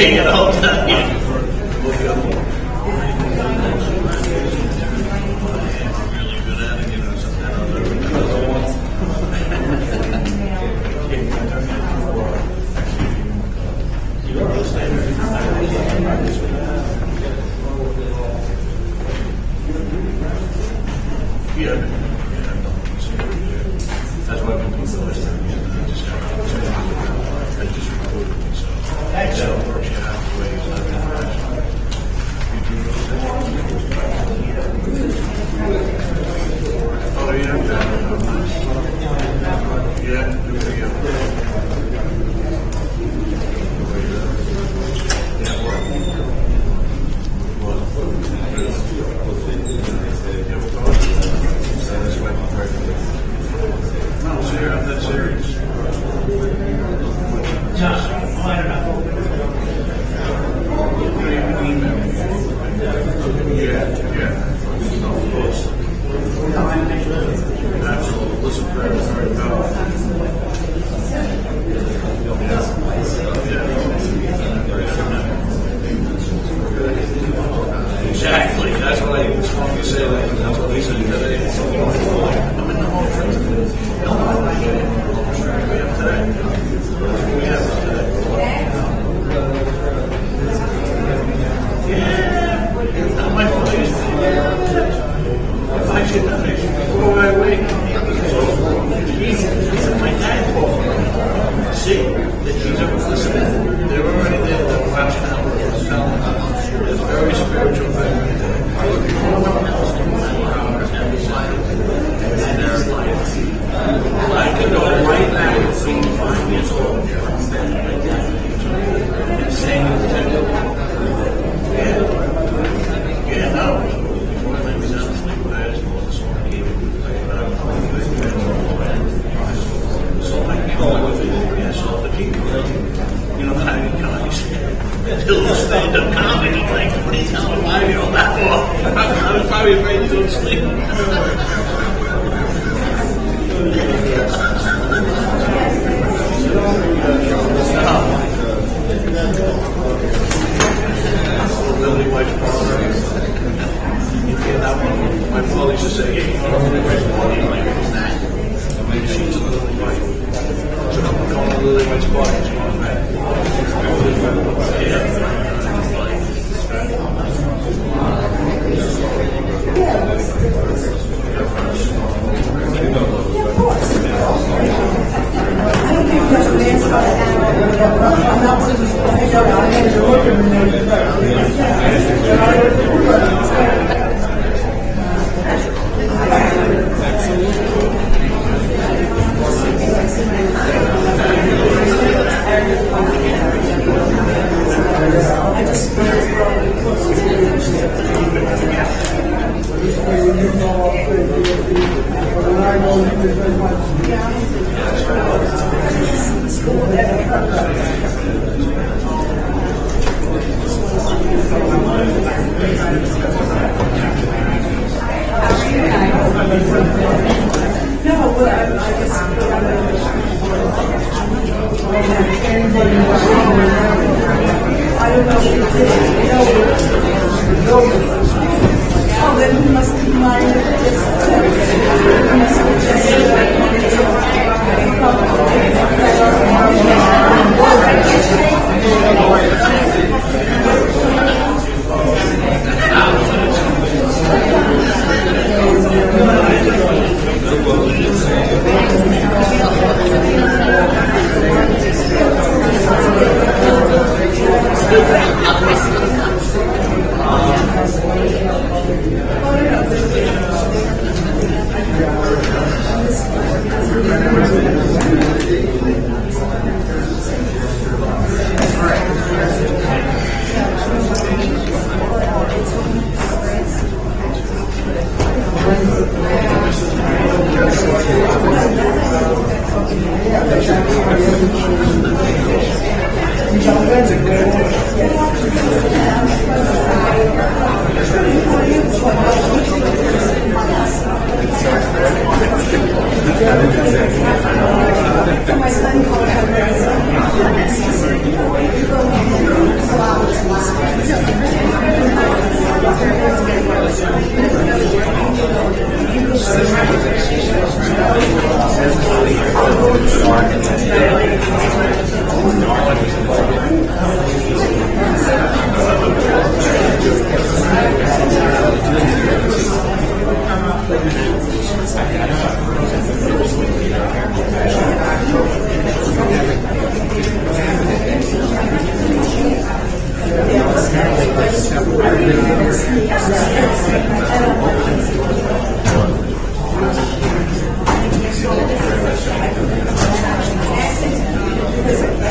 You know, that's why when people listen, I just got I just recorded it, so it works out the way it's not oh yeah, yeah, do it again. No, sir, I'm not serious. No, I don't know. Yeah. No, of course. Absolutely. Listen, very exactly. That's what I was going to say. That's what Lisa did today. I'm in the home for no, I get it. We have today. We have today. Yeah. Not my fault. If I should not, go away. Jesus. My dad called me. See, that she's always listening. They're already there. They're watching out. It's a very spiritual thing. I could go right now and see 5 years old. And saying yeah, no. Before I was out asleep, I just bought the song and gave it. So I can go with it. Yeah, so the people, you know, how you little stand-up comedy, like, what are you telling a 5-year-old that for? I was probably afraid to go to sleep. Lily White's father. My father used to say, yeah, you know, Lily White's father. I'm like, what's that? Maybe she's a Lily White. So I'm calling her Lily White's father. She's going back. Yeah.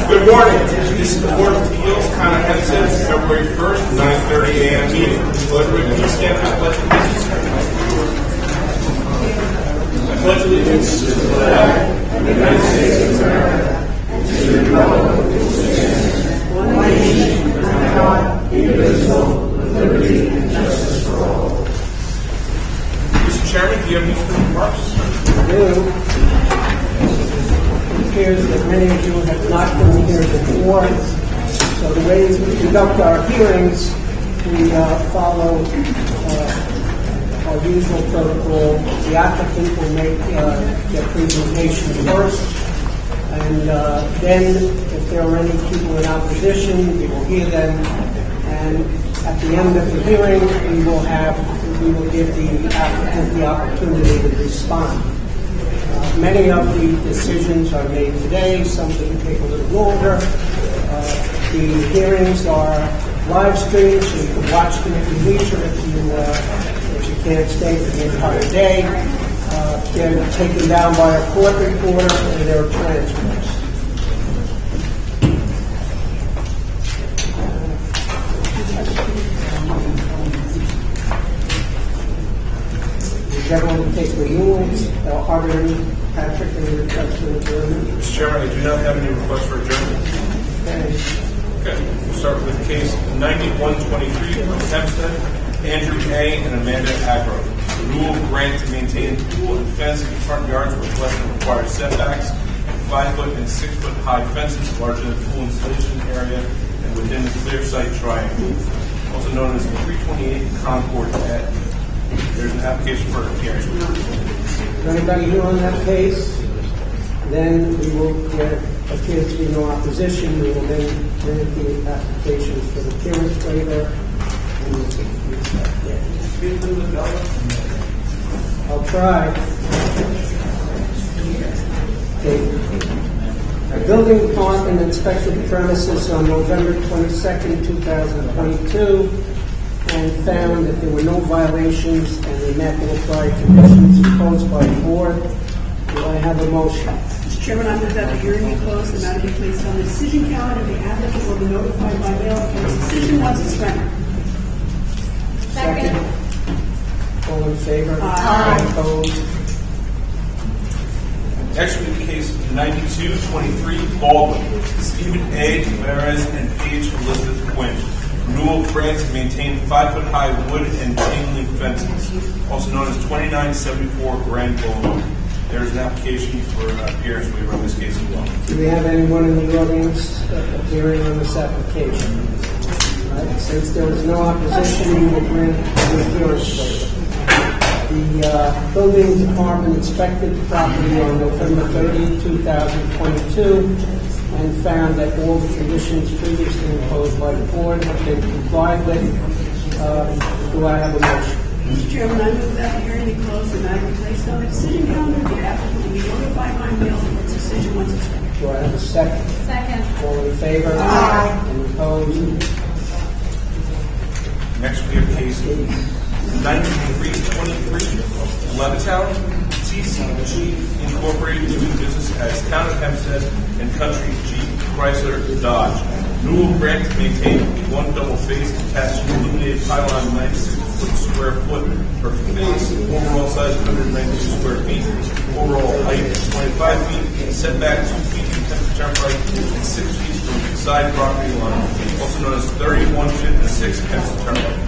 Good morning. This is the Board of Appeals, Town of Hempstead, February 1st, 9:30 a.m. meeting. Will everybody please stand for the pledge of allegiance? I pledge allegiance to the flag of the United States of America and to the republic which stands one nation under God, indivisible, with liberty and justice for all. Mr. Chairman, do you have any further remarks? It appears that many of you have not been here before, so the way we conduct our hearings, we follow our usual protocol. The applicant will make their presentation first, and then if there are any people in opposition, we will hear them, and at the end of the hearing, we will give the applicant the opportunity to respond. Many of the decisions are made today. Some can take a little longer. The hearings are live streamed, so you can watch them at your leisure if you can't stay for the entire day. They're taken down by a court reporter, and there are transcripts. Is everyone take the rules? Are there any, Patrick, any requests for adjournment? Mr. Chairman, I do not have any requests for adjournment. Okay, we'll start with case 9123 from Hempstead, Andrew A. and Amanda Agro. The rule of grant to maintain pool and fence in front yards with less than required setbacks, and 5-foot and 6-foot high fences larger than pool installation area and within the clear site triangle, also known as the 328 Concord Ave. There's an application for a hearing. Is anybody here on that case? Then we will, there appears to be no opposition. We will then grant the applications for the appearance waiver. I'll try. Okay. The building department inspected the premises on November 22nd, 2022, and found that there were no violations and they met all prior conditions imposed by the board. Do I have a motion? Mr. Chairman, I move that the hearing be closed and matter be placed on the decision calendar. The applicant will be notified by mail of his decision once it's rendered. Second. All in favor? Aye. Opposed? Next we have case 9223 Baldwin, Stephen A. Tavares and Paige Elizabeth Quinn. Renewal of grant to maintain 5-foot high wood and chain link fences, also known as 2974 Grand Boulevard. There is an application for appearance waiver on this case as well. Do we have anyone in the audience appearing on this application? All right. Since there is no opposition, we will grant the appearance waiver. The building department inspected the property on November 30, 2022, and found that all the conditions previously imposed by the board have been complied with. Do I have a motion? Mr. Chairman, I move that the hearing be closed and matter be placed on the decision calendar. The applicant will be notified by mail of its decision once it's rendered. Do I have a second? Second. All in favor? Aye. Any opposed? Next we have case 9323 Levittown, TCG Incorporated, doing business as Town of Hempstead and Country Jeep Chrysler Dodge. Renewal grant to maintain one double-faced attached illuminated pylon 96-foot square foot per face, overall size 192 square feet, overall height 25 feet, setback 2 feet from Hempstead Turnpike and 6 feet from the side property line, also known as 3156 Hempstead Turnpike.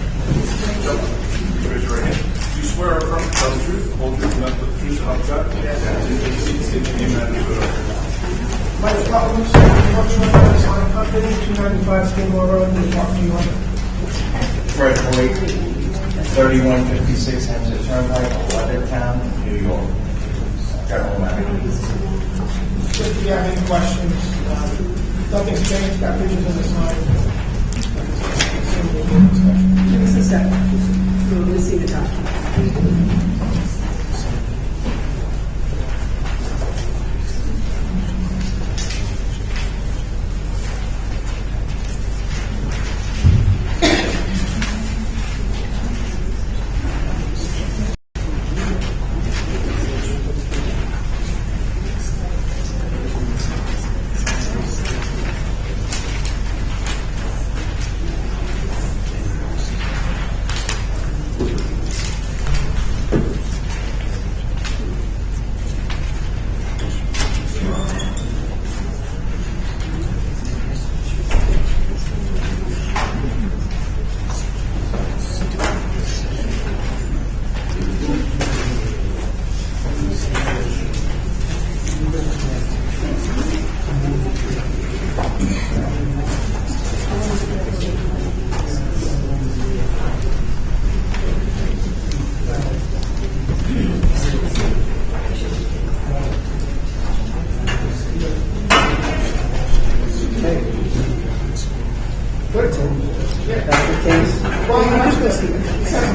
Raise your right hand. Do you swear or affirm to tell the truth, the whole truth, and nothing but the truth, so help you God? Yes. State your name and address for the record. Collins, construction design company, 295 Skidmore Road, Newport, New York. Fred Hoyt, 3156 Hempstead Turnpike, Levittown, New York. General Manager. Just if you have any questions, nothing's changed, got pictures on the side. Give us a second. We'll see the document.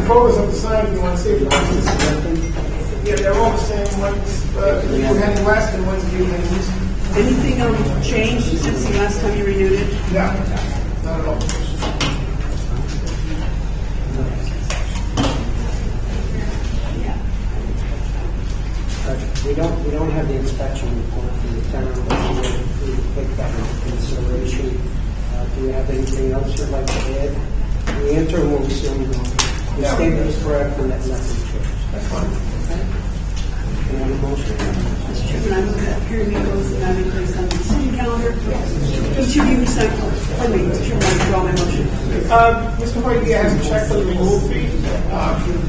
Photos of the sign if you want to see it. Yeah, they're all the same. One's heading west and one's heading east. Anything changed since the last time you renewed it? No, not at all. We don't have the inspection report from the town, but we will take that into consideration. Do you have anything else you'd like to add? The interim will assume the statement is correct and that nothing changed. That's fine. Okay? Can I have a motion? Mr. Chairman, I move that hearing be closed and now be placed on the decision calendar. Each of you recite, pardon me, Mr. Chairman, I withdraw my motion. Mr. Hoyt has a check for the removal fee.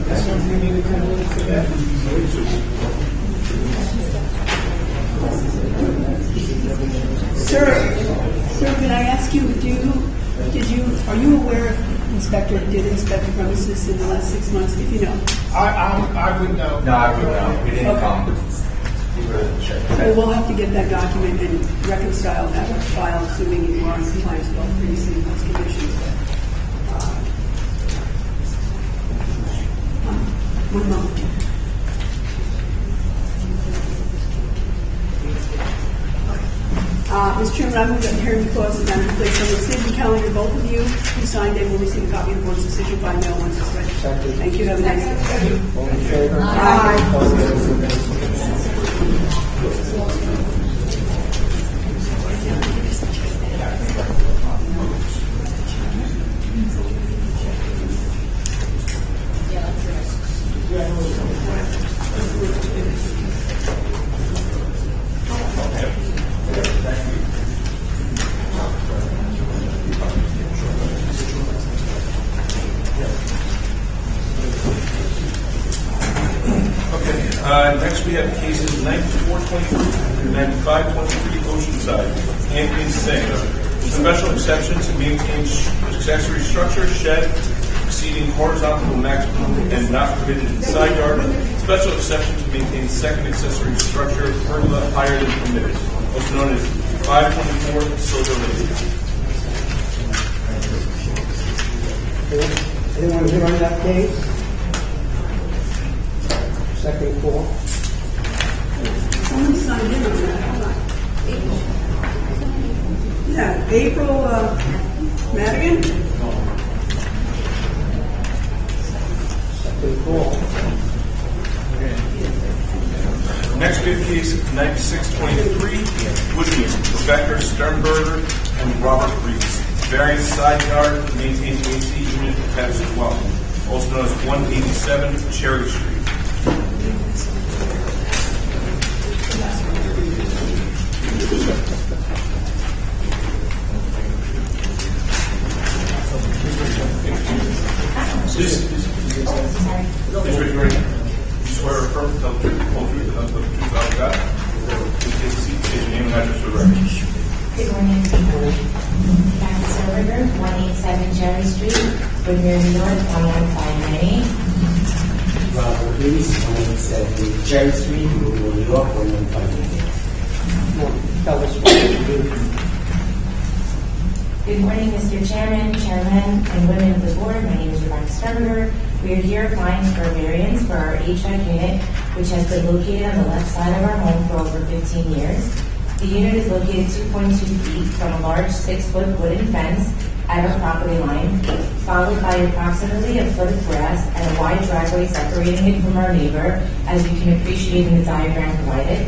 That's something we need to come in for that. Sir, can I ask you, are you aware if inspector did inspect the premises in the last 6 months, if you know? I would know. No, I would know. We didn't Okay. come. We were in the check. So we'll have to get that document and reconcile that file, assuming you are in compliance with all previously imposed conditions. One moment. Mr. Chairman, I move that the hearing be closed and then placed on the decision calendar. Both of you who signed in will receive a copy of the board's decision by mail once it's ready. Second. Thank you. Have a nice day. All in favor? Aye. Next we have cases 9423 and 9523 Oceanside. Anthony Singh. Special exception to maintain accessory structure, shed, exceeding horizontal maximum and not permitted in side yard. Special exception to maintain second accessory structure, pergola higher than permitted, also known as 524 Silver Lake. Anyone here on that case? Second call. Someone signed in on that. Hold on. Yeah, April Madigan? Second call. Next we have case 9623 Woodmead, Rebecca Sternberger and Robert Reeves. Various side yard maintained AC unit attached as well, also known as 187 Cherry Street. Please raise your right hand. You swear or affirm to tell the truth, the whole truth, and nothing but the truth, without God. Please take a seat, state your name and address for the record. Good morning. Kathy Silverberg, 187 Cherry Street, Woodmere, New York, 11598. Robert Reese, 187 Cherry Street, Woodmere, New York, 11598. Tell us what you do. Good morning, Mr. Chairman, Chairman, and women of the board. My name is Rebecca Sternberger. We are here applying for a variance for our HVAC unit, which has been located on the left side of our home for over 15 years. The unit is located 2.2 feet from a large 6-foot wooden fence at our property line, followed by approximately a foot of grass and a wide driveway separating it from our neighbor, as you can appreciate in the diagram provided.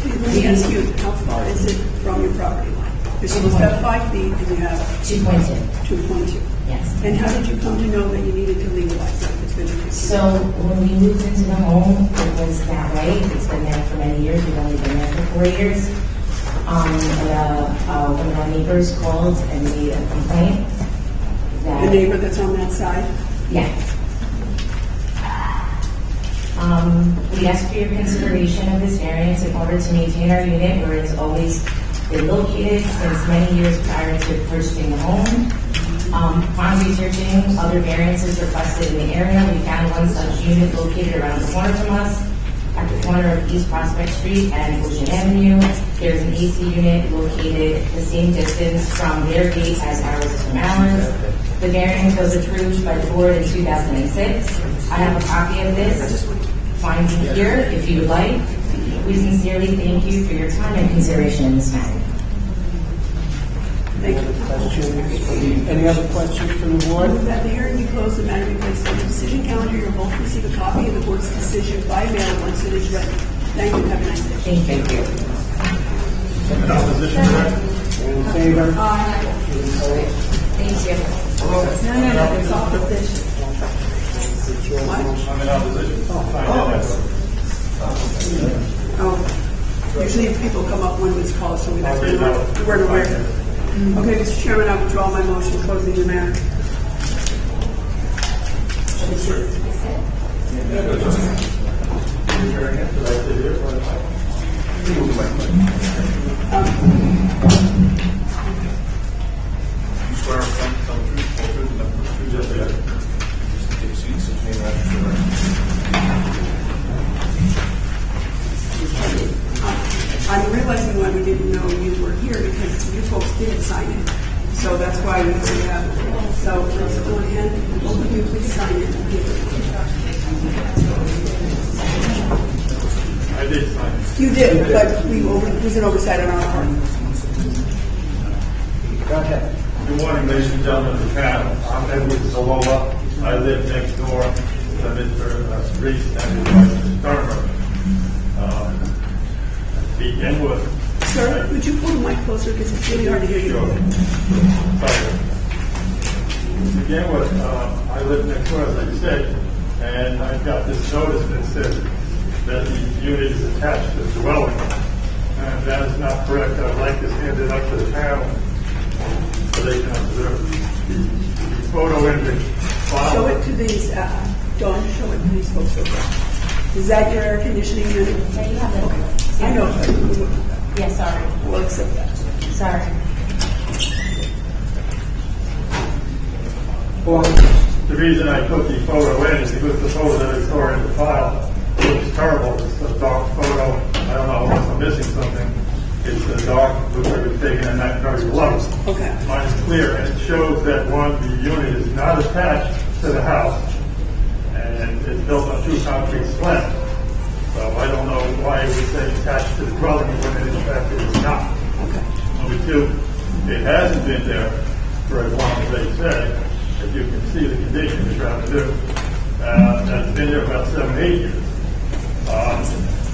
Let me ask you, how far is it from your property line? Because you must have 5 feet and you have 2.2. 2.2. Yes. And how did you come to know that you needed to legalize it? It's been 15 So when we moved into the home, it was that way. It's been there for many years. We've only been there for 4 years. One of our neighbors called and made a complaint. The neighbor that's on that side? Yeah. We ask for your consideration of this variance in order to maintain our unit where it has always been located since many years prior to purchasing the home. Upon researching other variances requested in the area, we found one such unit located around the corner from us, at the corner of East Prospect Street and Ocean Avenue. There's an AC unit located the same distance from their gate as ours is from ours. The variance was approved by the board in 2006. I have a copy of this finding here if you would like. We sincerely thank you for your time and consideration in this matter. Thank you. Any other questions from the board? Move that the hearing be closed, the matter be placed on the decision calendar. You'll both receive a copy of the board's decision by mail once it is ready. Thank you. Have a nice day. Thank you. In opposition, correct? In favor? Thank you. No, there's opposition. I'm in opposition. Oh, usually people come up when it's called, so we weren't aware. Okay, Mr. Chairman, I withdraw my motion closing the matter. Swear some truth, full truth, and nothing but the truth, yes, yes. Just take seats and clean I'm realizing why we didn't know you were here, because you folks didn't sign it. So that's why we have it. So let's go ahead, both of you please sign it. I did sign it. You did, but it was an oversight on our part. Go ahead. Good morning, ladies and gentlemen of the panel. I'm Edward Salola. I live next door to Mr. Reese and his wife, Mr. Turner. Begin with. Sir, would you pull the mic closer, because it's really hard to hear you. Sure. Sorry. Begin with, I live next door, as I said, and I've got this notice that says that the unit is attached to the dwelling, and that is not correct. I'd like to hand it up to the panel so they can observe the photo in the file. Show it to these, Dawn, show it to these folks over there. Is that your air conditioning unit? Yeah, you have it. Okay. I know. Yeah, sorry. We'll accept that. Sorry. Well, The reason I put the photo in is because the photo that I saw in the file looks terrible. It's a dark photo. I don't know unless I'm missing something. It's a dark, looks like it was taken at night very low. Okay. Mine is clear, and it shows that the unit is not attached to the house, and it's built on 2 concrete slabs. So I don't know why it would say attached to the dwelling when in fact it is not. Okay. Number 2, it hasn't been there for as long as they say. As you can see the condition it's trying to do. That's been there about 7, 8 years.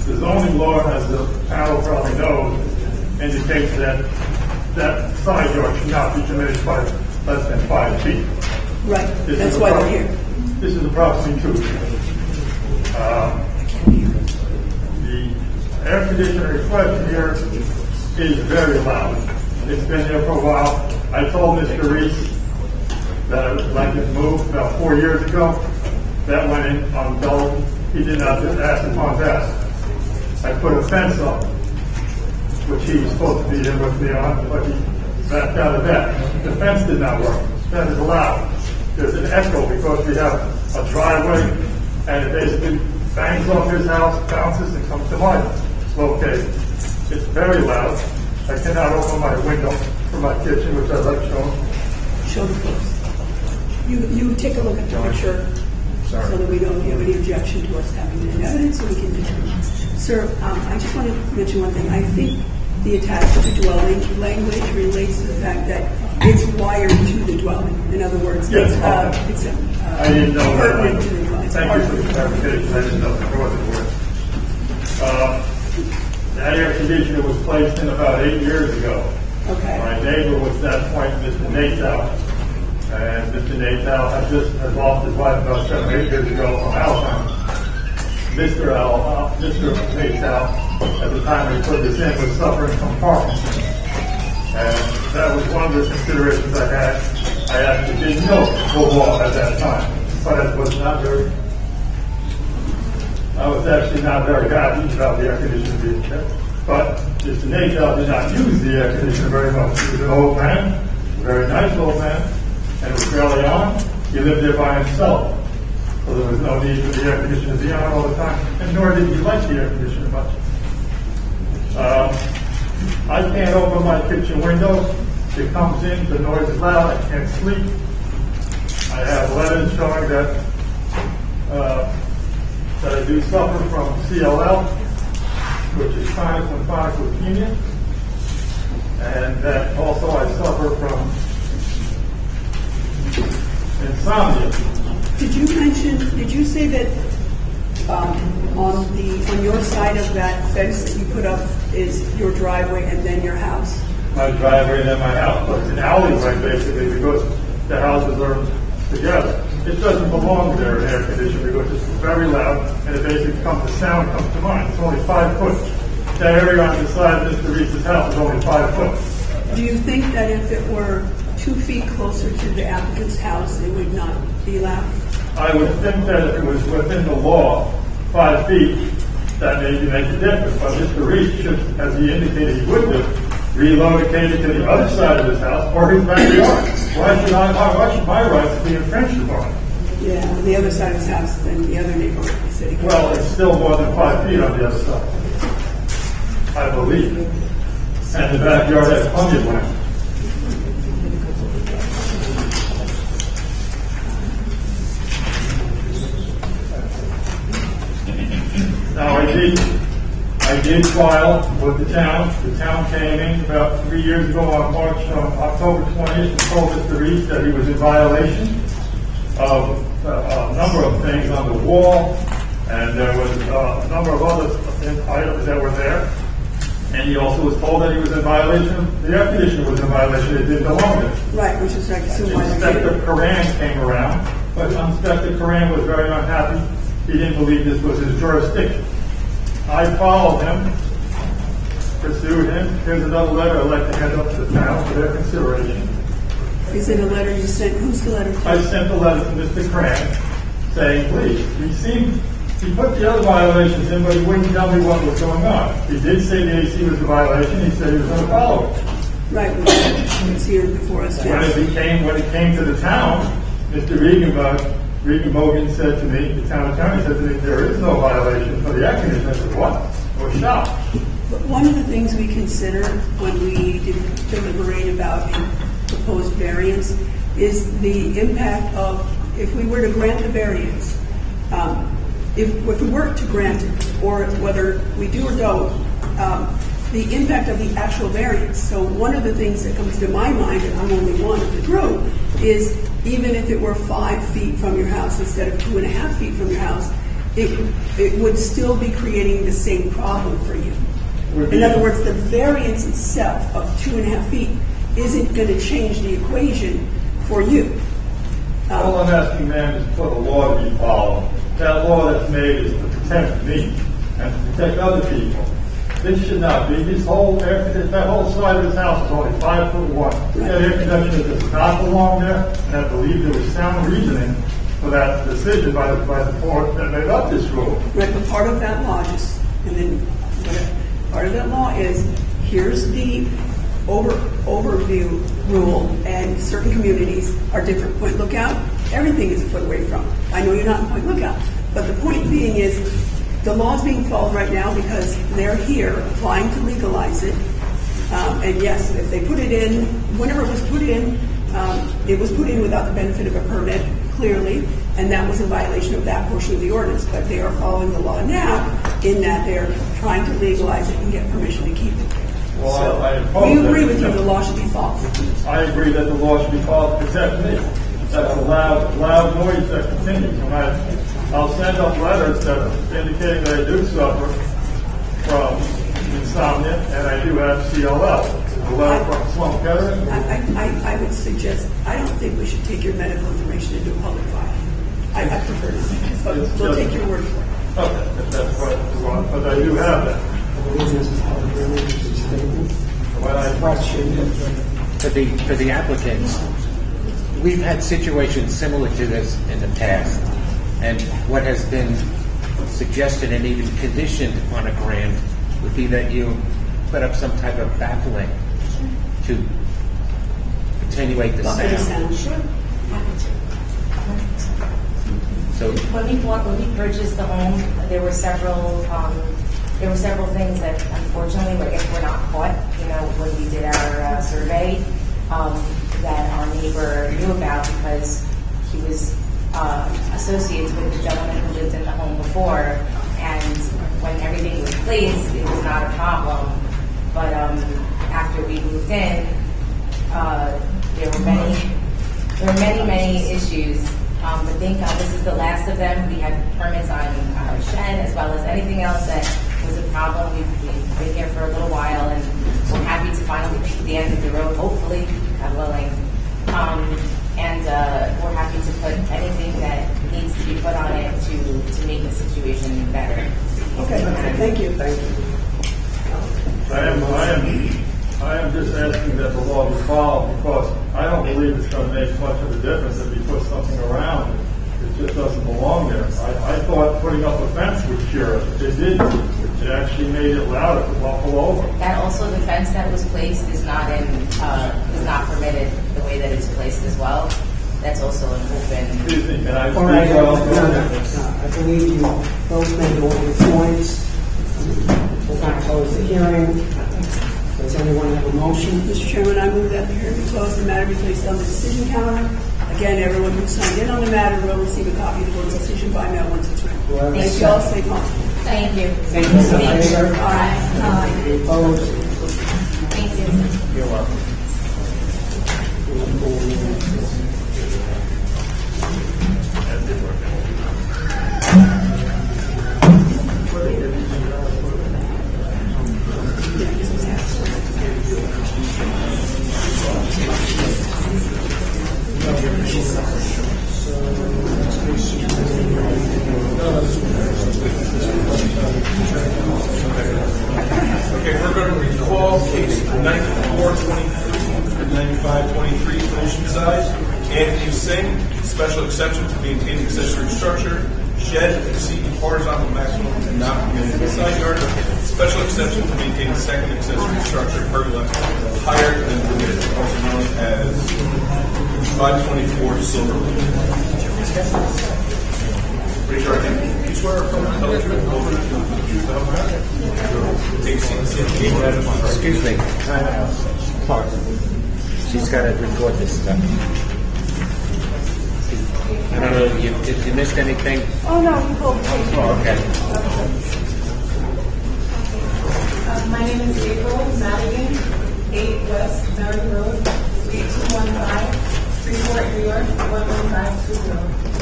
The zoning law, as the panel probably knows, indicates that side yard should not be diminished by less than 5 feet. Right. That's why we're here. This is approximately 2 feet. The air conditioner request here is very loud. It's been there for a while. I told Mr. Reese that I would like it moved about 4 years ago. That went in on Dole. He did not ask upon that. I put a fence up which he was supposed to be in with me on, but he backed out of that. The fence did not work. That is allowed. There's an echo because we have a driveway, and it basically bangs off his house, bounces, and comes to my location. It's very loud. I cannot open my window for my kitchen, which I like showing. Show the folks. You take a look at the picture so that we don't have any objection to us having it in evidence, so we can determine. Sir, I just want to mention one thing. I think the attached to dwelling language relates to the fact that it's wired to the dwelling. In other words, Yes, it's I didn't know that. pertinent to the dwelling. Thank you for the clarification. I didn't know there wasn't a word. That air conditioner was placed in about 8 years ago. Okay. My neighbor was at that point Mr. Natal. And Mr. Natal had lost his wife about 7 or 8 years ago from Alzheimer's. Mr. Natal, at the time we put this in, was suffering from Parkinson's. And that was one of the considerations I had. I actually didn't know the law at that time, but I was actually not very happy about the air conditioner being kept. But Mr. Natal did not use the air conditioner very much. He was an old man, a very nice old man, and it was fairly on. He lived there by himself. So there was no need for the air conditioner to be on all the time, and nor did he like the air conditioner much. I can't open my kitchen windows. It comes in, the noise is loud, I can't sleep. I have letters showing that I do suffer from CLL, which is chronic lymphatic leukemia, and that also I suffer from insomnia. Did you say that on your side of that fence that you put up is your driveway and then your house? My driveway and then my house, but it's an alleyway basically because the houses are together. It doesn't belong there in air conditioning because it's very loud and it basically the sound comes to mind. It's only 5 foot. That area on the side of Mr. Reese's house is only 5 foot. Do you think that if it were 2 feet closer to the applicant's house, it would not be loud? I would think that if it was within the law, 5 feet, that maybe makes a difference. But Mr. Reese should, as he indicated he would do, relocate it to the other side of his house or his backyard. Why should my rights be infringed upon? Yeah, on the other side of his house than the other neighborhood in the city. Well, it's still more than 5 feet on the other side, I believe. And the backyard has plenty of land. Now, I did file with the town. The town came in about 3 years ago on October 20th and told Mr. Reese that he was in violation of a number of things on the wall, and there was a number of other items that were there. And he also was told that he was in violation. The air conditioner was in violation. It didn't belong there. Right, which is like so why Inspector Coran came around, but Inspector Coran was very unhappy. He didn't believe this was his jurisdiction. I followed him, pursued him. Here's another letter I'd like to hand up to the town for their consideration. Is it a letter you sent? Who's the letter to? I sent a letter to Mr. Coran saying, please, he put the other violations in, but he wouldn't tell me what was going on. He did say the AC was a violation. He said he was going to follow it. Right, it's here before us. When it came to the town, Mr. Regan said to me, the town attorney said to me, there is no violation for the air conditioner. I said, what? I was shocked. But one of the things we consider when we deliberate about a proposed variance is the impact of, if we were to grant a variance, if we were to grant it, or whether we do or don't, the impact of the actual variance. So one of the things that comes to my mind, and I'm only one of the group, is even if it were 5 feet from your house instead of 2.5 feet from your house, it would still be creating the same problem for you. In other words, the variance itself of 2.5 feet isn't going to change the equation for you. All I'm asking, ma'am, is for the law to be followed. That law that's made is to protect me and to protect other people. This should not be. That whole side of this house is only 5'1". That air conditioner does not belong there, and I believe there was sound reasoning for that decision by the court that made up this rule. Right, but part of that law part of that law is here's the overview rule, and certain communities are different. Point Lookout, everything is a foot away from. I know you're not in Point Lookout, but the point being is the law is being followed right now because they're here applying to legalize it. And yes, if they put it in, whenever it was put in without the benefit of a permit, clearly, and that was in violation of that portion of the ordinance. But they are following the law now in that they're trying to legalize it and get permission to keep it. Well, So, I oppose we agree that. with you, the law should be followed. I agree that the law should be followed, except me. That's a loud noise that continues. And I'll send up letters that indicating that I do suffer from insomnia and I do have CLL. A letter from slump veteran. I would suggest, I don't think we should take your medical information into a public file. I prefer not, but we'll take your word for it. Okay, if that's what you want, but I do have that. When I For the applicants, we've had situations similar to this in the past, and what has been suggested and even conditioned on a grant would be that you put up some type of baffling to attenuate the sound. Sure. So when we purchased the home, there were several things that unfortunately were not caught. You know, when we did our survey, that our neighbor knew about because he was associates with the gentleman who lived in the home before, and when everything was placed, it was not a problem. But after we moved in, there were many issues. But thank God this is the last of them. We had permits on our shed as well as anything else that was a problem. We've been here for a little while, and we're happy to finally reach the end of the road, hopefully, God willing. And we're happy to put anything that needs to be put on it to make the situation better. Okay, thank you. Thank you. I am just asking that the law be followed because I don't believe it's going to make much of a difference if you put something around it. It just doesn't belong there. I thought putting up a fence would cure it. It didn't. It actually made it louder to buffalo over. That also, the fence that was placed is not permitted the way that it's placed as well. That's also an open. Excuse me, can I speak? All right, Well, I believe you both made all your points. We're going to close the hearing. Does anyone have a motion? Mr. Chairman, I move that the hearing be closed, the matter be placed on the decision counter. Again, everyone who signed in on the matter will receive a copy of the board's decision by mail once it's ready. Thank you all. Stay calm. Thank you. Thank you, sir. Aye. Opposed? Thank you. You're welcome. Okay, we're going to recall case 9423 and 9523 Ocean size. Anthony Singh, special exception to maintain accessory structure, shed exceeding horizontal maximum and not permitted in the side yard. Special exception to maintain a second accessory structure, pergola, higher than permitted, also known as 524 Silver Lake. Raise your right hand. You swear or affirm to tell the truth, the whole truth, and nothing but the truth, so help you God? Take a seat. Excuse me. Clark. She's got to record this stuff. I don't know if you missed anything. Oh, no, you both take it. Oh, okay. My name is April Madigan, 8 West Merrick Road, Suite 215, Freeport, New York, 11520.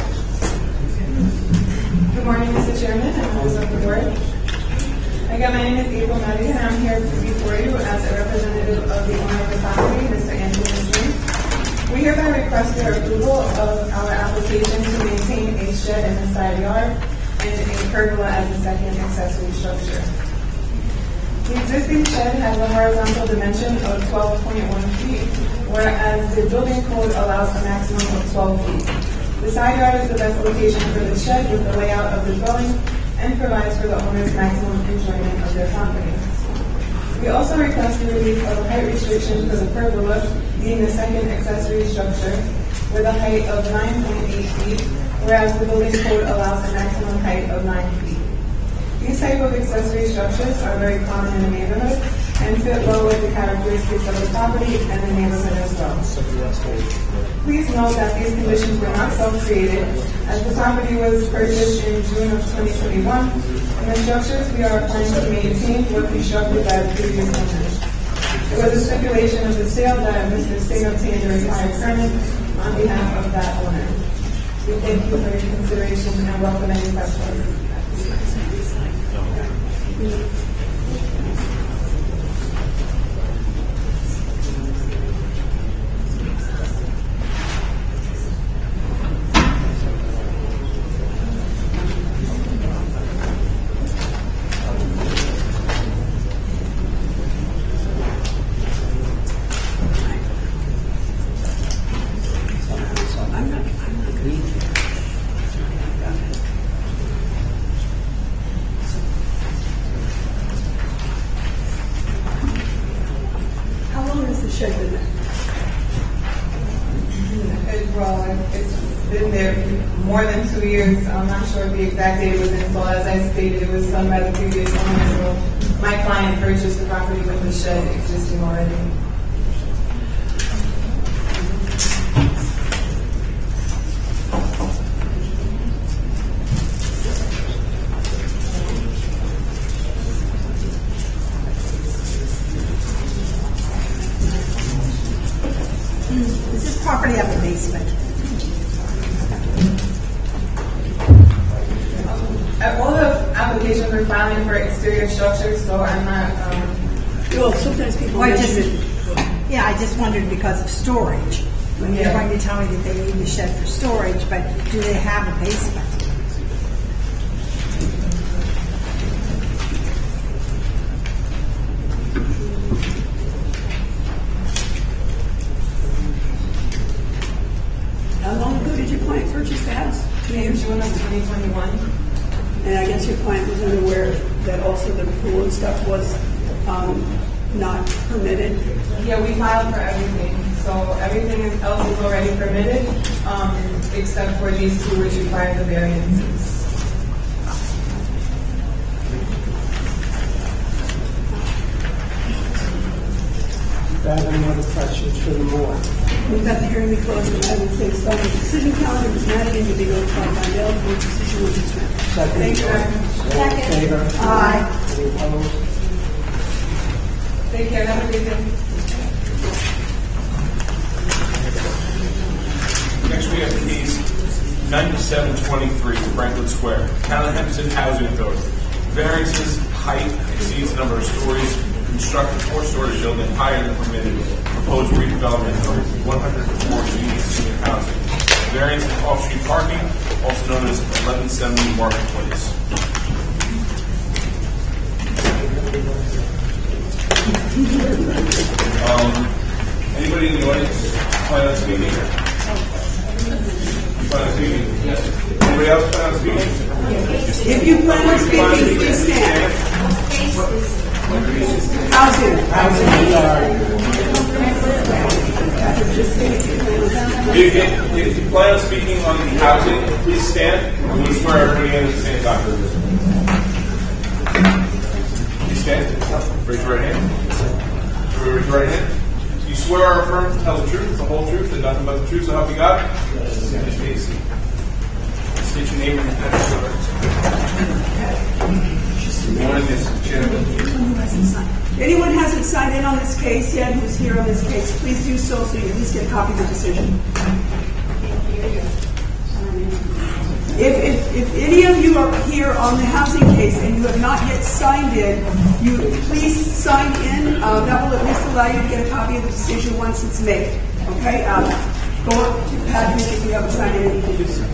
Good morning, Mr. Chairman and members of the board. Again, my name is April Madigan, and I'm here before you as a representative of the owner of the property, Mr. Anthony Singh. We hereby request your approval of our application to maintain a shed in the side yard and a pergola as a second accessory structure. The existing shed has a horizontal dimension of 12.1 feet, whereas the building code allows a maximum of 12 feet. The side yard is the best location for the shed with the layout of the dwelling and provides for the owner's maximum enjoyment of their property. We also requested relief of a height restriction for the pergola, being the second accessory structure, with a height of 9.8 feet, whereas the building code allows a maximum height of 9 feet. These type of accessory structures are very common in the neighborhood and fit well with the characteristics of the property and the neighborhood as well. Please note that these conditions were not self-created, as the property was purchased in June of 2021, and the structures we are applying to maintain were constructed by the previous owners. It was a stipulation of the sale that Mr. Singh obtained a required permit on behalf of that owner. We thank you for your consideration and welcome any questions. How long has the shed been there? It's been there more than 2 years. I'm not sure the exact date it was installed. As I stated, it was done by the previous owner. So my client purchased the property with the shed existing already. Does this property have a basement? All the applications were filing for exterior structures, so I'm not. Well, sometimes people Why mention just, it. yeah, I just wondered because of storage. When you're Yeah. going to tell me that they need the shed for storage, but do they have a basement? How long ago did your client purchase the house? 2 In years? June of 2021. And I guess your client was unaware that also the pool and stuff was not permitted. Yeah, we filed for everything. So everything else is already permitted, except for these two which require the variances. Do I have any other questions for the board? We've got the hearing be closed, and I will say, so the decision calendar is not again to be notified by mail, for decision will be sent. Second. Thank you very much. All in favor? Aye. Any opposed? Take care. Have a good day. Next we have case 9723, Franklin Square, Town of Hempstead Housing Authority. Variances, height exceeds the number of stories, construct a four-story building higher than permitted, proposed redevelopment of 104 units senior housing. Variance of off-street parking, also known as 1170 Marketplace. Anybody in the audience plan on speaking? Plan on speaking? Yes. Anybody else plan on speaking? If you plan on speaking, please stand. Housing. If you plan on speaking on the housing, please stand. I'm going to swear everybody in at the same time. Please stand. Raise your right hand. Raise your right hand. Do you swear or affirm to tell the truth, the whole truth, and nothing but the truth, so help you God? Yes. State your name and address. Good morning, Mr. Chairman. Anyone hasn't signed in on this case yet, who's here on this case, please do so you at least get a copy of the decision. If any of you are here on the housing case and you have not yet signed in, you please sign in. That will at least allow you to get a copy of the decision once it's made. Okay? Go up to Patrick if you haven't signed in, you can do so.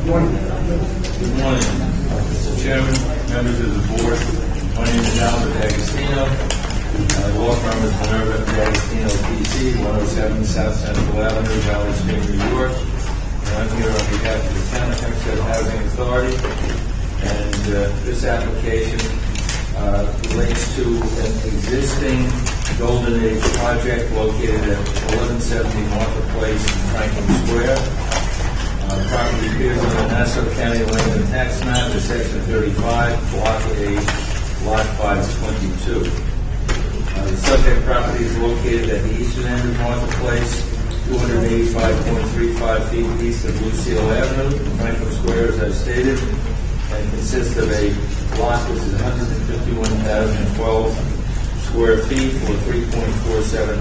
Good morning, Mr. Chairman, members of the board. My name is Albert Agostino. 107 South Central Avenue, Valley Stream, New York. And I'm here on behalf of the Town of Hempstead Housing Authority. And this application relates to an existing Golden Age project located at 1170 Marketplace in Franklin Square. Property appears on the Nassau County Land and Tax Map, the Section 35, Block A, Lot 522. The subject property is located at the eastern end of Marketplace, 285.35 feet east of Lucille Avenue, Franklin Square, as I stated, and consists of a lot which is 151,012 square feet, or 3.47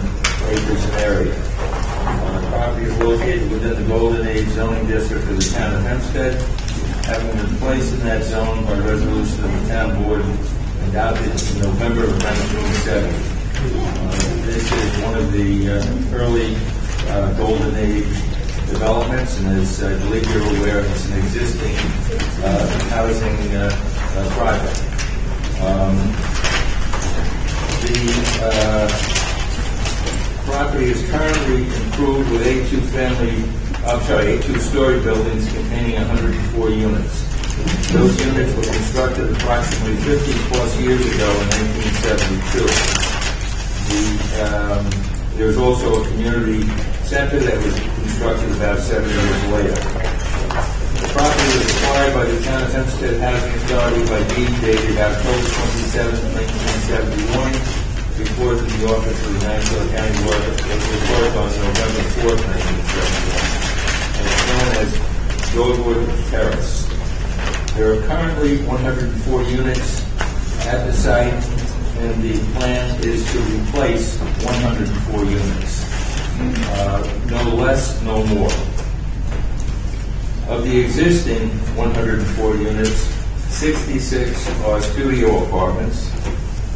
acres in area. The property is located within the Golden Age zoning district of the Town of Hempstead, having been placed in that zone by resolution of the Town Board adopted in November of 1970. This is one of the early Golden Age developments, and as I believe you're aware, it's an existing housing project. The property is currently improved with 8 two-story buildings containing 104 units. Those units were constructed approximately 50 plus years ago in 1972. There's also a community center that was constructed about 7 years later. The property was acquired by the Town of Hempstead Housing Authority by deed dated October 27, 1971, reported in the office of the Nassau County Worker. It was recorded on November 4, 1971, and it's known as Dogwood Terrace. There are currently 104 units at the site, and the plan is to replace 104 units. No less, no more. Of the existing 104 units, 66 are studio apartments,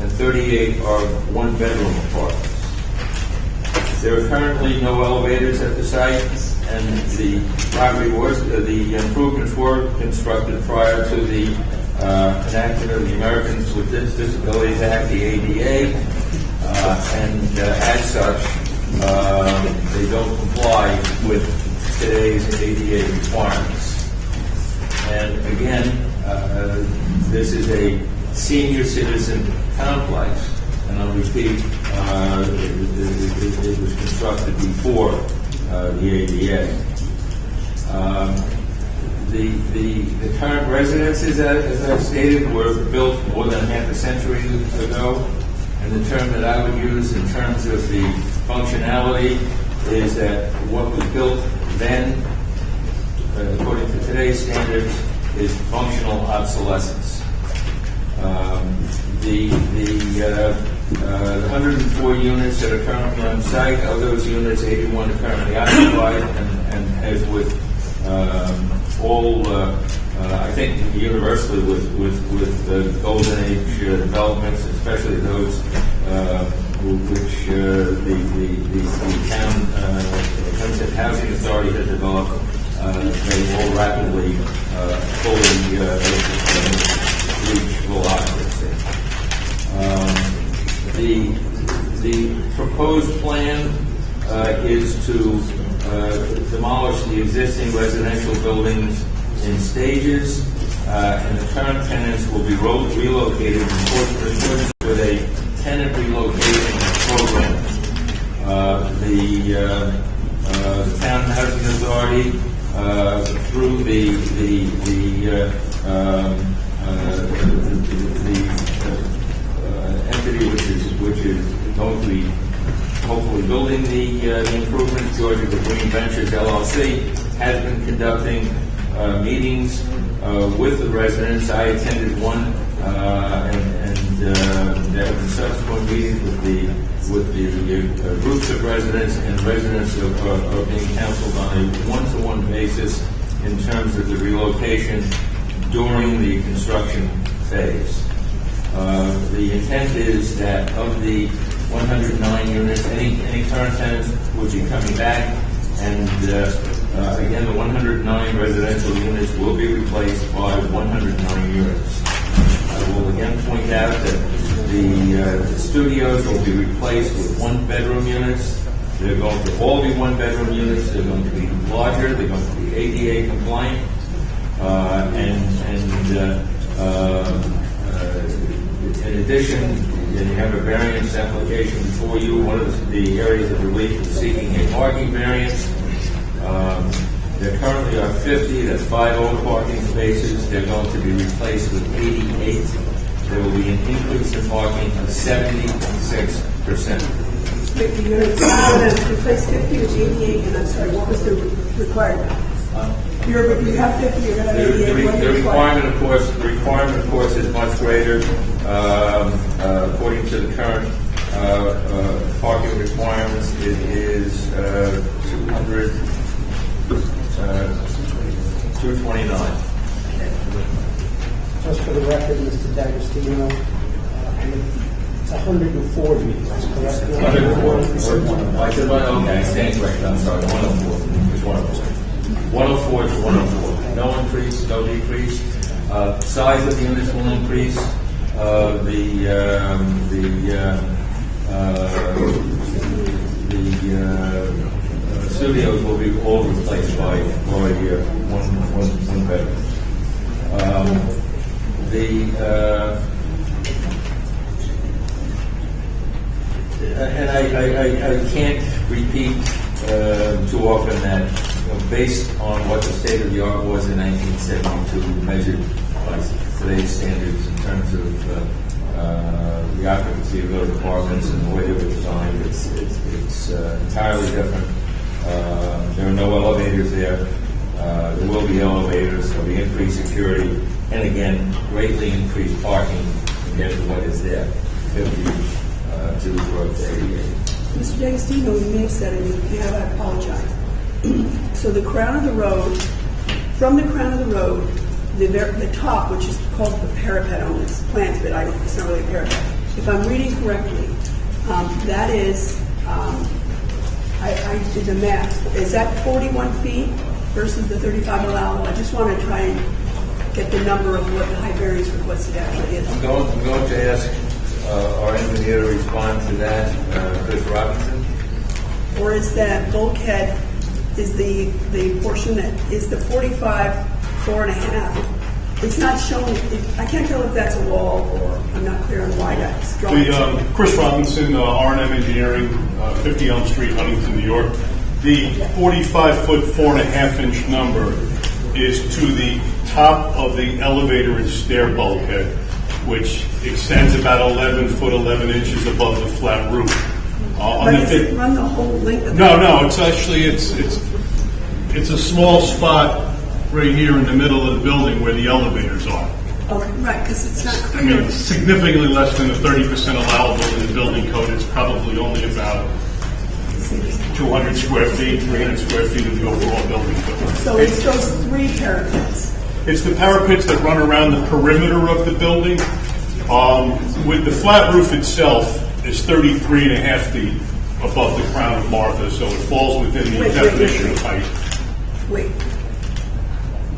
and 38 are one-bedroom apartments. There are currently no elevators at the site, and the improvements were constructed prior to the enactment of the Americans with Disabilities Act, the ADA, and as such, they don't comply with today's ADA requirements. And again, this is a senior citizen complex, and I'll repeat, it was constructed before the ADA. The current residences, as I've stated, were built more than half a century ago, and the term that I would use in terms of the functionality is that what was built then, according to today's standards, is functional obsolescence. The 104 units that are currently on site, of those units, 81 are currently occupied, and as with all, I think universally with the Golden Age developments, especially those which the town Hempstead Housing Authority has developed, they all rapidly fully reach full occupancy. The proposed plan is to demolish the existing residential buildings in stages, and the current tenants will be relocated in accordance with a tenant relocation program. The Town Housing Authority, through the entity which is going to be hopefully building the improvements, Georgia Green Ventures LLC, has been conducting meetings with the residents. I attended one, and there have been subsequent meetings with the groups of residents, and residents are being counseled on a one-to-one basis in terms of the relocation during the construction phase. The intent is that of the 109 units, any current tenants would be coming back, and again, the 109 residential units will be replaced by 109 units. I will again point out that the studios will be replaced with one-bedroom units. They're going to all be one-bedroom units. They're going to be larger. They're going to be ADA compliant. In addition, you have a variance application before you. One of the areas of relief is seeking a parking variance. There currently are 50, that's 5 old parking spaces. They're going to be replaced with 88. There will be an increase in parking of 76%. You're going to replace 50 with 88, and I'm sorry, what was the requirement? You have 50, you're going to have 88. The requirement, of course, is much greater. According to the current parking requirements, it is 229. Just for the record, Mr. D'Agostino, it's 140, that's correct? 104. Okay, I stand corrected. I'm sorry, 104. It's 104. 104 to 104. No increase, no decrease. Size of the units will increase. The studios will be all replaced by one bedroom. And I can't repeat too often that, based on what the state of the art was in 1972, measured by today's standards in terms of the occupancy of those apartments and the way they were designed, it's entirely different. There are no elevators there. There will be elevators. There will be increased security, and again, greatly increased parking compared to what is there. 50 to 88. Mr. D'Agostino, you may have said it, if you have, I apologize. So the crown of the road, from the crown of the road, the top, which is called the parapet on this plans, but it's not really a parapet. If I'm reading correctly, that is, I did the math. Is that 41 feet versus the 35 allowable? I just want to try and get the number of what the height variance requested actually is. I'm going to ask our engineer to respond to that, Chris Robinson. Or is that bulkhead, is the portion that is the 45, 4.5? It's not showing, I can't tell if that's a wall or I'm not clear on why that's drawn. Chris Robinson, R&M Engineering, 50 Elm Street, Huntington, New York. The 45-foot, 4.5-inch number is to the top of the elevator and stair bulkhead, which extends about 11 foot, 11 inches above the flat roof. But does it run the whole length of No, it's actually, it's a small spot right here in the middle of the building where the elevators are. Okay, right, because it's not I clear. mean, it's significantly less than the 30% allowable in the building code. It's probably only about 200 square feet, 300 square feet of the overall building code. So it's those 3 parapets. It's the parapets that run around the perimeter of the building. With the flat roof itself is 33.5 feet above the crown of Martha, so it falls within the definition of height. Wait.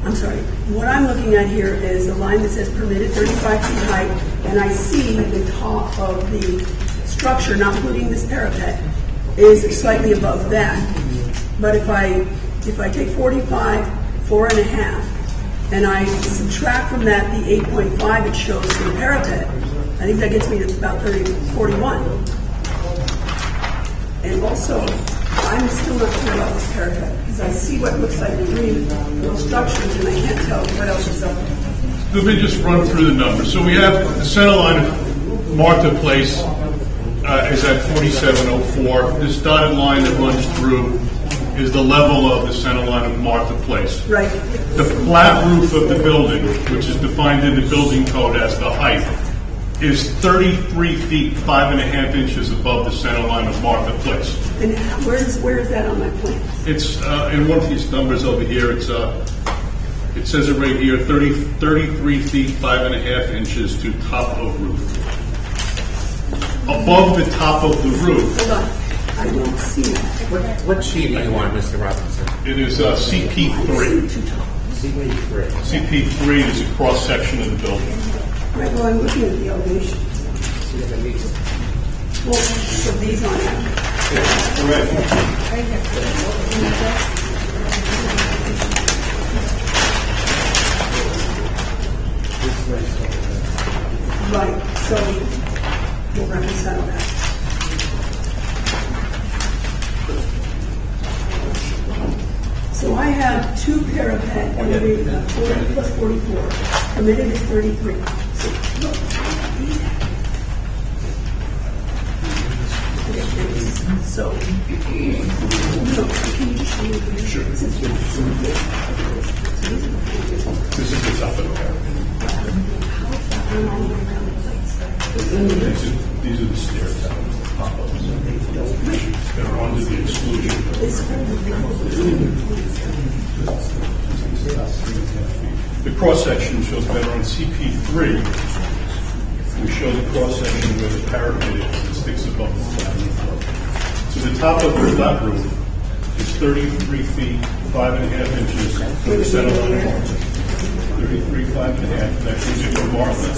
I'm sorry. What I'm looking at here is the line that says permitted 35 feet height, and I see the top of the structure, not including this parapet, is slightly above that. But if I take 45, 4.5, and I subtract from that the 8.5 it shows for the parapet, I think that gets me to about 41. And also, I'm still not sure about this parapet, because I see what looks like 3 little structures, and I can't tell what else is up there. Let me just run through the numbers. So we have the center line of Martha Place is at 4704. This dotted line that runs through is the level of the center line of Martha Place. Right. The flat roof of the building, which is defined in the building code as the height, is 33 feet, 5.5 inches above the center line of Martha Place. And where is that on my plan? It's in one of these numbers over here. It says it right here, 33 feet, 5.5 inches to top of roof. Above the top of the roof. Hold on. I don't see that. What sheet do you want, Mr. Robinson? It is CP3. CP3. CP3 is a cross section of the building. Right, well, I'm looking at the elevation. Well, so these on it. Right, so we'll reconcile that. So I have two parapet, elevated, 40 plus 44. Permitted is 33. So, no, can you just show me the Sure. This is the top of the parapet. These are the stair towers, the pop-ups. That are under the exclusion. The cross-section shows better on CP3. We show the cross-section where the parapet is. It sticks above the flat roof. So the top of the flat roof is 33 feet, 5.5 inches from the center line. 33, 5.5. That brings it from Martha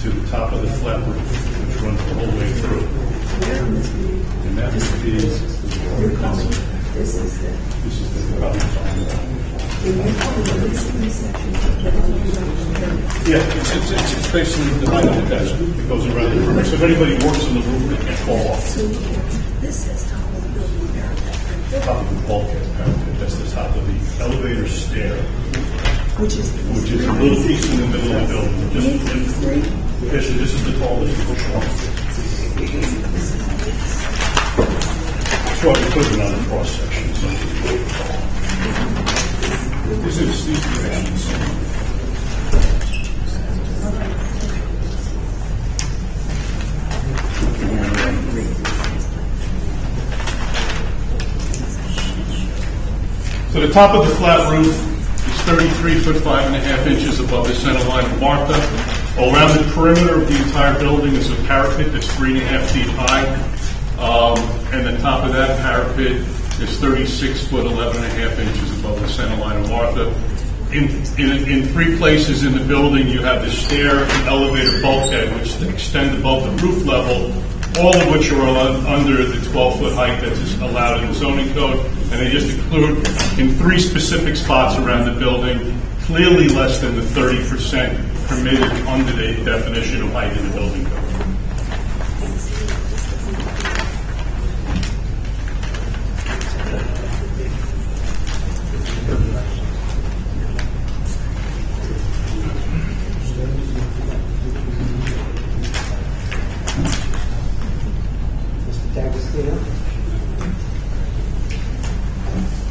to the top of the flat roof, which runs the whole way through. And that is the this is the yeah, it's basically the height of the desk. It goes around the roof. So if anybody works on the roof, it can't fall off. This is top of the building parapet. Top of the bulkhead parapet. That's the top of the elevator stair, which is a little piece in the middle of the building. Yes, this is the tallest push one. That's why we put it on the cross section. So this is these dimensions. So the top of the flat roof is 33 foot 5.5 inches above the center line of Martha. All around the perimeter of the entire building is a parapet that's 3.5 feet high. And the top of that parapet is 36 foot 11.5 inches above the center line of Martha. In three places in the building, you have the stair and elevator bulkhead, which extend above the roof level, all of which are under the 12-foot height that's allowed in the zoning code, and they just include in three specific spots around the building, clearly less than the 30% permitted under the definition of height in the building code.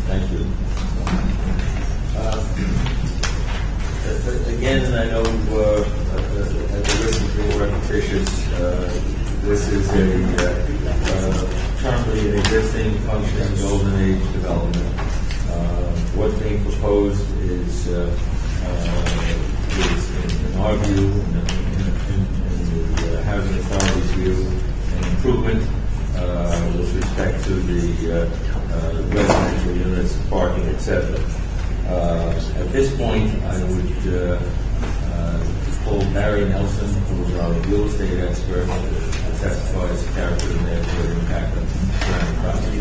Thank you. Again, I know at the risk of being repetitious, this is currently an existing functioning golden age development. What's being proposed is in our view, in the housing authority's view, an improvement with respect to the residential units, parking, etc. At this point, I would call Barry Nelson, who is our real estate expert, to testify as a character and therefore impact on surrounding property.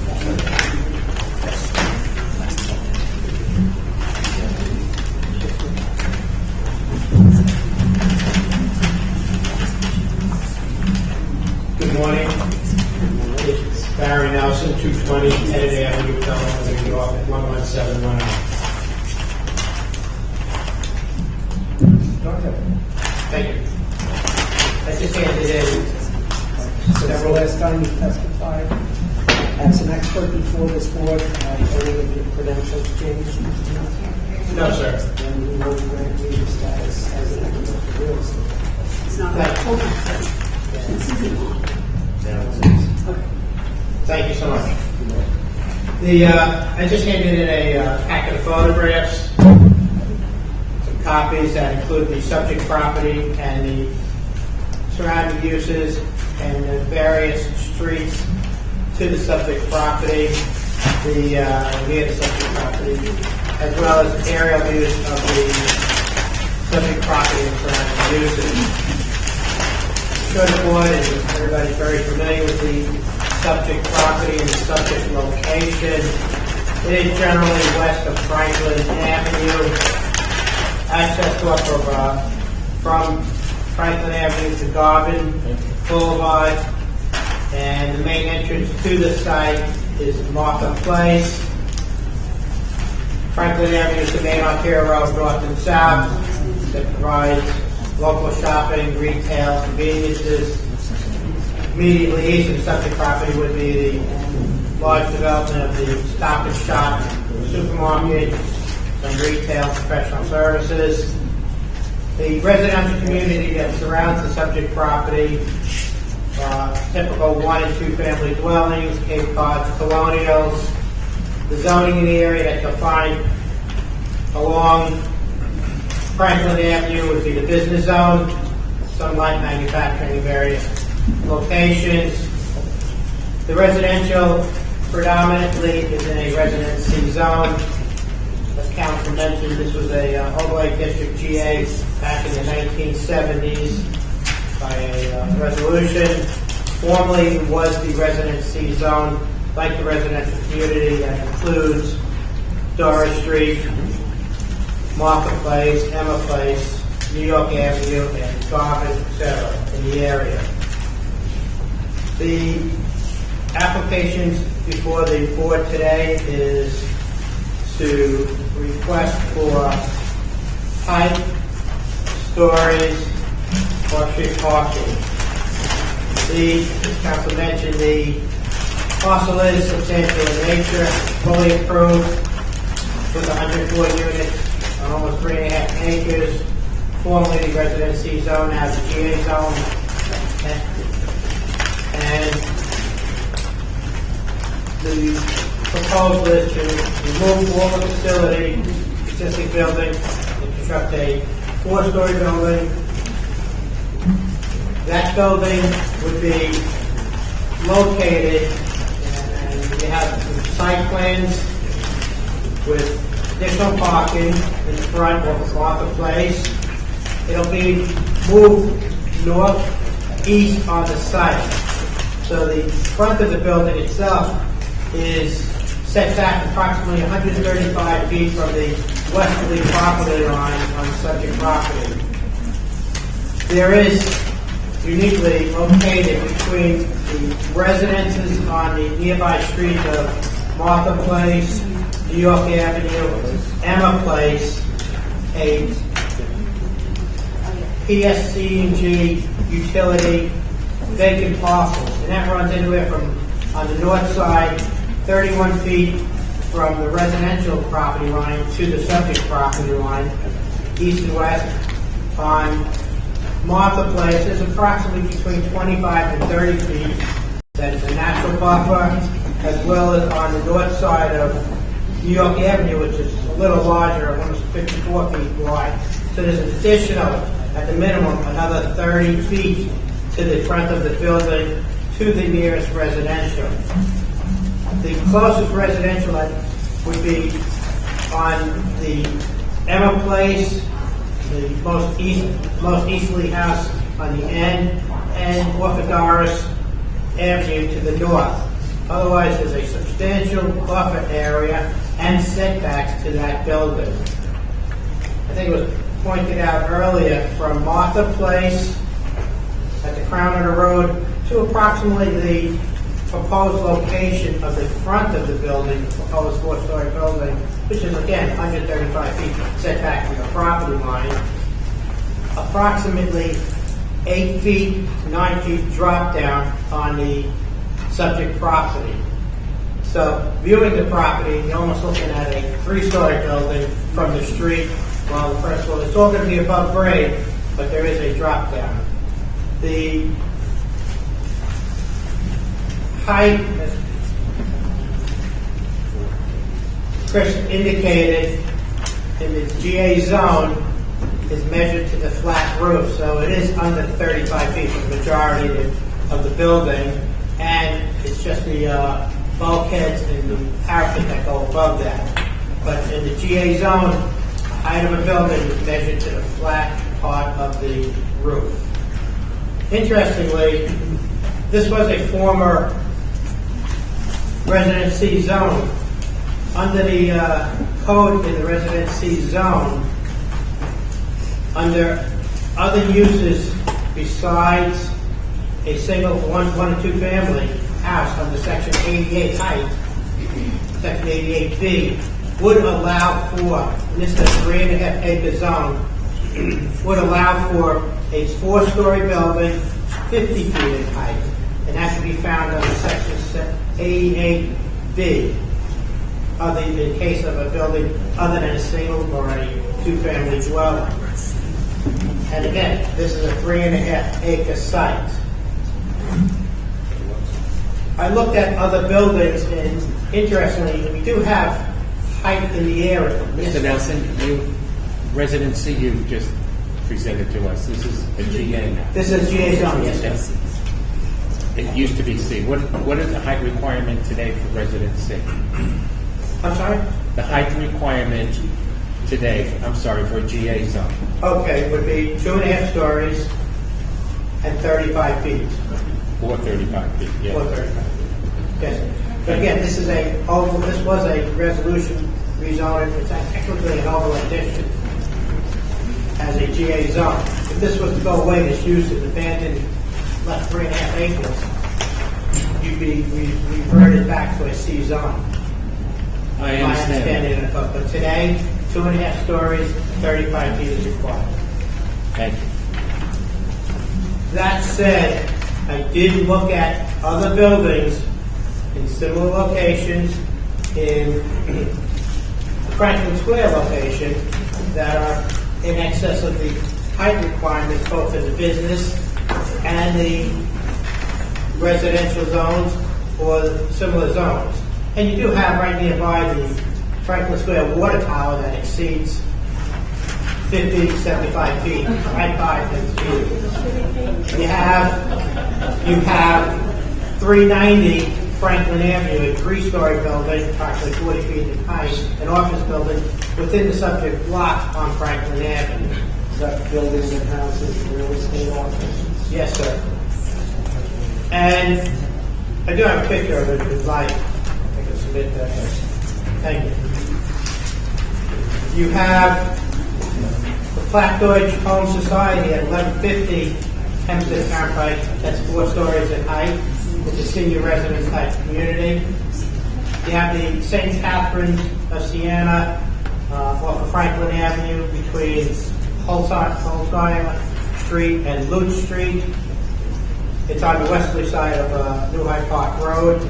Good morning. It's Barry Nelson, 220 Kennedy Avenue, Pelham, New York, 11710. Thank you. I just handed in Several last time you testified as an expert before this board, any of your credentials changed? No, sir. Then you will grant me the status as an expert for real estate. It's not like, hold on, this isn't on. Thank you so much. I just handed in a packet of photographs, some copies that include the subject property and the surrounding uses and the various streets to the subject property, via the subject property, as well as aerial views of the subject property and surrounding uses. Sure, the board and everybody's very familiar with the subject property and the subject location. It is generally west of Franklin Avenue. Access from Franklin Avenue to Garvin Boulevard. And the main entrance to the site is Markham Place. Franklin Avenue is the main arterial road north and south that provides local shopping, retail, conveniences. Immediately east of the subject property would be the large development of the Stop and Shop supermarket, some retail, professional services. The residential community that surrounds the subject property, typical 1 and 2 family dwellings, Cape Cod colonials. The zoning in the area that you'll find along Franklin Avenue would be the business zone, some light manufacturing in various locations. The residential predominantly is in a residency zone. As Council mentioned, this was a overlay district GA back in the 1970s by a resolution. Formerly it was the residency zone, like the residential community that includes Doris Street, Market Place, Emma Place, New York Avenue, and Garvin, etc. in the area. The applications before the board today is to request for height, stories, or street parking. As Council mentioned, the parcel is substantial in nature, fully approved with 104 units on almost 3.5 acres, formerly the residency zone, now the GA zone. And the proposal is to remove all the facility, existing building, and construct a 4-story building. That building would be located, and we have some site plans with additional parking in the front of Market Place. It'll be moved northeast on the site. So the front of the building itself is set back approximately 135 feet from the westerly property line on the subject property. There is uniquely located between the residences on the nearby street of Martha Place, New York Avenue, Emma Place, a PSC&G utility vacant parcel, and that runs anywhere from, on the north side, 31 feet from the residential property line to the subject property line, east and west. On Martha Place, there's approximately between 25 and 30 feet that is a natural buffer, as well as on the north side of New York Avenue, which is a little larger, almost 54 feet wide. So there's an additional, at the minimum, another 30 feet to the front of the building to the nearest residential. The closest residential would be on the Emma Place, the most easterly house on the end, and off of Doris Avenue to the north. Otherwise, there's a substantial buffer area and setbacks to that building. I think it was pointed out earlier, from Martha Place at the crown of the road to approximately the proposed location of the front of the building, the proposed 4-story building, which is again 135 feet setback from the property line, approximately 8 feet, 9 feet drop down on the subject property. So viewing the property, you're almost looking at a 3-story building from the street. Well, the first floor, it's all going to be above grade, but there is a drop down. The height, as Chris indicated, in the GA zone is measured to the flat roof, so it is under 35 feet for the majority of the building, and it's just the bulkheads and the parapet that go above that. But in the GA zone, the height of a building is measured to the flat part of the roof. Interestingly, this was a former Residence C zone. Under the code in the Residence C zone, under other uses besides a single one or two family house under Section 88 height, Section 88B, would allow for, and this is a 3.5 acre zone, would allow for a 4-story building, 50 feet in height, and that can be found under Section 88B, in case of a building other than a single or a 2-family dwelling. And again, this is a 3.5 acre site. I looked at other buildings, and interestingly, we do have height in the area. Mr. Nelson, residency you just presented to us. This is a GA now. This is GA zone, yes, sir. It used to be C. What is the height requirement today for residence C? I'm sorry? The height requirement today, for a GA zone. Okay, would be 2.5 stories and 35 feet. Or 35 feet, yeah. Or 35 feet. Yes. But again, this was a resolution rezoning. It's technically an overlay district as a GA zone. If this was to go away, this use is abandoned, left 3.5 acres, you'd be reverted back to a C zone. I understand. But today, 2.5 stories, 35 feet is required. Thank you. That said, I did look at other buildings in similar locations in Franklin Square location that are in excess of the height requirements both in the business and the residential zones or similar zones. And you do have right nearby the Franklin Square water tower that exceeds 50, 75 feet, right by 50 feet. You have 390 Franklin Avenue, a 3-story building, approximately 40 feet in height, an office building within the subject block on Franklin Avenue. Is that buildings and houses, real estate offices? Yes, sir. And I do have a picture of it if you'd like. I can submit that. Thank you. You have the Plattdeutsch Home Society at 1150 Hempstead Turnpike. That's 4 stories in height. It's a senior residence type community. You have the St. Catherine of Siena off of Franklin Avenue between Holstein Street and Lutz Street. It's on the westerly side of New Hyde Park Road.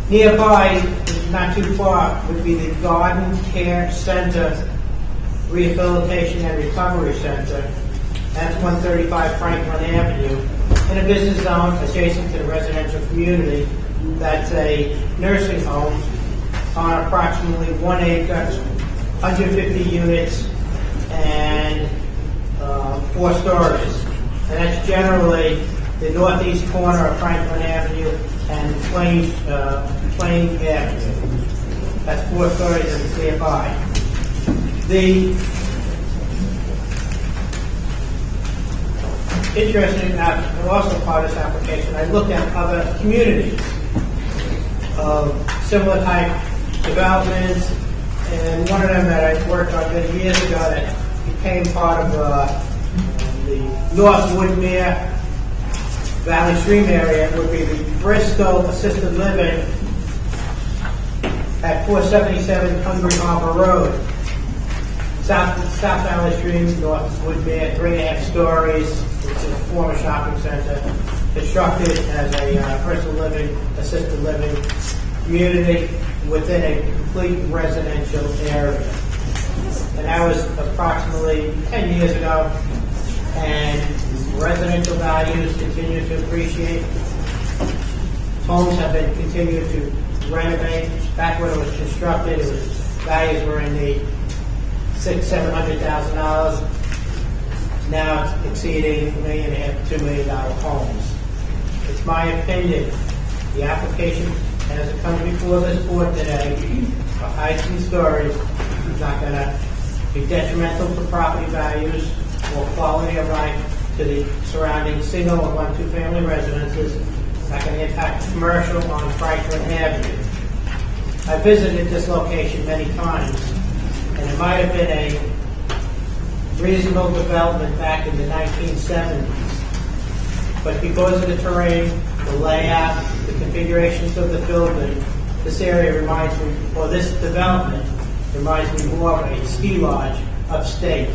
Nearby, not too far, would be the Garden Care Center Rehabilitation and Recovery Center. That's 135 Franklin Avenue. In a business zone adjacent to the residential community, that's a nursing home on approximately 1 acre, 150 units, and 4 stories. And that's generally the northeast corner of Franklin Avenue and Plain Avenue. That's 4 stories and it's nearby. Interesting, also part of this application, I looked at other communities of similar type developments, and one of them that I worked on many years ago that became part of the North Woodmere Valley Stream area would be the Bristol Assisted Living at 477 Hungry Harbor Road. South Valley Stream, North Woodmere, 3.5 stories. It's a former shopping center, constructed as a personal living, assisted living community within a complete residential area. And that was approximately 10 years ago, and residential values continue to appreciate. Homes have been continued to renovate. Back when it was constructed, values were in the $700,000. Now it's exceeding $1.5 million, $2 million homes. It's my opinion, the application as it comes before this board today, for heights and stories, is not going to be detrimental to property values or quality of life to the surrounding single or 1-2 family residences, that can impact commercial on Franklin Avenue. I visited this location many times, and it might have been a reasonable development back in the 1970s. But because of the terrain, the layout, the configurations of the building, this area reminds me, or this development reminds me more of a ski lodge upstate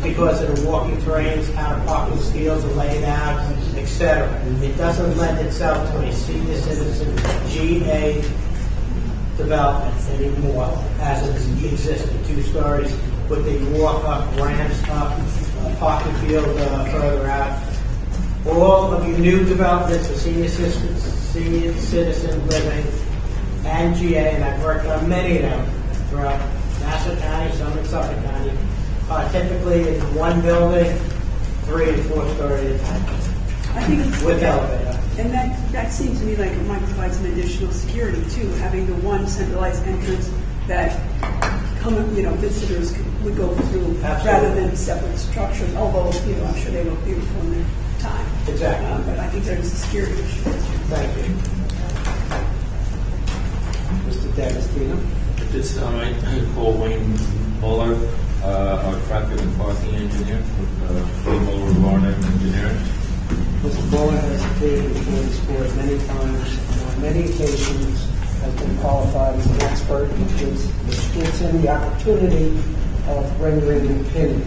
because of the walking terrains, how the parking fields are laid out, etc. It doesn't lend itself to a senior citizen GA development anymore as it existed, 2 stories with the walk-up ramps up, parking field further out. All of your new developments are senior citizen living and GA, and I've worked on many of them throughout Nassau County, some in Suffolk County, typically in one building, 3 to 4 stories I think it's with elevator. And that seems to me like it might provide some additional security too, having the one centralized entrance that visitors would go through. Absolutely. Rather than separate structures, although, I'm sure they look beautiful in their time. Exactly. But I think there's a security issue. Thank you. Mr. D'Agostino? At this time, I call Wayne Muller, our traffic and parking engineer with Muller Varner Engineering. Mr. Muller has appeared before this board many times, and on many occasions has been qualified as an expert, which gives him the opportunity of rendering an opinion.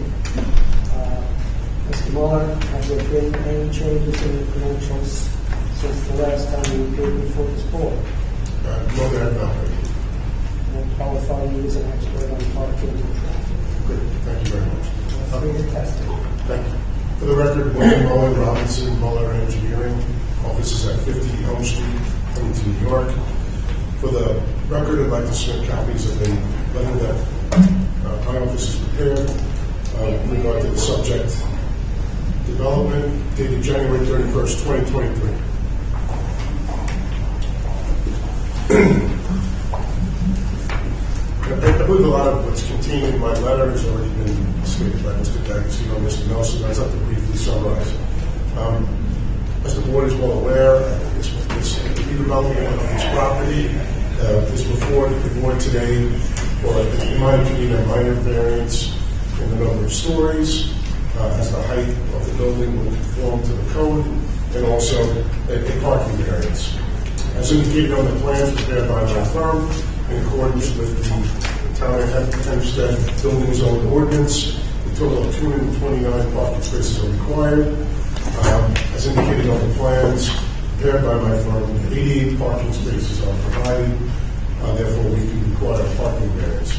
Mr. Muller, have there been any changes in the credentials since the last time you appeared before this board? No, there have not been. And qualify you as an expert on parking and traffic. Good, thank you very much. For your testimony. Thank you. For the record, Wayne Muller, Robinson Muller Engineering, office is at 50 Elm Street, Huntington, New York. For the record, I'd like to submit copies of a letter that my office has prepared with regard to the subject development dated January 31st, 2023. I believe a lot of what's contained in my letter has already been stated by Mr. D'Agostino and Mr. Nelson. I'd like to briefly summarize. As the board is well aware, this redevelopment of this property is before the board today for, in my opinion, a minor variance in the number of stories, as the height of the building will conform to the code, and also a parking variance. As indicated on the plans prepared by my firm, in accordance with the Town of Hempstead Building Zone Ordinance, a total of 229 parking spaces are required. As indicated on the plans prepared by my firm, 88 parking spaces are provided. Therefore, we can require a parking variance.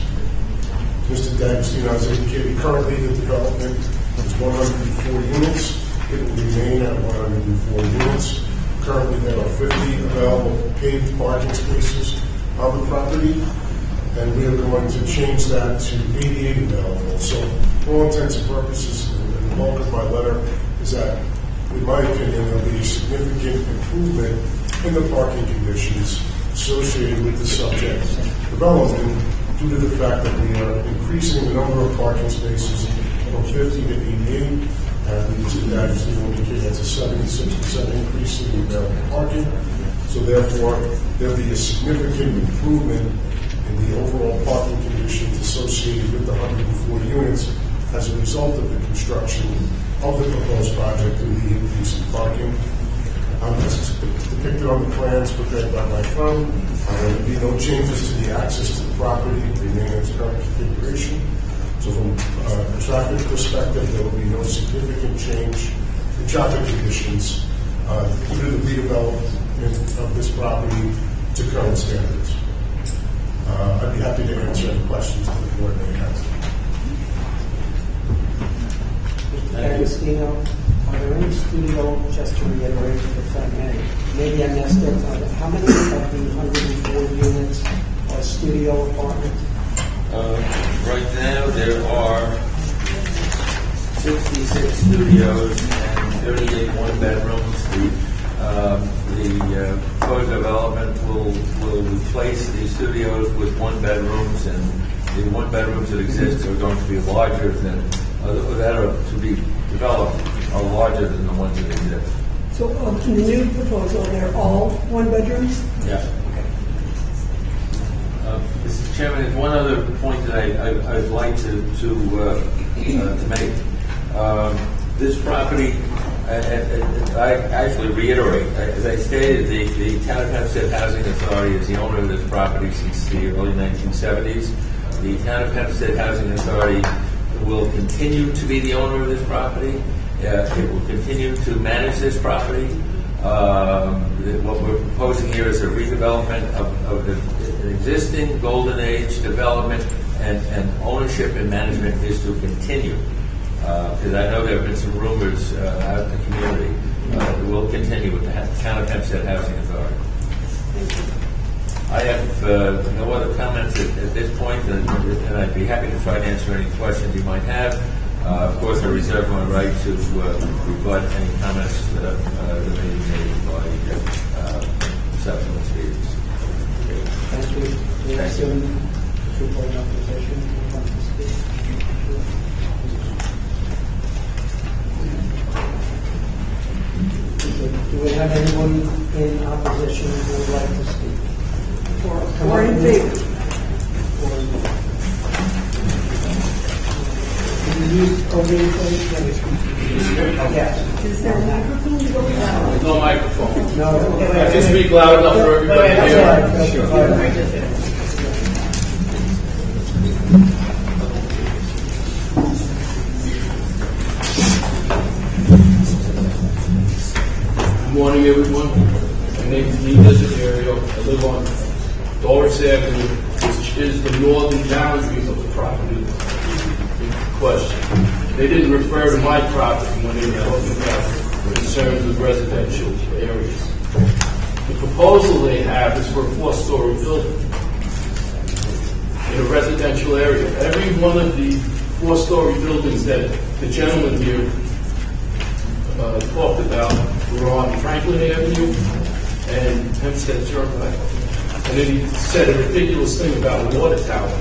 Mr. D'Agostino has indicated currently the development is 104 units. It will remain at 104 units. Currently, there are 50 available paved parking spaces on the property, and we are going to change that to 88 available. So, for all intents and purposes, and the bulk of my letter is that, in my opinion, there will be a significant improvement in the parking conditions associated with the subject development due to the fact that we are increasing the number of parking spaces from 50 to 88. Mr. D'Agostino indicated that's a 76% increase in the available parking. So therefore, there'll be a significant improvement in the overall parking conditions associated with the 104 units as a result of the construction of the proposed project and the increase in parking. This is depicted on the plans prepared by my firm. There will be no changes to the access to the property, remain in its current configuration. So from a traffic perspective, there will be no significant change in traffic conditions due to the redevelopment of this property to current standards. I'd be happy to answer any questions that the board may have. Mr. D'Agostino, are there any studio, just to reiterate, if I may, maybe I missed it, how many of the 104 units are studio apartments? Right now, there are 66 studios and 38 one-bedrooms. The code development will replace the studios with one-bedrooms, and the one-bedrooms that exist are going to be larger than, that are to be developed are larger than the ones that exist. So in the new proposal, they're all one bedrooms? Yes. Mr. Chairman, there's one other point that I'd like to make. This property, I actually reiterate, as I stated, the Town of Hempstead Housing Authority is the owner of this property since the early 1970s. The Town of Hempstead Housing Authority will continue to be the owner of this property. It will continue to manage this property. What we're proposing here is a redevelopment of an existing Golden Age development, and ownership and management is to continue. Because I know there have been some rumors out in the community. We'll continue with the Town of Hempstead Housing Authority. I have no other comments at this point, and I'd be happy to try to answer any questions you might have. Of course, I reserve my right to rebut any comments that may be made by subsequent speakers. Thank you. Thank you. Do we have anyone in opposition who would like to speak? Or in favor? Can you use Kobe, please? Yes. Is there a microphone going on? There's no microphone. No. I can speak loud enough for everybody to hear. That's all right. Good morning, everyone. My name is Lee Desidero. I live on Doris Avenue, which is the northern boundary of the property in question. They didn't refer to my property when they were talking about concerns with residential areas. The proposal they have is for a 4-story building in a residential area. Every one of the 4-story buildings that the gentleman here talked about were on Franklin Avenue and Hempstead Turnpike. And then he said a ridiculous thing about a water tower.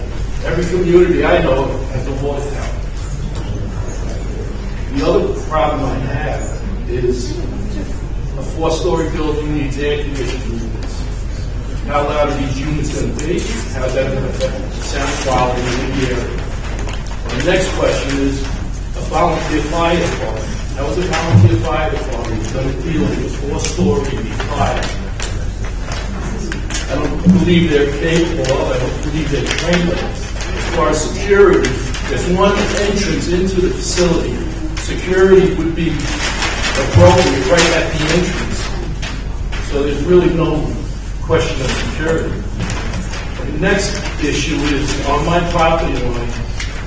Every community I know has a water tower. The other problem I have is a 4-story building needs air conditioning units. How loud are these units going to be? How's that going to affect sound quality in the area? And the next question is a volunteer fire department. How is a volunteer fire department going to deal with a 4-story fire? I don't believe they're capable of, I don't believe they're trained of. As far as security, there's one entrance into the facility. Security would be appropriate right at the entrance. So there's really no question of security. The next issue is on my property line,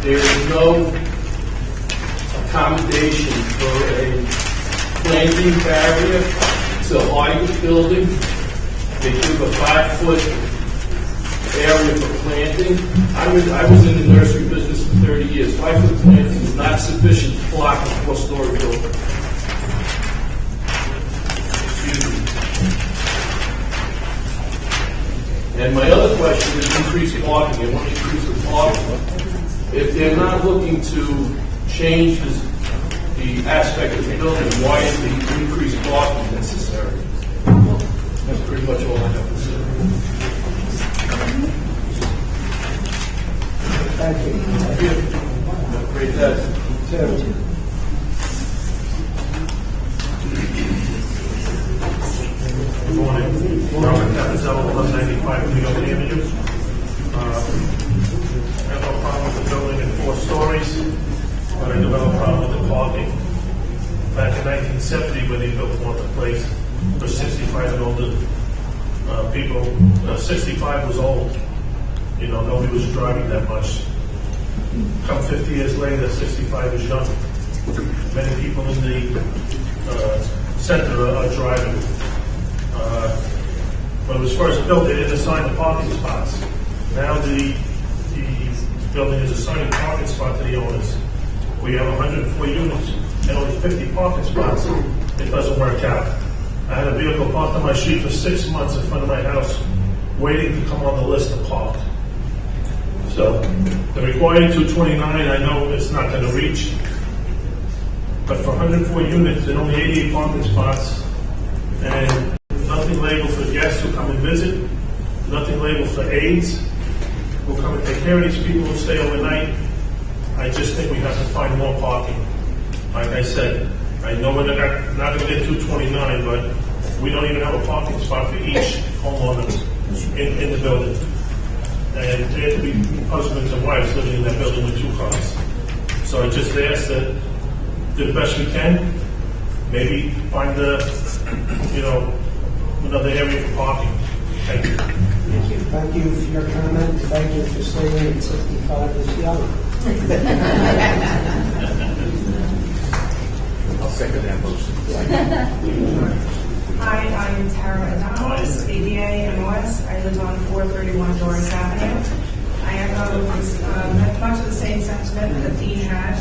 there is no accommodation for a planting barrier to hide the building. They give a 5-foot area for planting. I was in the nursery business for 30 years. 5-foot planting is not sufficient to block a 4-story building. Excuse me. And my other question is increased parking. They want to increase the parking. If they're not looking to change the aspect of the building, why is the increased parking necessary? That's pretty much all I have to say. Thank you. Thank you. Have a great day. Good morning. Robert Capizzello, 195 New York Avenue. I have no problem with the building in 4 stories, but I do have a problem with the parking. Back in 1970, when they built the place for 65 and older people, 65 was old. You know, nobody was driving that much. Come 50 years later, 65 is young. Many people in the center are driving. When it was first built, they didn't assign the parking spots. Now the building is assigning parking spots to the owners. We have 104 units and only 50 parking spots. It doesn't work out. I had a vehicle parked on my street for 6 months in front of my house, waiting to come on the list to park. So the required 229, I know it's not going to reach, but for 104 units and only 88 parking spots, And nothing labeled for guests who come and visit, nothing labeled for aides who come and take care of these people who stay overnight. I just think we have to find more parking. Like I said, I know we're not going to get 229, but we don't even have a parking spot for each homeowner in the building. And there have to be husbands and wives living in that building with 2 cars. So I just ask that do the best we can. Maybe find another area for parking. Thank you. Thank you for your comment. Thank you for saying that 65 is young. I'll second that motion. Hi, I'm Tara Adamus, ADA MOS. I live on 431 Doris Avenue. I have much of the same sentiment that Dean had.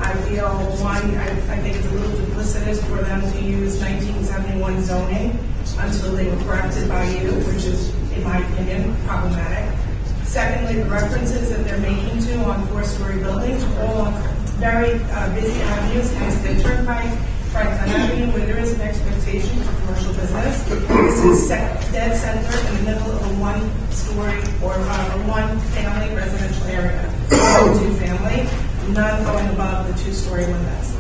I feel, one, I think it's a little duplicitous for them to use 1971 zoning until they were corrected by you, which is, in my opinion, problematic. Secondly, the references that they're making to on 4-story buildings, all on very busy avenues, Hempstead Turnpike, Franklin Avenue, where there is an expectation for commercial business. This is dead center in the middle of a 1-story or a 1-family residential area, 2-family, none going above the 2-story limits.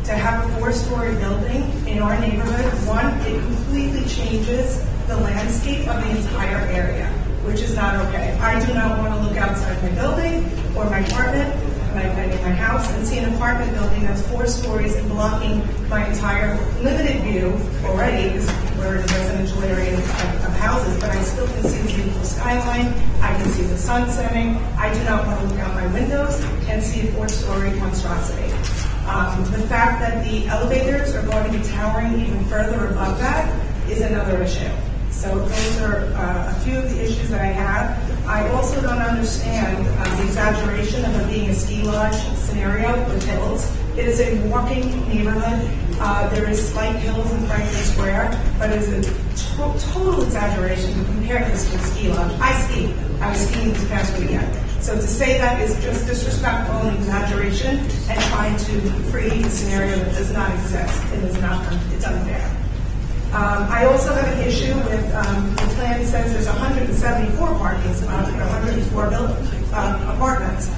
To have a 4-story building in our neighborhood, one, it completely changes the landscape of the entire area, which is not okay. I do not want to look outside my building or my apartment, my house, and see an apartment building that's 4 stories and blocking my entire limited view already, because we're in a residential area of houses, but I still can see the beautiful skyline. I can see the sun setting. I do not want to look out my windows and see a 4-story monstrosity. The fact that the elevators are going to be towering even further above that is another issue. So those are a few of the issues that I have. I also don't understand the exaggeration of it being a ski lodge scenario with hills. It is a walking neighborhood. There is slight hills in Franklin Square, but it is a total exaggeration to compare this to a ski lodge. I ski. I was skiing this past weekend. So to say that is just disrespectful and exaggeration and trying to create a scenario that does not exist. It is not. It's unfair. I also have an issue with the plan says there's 174 parking spots for 104 apartments.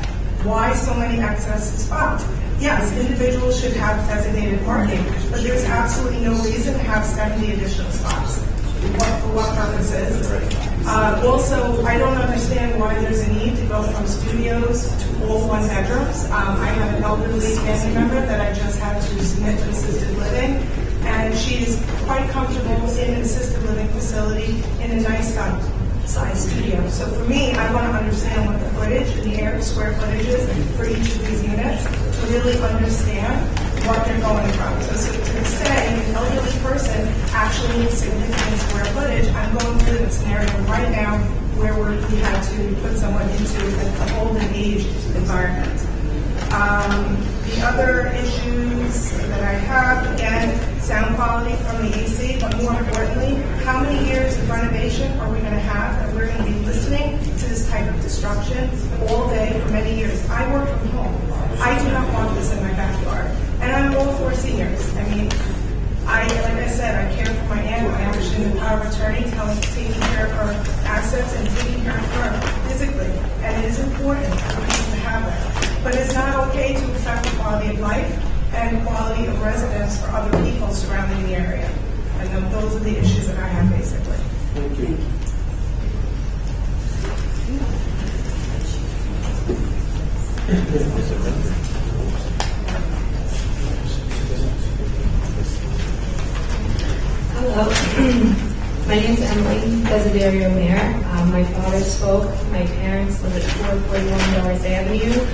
Why so many excess spots? Yes, individuals should have designated parking, but there's absolutely no reason to have 70 additional spots. For what purposes? Also, I don't understand why there's a need to go from studios to all 1 bedrooms. I have an elderly family member that I just had to submit to assisted living, and she is quite comfortable in an assisted living facility in a nice size studio. So for me, I want to understand what the footage and the square footage is for each of these units to really understand what they're going from. So to say an elderly person actually needs significant square footage, I'm going through a scenario right now where we had to put someone into an old and aged environment. The other issues that I have, again, sound quality from the AC, but more importantly, how many years of renovation are we going to have that we're going to be listening to this type of destruction all day for many years? I work from home. I do not want this in my backyard. And I'm all for seniors. I mean, like I said, I care for my aunt. I understand the power of attorney, taking care of her assets and taking care of her physically. And it is important for people to have that. But it's not okay to affect the quality of life and quality of residence for other people surrounding the area. And those are the issues that I have, basically. Thank you. Hello. My name is Emily Desiderio Mayer. My father spoke. My parents live at 441 Doris Avenue.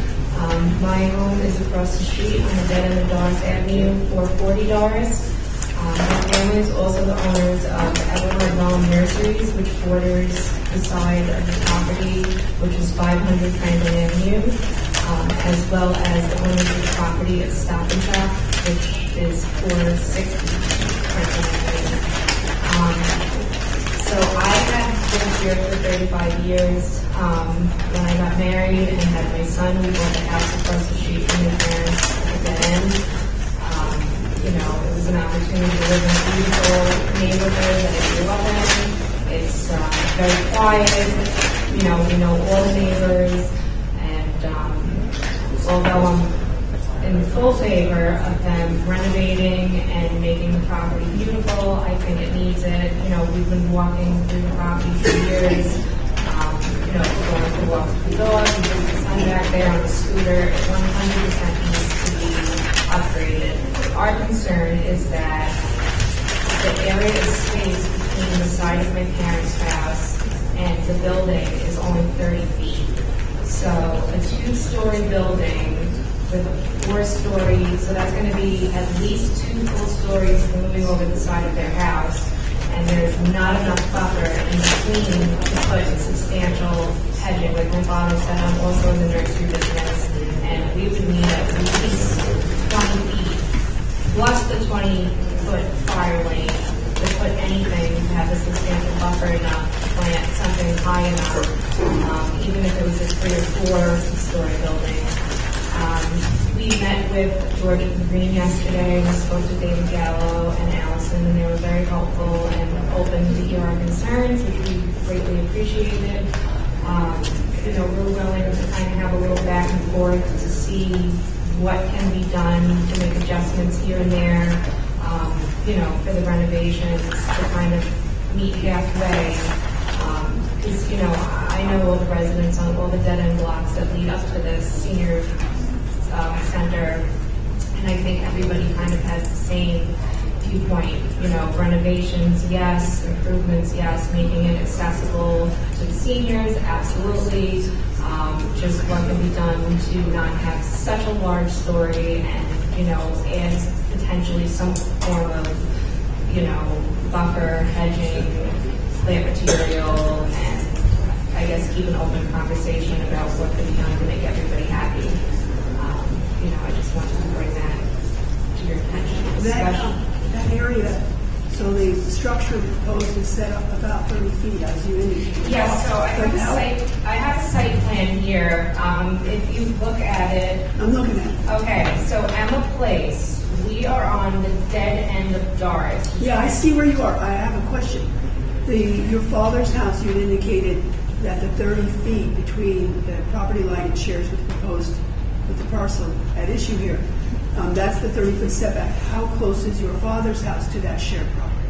My home is across the street on the dead end of Doris Avenue, 440 Doris. My family is also the owners of Everhard Lawn Nurseries, which borders the side of the property, which is 500 Franklin Avenue, as well as the owners of the property at Stop and Shop, which is 460 Franklin Avenue. So I had lived here for 35 years. When I got married and had my son, we bought the house across the street from my parents at the end. it was an opportunity to live in a beautiful neighborhood that I grew up in. It's very quiet. We know all the neighbors, and although I'm in full favor of them renovating and making the property beautiful, I think it needs it. We've been walking through the property for years. Going for walks with the dog, we took the son back there on the scooter. It 100% needs to be upgraded. Our concern is that the area of space between the side of my parents' house and the building is only 30 feet. So a 2-story building with a 4-story, so that's going to be at least 2 full stories moving over the side of their house. And there's not enough buffer in between to put substantial hedging. Like my father said, I'm also in the nursery business, and we would need at least 20 feet, plus the 20-foot fire lane, to put anything to have a substantial buffer enough to plant something high enough, even if it was a 3 or 4-story building. We met with George Green yesterday. We spoke to David Gallo and Allison, and they were very helpful and open to hear our concerns, which we greatly appreciated. We're willing to kind of have a little back and forth to see what can be done to make adjustments here and there, for the renovations, to kind of meet halfway. Because, I know all the residents on all the dead-end blocks that lead up to this senior center, and I think everybody kind of has the same viewpoint. Renovations, yes; improvements, yes; making it accessible to the seniors, absolutely. Just what can be done to not have such a large story, and add potentially some form of buffer, hedging, plant material, and I guess keep an open conversation about what can be done to make everybody happy. I just wanted to bring that to your attention. That area, so the structure proposed is set up about 30 feet, as you indicated. Yes, so I have a site plan here. If you look at it. I'm looking at it. Okay, so Emma Place, we are on the dead end of Doris. Yeah, I see where you are. I have a question. Your father's house, you had indicated that the 30 feet between the property line it shares with the parcel at issue here, that's the 30-foot setback. How close is your father's house to that shared property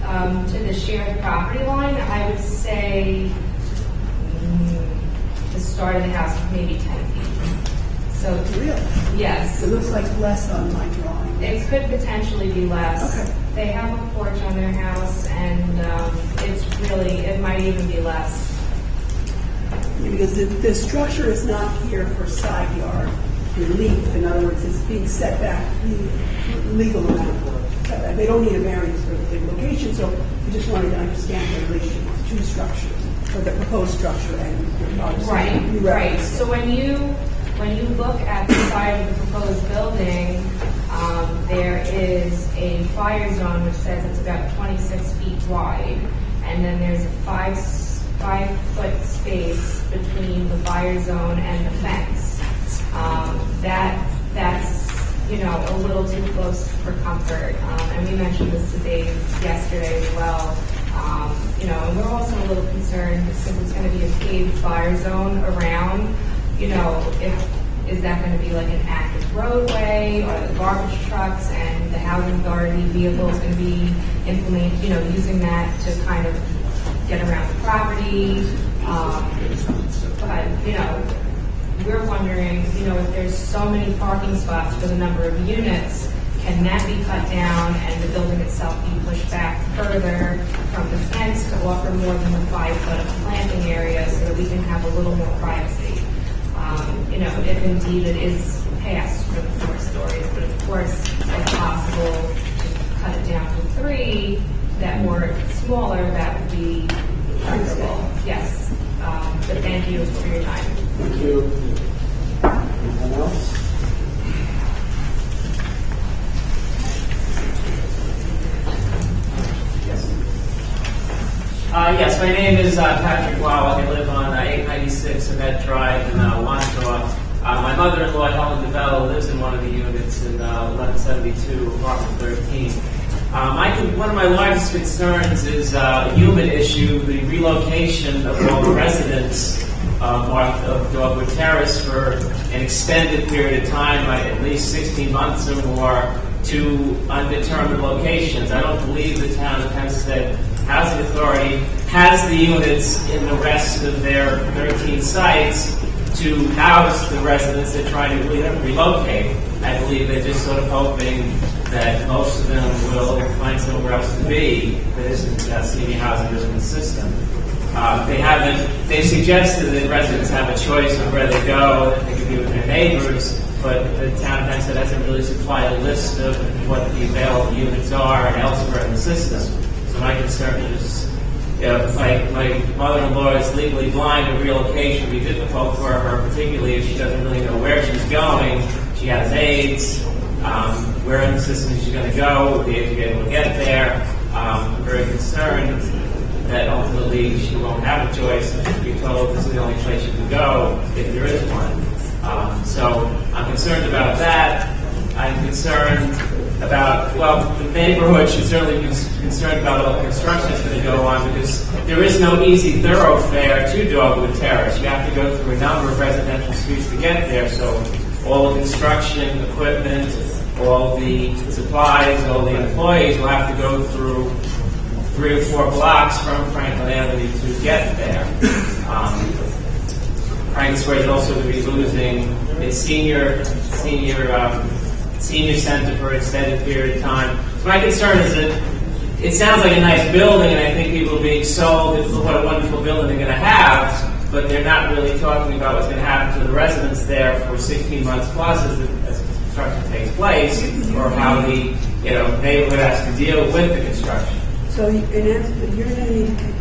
line? To the shared property line, I would say the start of the house maybe 10 feet. So really? Yes. It looks like less on my drawing. It could potentially be less. Okay. They have a porch on their house, and it might even be less. Because the structure is not here for side yard relief. In other words, it's being set back legal amount of setback. They don't need a variance for the location, so we just wanted to understand the relation of two structures, or the proposed structure and Right. So when you look at the side of the proposed building, there is a fire zone which says it's about 26 feet wide, and then there's a 5-foot space between the fire zone and the fence. That's a little too close for comfort. And we mentioned this to Dave yesterday as well. And we're also a little concerned since it's going to be a paved fire zone around. Is that going to be like an active roadway, or the garbage trucks and the housing authority vehicles going to be using that to kind of get around the property? But we're wondering, if there's so many parking spots for the number of units, can that be cut down and the building itself be pushed back further from the fence to offer more than the 5-foot of planting area so that we can have a little more privacy? If indeed it is passed for the 4 stories, but of course, if possible, to cut it down to 3, smaller, that would be preferable. Yes. But thank you for your time. Thank you. Anyone else? Yes, my name is Patrick Wow. I live on 896 Event Drive in Wantagh. My mother-in-law, Helen DeBella, lives in one of the units in 1172, apartment 13. One of my largest concerns is a human issue, the relocation of all the residents of Dogwood Terrace for an extended period of time, at least 16 months or more, to undetermined locations. I don't believe the town of Hempstead Housing Authority has the units in the rest of their 13 sites to house the residents they're trying to relocate. I believe they're just sort of hoping that most of them will find somewhere else to be that isn't senior housing within the system. They've suggested that residents have a choice of where they go, that they can be with their neighbors, but the town of Hempstead hasn't really supplied a list of what the available units are and elsewhere in the system. So my concern is, my mother-in-law is legally blind to relocation. We did the quote for her, particularly if she doesn't really know where she's going. She has AIDS. Where in the system is she going to go? Would be able to get there? I'm very concerned that ultimately she won't have a choice and she'll be told this is the only place she can go if there is one. So I'm concerned about that. I'm concerned about, the neighborhood should certainly be concerned about all the construction that's going to go on, because there is no easy thoroughfare to Dogwood Terrace. You have to go through a number of residential streets to get there, so all the construction equipment, all the supplies, all the employees will have to go through 3 or 4 blocks from Franklin Avenue to get there. Franklin Square is also going to be losing its senior center for an extended period of time. So my concern is that it sounds like a nice building, and I think people are being sold what a wonderful building they're going to have, but they're not really talking about what's going to happen to the residents there for 16 months plus as construction takes place, or how the neighborhood has to deal with the construction. So in answer, you're going to need to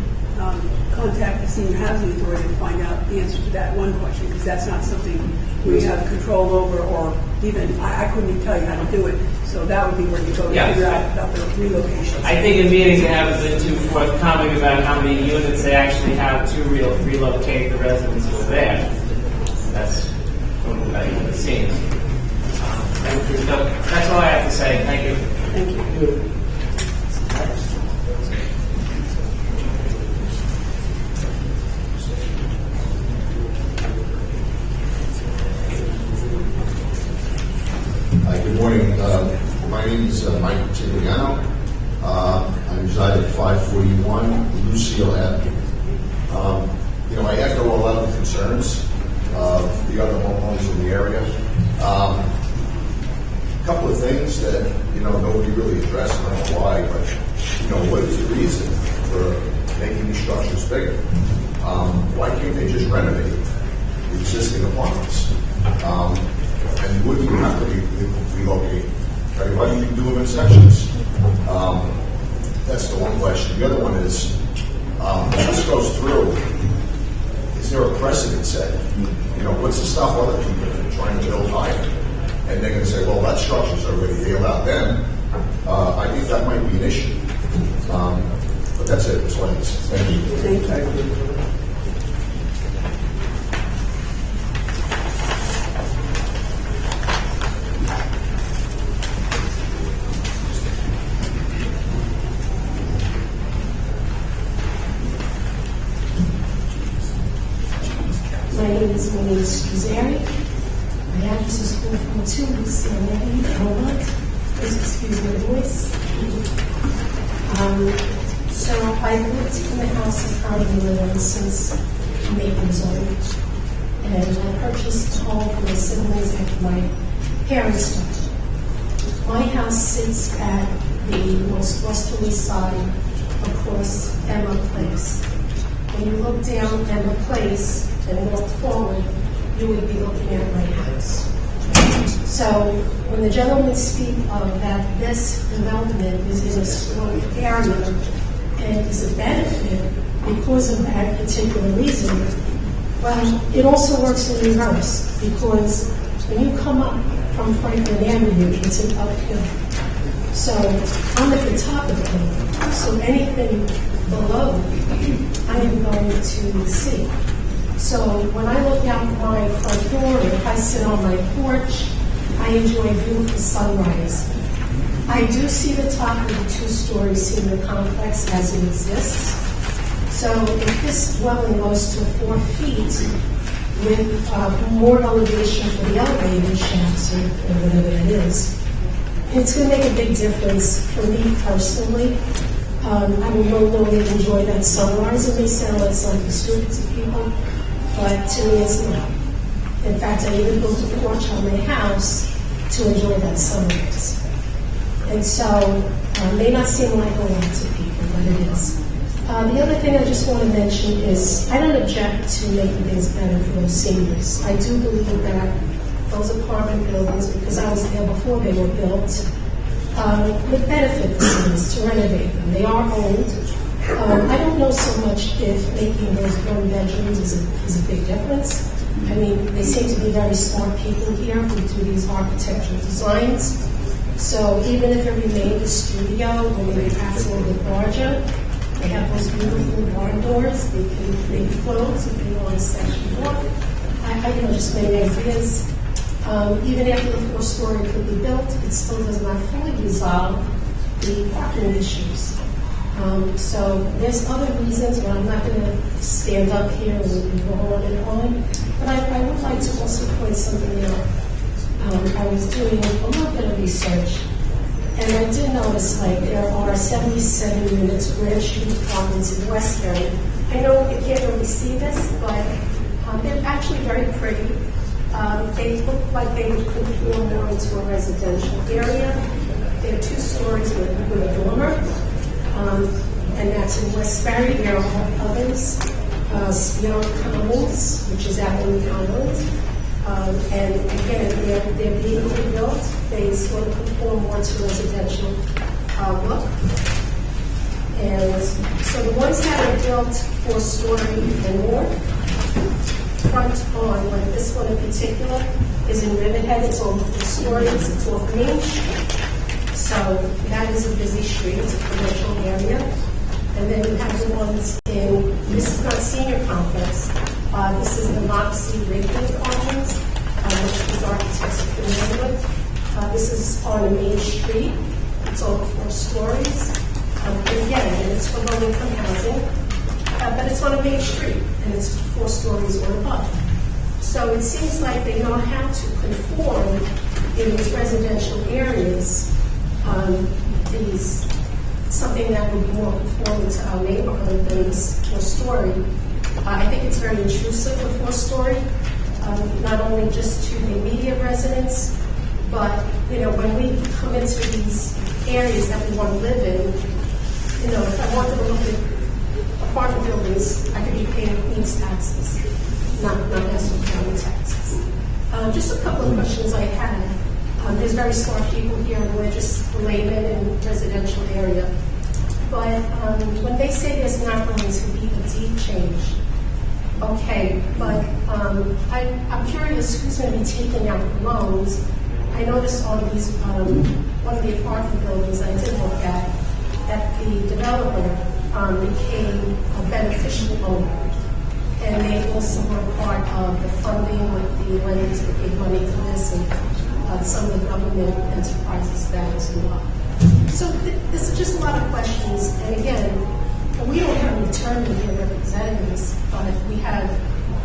contact the Senior Housing Authority to find out the answer to that one question, because that's not something we have control over, or even, I couldn't even tell you how to do it. So that would be where you go to figure out about the relocation. I think in meetings they haven't been too forthcoming about how many units they actually have to relocate the residents who are there. That's what it seems. So that's all I have to say. Thank you. Thank you. Good morning. My name is Mike Cigliano. I reside at 541 Lucille Avenue. I echo a lot of the concerns of the other homeowners in the area. A couple of things that, nobody really addressed, I don't know why, but, what is the reason for making these structures bigger? Why can't they just renovate the existing apartments? And wouldn't you have to relocate? Right? Why do you do them in sections? That's the one question. The other one is, if this goes through, is there a precedent set? What's to stop other people from trying to build higher? And they're going to say, well, that structure's already they allowed them. I think that might be an issue. But that's it. That's what it is. Thank you. Thank you. My name is Struzari. My address is 442 Lucille Avenue, Hobart. Please excuse my voice. So I've lived in the house I currently live in since Maple Zone. And I purchased the home for my siblings after my parents died. My house sits at the most westerly side across Emma Place. When you look down Emma Place and walk forward, you would be looking at my house. So when the gentlemen speak of that this development is in a slow area and is a benefit because of that particular reason, well, it also works in reverse, because when you come up from Franklin Avenue, it's an uphill. So I'm at the top of the hill. So anything below, I am going to see. So when I look out my front door, or if I sit on my porch, I enjoy a beautiful sunrise. I do see the top of the two-story senior complex as it exists. So if this dwelling goes to 4 feet with more elevation for the elevator shafts or whatever that is, it's going to make a big difference for me personally. I will no longer enjoy that sunrise. It may sound like something stupid to people, but to me it's not. In fact, I even built a porch on my house to enjoy that sunrise. And so, may not seem like a lot to people, but it is. The other thing I just want to mention is I don't object to making things better for those seniors. I do believe that those apartment buildings, because I was there before they were built, would benefit the seniors to renovate them. They are old. I don't know so much if making those 1 bedrooms is a big difference. I mean, they seem to be very smart people here who do these architectural designs. So even if it remained a studio, or maybe perhaps a little bit larger, they have those beautiful barn doors. They can close if they want a section 4. I just many ideas. Even after the 4-story could be built, it still does not fully resolve the parking issues. So there's other reasons, but I'm not going to stand up here and go on and on. But I would like to also point something out. I was doing a little bit of research, and I did notice there are 77 units, Grand Street apartments in Westbury. I know you can't really see this, but they're actually very pretty. They look like they would conform more into a residential area. They're 2 stories with a dormer, and that's in Westbury. There are others, Spion Commons, which is out in Commons. And again, they're being rebuilt. They sort of conform more to residential look. And so the ones that are built 4-story and more, front on, like this one in particular, is in Riverhead. It's over 4 stories. It's off Main Street. So that is a busy street. It's a commercial area. And then you have the ones in, this is not senior complex. This is the Moxie Ridley Apartments, which these architects are familiar with. This is on Main Street. It's over 4 stories. Again, it's for low-income housing, but it's on a main street, and it's 4 stories or above. So it seems like they know how to conform in these residential areas, something that would be more conforming to our neighborhood than this 4-story. I think it's very intrusive, a 4-story, not only just to the immediate residents, but when we come into these areas that we want to live in, if I wanted to look at apartment buildings, I could be paying Queens taxes, not Nassau County taxes. Just a couple of questions I had. There's very smart people here, and we're just laymen in residential area. But when they say there's not going to be a deed change, okay, but I'm curious who's going to be taking out the loans. I noticed on these, one of the apartment buildings I did look at, that the developer became a beneficial owner. And they also were part of the funding with the lenders that gave money to this and some of the government enterprises that was involved. So this is just a lot of questions. And again, we don't have an attorney here representatives, but we have,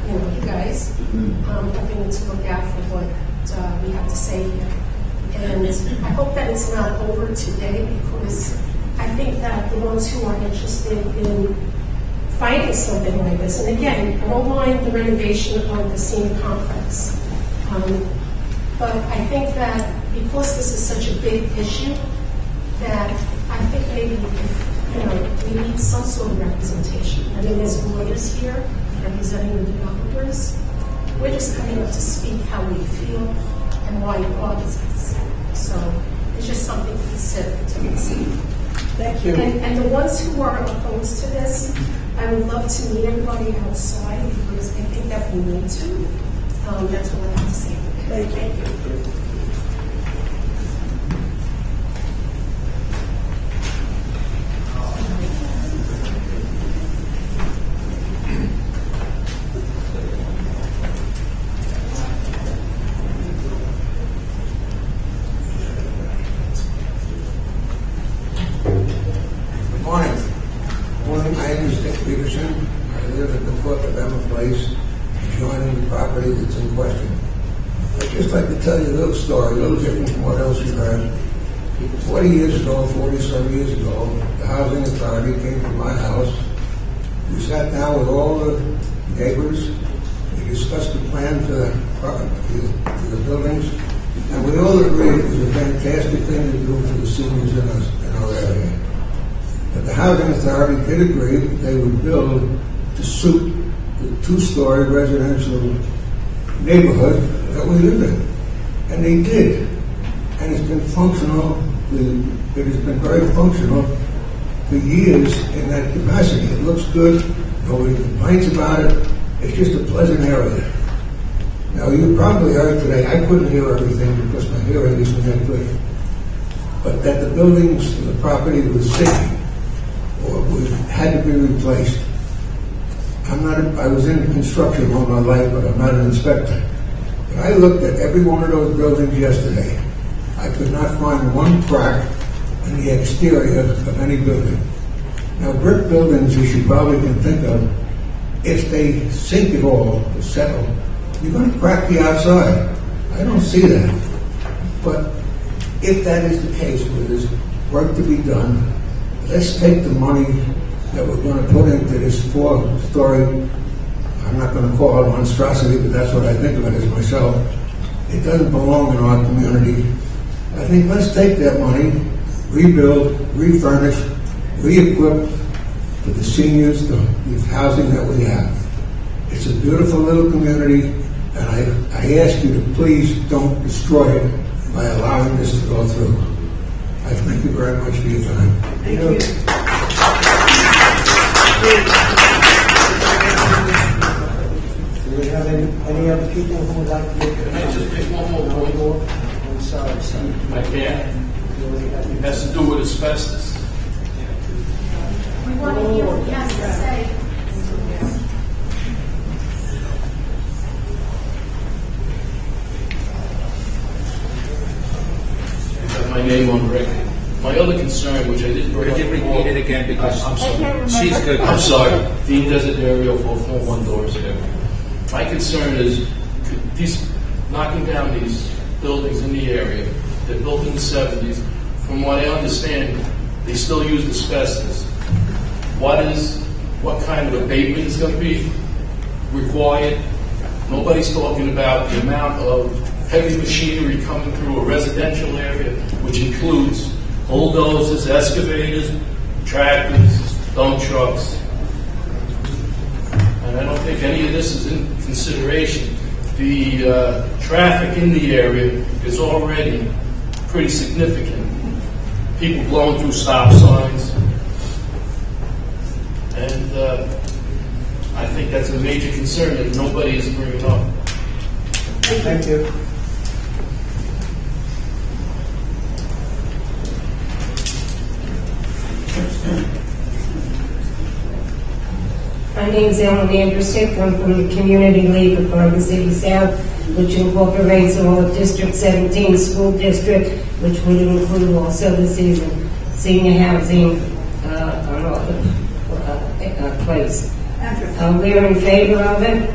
you guys helping to look out for what we have to say here. And I hope that it's not over today, because I think that the ones who are interested in finding something like this, and again, I don't mind the renovation of the senior complex, but I think that because this is such a big issue, that I think maybe we need some sort of representation. I mean, there's lawyers here representing the developers. We're just coming up to speak how we feel and why it bothers us. So it's just something to consider. Thank you. And the ones who are opposed to this, I would love to meet everybody outside, because I think that we need to. That's what I have to say. Thank you. Alabama Place, adjoining the property that's in question. I'd just like to tell you a little story, a little different from what else you've heard. 40 years ago, 40-some years ago, the Housing Authority came to my house. We sat down with all the neighbors. We discussed the plan for the buildings, and we all agreed it was a fantastic thing to do for the seniors in our area. But the Housing Authority did agree that they would build to suit the two-story residential neighborhood that we live in. And they did. And it's been functional, it has been very functional for years in that capacity. It looks good, nobody complains about it, it's just a pleasant area. Now, you probably heard today, I couldn't hear everything because my hearing isn't that good, but that the buildings and the property was sinking or had to be replaced. I was in construction all my life, but I'm not an inspector. But I looked at every one of those buildings yesterday. I could not find one crack in the exterior of any building. Now, brick buildings, as you probably can think of, if they sink at all or settle, you're going to crack the outside. I don't see that. But if that is the case, where there's work to be done, let's take the money that we're going to put into this four-story, I'm not going to call it a monstrosity, but that's what I think of it as myself. It doesn't belong in our community. I think let's take that money, rebuild, refurnish, re-equip for the seniors, the housing that we have. It's a beautiful little community, and I ask you to please don't destroy it by allowing this to go through. I thank you very much for your time. Thank you. Do we have any other people who would like to make a Can I just make one more point? I'm sorry, son. I can. It has to do with asbestos. We want to hear what he has to say. I got my name on record. My other concern, which I didn't bring up Could you repeat it again, because I'm sorry. she's good. I'm sorry. Dean Desiderio, 441 Doris Avenue. My concern is these knocking down these buildings in the area. They're built in the 70s. From what I understand, they still use asbestos. What kind of abatement is going to be required? Nobody's talking about the amount of heavy machinery coming through a residential area, which includes bulldozers, excavators, tractors, dump trucks. And I don't think any of this is in consideration. The traffic in the area is already pretty significant. People blowing through stop signs. And I think that's a major concern that nobody is bringing up. Thank you. My name is Ellen Anderson. I'm from the Community League of Garden City South, which incorporates all of District 17 school district, which would include also the senior housing place. We're in favor of it.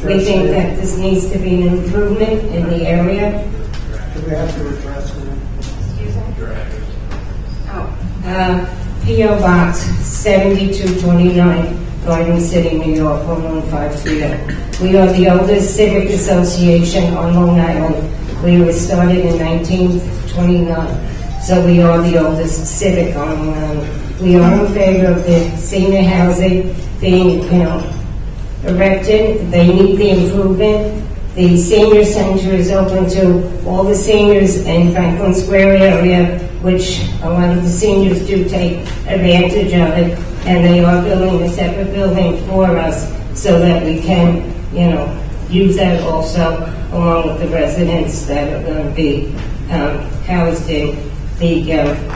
We think that this needs to be an improvement in the area. Do we have to address it? Excuse me? P.O. Box 7229, Garden City, New York, 11530. We are the oldest civic association on Long Island. We were started in 1929, so we are the oldest civic on Long Island. We are in favor of the senior housing being, erected. They need the improvement. The senior center is open to all the seniors in Franklin Square area, which a lot of the seniors do take advantage of it, and they are building a separate building for us so that we can, use that also along with the residents that are going to be housed in the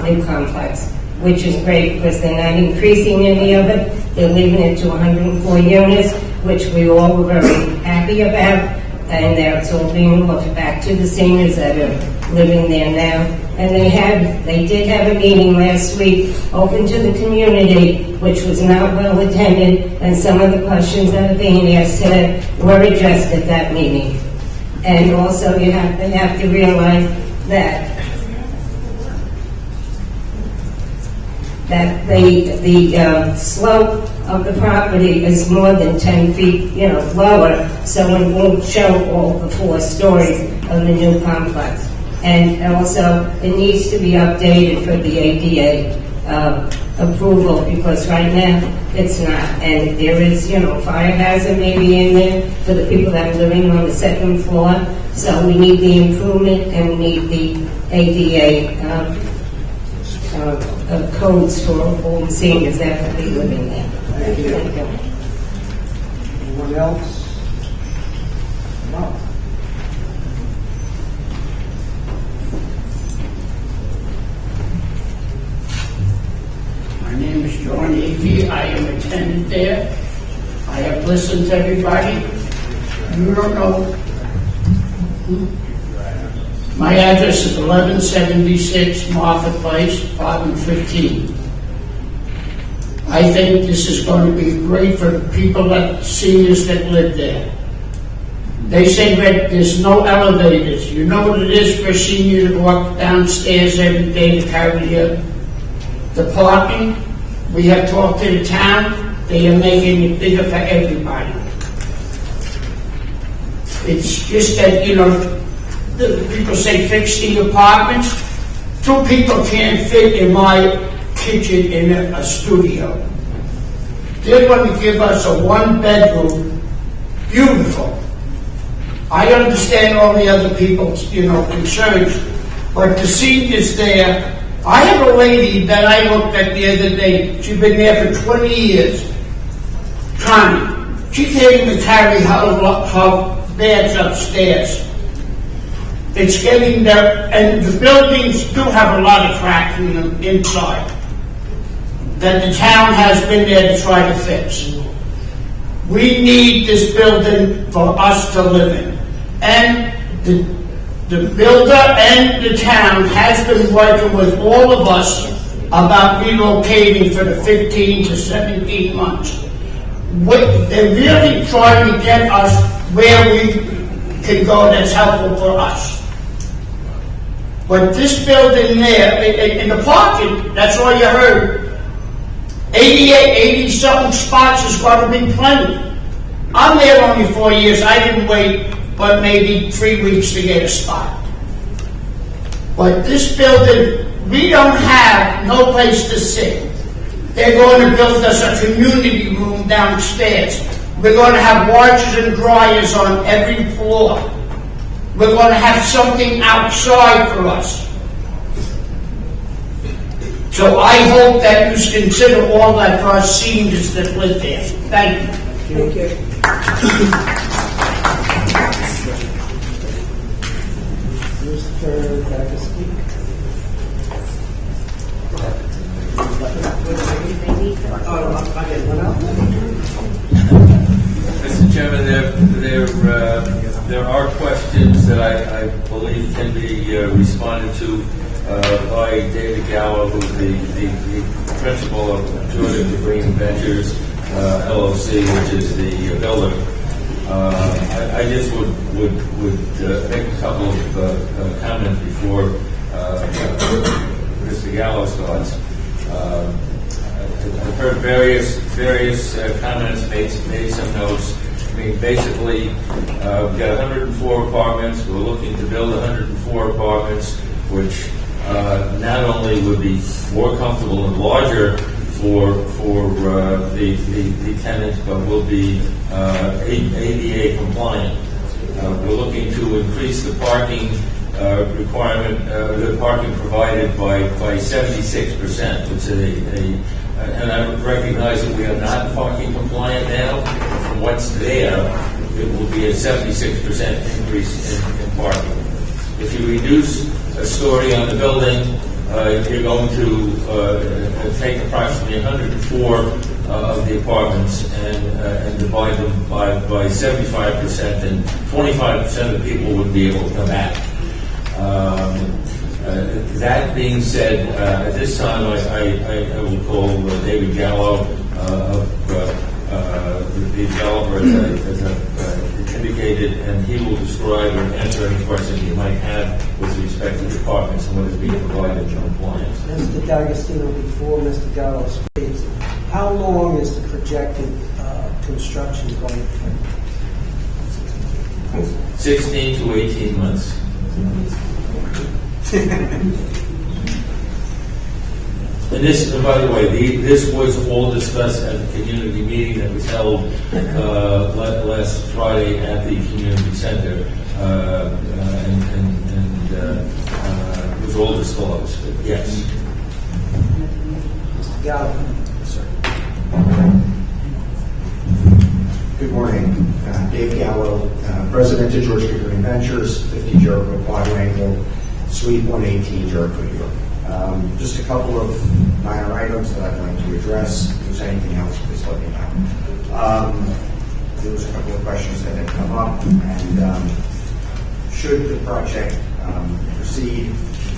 new complex, which is great because they're not increasing any of it. They're leaving it to 104 units, which we all were very happy about, and that's all being looked back to the seniors that are living there now. And they did have a meeting last week, open to the community, which was not well attended, and some of the questions that are being asked today were addressed at that meeting. And also, they have to realize that the slope of the property is more than 10 feet, lower, so it won't show all the 4 stories of the new complex. And also, it needs to be updated for the ADA approval, because right now, it's not. And there is, fire hazard maybe in there for the people that are living on the 2nd floor. So we need the improvement, and we need the ADA codes for all the seniors that will be living there. Thank you. Anyone else? No. My name is John Avey. I am a tenant there. I have listened to everybody. You don't know. My address is 1176 Martha Place, apartment 15. I think this is going to be great for the seniors that live there. They say that there's no elevators. You know what it is for a senior to walk downstairs every day to carry the parking? We have talked to the town. They are making it bigger for everybody. It's just that, the people say fix the apartments. 2 people can't fit in my kitchen in a studio. They're going to give us a 1-bedroom, beautiful. I understand all the other people's, concerns, but the seniors there, I have a lady that I looked at the other day. She's been there for 20 years. Connie. She can't even carry her bags upstairs. It's getting there, and the buildings do have a lot of cracks in them inside that the town has been there to try to fix. We need this building for us to live in. And the builder and the town has been working with all of us about relocating for the 15 to 17 months. They're really trying to get us where we can go that's helpful for us. But this building there, in the parking, that's all you heard. 80-something spots is going to be plenty. I'm there only 4 years. I didn't wait but maybe 3 weeks to get a spot. But this building, we don't have no place to sit. They're going to build us a community room downstairs. We're going to have washers and dryers on every floor. We're going to have something outside for us. So I hope that you consider all that for our seniors that live there. Thank you. Thank you. Mr. Dagestani. Mr. Chairman, there are questions that I believe can be responded to by David Gallo, who's the principal of Jordan Green Ventures LLC, which is the builder. I just would make a couple of comments before Mr. Gallo's thoughts. I've heard various comments, made some notes. I mean, basically, we've got 104 apartments. We're looking to build 104 apartments, which not only would be more comfortable and larger for the tenants, but will be ADA compliant. We're looking to increase the parking requirement, the parking provided by 76%, which is and I recognize that we are not parking compliant now. From what's there, it will be a 76% increase in parking. If you reduce a story on the building, you're going to take approximately 104 of the apartments and divide them by 75%, and 25% of the people would be able to come back. That being said, at this time, I will call David Gallo, the developer, as I indicated, and he will describe and answer any questions you might have with respect to departments and what is being provided in compliance. Mr. D'Agostino, before Mr. Gallo speaks, how long is the projected construction going to take? 16 to 18 months. And this, by the way, this was all discussed at the community meeting that was held last Friday at the community center, and it was all disclosed. But yes. Mr. Gallo. Sir. Good morning. Dave Gallo, President of George Pickering Ventures, 50 Jericho Quadrangle, Suite 118, Jericho, New York. Just a couple of minor items that I'd like to address. If there's anything else, please let me know. There was a couple of questions that had come up, and should the project proceed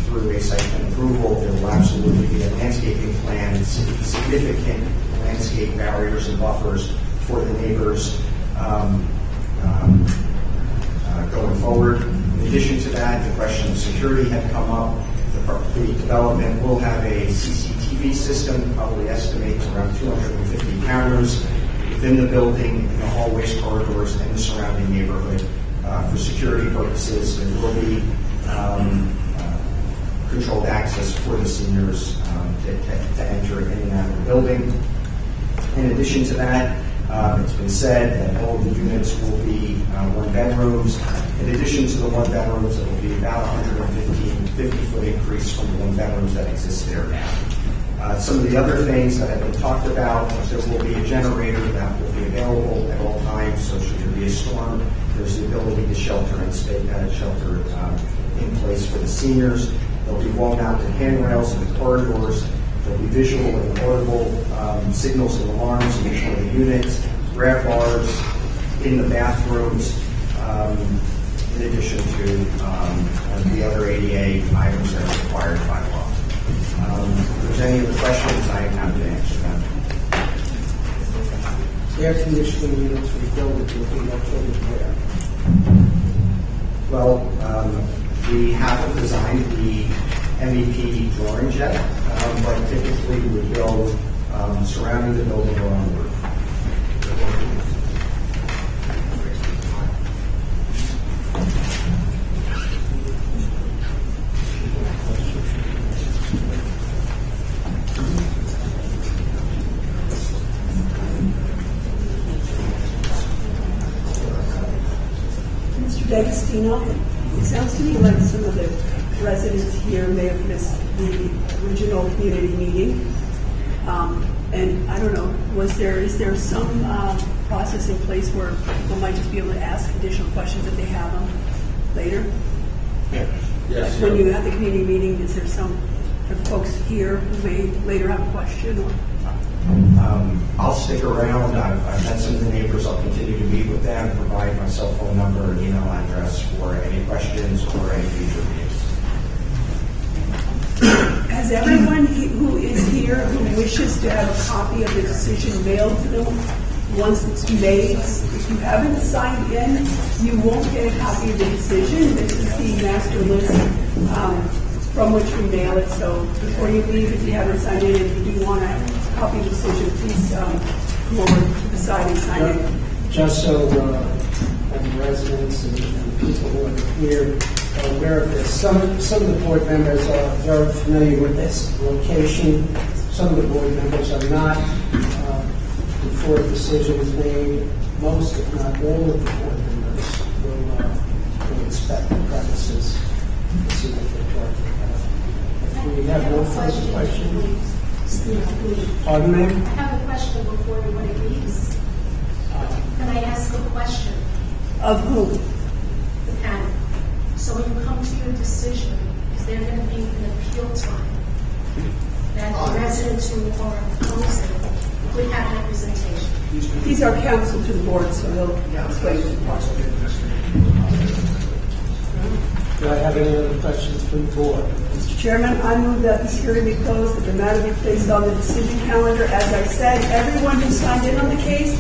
through a site plan approval, there will absolutely be a landscaping plan and significant landscape barriers and buffers for the neighbors going forward. In addition to that, the question of security had come up. The development will have a CCTV system, probably estimates around 250 cameras within the building, in the hallways, corridors, and the surrounding neighborhood. For security purposes, there will be controlled access for the seniors to enter in and out of the building. In addition to that, it's been said that all of the units will be one bedrooms. In addition to the one bedrooms, it will be about 50-foot increase from the one bedrooms that exist there now. Some of the other things that have been talked about, there will be a generator that will be available at all times, so should there be a storm, there's the ability to shelter in place for the seniors. There'll be wall-mounted handrails in the corridors. There'll be visual and audible signals and alarms in each one of the units, grab bars in the bathrooms, in addition to the other ADA items that are required by law. If there's any other questions, I am happy to answer them. Air conditioning units for the building will be located where? Well, we haven't designed the MEP drawings yet, but typically we would build surrounding the building or on the roof. Mr. D'Agostino, it sounds to me like some of the residents here may have missed the original community meeting. And I don't know, is there some process in place where people might just be able to ask additional questions if they have them later? Yes. When you have the community meeting, is there some folks here who may later have a question? Or? I'll stick around. I've met some of the neighbors. I'll continue to meet with them, provide my cell phone number and email address for any questions or any future meetings. Has everyone who is here who wishes to have a copy of the decision mailed to them once it's made? If you haven't signed in, you won't get a copy of the decision. This is the master list from which we mail it. So before you leave, if you haven't signed in and you do want a copy of the decision, please come over to the side and sign in. Just so the residents and people who are here are aware of this. Some of the board members are very familiar with this location. Some of the board members are not. Before a decision is made, most, if not all, of the board members will inspect the premises to see what they're talking about. If we have no further questions. Pardon me? I have a question before everybody leaves. Can I ask a question? Of whom? The panel. So when you come to your decision, is there going to be an appeal time that the residents who are opposing would have representation? These are counsel to the board, so they'll explain to the board. Do I have any other questions from the board? Mr. Chairman, I move that this hearing be closed, that the matter be placed on the decision calendar. As I said, everyone who signed in on the case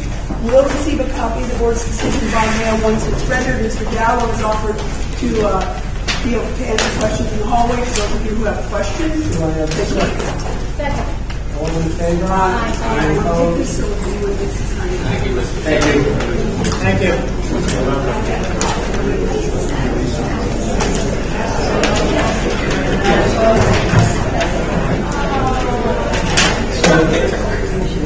will receive a copy of the board's decision by mail once it's rendered. Mr. Gallo has offered to be able to answer questions in the hallway for those of you who have questions. Do I have a second? Second. All in favor? I will take this so if anyone needs to sign in. Thank you, Mr. Thank you. Thank you. So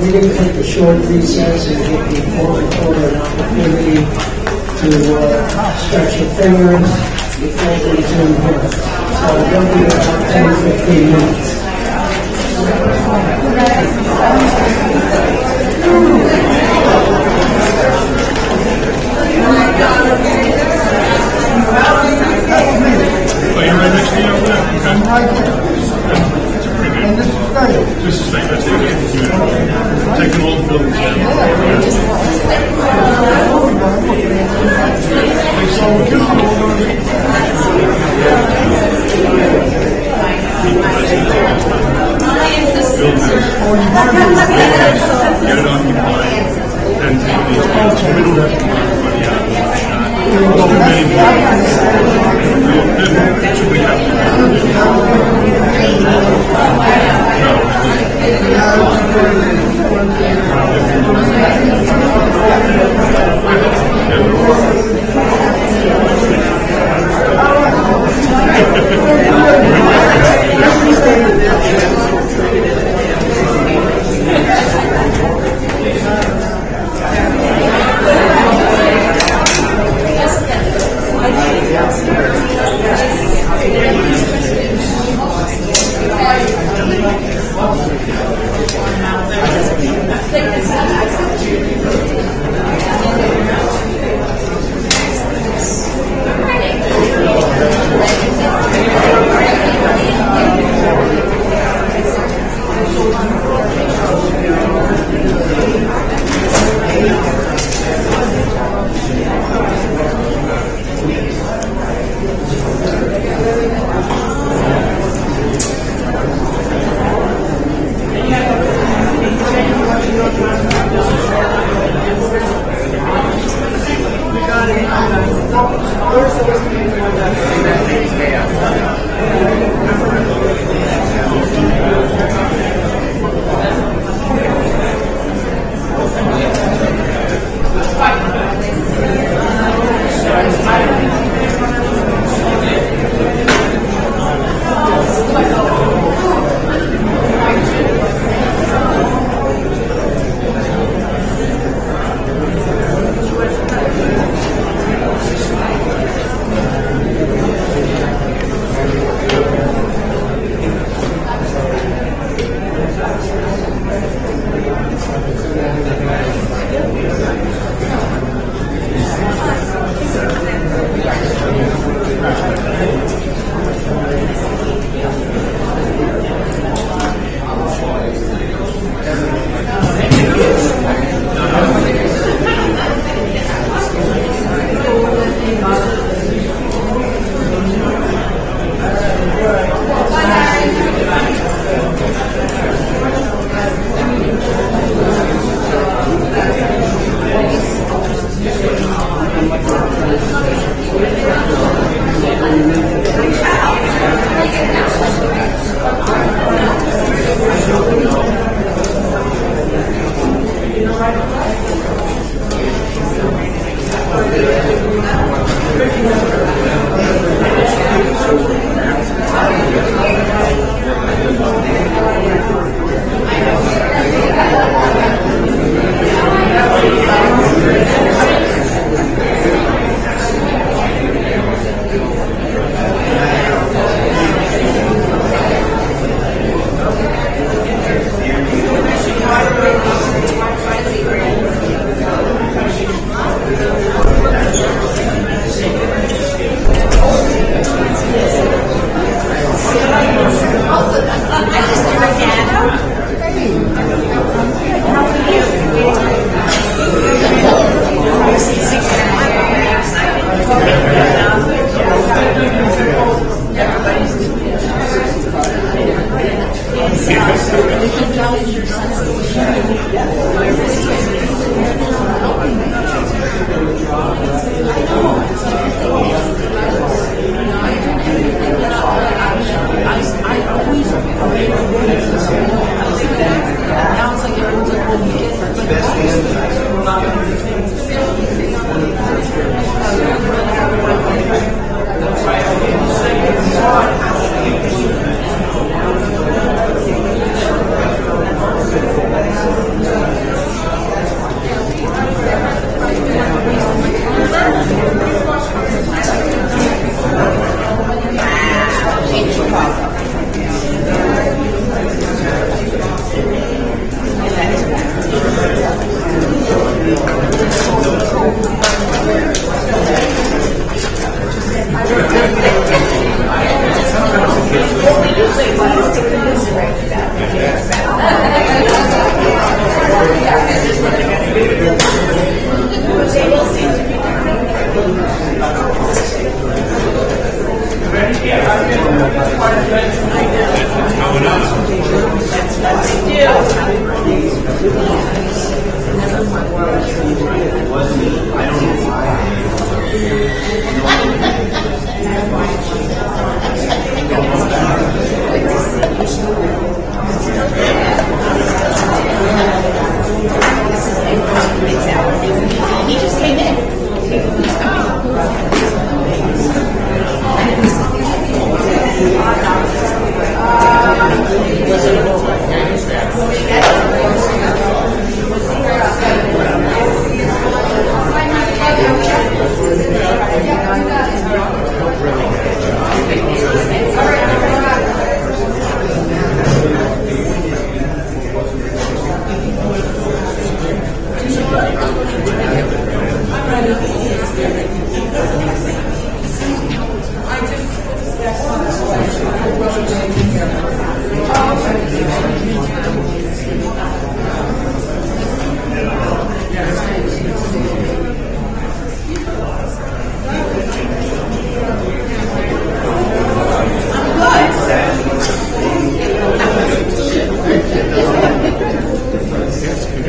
we're going to take a short recess and give the board reporter an opportunity to stretch your fingers before we resume here. So there'll be about 10-15 minutes. Oh, you're right next to me over there? Okay. I'm right there. That's a pretty good. This is fake. That's it. Taking all the buildings Get it occupied and take these middle everybody out. Too many that's what we have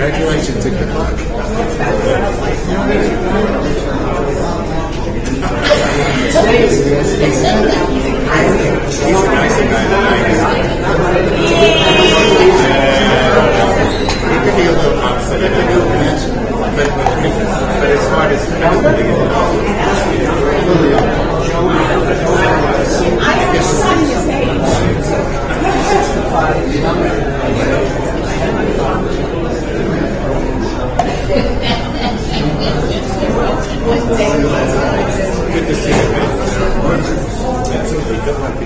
Congratulations and good luck. But as hard as good to see you. Absolutely. Good luck to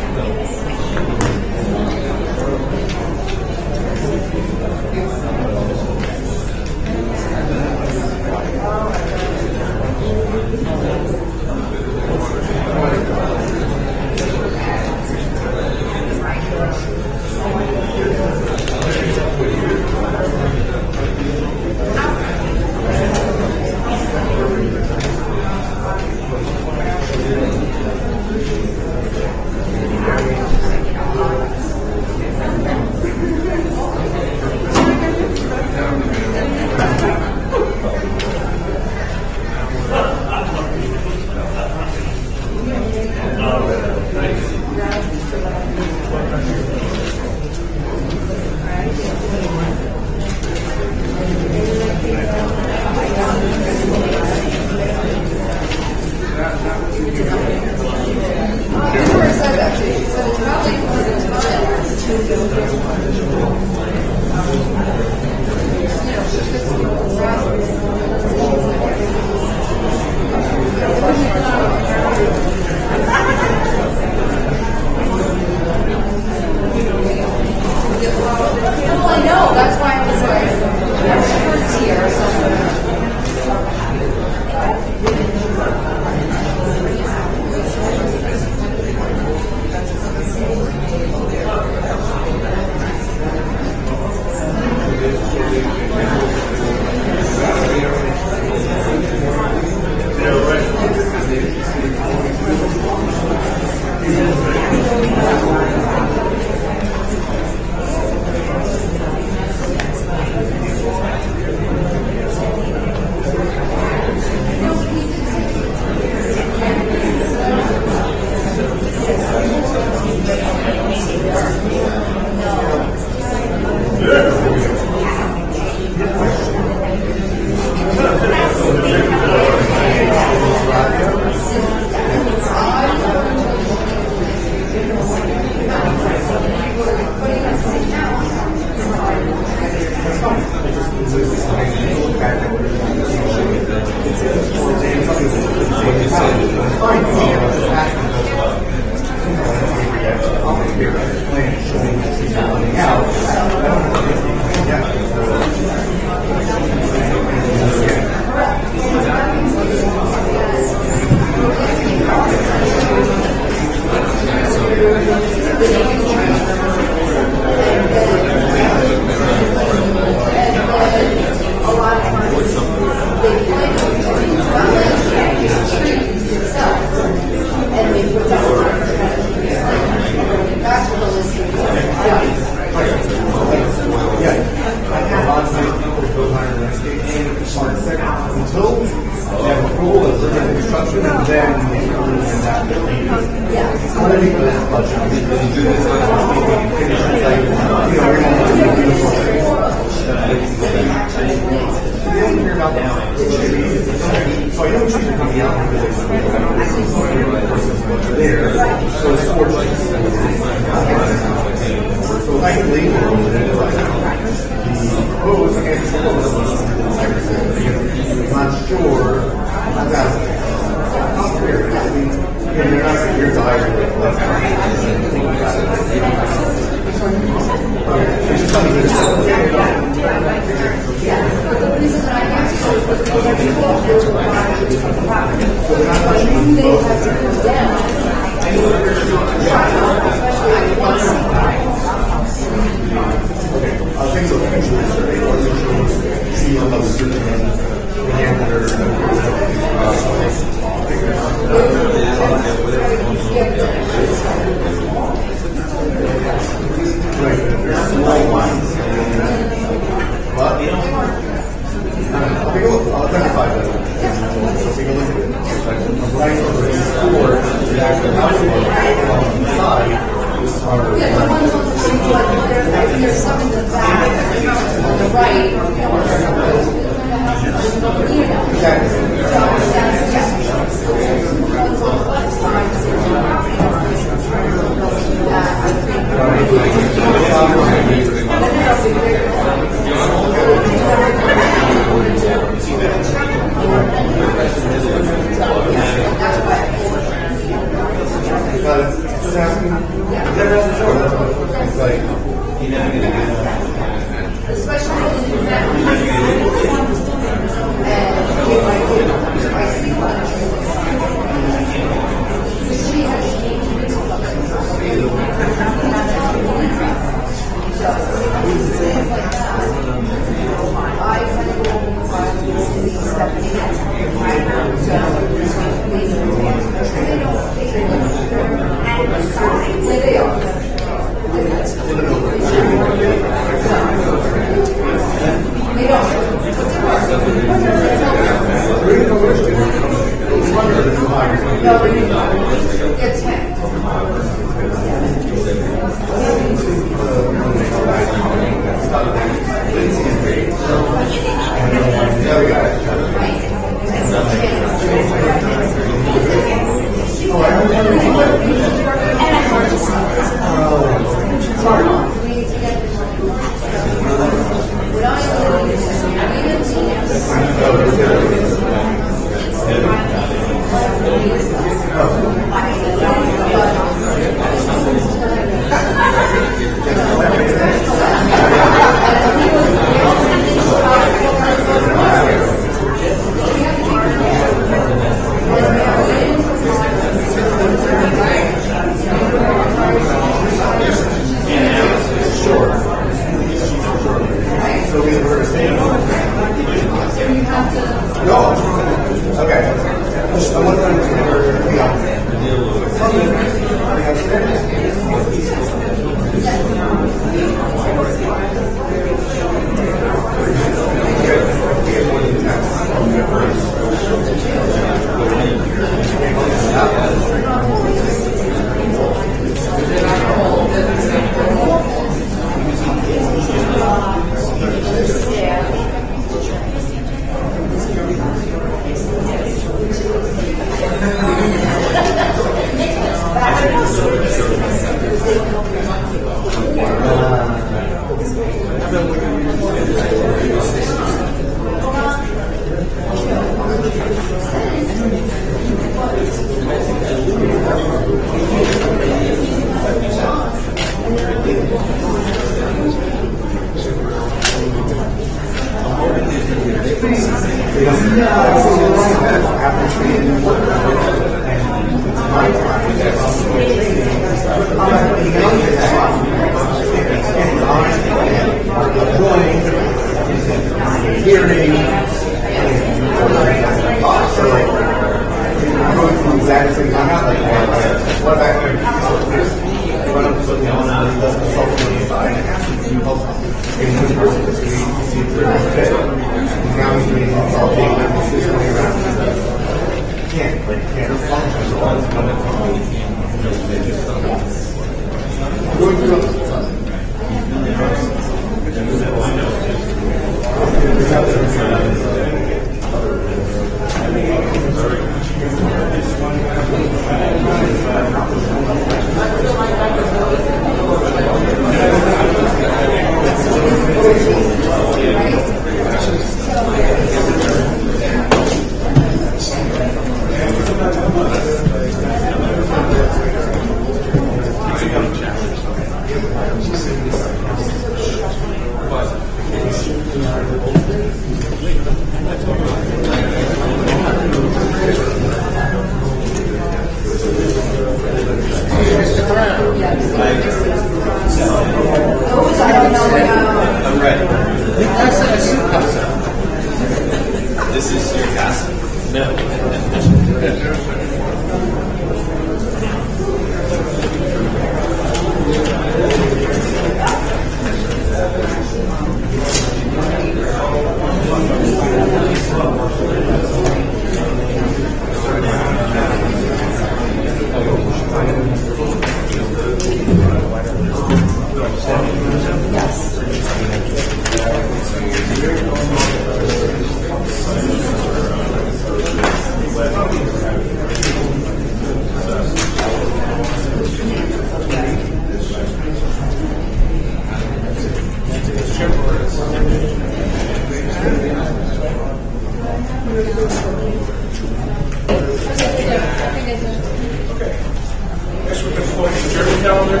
Next, we're going to call the adjournment calendar.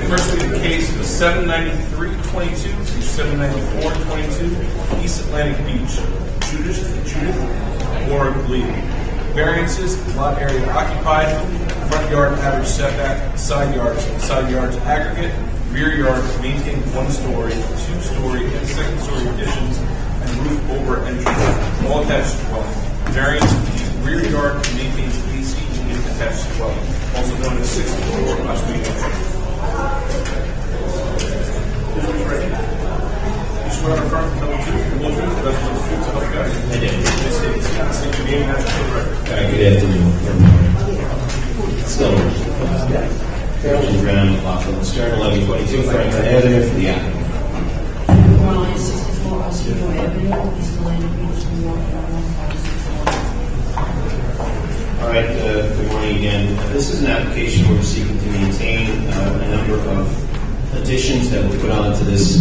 Firstly, the case is 79322 through 79422, East Atlantic Beach. Judith Warren Lee. Variances, lot area occupied, front yard average setback, side yards aggregate, rear yard maintained 1-story, 2-story, and 2nd-story additions, and roof over entrance, all attached dwelling. Variance, rear yard maintains AC unit attached dwelling, also known as 6th floor must be entrance. You swear to affirm to tell the truth, the whole truth, the best of the truth, so help you God? I did. State your name and address for the record. Good afternoon. Still, Carolyn Brown, McLaughlin Stern, 1122 Franklin Avenue for the applicant. 164 Osceola Avenue, East Atlantic Beach, New York, 41564. All right, good morning again. This is an application where we're seeking to maintain a number of additions that were put onto this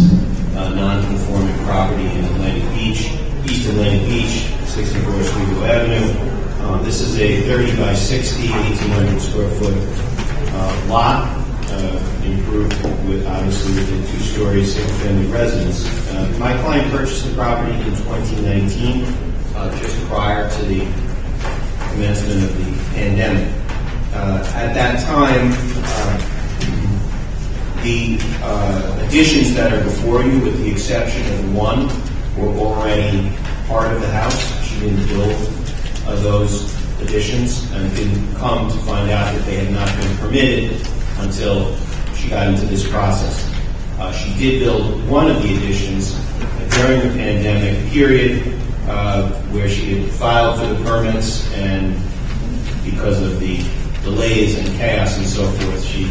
non-conforming property in Atlantic Beach, East Atlantic Beach, 64 Osceola Avenue. This is a 30 by 60, 1,800 square foot lot, improved with obviously with a 2-story single-family residence. My client purchased the property in 2019, just prior to the commencement of the pandemic. At that time, the additions that are before you, with the exception of one, were already part of the house. She didn't build those additions and didn't come to find out that they had not been permitted until she got into this process. She did build one of the additions during the pandemic period, where she had filed for the permits, and because of the delays and chaos and so forth, she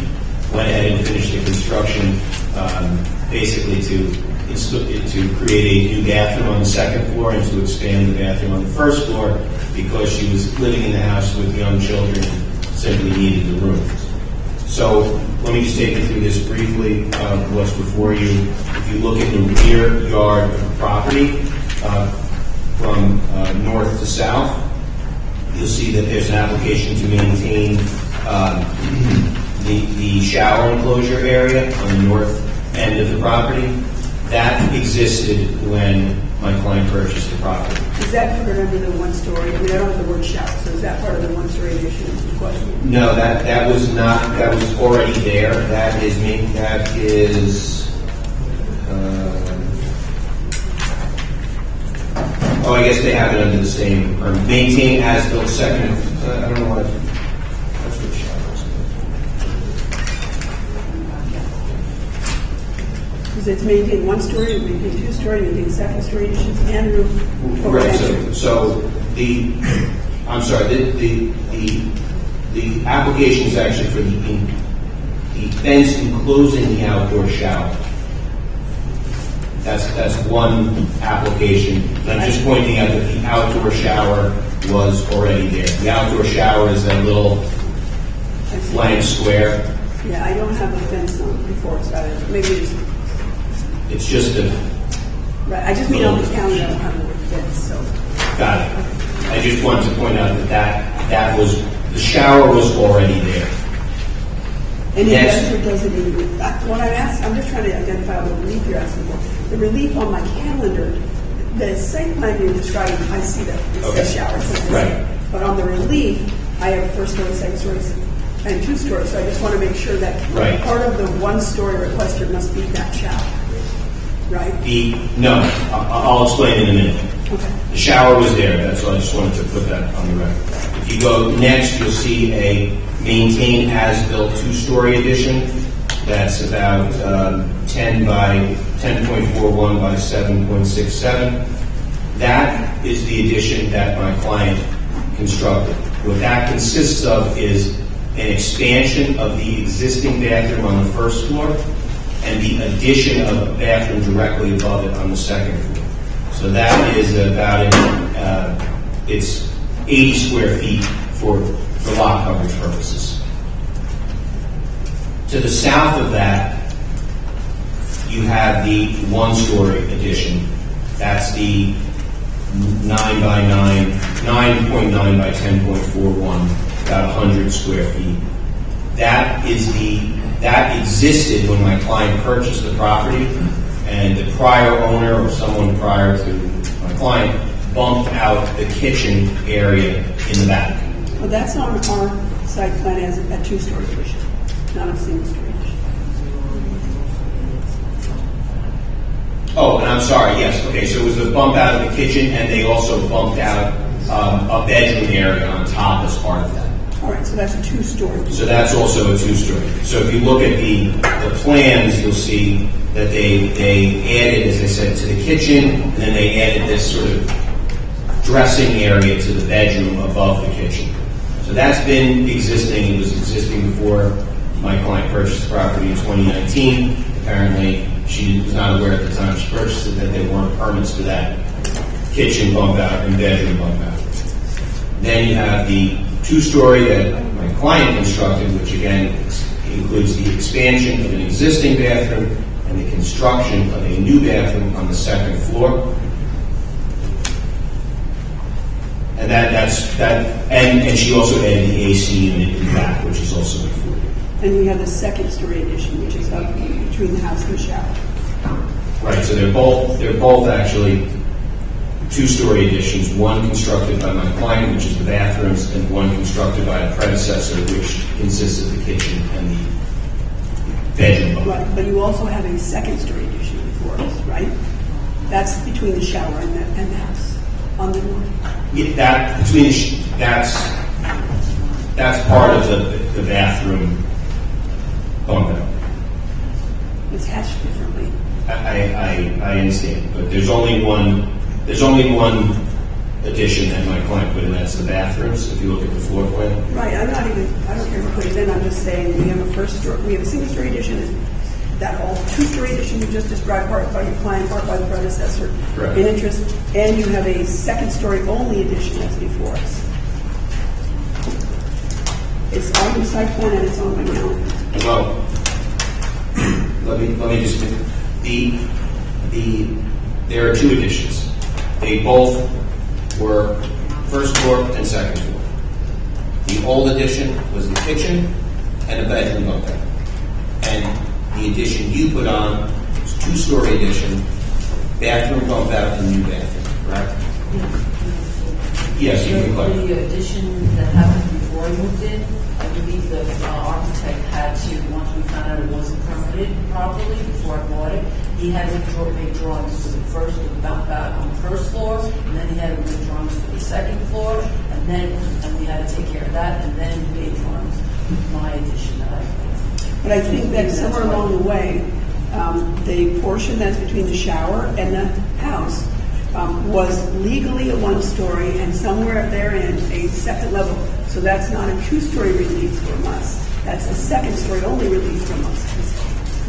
went ahead and finished the construction, basically to create a new bathroom on the 2nd floor and to expand the bathroom on the 1st floor, because she was living in the house with young children and simply needed the room. So let me just take you through this briefly, what's before you. If you look at the rear yard of the property, from north to south, you'll see that there's an application to maintain the shower enclosure area on the north end of the property. That existed when my client purchased the property. Is that covered under the 1-story? I mean, I don't have the word shower, so is that part of the 1-story addition is the question? No, that was not. That was already there. That is me. That is. I guess they have it under the same. Maintain as built second. I don't know what. That's what shower is. Because it's maintained 1-story, maintained 2-story, maintained 2nd-story additions, and roof. Right. So the. I'm sorry. The application is actually for the fence enclosing the outdoor shower. That's one application. I'm just pointing out that the outdoor shower was already there. The outdoor shower is that little blank square. Yeah, I don't have a fence on before it's got it. Maybe it's just a. Right. I just mean on the calendar, I don't have the word fence. So. Got it. I just wanted to point out that was the shower was already there. And the answer doesn't even. What I'm asking, I'm just trying to identify what relief you're asking for. The relief on my calendar, the site plan you're describing, I see that it says shower. Right. But on the relief, I have 1st story, 2nd story, and 2-story. So I just want to make sure that part of the 1-story requester must be that shower. Right? No, I'll explain in a minute. Okay. The shower was there. That's why I just wanted to put that on the record. If you go next, you'll see a maintained as-built 2-story addition. That's about 10 by 10.41 by 7.67. That is the addition that my client constructed. What that consists of is an expansion of the existing bathroom on the 1st floor and the addition of a bathroom directly above it on the 2nd floor. So that is about it's 80 square feet for lot coverage purposes. To the south of that, you have the one-story addition. That's the 9.9 by 10.41, about 100 square feet. That existed when my client purchased the property, and the prior owner or someone prior to my client bumped out the kitchen area in the back. Well, that's on our site plan as a two-story addition, not a single-story addition. Oh, and I'm sorry, yes, okay, so it was the bump out of the kitchen, and they also bumped out a bedroom area on top as part of that. All right, so that's a two-story. So that's also a two-story. So if you look at the plans, you'll see that they added, as I said, to the kitchen, and then they added this sort of dressing area to the bedroom above the kitchen. So that's been existing. It was existing before my client purchased the property in 2019. Apparently, she was not aware at the time she purchased it that there weren't permits for that kitchen bump out and bedroom bump out. Then you have the two-story that my client constructed, which again includes the expansion of an existing bathroom and the construction of a new bathroom on the second floor. And and she also added the AC unit in the back, which is also included. And we have the second-story addition, which is up between the house and the shower. Right, so they're both actually two-story additions, one constructed by my client, which is the bathrooms, and one constructed by a predecessor, which consists of the kitchen and the bedroom. Right, but you also have a second-story addition before us, right? That's between the shower and the house on the north. Yeah, that's part of the bathroom bump out. It's hatched differently. I understand, but there's only one addition that my client put in. That's the bathrooms. If you look at the floor plan. Right. I don't care who put it in. I'm just saying we have a single-story addition. That whole two-story addition you just described, part by your client, part by the predecessor, Correct. In interest, and you have a second-story only addition that's before us. It's on your site plan and it's on my calendar. Well, let me just there are two additions. They both were first floor and second floor. The old addition was the kitchen and a bedroom bump out. And the addition you put on was a two-story addition, bathroom bump out, and new bathroom, correct? Yes, you can clarify. The addition that happened before I moved in, I believe the architect had to, once we found out it wasn't permitted properly before I bought it, he had to make drawings for the bump out on the first floor, and then he had to make drawings for the second floor, and we had to take care of that, and then he made drawings for my addition that I put. But I think that somewhere along the way, the portion that's between the shower and the house was legally a one-story, and somewhere therein a second level. So that's not a two-story relief from us. That's a second-story only relief from us.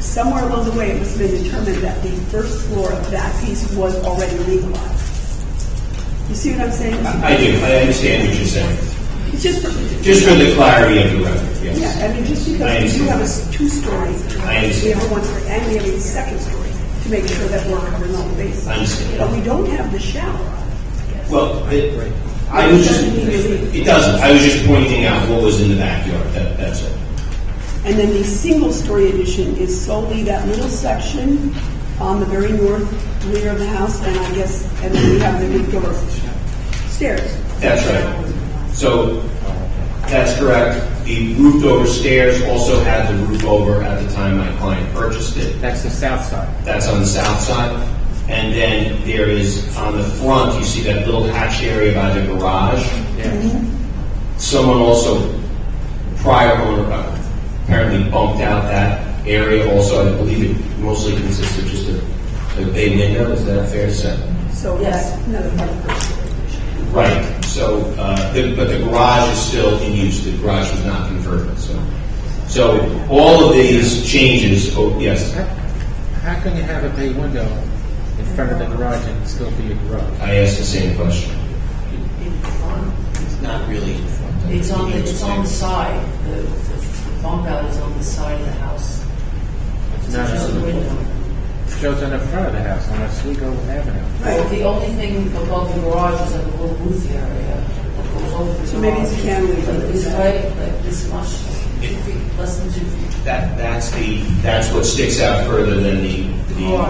Somewhere along the way, it must have been determined that the first floor of that piece was already legalized. You see what I'm saying? I do. I understand what you're saying. It's just for the clarity of the record, yes. Yeah, I mean, just because we do have a two-story, we have a one-story, and we have a second story to make sure that we're covering all the bases. I understand. But we don't have the shower. Well, it doesn't. I was just pointing out what was in the backyard. That's it. And then the single-story addition is solely that little section on the very north rear of the house, and and then we have the roofed over stairs. That's right. So that's correct. The roofed over stairs also had the roof over at the time my client purchased it. That's the south side. That's on the south side. And then there is, on the front, you see that little hatch area by the garage. Yeah. Mm-hmm. Someone also, prior owner, apparently bumped out that area also. I believe it mostly consists of just a bay window. Is that fair to say? So that's another part of the first story addition. Right. So, but the garage is still in use. The garage was not converted. So all of these changes. Oh, yes. How can you have a bay window in front of the garage and still be a garage? I asked the same question. It's not really in front. It's on the side. The bump out is on the side of the house. It's not just a window. shows on the front of the house, on Oswego Avenue. Well, the only thing above the garage is like a little booth area that goes over the So maybe it's a cantilever. Like this way, like this much, 2 feet, less than 2 feet. That's what sticks out further than the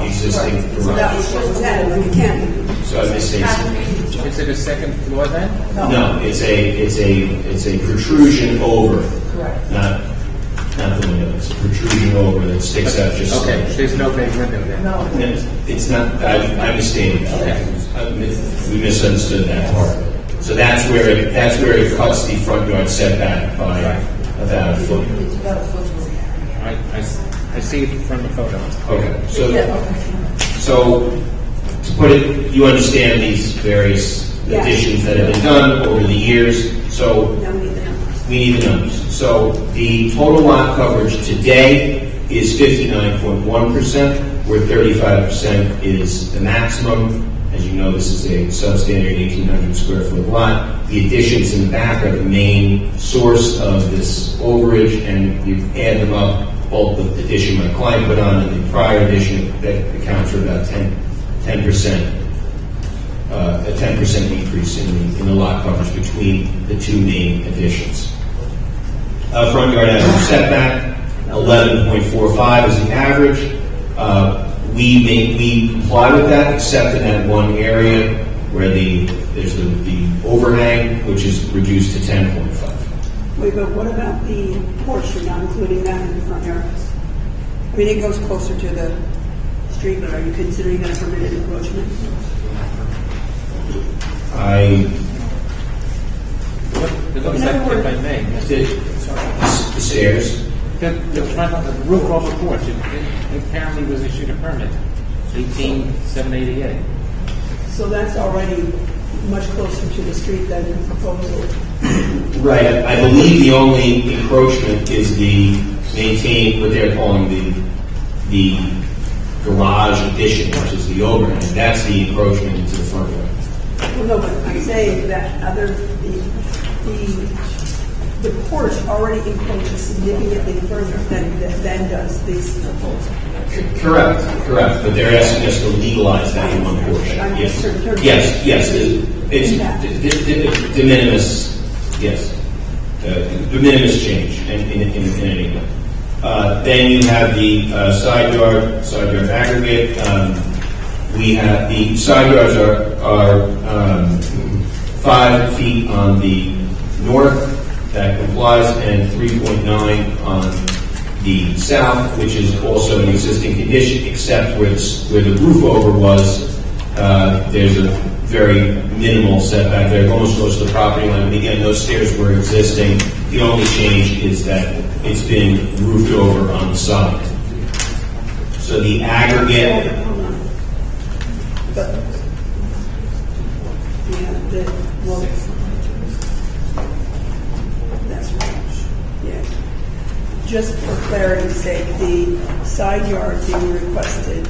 existing So that garage. was what was added, like a cantilever. So I misstated. Is it a second floor then? No, it's a protrusion over. Correct. Not the window, it's a protrusion over that sticks out just Okay, slightly. there's no big window there. No. It's not, I misstated. We misunderstood that part. So that's where it cuts the front yard setback by about a foot. It's about a foot. I see it from the photo. Okay, Yeah, so to put it, you understand these various Yeah. additions that have been done over the years, so Now we need the numbers. we need the numbers. So the total lot coverage today is 59.1%, where 35% is the maximum. As you know, this is a substandard 1,800 square foot lot. The additions in the back are the main source of this overage, and you add them up, both the addition my client put on and the prior addition, that accounts for about 10%, a 10% decrease in the lot coverage between the two main additions. Front yard average setback, 11.45 is the average. We comply with that, except in that one area where there's the overhang, which is reduced to 10.5. Wait, but what about the porch? You're not including that in the front yard? I mean, it goes closer to the street, but are you considering that a permitted encroachment? It looks like, if I may, The stairs. the front of the roof over porch, it apparently was issued a permit, 18,788. So that's already much closer to the street than the proposal. Right. I believe the only encroachment is the maintain what they're calling the garage addition, which is the overhang. That's the encroachment into the front yard. Well, no, but I'm saying that the porch already encroaches significantly further than does this proposal. Correct. But they're asking us to legalize that in one portion. Yes. Yes. It's de minimis. Yes. De minimis change in any way. Then you have the side yard aggregate. We have the side yards are 5 feet on the north, that complies, and 3.9 on the south, which is also an existing condition, except where the roof over was, there's a very minimal setback there, almost close to the property line. And again, those stairs were existing. The only change is that it's been roofed over on the side. So the aggregate. That's right. Yeah. Just for clarity's sake, the side yards being requested,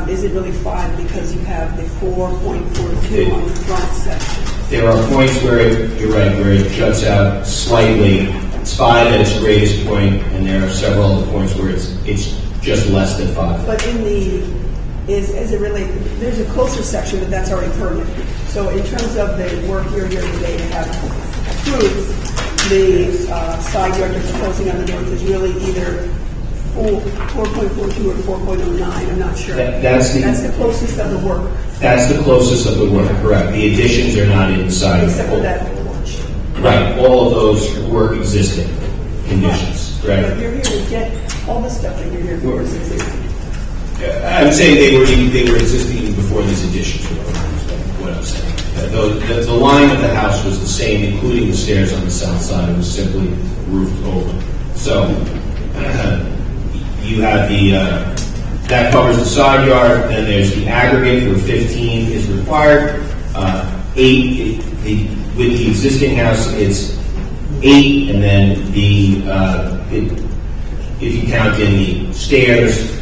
is it really 5 because you have the 4.42 on the front section? There are points where you're right, where it juts out slightly. It's 5 at its greatest point, and there are several other points where it's just less than 5. But in the is it really? There's a closer section, but that's already permitted. So in terms of the work you're here today to have approved, the side yard you're proposing on the north is really either 4.42 or 4.09. I'm not sure. That's the closest of the work. That's the closest of the work, correct. The additions are not inside. Except for that porch. Right. All of those were existing conditions, correct? But you're here to get all the stuff that you're here for is existing. I'm saying they were existing even before these additions were over, is what I'm saying. The line of the house was the same, including the stairs on the south side. It was simply roofed over. So you have that covers the side yard. Then there's the aggregate where 15 is required. 8 with the existing house, it's 8, and then if you count in the stairs,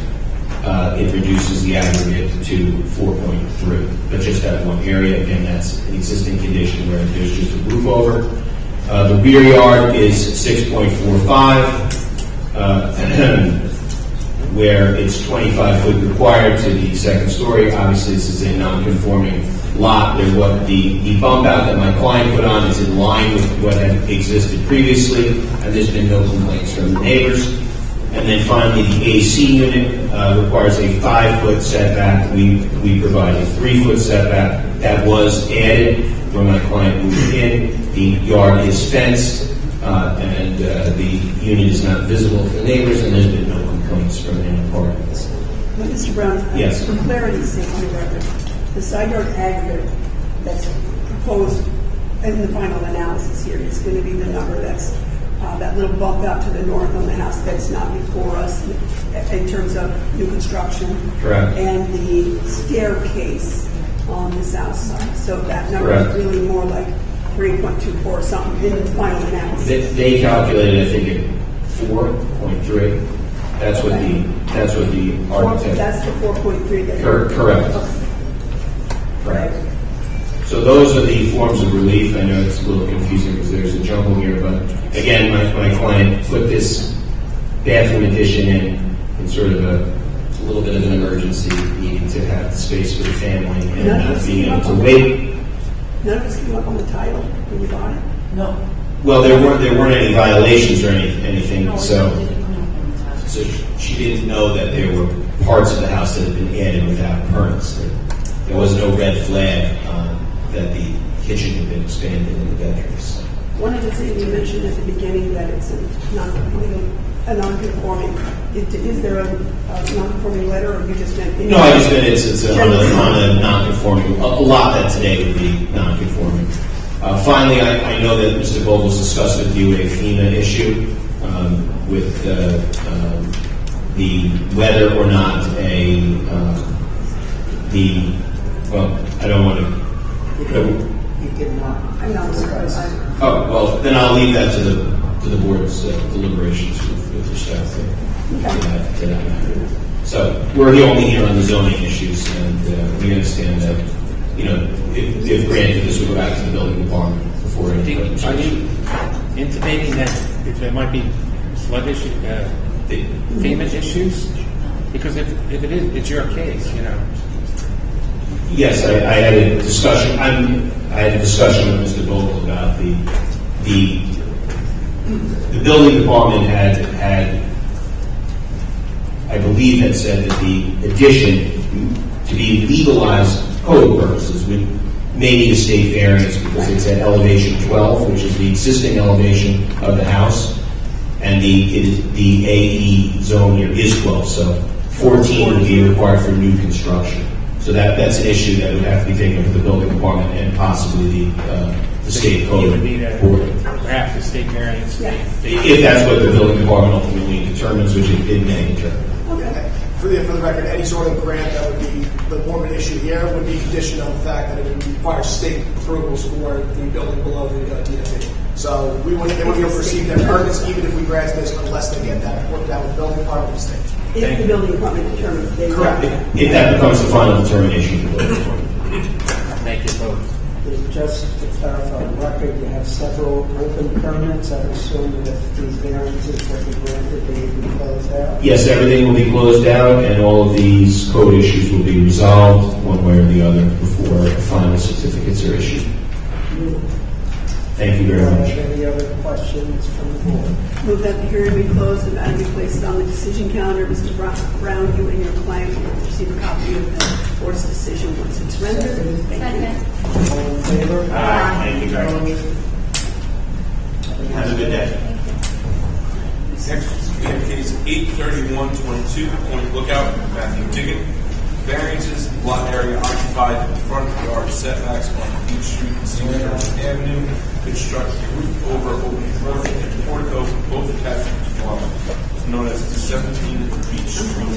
it reduces the aggregate to 4.3, but just that one area. Again, that's an existing condition where there's just a roof over. The rear yard is 6.45. where it's 25 foot required to the second story. Obviously, this is a non-conforming lot. What the bump out that my client put on is in line with what had existed previously, and there's been no complaints from the neighbors. And then finally, the AC unit requires a 5-foot setback. We provide a 3-foot setback. That was added when my client moved in. The yard is fenced, and the unit is not visible to the neighbors, and there's been no complaints from any parties. Mr. Brown? Yes. For clarity's sake, on the record, the side yard aggregate that's proposed in the final analysis here is going to be the number that's that little bump out to the north on the house that's not before us in terms of new construction. Correct. And the staircase on the south side. So that number Correct. is really more like 3.24 or something in the final analysis. They calculated, I think, at 4.3. That's what the architect. That's the 4.3. Correct. Correct. So those are the forms of relief. I know it's a little confusing because there's a jumble here, but again, my client put this bathroom addition in sort of a little bit of an emergency, needing to have space for the family and not being able to wait. None of us came up on the title when you bought it? No. Well, there weren't any violations or anything, so she didn't know that there were parts of the house that had been added without permits. There was no red flag that the kitchen had been expanded in the bedrooms. One of the things you mentioned at the beginning that it's a non-conforming. Is there a non-conforming letter, or you just meant? No, I just meant it's on a non-conforming. A lot that today would be non-conforming. Finally, I know that Mr. Vogel's discussed with you a FEMA issue with the whether or not I don't want to. He did not. I'm not surprised. Oh, well, then I'll leave that to the board's deliberations with respect to that matter. So we're only here on the zoning issues, and we understand that, if granted, this would go back to the building department before any. Are you intimating that there might be flood issue, payment issues? Because if it is, it's your case, Yes, I had a discussion. I had a discussion with Mr. Vogel about the building department had I believe had said that the addition to be legalized code purposes may need a state variance because it's at elevation 12, which is the existing elevation of the house, and the AE zone here is 12, so 14 would be required for new construction. So that's an issue that would have to be taken up with the building department and possibly the state code. You would need perhaps a state variance. Yeah. If that's what the building department ultimately determines, which it may determine. Okay. For the record, any sort of grant that would be the more of an issue here would be conditioned on the fact that it would require state approvals for the building below the DFE. So they wouldn't be able to receive their permits even if we granted this unless they get that worked out with the building department of the state. If the building department determines they Correct. If that becomes the final determination of the building department. Thank you both. Just to clarify the record, you have several open permits. I assume that if these variances were granted, they would be closed out? Yes, everything will be closed out, and all of these code issues will be resolved one way or the other before final certificates are issued. Thank you very much. Any other questions from the board? Move that the hearing be closed and matter be placed on the decision calendar. Mr. Brown, you and your client will receive a copy of the board's decision once it's rendered. Thank you. All in favor? Thank you very much. Have a good day. Next, we have case 83122, Point Lookout, Matthew Diggin. Variances, lot area occupied, front yard setbacks on Beach Street and Cedar Avenue, construct roof over open front and portico, both attached to dwelling, known as the 17 Beach Street.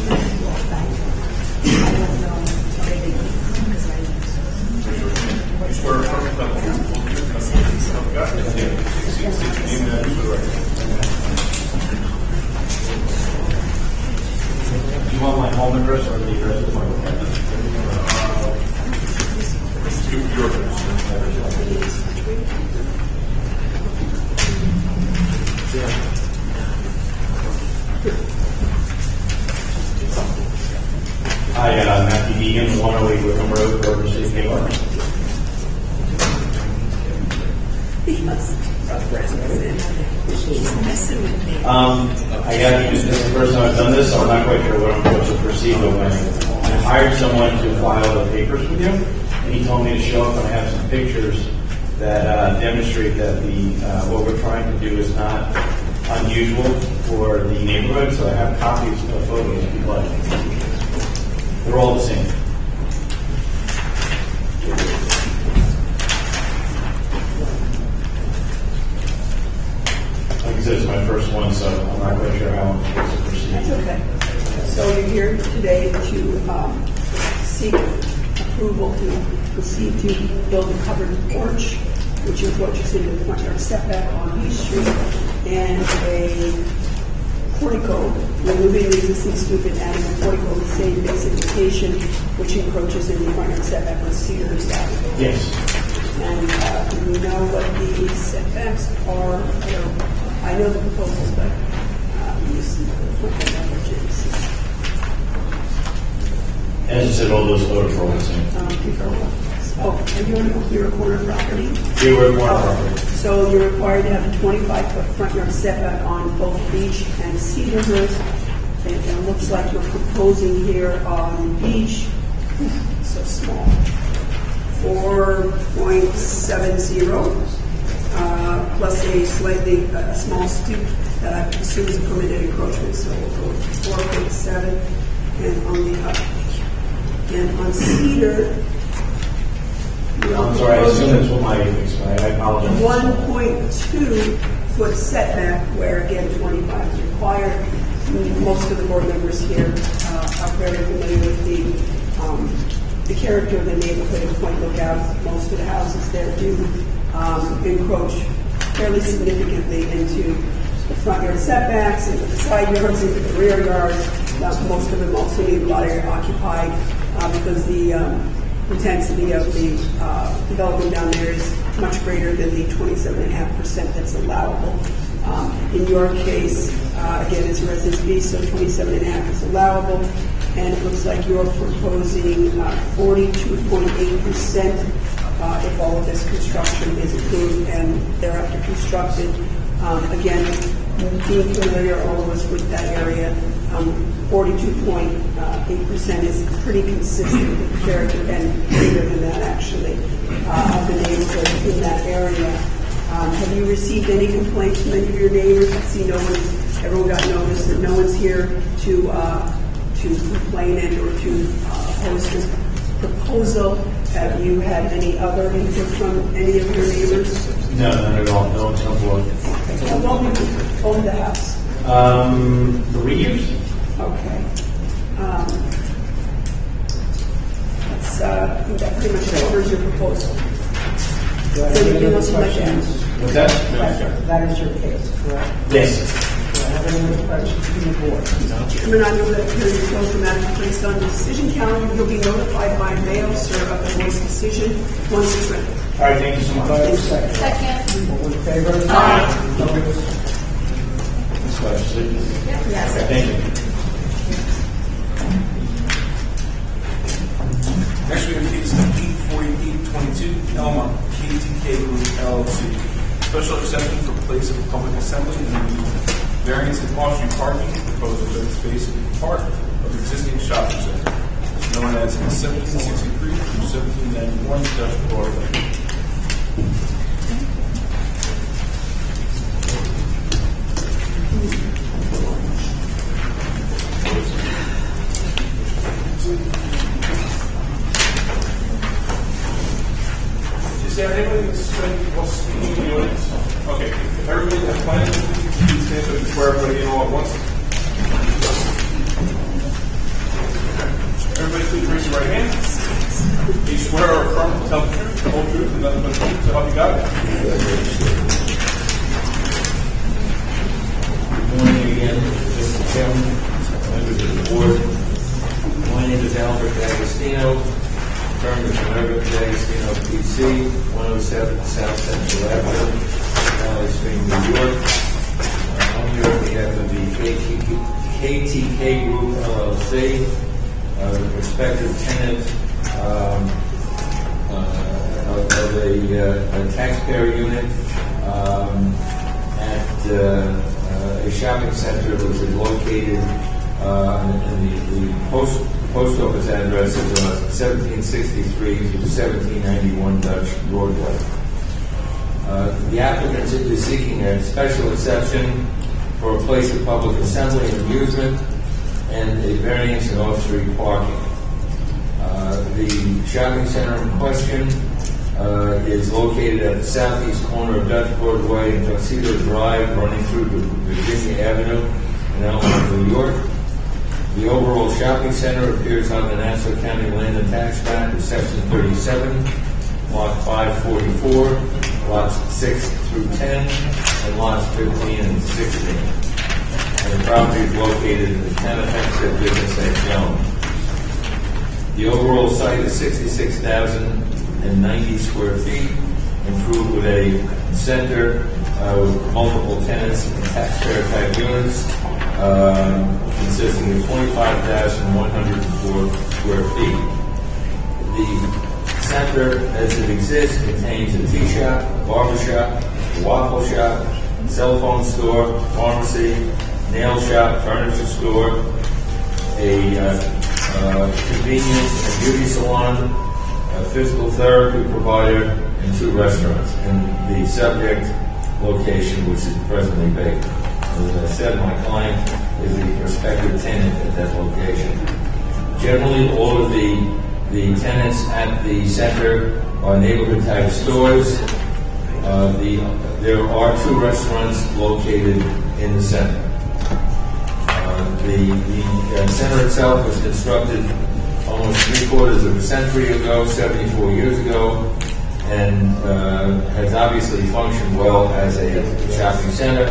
You swear or affirm that the truth will be the testimony of God? State your name and address for the record. Do you want my home address or the address of my home? Your address. Hi, Matthew Deegan, 108 Wickham Road, Bergen City, New York. He's messing with me. I got this is the first time I've done this, so I'm not quite sure what I'm supposed to proceed with. I hired someone to file the papers with you, and he told me to show up, and I have some pictures that demonstrate that what we're trying to do is not unusual for the neighborhood, so I have copies of photos if you'd like. They're all the same. Like I said, it's my first one, so I'm not quite sure how I'm supposed to proceed. That's okay. So you're here today to seek approval to proceed to build a covered porch, which is what you see in the front yard setback on East Street, and a portico, removing the existing stoop and adding a portico with the same basic location, which encroaches in the front yard setback on Cedars Avenue. Yes. And we know what the setbacks are. I know the proposals, but you see the front yard averages. As I said, all those photos are all the same. You're a corner property? Yeah, we're a corner property. So you're required to have a 25-foot front yard setback on both Beach and Cedarhurst. And it looks like you're proposing here on Beach, so small, 4.70, plus a slightly small stoop that I assume is a permitted encroachment, so we'll go 4.7. And on the and on Cedar, I'm sorry, I assume that's what my I apologize. 1.2 foot setback, where again 25 is required. Most of the board members here are very familiar with the character of the neighborhood in Point Lookout. Most of the houses there do encroach fairly significantly into the front yard setbacks, into the side yards, into the rear yards. Most of them also need a lot of area occupied because the intensity of the development down there is much greater than the 27.5% that's allowable. In your case, again, it's Residence B, so 27.5 is allowable, and it looks like you're proposing 42.8% if all of this construction is approved and thereafter constructed. Again, being familiar, all of us, with that area, 42.8% is pretty consistent with the character, and greater than that, actually, of the neighborhood in that area. Have you received any complaints from any of your neighbors? I see everyone got notice that no one's here to complain and or to oppose this proposal. Have you had any other input from any of your neighbors? No, not at all. No one's come forward. Okay. How long have you owned the house? 3 years. Okay. I think that pretty much covers your proposal. Is there anything else you'd like to ask? What's that? That is your case, correct? Yes. Do I have any other questions from the board? Chairman, I know that hearing is closed, dramatically placed on the decision calendar. You'll be notified by mail, sir, of the voice decision once it's ready. All right, thank you so much. Second. All in favor? Aye. Opposed? Yes. Okay, thank you. Next, we have case 84822, Elma, KTK Group LLC. Special exception for place of public assembly and meeting. Variance in off-street parking, proposed open space in part of existing shopping center, known as 1763 through 1791 Dutch Broadway. Is there anybody that's speaking in the audience? Okay, if everybody has plans, please stand so we can swear everybody in all at once. Everybody please raise your right hand. Do you swear or affirm to tell the truth, the whole truth, and nothing but the truth to help you God? Good morning again, Mr. Chairman, members of the board. My name is Albert D'Agostino, firm is Albert D'Agostino, PC, 107 South Central Avenue, Valley Stream, New York. I'm here on behalf of the KTK Group LLC. the prospective tenant of a taxpayer unit at a shopping center which is located in the post office address is 1763 to 1791 Dutch Broadway. The applicant is seeking a special exception for a place of public assembly and amusement and a variance in off-street parking. The shopping center in question is located at the southeast corner of Dutch Broadway and Tuxedo Drive, running through Virginia Avenue in Elmwood, New York. The overall shopping center appears on the Nassau County Land and Tax Map of Section 37, Lot 544, Lots 6 through 10, and Lots 15 and 16. And the property is located in the town of Hempstead Business at Jones. The overall site is 66,090 square feet, improved with a center with multiple tenants and taxpayer type units, consisting of 25,104 square feet. The center, as it exists, contains a tea shop, a barber shop, a waffle shop, cell phone store, pharmacy, nail shop, furniture store, a convenience and beauty salon, a physical therapy provider, and 2 restaurants in the subject location, which is presently vacant. As I said, my client is the prospective tenant at that location. Generally, all of the tenants at the center are neighborhood type stores. There are 2 restaurants located in the center. The center itself was constructed almost 3/4 of a century ago, 74 years ago, and has obviously functioned well as a shopping center.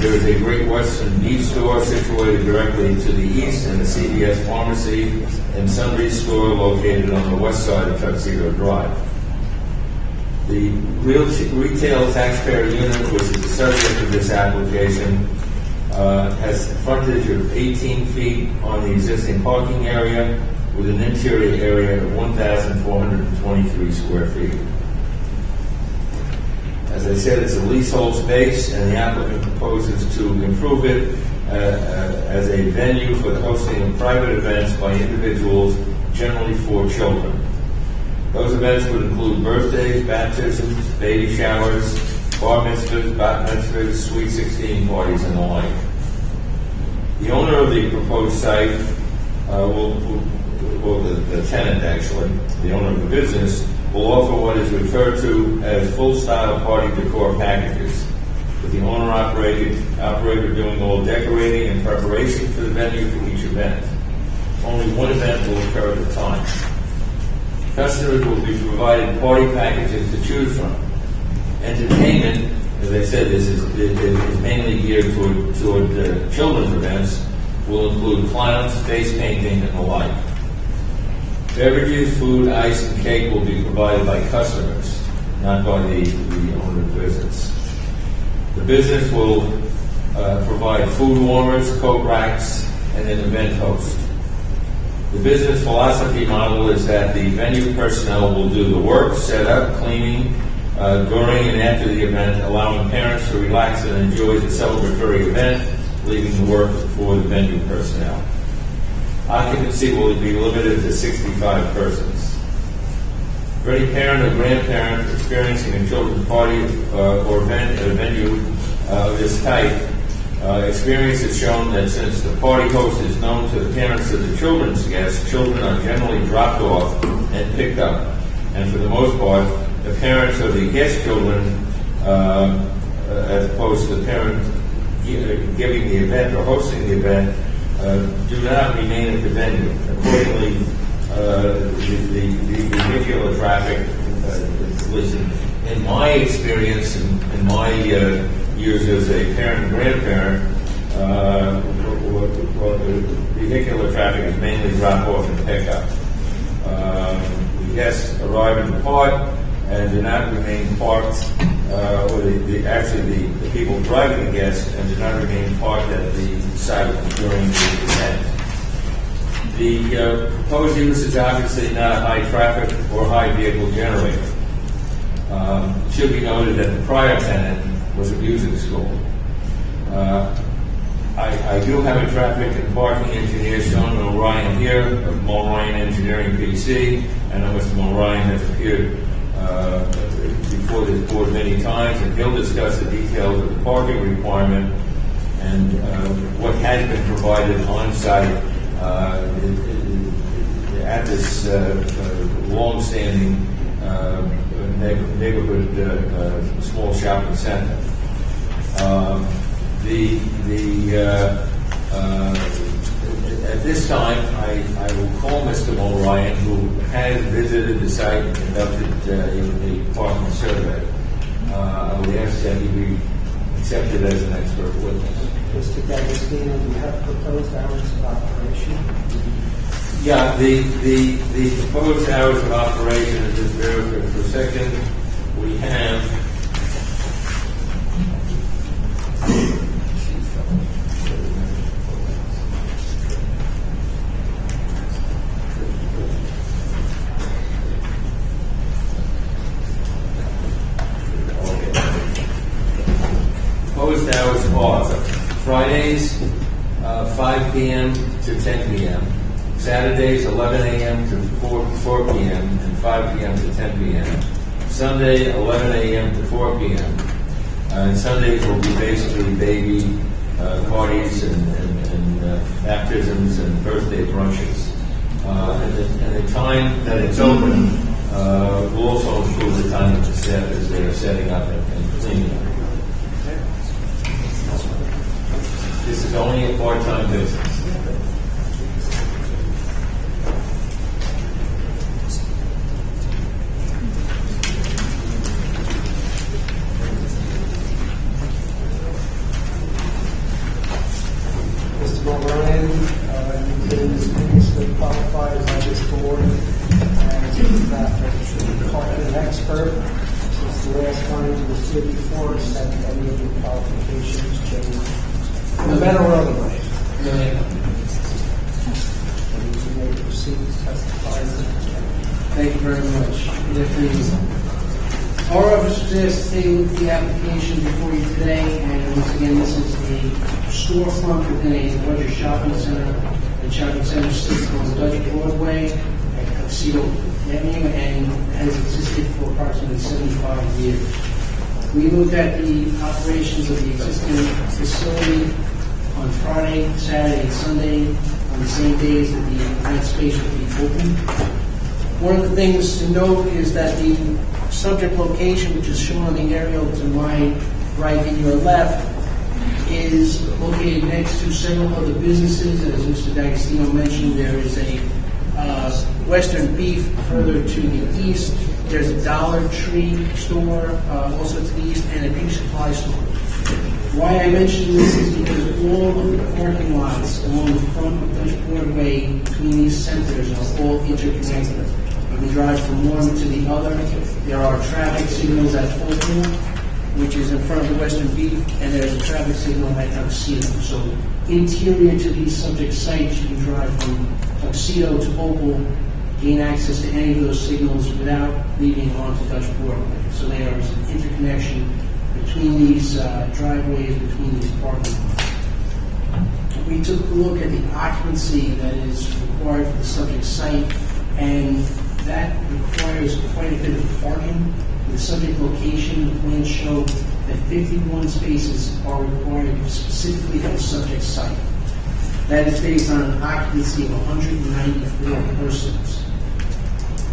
There is a Great Western Beef store situated directly to the east, and a CVS pharmacy and sundry store located on the west side of Tuxedo Drive. The retail taxpayer unit, which is the subject of this application, has frontage of 18 feet on the existing parking area with an interior area of 1,423 square feet. As I said, it's a leasehold space, and the applicant proposes to improve it as a venue for the hosting of private events by individuals, generally for children. Those events would include birthdays, baptisms, baby showers, bar mitzvahs, bat mitzvahs, sweet 16 parties, and the like. The owner of the proposed site the tenant actually, the owner of the business, will offer what is referred to as full-style party decor packages, with the owner-operator doing all decorating and preparation for the venue for each event. Only one event will occur at a time. Customers will be provided party packages to choose from. Entertainment, as I said, is mainly geared toward children's events, will include clowns, face painting, and the like. Beverages, food, ice, and cake will be provided by customers, not by the owner of the business. The business will provide food warmers, coat racks, and an event host. The business philosophy model is that the venue personnel will do the work, set up, cleaning, during and after the event, allowing parents to relax and enjoy the celebratory event, leaving the work for the venue personnel. Occupancy will be limited to 65 persons. For any parent or grandparent experiencing a children's party or event at a venue of this type, experience has shown that since the party host is known to the parents of the children's guests, children are generally dropped off and picked up. And for the most part, the parents of the guest children, as opposed to the parent giving the event or hosting the event, do not remain at the venue. Accordingly, the vehicular traffic, in my experience, in my years as a parent and grandparent, vehicular traffic is mainly drop off and pick up. The guests arrive and depart and do not remain parked, or the people driving the guests and do not remain parked at the site during the event. The proposed use is obviously not a high traffic or high vehicle generator. It should be noted that the prior tenant was a music school. I do have a traffic and parking engineer, Sean O'Ryan here, of Mulryan Engineering PC. I know Mr. Mulryan has appeared before this board many times, and he'll discuss the details of the parking requirement and what has been provided on site at this long-standing neighborhood small shopping center. At this time, I will call Mr. Mulryan, who has visited the site and conducted a parking survey. I would ask that he be accepted as an expert witness. Mr. D'Agostino, do you have proposed hours of operation? Yeah, the proposed hours of operation, just bear with me for a second, we have proposed hours are Fridays, 5 p.m. to 10 p.m., Saturdays, 11 a.m. to 4 p.m. and 5 p.m. to 10 p.m. Sunday, 11 a.m. to 4 p.m. And Sundays will be basically baby parties and baptisms and birthday brunches. And the time that it's open will also include the time that the staff is there setting up and cleaning up. This is only a part-time business. Mr. Mulryan, you've been previously qualified as on this board as a parking expert. Since the last time you were here before us, have any of your qualifications changed? For the better or otherwise? You may proceed to testify. Thank you very much. Good afternoon. Our office was asked to take the application before you today, and once again, this is a storefront within a larger shopping center. The shopping center sits on Dutch Broadway at Tuxedo Avenue and has existed for approximately 75 years. We looked at the operations of the existing facility on Friday, Saturday, and Sunday on the same days that the event space will be open. One of the things to note is that the subject location, which is shown on the aerial to my right and your left, is located next to several other businesses. As Mr. D'Agostino mentioned, there is a Western Beef further to the east. There's a Dollar Tree store also to the east, and a beauty supply store. Why I mention this is because all of the parking lots along the front of Dutch Broadway between these centers are all interconnected. You can drive from one to the other. There are traffic signals at Opal, which is in front of the Western Beef, and there's a traffic signal at Tuxedo. So interior to these subject sites, you can drive from Tuxedo to Opal, gain access to any of those signals without leaving onto Dutch Broadway. So there is an interconnection between these driveways, between these parking lots. We took a look at the occupancy that is required for the subject site, and that requires quite a bit of parking. The subject location, the plans show that 51 spaces are required specifically for the subject site. That is based on an occupancy of 194 persons.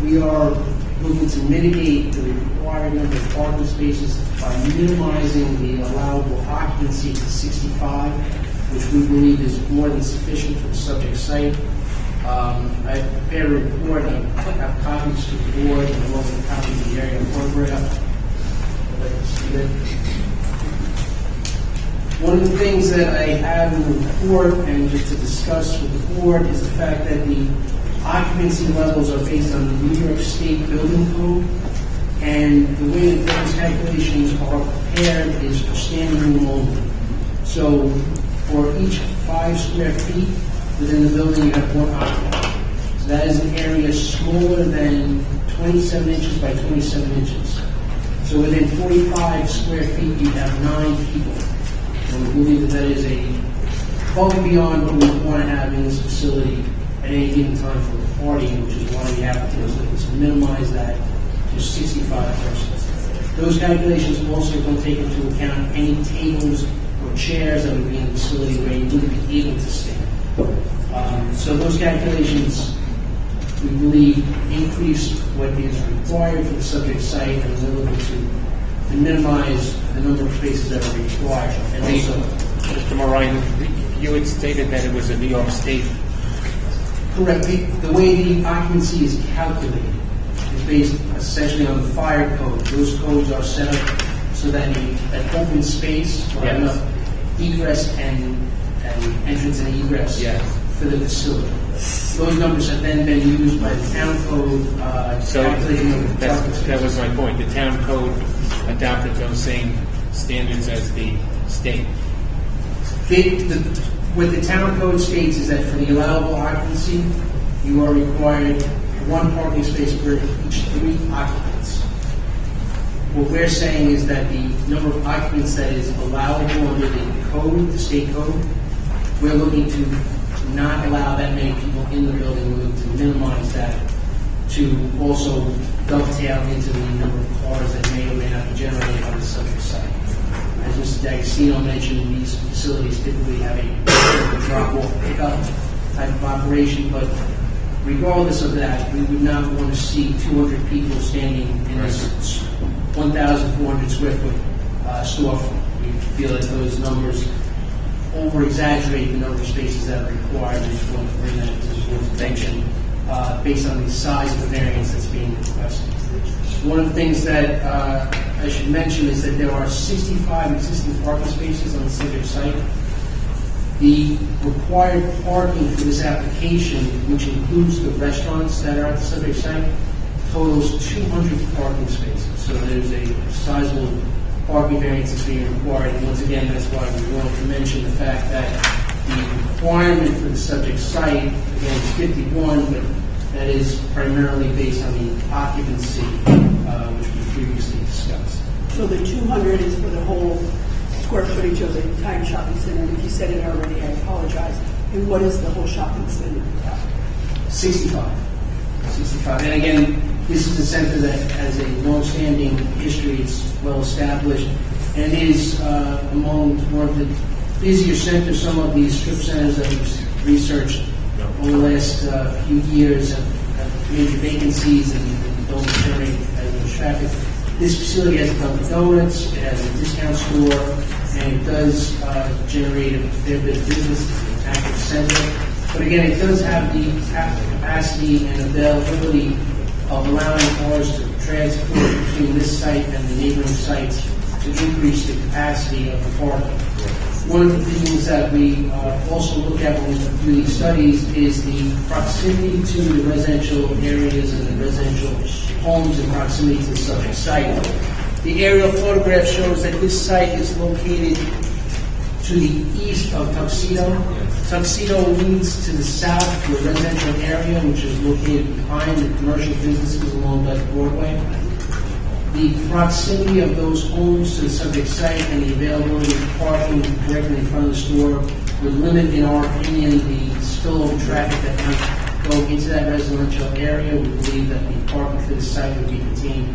We are looking to mitigate the required number of parking spaces by minimizing the allowable occupancy to 65, which we believe is more than sufficient for the subject site. I prepared a report. I have copies to the board and also a copy of the area photograph. One of the things that I have in the report and just to discuss with the board is the fact that the occupancy levels are based on the New York State Building Code, and the way that those calculations are prepared is for standing room only. So for each 5 square feet within the building, you have 1 occupant. That is an area smaller than 27 inches by 27 inches. So within 45 square feet, you have 9 people. And we believe that that is above and beyond what we want to have in this facility at any given time for the party, which is why the applicant is looking to minimize that to 65 persons. Those calculations also don't take into account any tables or chairs that would be in the facility where you wouldn't be able to stand. So those calculations, we believe, increase what is required for the subject site, and we're looking to minimize the number of spaces that are required. And also, Mr. Moran, you had stated that it was a New York State. Correct. The way the occupancy is calculated is based essentially on the fire code. Those codes are set up so that an open space or enough egress and entrance and egress for the facility. Those numbers have then been used by the town code. That was my point. The town code adopted those same standards as the state. What the town code states is that for the allowable occupancy, you are required 1 parking space per each 3 occupants. What we're saying is that the number of occupants that is allowable under the code, the state code, we're looking to not allow that many people in the building. We're looking to minimize that to also dovetail into the number of cars that may or may not be generated on the subject site. As Mr. D'Agostino mentioned, these facilities typically have a drop-off pickup type of operation, but regardless of that, we would not want to see 200 people standing in this 1,400 square foot storefront. We feel that those numbers over-exaggerate the number of spaces that are required, and we just want to bring that to the board's attention based on the size of the variance that's being requested. One of the things that I should mention is that there are 65 existing parking spaces on the subject site. The required parking for this application, which includes the restaurants that are at the subject site, totals 200 parking spaces. So there's a sizable parking variance that's being required. And once again, that's why we wanted to mention the fact that the requirement for the subject site, again, is 51, but that is primarily based on the occupancy, which we previously discussed. So the 200 is for the whole square footage of the entire shopping center. And if you said it already, I apologize. And what is the whole shopping center? 65. And again, this is a center that has a long-standing history. It's well established, and is among one of the busier centers. Some of these strip centers that we've researched over the last few years have major vacancies and don't generate as much traffic. This facility has a Dunkin' Donuts, it has a discount store, and it does generate a fair bit of business. It's an active center. But again, it does have the capacity and availability of allowing cars to transport between this site and the neighboring sites to increase the capacity of the parking. One of the things that we also look at when we do these studies is the proximity to the residential areas and the residential homes in proximity to the subject site. The aerial photograph shows that this site is located to the east of Tuxedo. Tuxedo leads to the south to a residential area, which is located behind the commercial businesses along West Broadway. The proximity of those homes to the subject site and the availability of parking directly in front of the store would limit, in our opinion, the spillover traffic that might go into that residential area. We believe that the parking for the site would be contained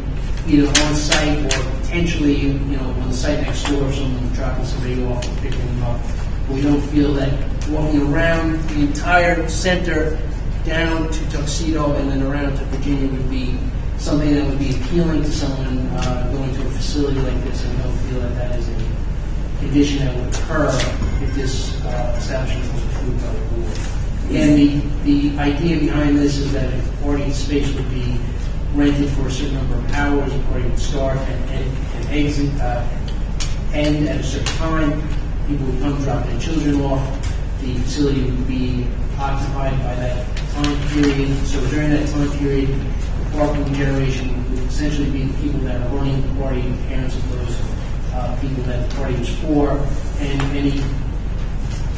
either on site or potentially, on the site next door if someone's dropping somebody off or picking them up. But we don't feel that walking around the entire center down to Tuxedo and then around to Virginia would be something that would be appealing to someone going to a facility like this, and we don't feel that that is a condition that would occur if this establishment was approved by the board. Again, the idea behind this is that if a party space would be rented for a certain number of hours, the party would start and exit, end at a certain time, people would come drop their children off, the facility would be occupied by that time period. So during that time period, the parking generation would essentially be the people that are running the party, the parents of those people that the party was for, and any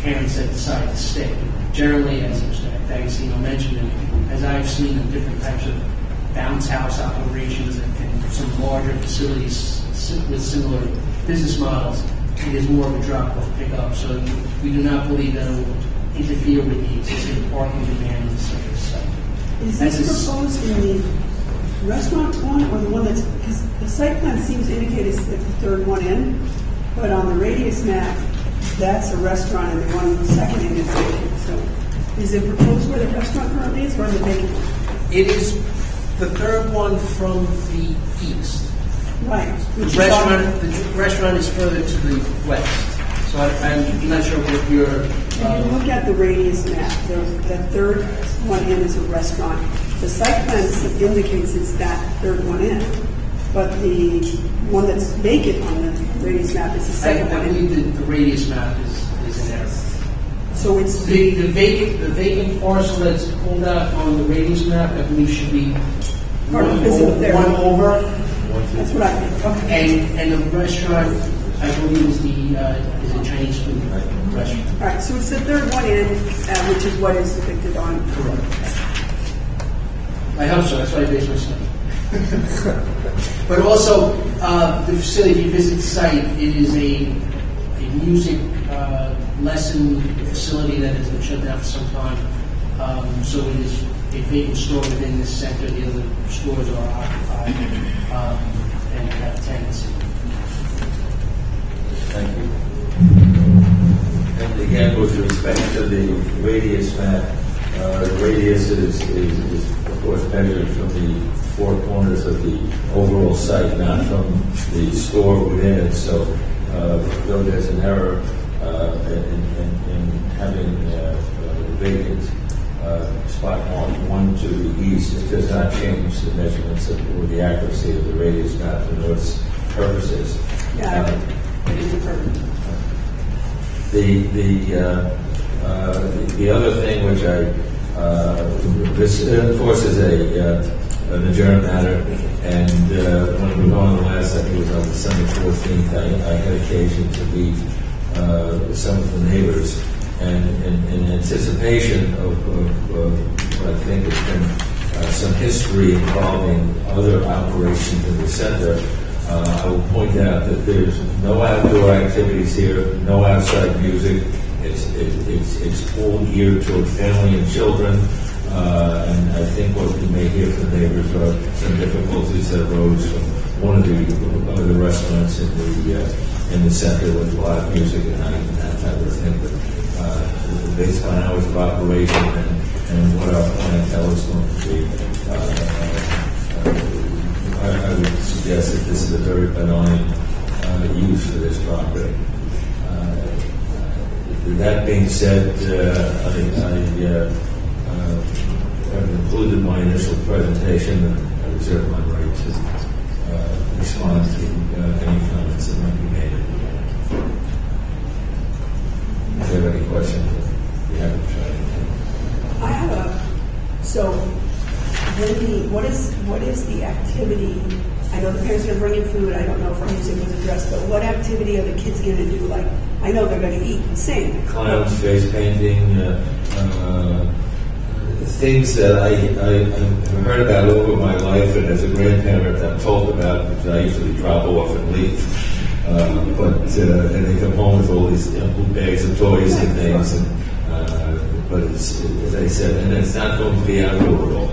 parents that decide to stay. Generally, as Mr. D'Agostino mentioned, and people as I've seen in different types of bounce house operations and some larger facilities with similar business models, it is more of a drop-off pickup. So we do not believe that it will interfere with the existing parking demand in the site. Is this proposed in the restaurant one or the one that's, because the site plan seems to indicate it's the third one in, but on the radius map, that's a restaurant and the one second in is vacant. So is it proposed where the restaurant currently is or on the vacant one? It is the third one from the east. Right. The restaurant is further to the west. So I'm not sure what your... If you look at the radius map, the third one in is a restaurant. The site plan indicates it's that third one in, but the one that's vacant on the radius map is the second one in. I believe the radius map is an error. So it's the vacant parcel that's pulled out on the radius map, I believe should be one over. That's what I think. Okay. And the restaurant, I believe, is a Chinese food restaurant. All right, so it's the third one in, which is what is depicted on. Correct. I hope so. That's why I base my study. But also, the facility, if you visit the site, it is a music lesson facility that has been shut down for some time. So it is a vacant store within this center. The other stores are occupied and have tenants. Thank you. And again, with respect to the radius map, the radius is of course measured from the four corners of the overall site, not from the store within it. So, though there's an error in having vacant spot one to the east, it does not change the measurements or the accuracy of the radius map and its purposes. The other thing which this of course is an adjourned matter, and when we were on the last, I think it was on December 14th, I had occasion to meet some of the neighbors, and in anticipation of what I think has been some history involving other operations in the center, I will point out that there's no outdoor activities here, no outside music. It's all geared toward family and children, and I think what we may hear from neighbors are some difficulties that arose from one of the restaurants in the center with live music at night and that type of thing. But based on hours of operation and what our clientele is going to be, I would suggest that this is a very benign use for this property. That being said, I've concluded my initial presentation, and I reserve my right to respond to any comments that might be made. If you have any questions, we haven't tried. I have so what is the activity? I know the parents are bringing food. I don't know if music was addressed, but what activity are the kids going to do? Like, I know they're going to eat and sing. Clowns, face painting, things that I've heard about over my life, and as a grandparent I'm told about, because I usually drop off and leave. And they come home with all these bags of toys and things. But it's, as I said, and it's not going to be outdoor at all.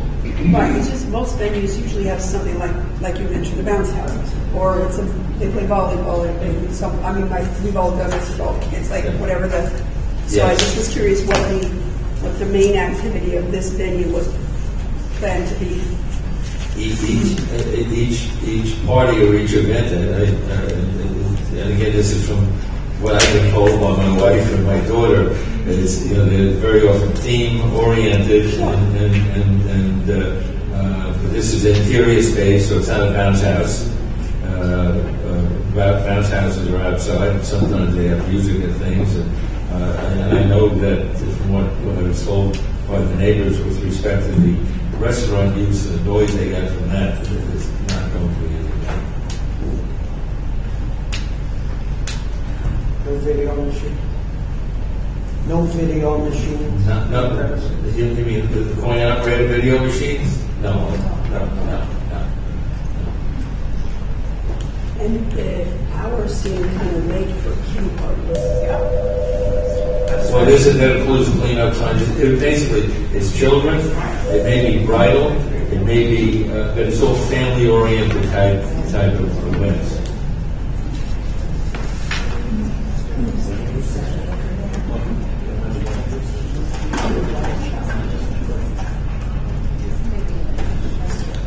Right, it's just most venues usually have something like you mentioned, the bounce house, or they play volleyball. We've all done this with all the kids, like whatever the. So yes. I just was curious what the main activity of this venue was planned to be. Each party or each event, and again, this is from what I've been told by my wife and my daughter. Is they're very often theme oriented, and this is interior space, so it's not a bounce house. Bounce houses are outside. Sometimes they have music and things, and I know that from what I was told by the neighbors with respect to the restaurant use and the noise they got from that, it's not going to be anything. No video machines? No. You mean the coin-operated video machines? No. And the hours seem kind of late for queue parties. Well, that includes cleanup time. It's children, it may be bridal, it may be, but it's all family-oriented type of events.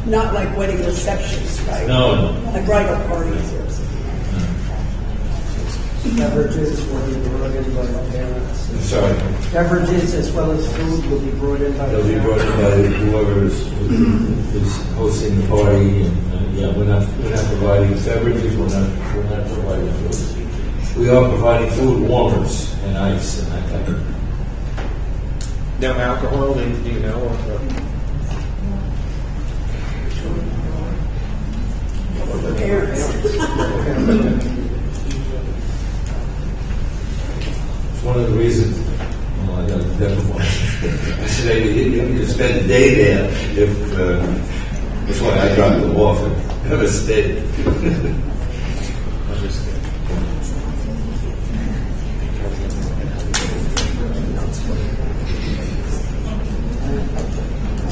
Not like wedding receptions, right? No. Like bridal parties or something. Beverages will be brought in by the parents. I'm sorry. Beverages as well as food will be brought in by the They'll be brought in by whoever is hosting the party. And we're not providing beverages. We're not providing food. We are providing food, warmers, and ice and that type of. No alcohol, do you know? Or? The parents. It's one of the reasons. Well, I got never mind. I said you could spend a day there if. That's why I dropped them off and never stayed.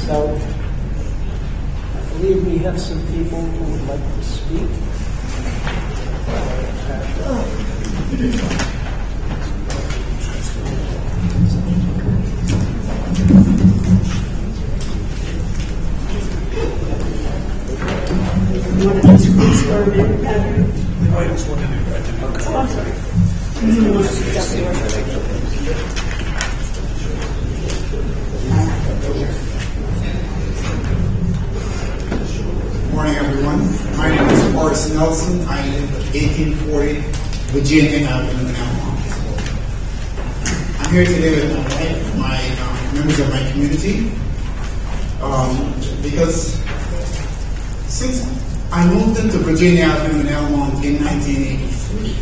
So, I believe we have some people who would like to speak. You want to just swear them in, Patrick? I just wanted to. Oh, I'm sorry. You want to speak up there? Good morning, everyone. My name is Horace Nelson. I live at 1840 Virginia Avenue in Elmont. I'm here today with my wife, my members of my community, because since I moved into Virginia Avenue in Elmont in 1983,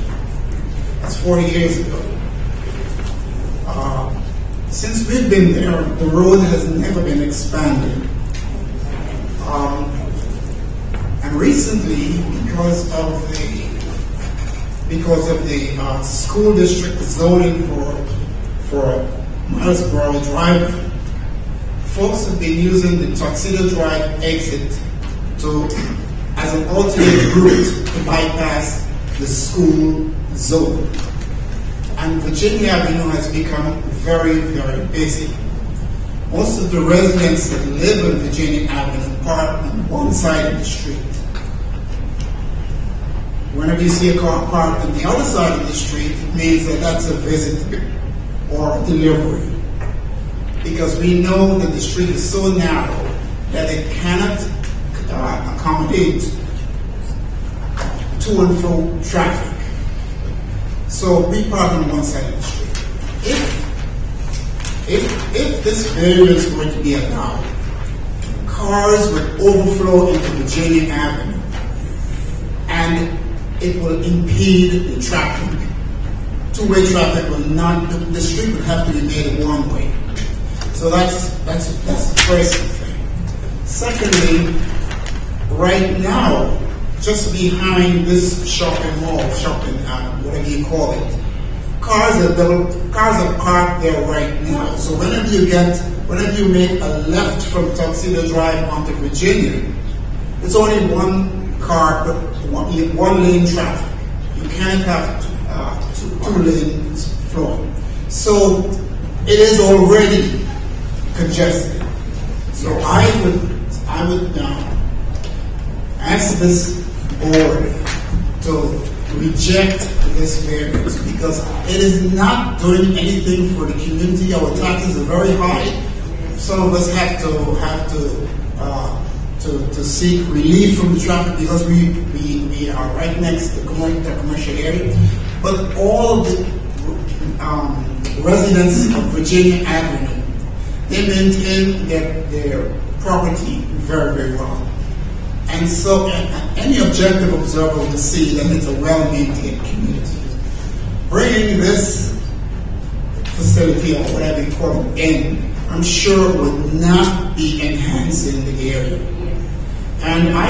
that's 40 years ago. Since we've been there, the road has never been expanded. And recently, because of the school district zoning for Middlesboro Drive, folks have been using the Tuxedo Drive exit as an alternate route to bypass the school zone. And Virginia Avenue has become very, very busy. Most of the residents that live in Virginia Avenue park on one side of the street. Whenever you see a car parked on the other side of the street, it means that that's a visit or a delivery. Because we know that the street is so narrow that it cannot accommodate to and fro traffic. So we park on one side of the street. If this variance were to be allowed, cars would overflow into Virginia Avenue, and it will impede the traffic. Two-way traffic will not. The street would have to be made one way. So that's the first thing. Secondly, right now, just behind this shopping mall, whatever you call it, cars are parked there right now. So whenever you make a left from Tuxedo Drive onto Virginia, it's only one car, one lane traffic. You can't have two lanes flowing. So it is already congested. So I would ask this board to reject this variance because it is not doing anything for the community. Our taxes are very high. Some of us have to seek relief from the traffic because we are right next to the commercial area. But all of the residents of Virginia Avenue, they maintain their property very, very well. And so any objective observer will see that it's a well-maintained community. Bringing this facility or whatever you call it in, I'm sure would not be enhancing the area. And I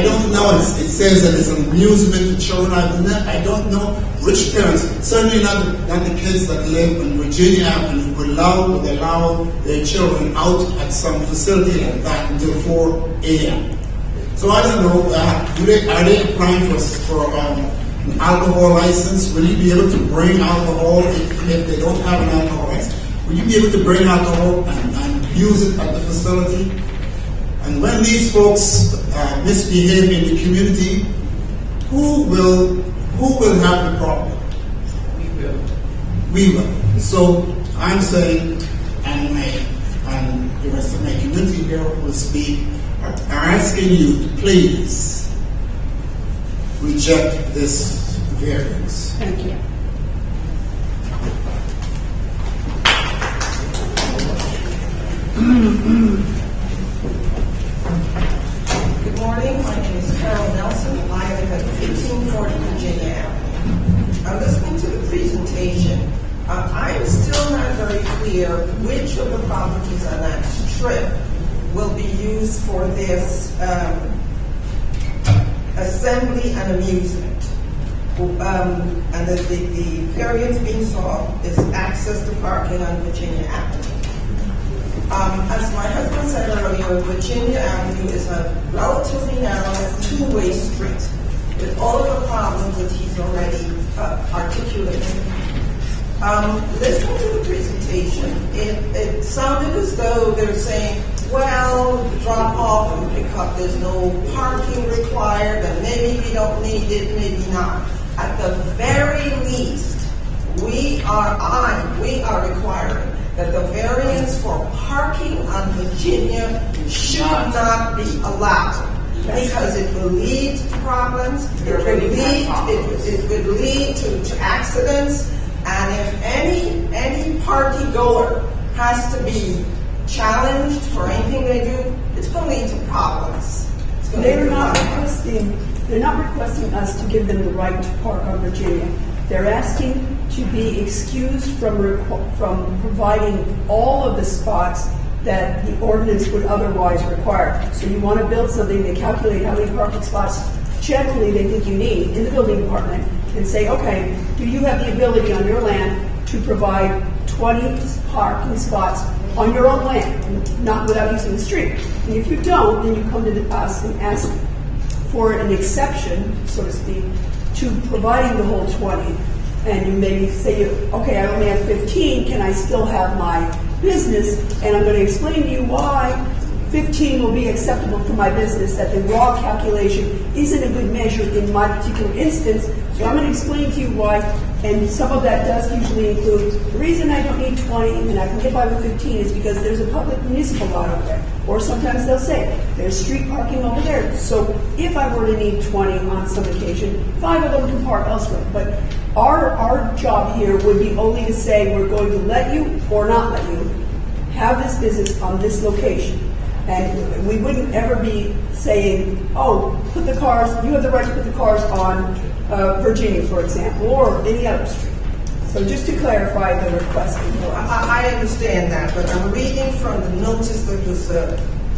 don't know, it says that it's an amusement for children. I don't know which parents, certainly not the kids that live in Virginia Avenue would allow their children out at some facility like that until 4 a.m. So I don't know, are they applying for an alcohol license? Will you be able to bring alcohol if they don't have an alcohol license? Will you be able to bring alcohol and use it at the facility? And when these folks misbehave in the community, who will have the problem? We will. So I'm saying, and the rest of my community here will speak, are asking you to please reject this variance. Thank you. Good morning. My name is Carol Nelson. I live at 1840 Virginia Avenue. I'm listening to the presentation. I'm still not very clear which of the properties on that strip will be used for this assembly and amusement. And the variance being sought is access to parking on Virginia Avenue. As my husband said earlier, Virginia Avenue is a relatively narrow two-way street with all of the problems that he's already articulated. Listening to the presentation, it sounded as though they're saying, well, drop off and pick up, there's no parking required, and maybe we don't need it, maybe not. At the very least, we are requiring that the variance for parking on Virginia should not be allowed because it will lead to problems, it would lead to accidents, and if any party goer has to be challenged for anything they do, it's going to lead to problems. They're not requesting us to give them the right to park on Virginia. They're asking to be excused from providing all of the spots that the ordinance would otherwise require. So you want to build something, they calculate how many parking spots generally they think you need in the building department and say, okay, do you have the ability on your land to provide 20 parking spots on your own land, not without using the street? And if you don't, then you come to us and ask for an exception, so to speak, to providing the whole 20. And you maybe say, okay, I only have 15, can I still have my business? And I'm going to explain to you why 15 will be acceptable for my business, that the raw calculation isn't a good measure in my particular instance. So I'm going to explain to you why, and some of that does usually include, the reason I don't need 20 and I can get by with 15 is because there's a public municipal lot over there. Or sometimes they'll say, there's street parking over there. So if I were to need 20 on some occasion, 5 of them can park elsewhere. But our job here would be only to say we're going to let you or not let you have this business on this location. And we wouldn't ever be saying, oh, put the cars, you have the right to put the cars on Virginia, for example, or any other street. So just to clarify the request. I understand that, but I'm reading from the notice that was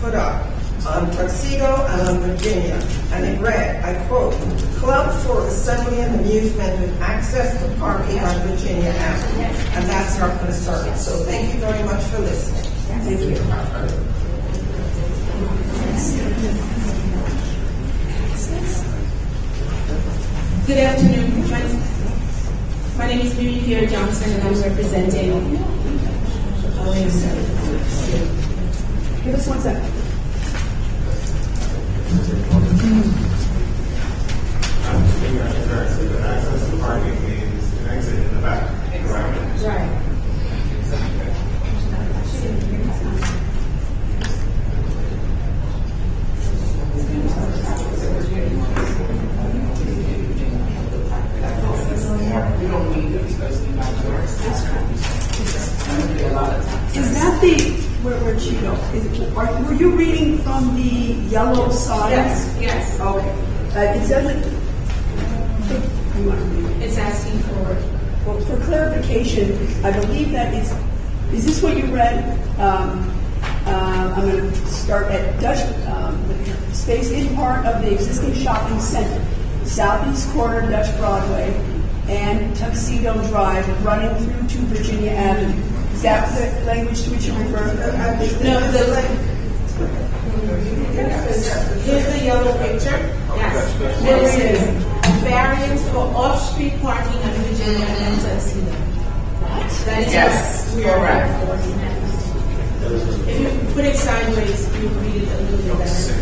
put up on Tuxedo and on Virginia, and it read, I quote, Club for Assembly and Amusement with access to parking on Virginia Avenue. And that's our concern. So thank you very much for listening. Thank you. Good afternoon. My name is Mary Pierre Johnson, and I'm representing. Give us 1 second. Access to parking means an exit in the back. Right. Is that where'd she go? Were you reading from the yellow sign? Yes. Okay. It says it. You want to read it? It's asking for Well, for clarification, I believe that is this what you read? I'm going to start at Dutch, space in part of the existing shopping center, southeast corner Dutch Broadway and Tuxedo Drive running through to Virginia Avenue. Is that the language to which you refer? No, here's the yellow picture. Yes. There is a variance for off-street parking on Virginia and Tuxedo. That is Yes, correct. If you put it sideways, you read it a little bit better.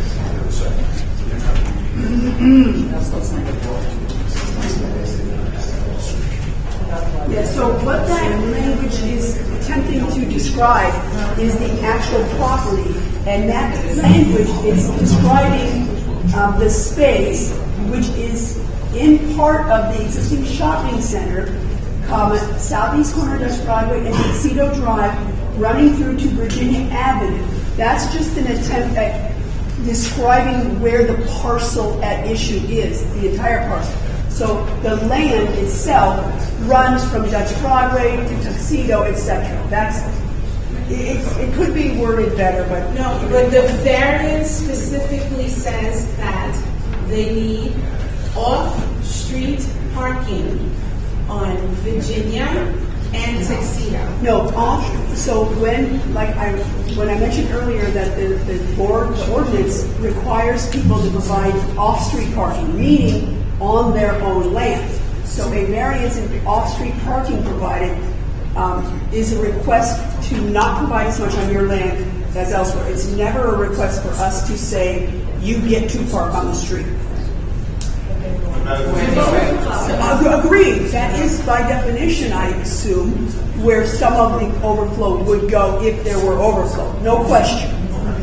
Yeah, so what that language is attempting to describe is the actual property, and that language is describing the space which is in part of the existing shopping center, southeast corner Dutch Broadway and Tuxedo Drive, running through to Virginia Avenue. That's just an attempt at describing where the parcel at issue is, the entire parcel. So the land itself runs from Dutch Broadway to Tuxedo, etc. It could be worded better, but No, but the variance specifically says that they need off-street parking on Virginia and Tuxedo. no off. So when I mentioned earlier that the ordinance requires people to provide off-street parking, meaning on their own land. So a variance in off-street parking provided is a request to not provide as much on your land as elsewhere. It's never a request for us to say you get to park on the street. Agreed. That is by definition, I assume, where some of the overflow would go if there were overflow. No question.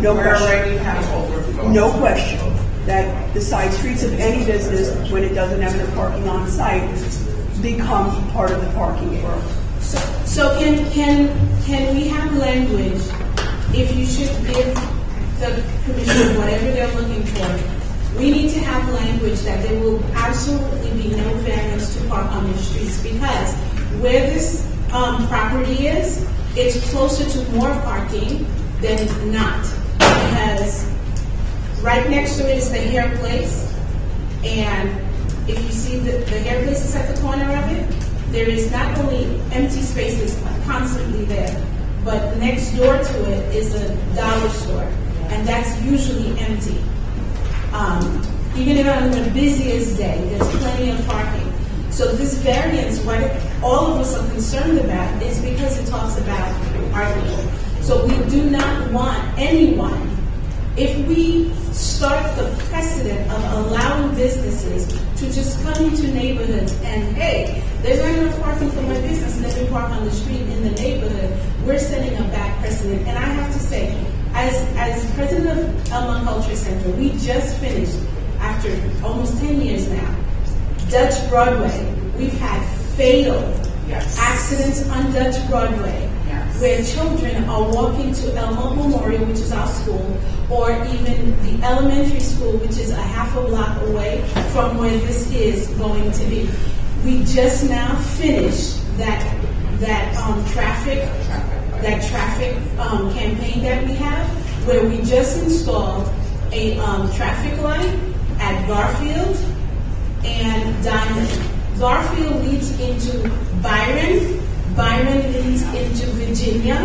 No question. already have overflow. No question that the side streets of any business, when it doesn't have their parking on site, become part of the parking area. So can we have language, if you should give the commission whatever they're looking for, we need to have language that there will absolutely be no variance to park on the streets, because where this property is, it's closer to more parking than not. Because right next to it is the hair place, and if you see the hair place is at the corner of it, there is not only empty spaces constantly there, but next door to it is a dollar store, and that's usually empty. Even if on the busiest day, there's plenty of parking. So this variance, what all of us are concerned about, is because it talks about parking. So we do not want anyone, if we start the precedent of allowing businesses to just come into neighborhoods and, hey, there's not enough parking for my business, let me park on the street in the neighborhood, we're setting a bad precedent. And I have to say, as president of Elma Culture Center, we just finished, after almost 10 years now, Dutch Broadway. We've had fatal accidents on Dutch Broadway, where children are walking to Elma Memorial, which is our school, or even the elementary school, which is a half a block away from where this is going to be. We just now finished that traffic campaign that we have, where we just installed a traffic light at Garfield and Diamond. Garfield leads into Byron, Byron leads into Virginia,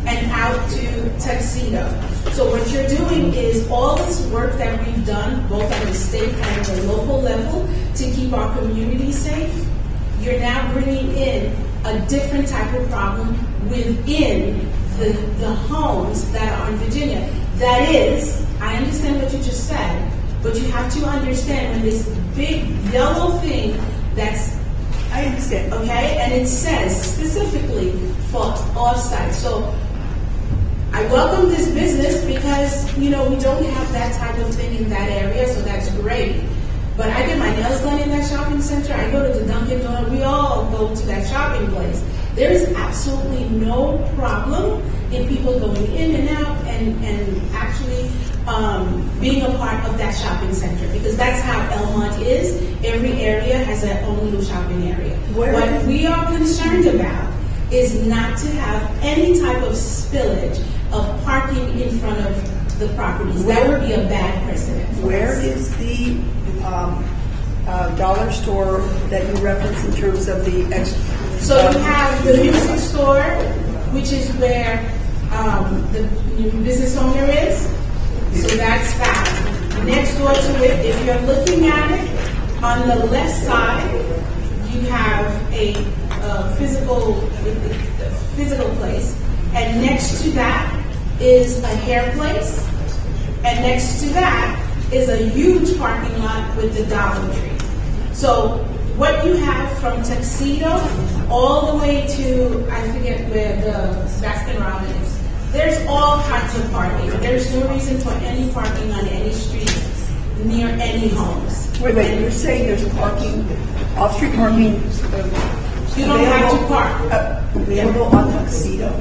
and out to Tuxedo. So what you're doing is all this work that we've done, both at the state and the local level, to keep our community safe, you're now bringing in a different type of problem within the homes that are in Virginia. That is, I understand what you just said, but you have to understand when this big yellow thing that's, I understand. Okay, and it says specifically for off-site. So I welcome this business because, we don't have that type of thing in that area, so that's great. But I get my nails done in that shopping center. I go to the Dunkin' Donuts. We all go to that shopping place. There is absolutely no problem in people going in and out and actually being a part of that shopping center, because that's how Elmont is. Every area has their own little shopping area. What we are concerned about is not to have any type of spillage of parking in front of the properties. That would be a bad precedent. Where is the dollar store that you reference in terms of the extra? So you have the music store, which is where the new business owner is. So that's that. Next door to it, if you're looking at it, on the left side, you have a physical place. And next to that is a hair place. And next to that is a huge parking lot with the Dollar Tree. So what you have from Tuxedo all the way to, I forget where the Baskin Robbins is, there's all kinds of parking. There's no reason for any parking on any street near any homes. Wait, you're saying there's parking, off-street parking? You don't have to park. Available on Tuxedo?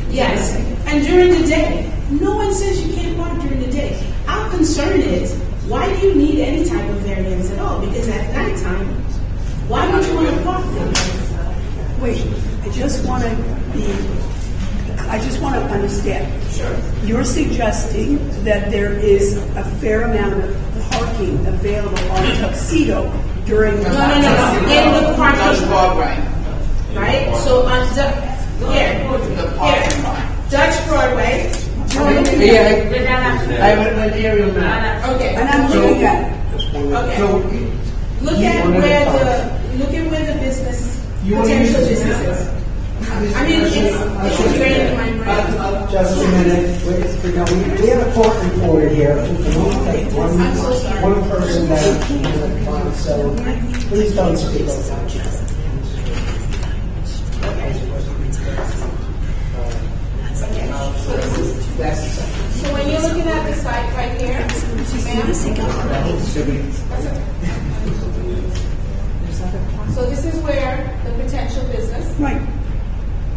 Yes, and during the day. No one says you can't park during the day. Our concern is, why do you need any type of variance at all? Because at nighttime, why would you want to park there? Wait, I just want to understand. Sure. You're suggesting that there is a fair amount of parking available on Tuxedo during the No. In the parking lot. Right? So on Dutch Broadway. I have an aerial map. Okay. And I'm looking at it. Okay. Look at where the business, potential business is. I mean, it's draining my brain. Just a minute. We have a court reporter here. One person that, so please don't speak over that. So when you're looking at the site right here, so this is where the potential business. Right.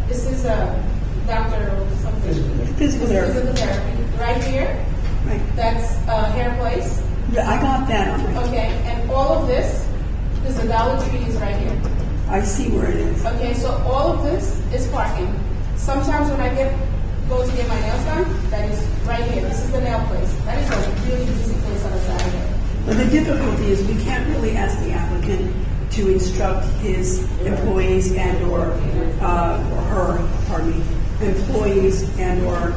This is a doctor something. Physical therapy. Physical therapy. Right here. Right. That's a hair place. Yeah, I got that on my. Okay, and all of this, because the Dollar Tree is right here. I see where it is. Okay, so all of this is parking. Sometimes when I go to get my nails done, that is right here. This is the nail place. That is a really busy place on a Saturday. But the difficulty is we can't really ask the applicant to instruct his employees and or employees and or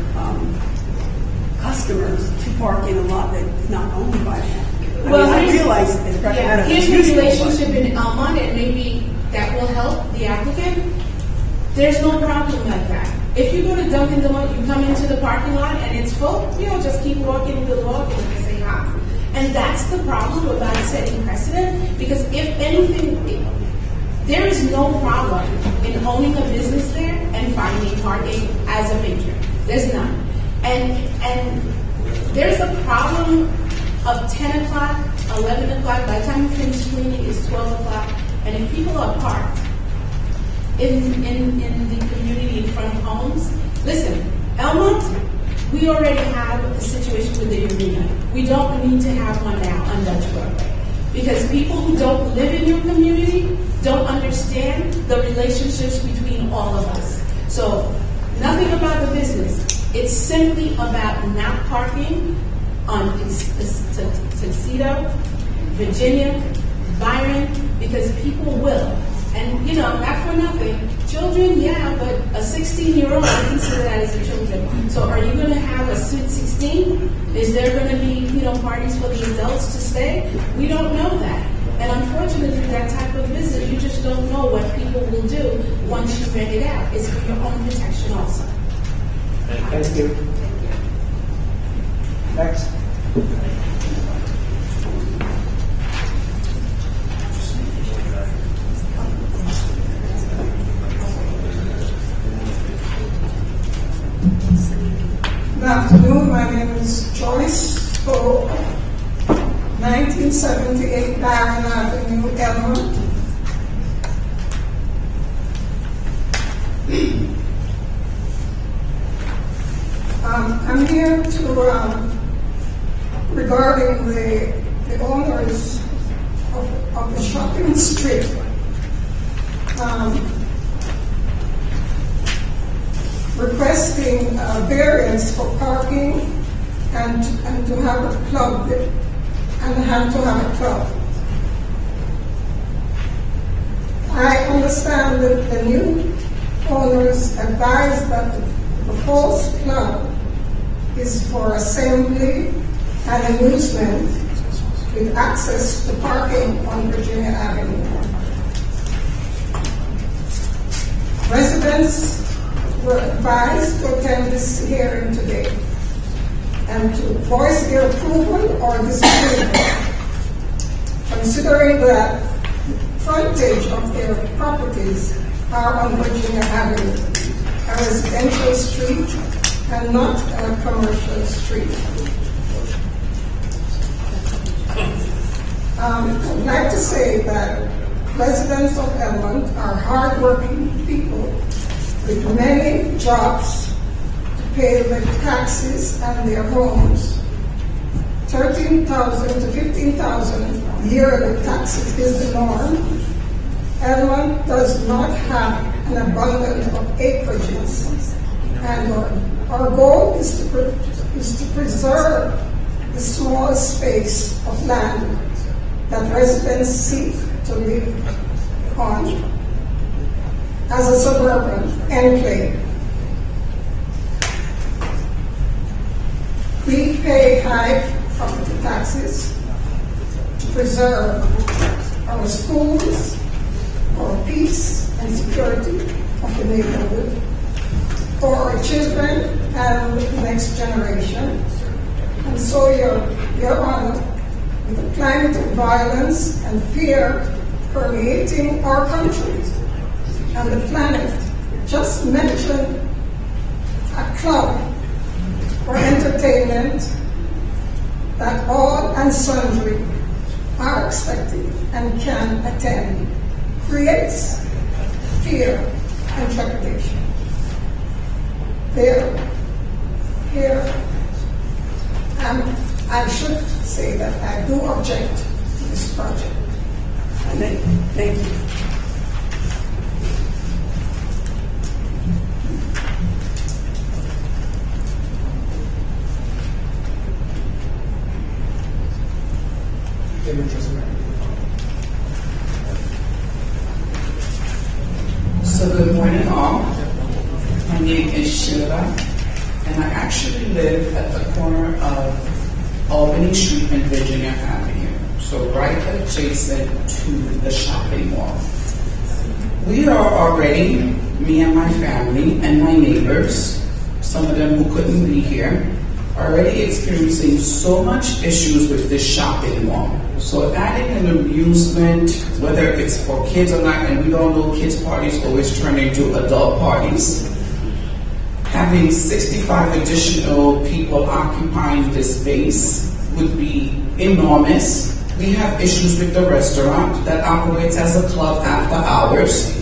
customers to park in a lot that's not owned by them. I realize it's recommended. Here's the relationship in Elmont, and maybe that will help the applicant. There's no problem like that. If you go to Dunkin' Donuts, you come into the parking lot and it's full, just keep walking the dog and say hi. And that's the problem about setting precedent, because if anything, there is no problem in owning a business there and finding parking as a patron. There's none. And there's a problem of 10 o'clock, 11 o'clock, by the time you finish cleaning, it's 12 o'clock, and if people are parked in the community in front of homes, listen, Elmont, we already have a situation with the arena. We don't need to have one now on Dutch Broadway. Because people who don't live in your community don't understand the relationships between all of us. So, nothing about the business. It's simply about not parking on Tuxedo, Virginia, Byron, because people will. And, not for nothing. Children, but a 16-year-old, I consider that as a children. So are you going to have a Sweet 16? Is there going to be, parties for the adults to stay? We don't know that. And unfortunately, that type of visit, you just don't know what people will do once you rent it out. It's for your own protection also. Thank you. Next. Good afternoon. My name is Joyce Pope, 1978 Barron Avenue, Elmont. I'm here to regarding the owners of the shopping street. Requesting variance for parking and to have a club I understand that the new owners advise that the proposed club is for assembly and amusement with access to parking on Virginia Avenue. Residents were advised to attend this hearing today and to voice their approval or disapproval, considering that frontage of their properties are on Virginia Avenue, a residential street and not a commercial street. I'd like to say that residents of Elmont are hardworking people with many jobs to pay their taxes and their homes. 13,000 to 15,000 yearly taxes is the norm. Elmont does not have an abundance of acreages, and our goal is to preserve the small space of land that residents seek to live on as a suburban enclave. We pay high property taxes to preserve our schools, our peace and security of the neighborhood, for our children and the next generation. And so, Your Honor, with the climate of violence and fear permeating our country and the planet, just mention a club for entertainment that all and sundry are expected and can attend creates fear and trepidation. I should say that I do object to this project. Thank you. So good morning all. My name is Sheila, and I actually live at the corner of Albany Street and Virginia Avenue, so right adjacent to the shopping mall. We are already, me and my family and my neighbors, some of them who couldn't be here, already experiencing so much issues with this shopping mall. So adding an amusement, whether it's for kids or not, and we all know kids' parties always turn into adult parties. Having 65 additional people occupying this space would be enormous. We have issues with the restaurant that operates as a club after hours.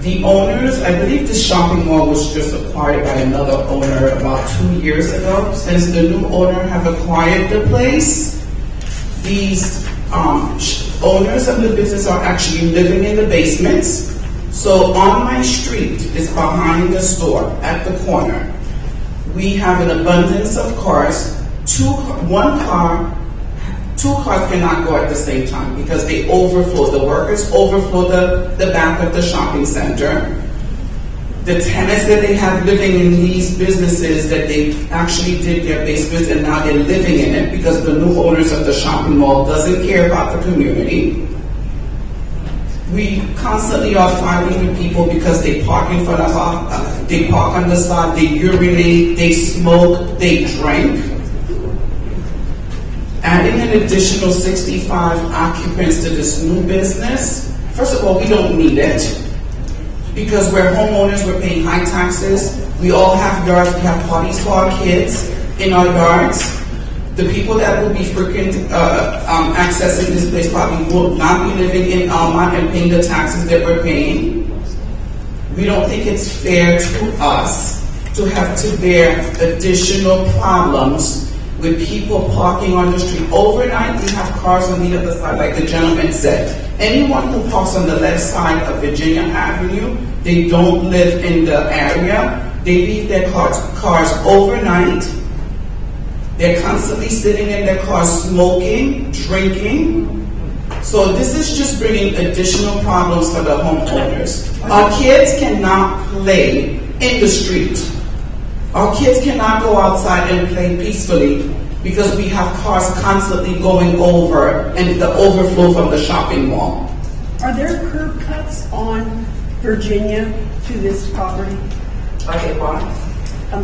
The owners, I believe this shopping mall was just acquired by another owner about 2 years ago. Since the new owner have acquired the place, these owners of the business are actually living in the basements. So on my street is behind the store at the corner. We have an abundance of cars. Two cars cannot go at the same time because they overflow. The workers overflow the back of the shopping center. The tenants that they have living in these businesses that they actually did their basements and now they're living in it because the new owners of the shopping mall doesn't care about the community. We constantly are fighting with people because they park in front of they park on the spot, they urinate, they smoke, they drink. Adding an additional 65 occupants to this new business, first of all, we don't need it because we're homeowners, we're paying high taxes, we all have yards, we have parties for our kids in our yards. The people that will be frequent accessing this place probably will not be living in Elmont and paying the taxes that we're paying. We don't think it's fair to us to have to bear additional problems with people parking on the street. Overnight, we have cars on the other side, like the gentleman said. Anyone who parks on the left side of Virginia Avenue, they don't live in the area. They leave their cars overnight. They're constantly sitting in their cars smoking, drinking. So this is just bringing additional problems for the homeowners. Our kids cannot play in the street. Our kids cannot go outside and play peacefully because we have cars constantly going over and the overflow from the shopping mall. Are there curb cuts on Virginia to this property? Okay, what?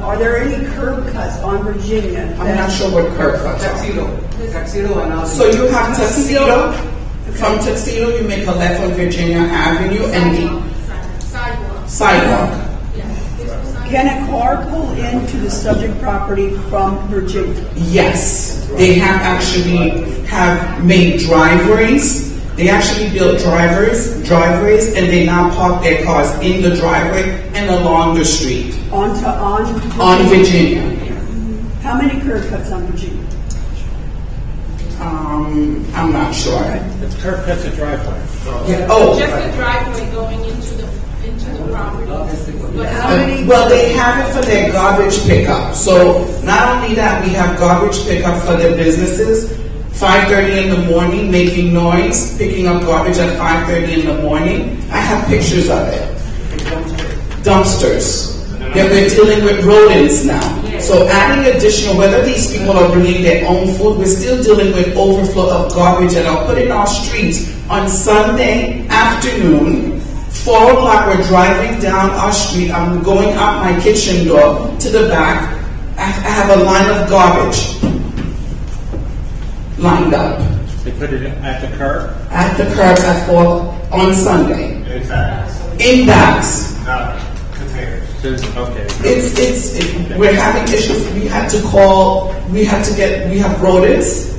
Are there any curb cuts on Virginia? I'm not sure what curb cuts are. Tuxedo and all. So you have Tuxedo. From Tuxedo, you make a left on Virginia Avenue and the sidewalk. Can a car pull into the subject property from Virginia? Yes, they have made driveways. They actually built driveways, and they now park their cars in the driveway and along the street. On Virginia. How many curb cuts on Virginia? I'm not sure. The curb cuts a driveway. Yeah. Oh. Just the driveway going into the property. But how many? Well, they have it for their garbage pickup. So not only that, we have garbage pickup for their businesses. 5:30 in the morning, making noise, picking up garbage at 5:30 in the morning. I have pictures of it. Dumpsters. Yeah, we're dealing with rodents now. So adding additional, whether these people are bringing their own food, we're still dealing with overflow of garbage that are put in our streets on Sunday afternoon. 4 o'clock, we're driving down our street. I'm going out my kitchen door to the back. I have a line of garbage lined up. They put it at the curb? At the curb at 4 on Sunday. In bags. In bags. Not containers. Okay. We're having issues. We have rodents.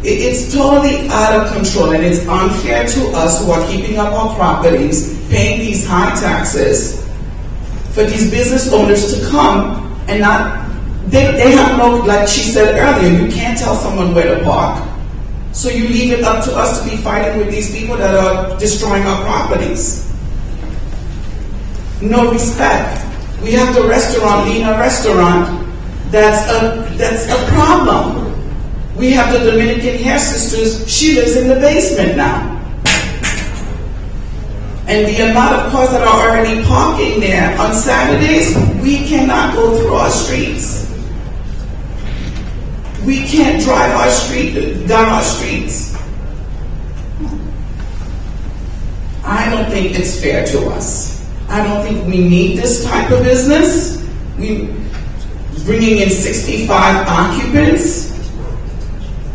It's totally out of control, and it's unfair to us who are keeping up our properties, paying these high taxes, for these business owners to come and not, they have no, like she said earlier, you can't tell someone where to park. So you leave it up to us to be fighting with these people that are destroying our properties. No respect. We have the restaurant, Lena Restaurant, that's a problem. We have the Dominican Hair Sisters, she lives in the basement now. And the amount of cars that are already parking there on Saturdays, we cannot go through our streets. We can't drive down our streets. I don't think it's fair to us. I don't think we need this type of business. We bringing in 65 occupants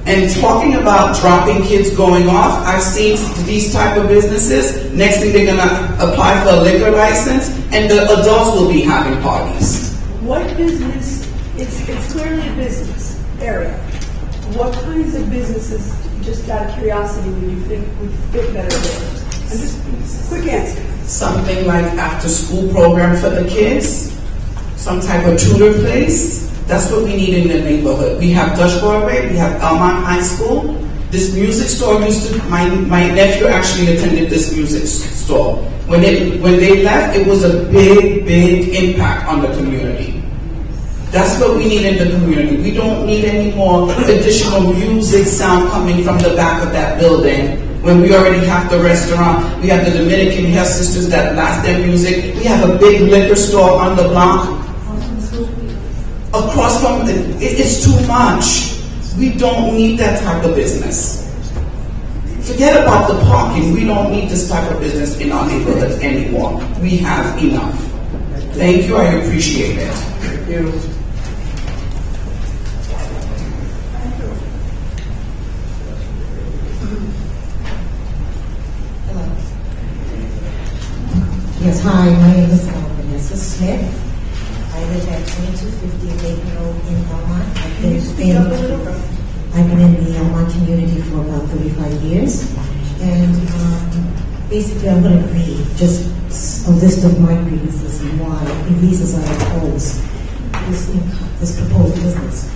and talking about dropping kids going off. I've seen these type of businesses. Next thing they're going to apply for a liquor license, and the adults will be having parties. What business? It's clearly a business area. What kinds of businesses, just out of curiosity, would you think would fit better there? And just quick answer. Something like after-school program for the kids, some type of tutor place. That's what we need in the neighborhood. We have Dutch Broadway, we have Elmont High School. This music store my nephew actually attended this music store. When they left, it was a big impact on the community. That's what we need in the community. We don't need any more additional music sound coming from the back of that building. When we already have the restaurant, we have the Dominican Hair Sisters that blast their music. We have a big liquor store on the block. Across from it's too much. We don't need that type of business. Forget about the parking. We don't need this type of business in our neighborhood anymore. We have enough. Thank you. I appreciate it. Thank you. Yes, hi, my name is Vanessa Smith. I live at 2250 Lake Road in Elmont. I've been in the Elmont community for about 35 years. And basically I'm going to read just a list of my grievances and why the reasons I oppose this proposed business.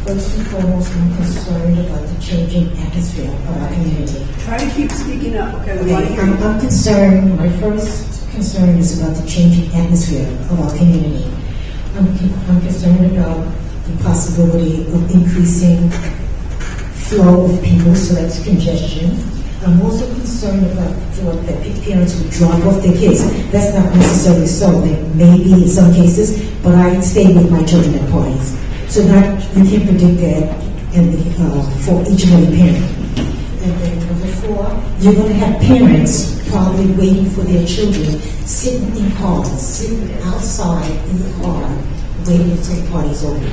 First and foremost, I'm concerned about the changing atmosphere of our community. Try to keep speaking up, okay? We want to hear you. I'm concerned, my first concern is about the changing atmosphere of our community. I'm concerned about the possibility of increasing flow of people, so that's congestion. I'm also concerned about that parents would drop off their kids. That's not necessarily so. It may be in some cases, but I stay with my children at parties. So you can't predict that for each and every parent. And then number 4, you're going to have parents probably waiting for their children, sitting in cars, sitting outside in the car, waiting until the party's over.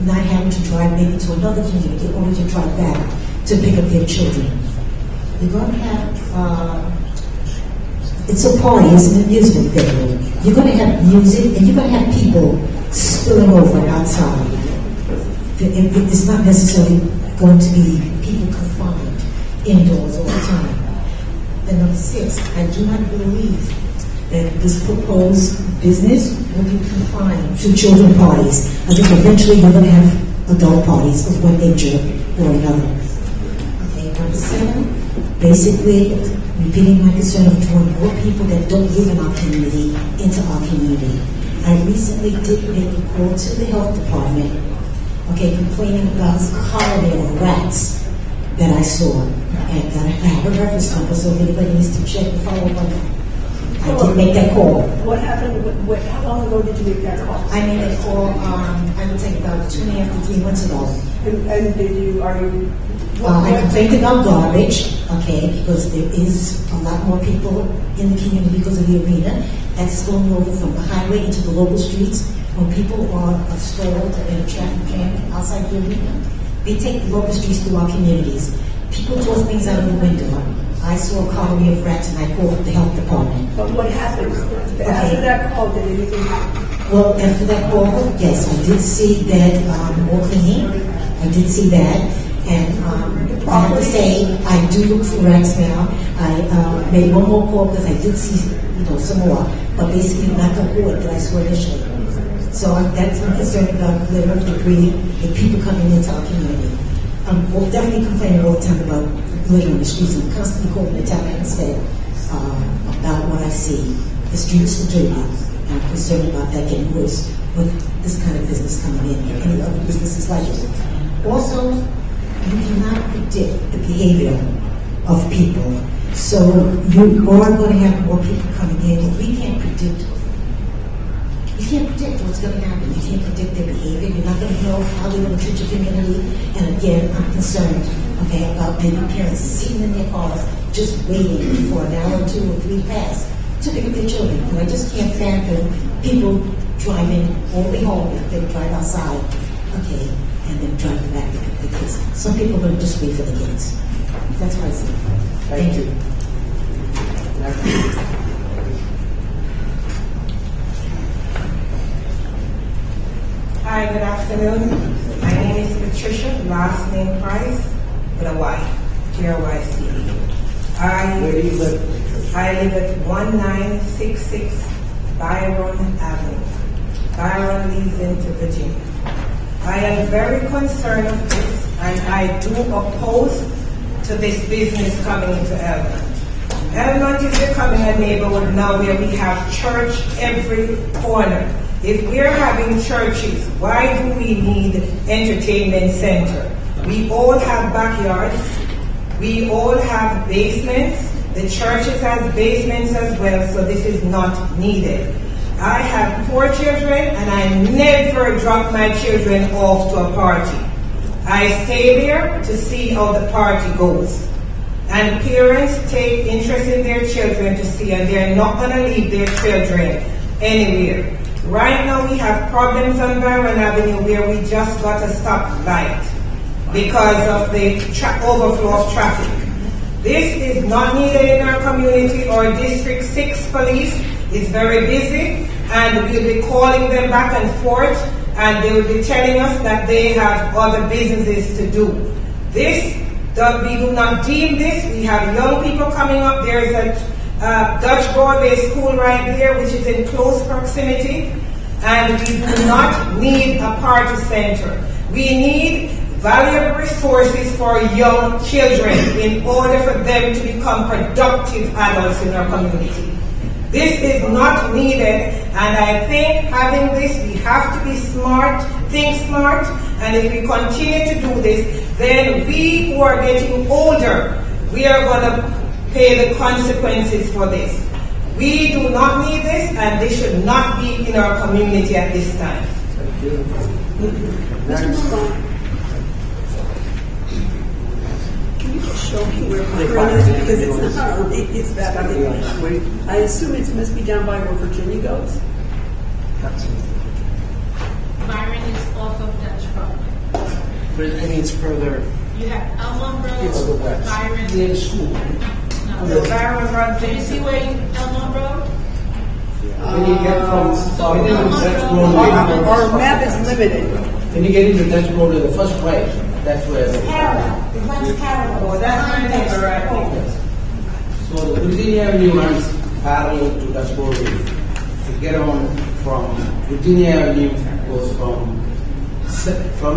Not having to drive maybe to another community, only to drive back to pick up their children. You're going to have, it's a party, it's an amusement venue. You're going to have music, and you're going to have people spilling over outside. It's not necessarily going to be people confined indoors all the time. And number 6, I do not believe that this proposed business will be confined to children parties. I think eventually we're going to have adult parties of one nature or another. Okay, number 7, basically repeating my concern of drawing more people that don't live in our community into our community. I recently did make a call to the health department, complaining about colony of rats that I saw. And I have a reference number, so if anybody needs to check and follow up on that. I did make that call. What happened? How long ago did you make that call? I made that call, I would say about 2.5 to 3 months ago. And I complained about garbage, because there is a lot more people in the community because of the arena. That's flowing over from the highway into the local streets. When people are stalled in a traffic jam outside the arena, they take the local streets through our communities. People throw things out of the window. I saw a colony of rats and I called the health department. But what happened? After that call, did anything happen? Well, after that call, yes, I did see that more cleaning. I did see that. And I have to say, I do look for rats now. I made one more call because I did see some more. But basically not the horde that I saw initially. So that's my concern about litter, debris, and people coming into our community. We'll definitely complain all the time about litter in the streets. I'm constantly calling the town of Hempstead about what I see. The streets are dirty. I'm concerned about that getting worse with this kind of business coming in and any other businesses like it. Also, you cannot predict the behavior of people. So you are going to have more people coming in, but we can't predict. You can't predict what's going to happen. You can't predict their behavior. You're not going to know how they're going to treat your community. And again, I'm concerned, about maybe parents sitting in their cars just waiting for an hour or 2 or 3 pass to pick up their children. And I just can't fathom people driving all the way home if they drive outside, and then driving back to pick the kids. Some people are going to just wait for the kids. That's what I see. Thank you. Hi, good afternoon. My name is Patricia, last name Price, with a Y, G-R-Y-C-E. Where do you live? I live at 1966 Byron Avenue. Byron leads into Virginia. I am very concerned of this, and I do oppose to this business coming into Elmont. Elmont is becoming a neighborhood now where we have church every corner. If we're having churches, why do we need entertainment center? We all have backyards. We all have basements. The churches have basements as well, so this is not needed. I have 4 children, and I never drop my children off to a party. I stay there to see how the party goes. And parents take interest in their children to see, and they're not going to leave their children anywhere. Right now we have problems on Byron Avenue where we just got a stoplight because of the overflow of traffic. This is not needed in our community. Our District 6 police is very busy, and we'll be calling them back and forth, and they will be telling us that they have other businesses to do. We do not deem this. We have young people coming up. There is a Dutch Broadway school right there, which is in close proximity, and we do not need a party center. We need valuable resources for young children in order for them to become productive adults in our community. This is not needed, and I think having this, we have to be smart, think smart, and if we continue to do this, then we who are getting older, we are going to pay the consequences for this. We do not need this, and this should not be in our community at this time. Thank you. Can you just show me where Byron is? Because it's not on it's back on the I assume it must be down by where Virginia goes. Byron is off of Dutch Road. But I mean, it's further. You have Elmont It's the Road, west. Byron. Near the school. No, Byron Road. Do you see where Elmont Road? When you get from Dutch Road, Our map is limited. When you get into Dutch Road to the first right, that's where the Oh, that's my neighbor right here. So the Virginia Avenue runs parallel to Dutch Road. To get on from Virginia Avenue goes from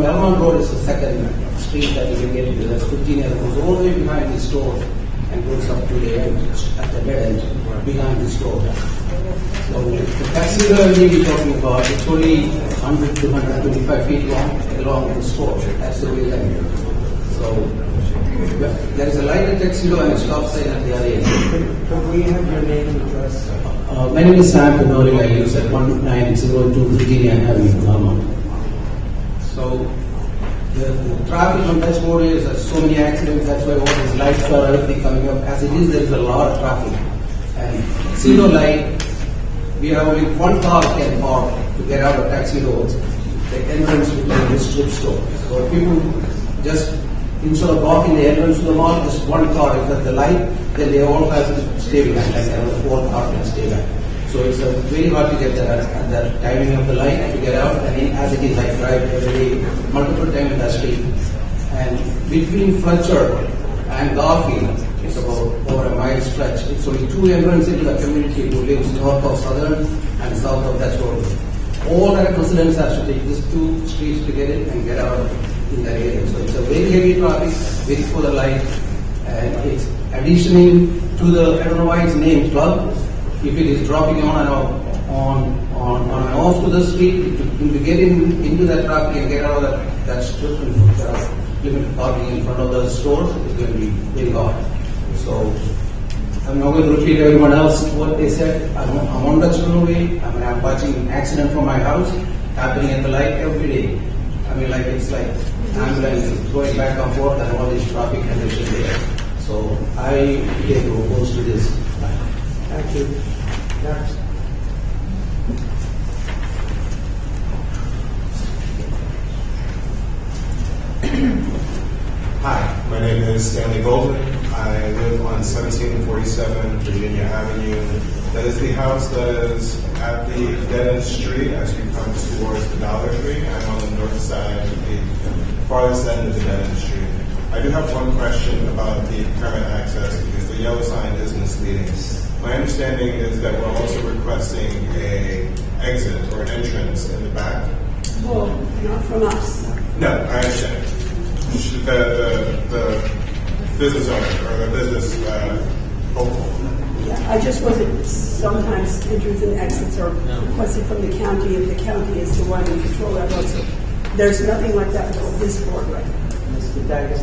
Elmont Road is the second street that you can get into. That's Virginia. It goes all the way behind the store and goes up to the end, at the dead end, behind the store. So the taxi avenue we're talking about, it's only 100 to 125 feet long along the store. That's the way length. So there is a light at Tuxedo and a stop sign at the other end. Could we have your name and address? My name is Sam Pinori. I live at 1902 Virginia Avenue, Vermont. So the traffic on Dutch Road is so many accidents. That's why all these lights are already coming up. As it is, there is a lot of traffic. And Tuxedo light, we have only one car can park to get out of taxi roads. The entrance to the strip store. So people just instead of blocking the entrance to the mall, just one car. If there's the light, then they all have to stay behind, like the four car can stay behind. So it's very hard to get that at the timing of the light to get out. And as it is, I drive every day, multiple times in that street. And between Fletcher and Garfield, it's about over a mile stretch. It's only two entrances into the community who lives north of Southern and south of that road. All the residents have to take these two streets to get in and get out in that area. So it's a very heavy traffic, waiting for the light, and it's additioning to the, I don't know why it's named club. If it is dropping on and off to the street, to get into that traffic and get out of that strip and limited parking in front of the stores, it's going to be very hard. So I'm not going to repeat everyone else what they said. I'm on that way. I'm watching accident from my house happening at the light every day. I mean, like it's like ambulance going back and forth and all this traffic congestion there. So I get opposed to this. Thank you. Next. Hi, my name is Stanley Golden. I live on 1747 Virginia Avenue. That is the house that is at the dead-end street as you come towards the Dollar Tree. I'm on the north side of the farthest end of the dead-end street. I do have one question about the permit access because the yellow sign is misleading. My understanding is that we're also requesting an exit or an entrance in the back. Well, not from us. No, I understand. The business owner or the business hopeful. Yeah, I just wasn't, sometimes entries and exits are requested from the county if the county is the one in control of that road. So there's nothing like that with this board right now.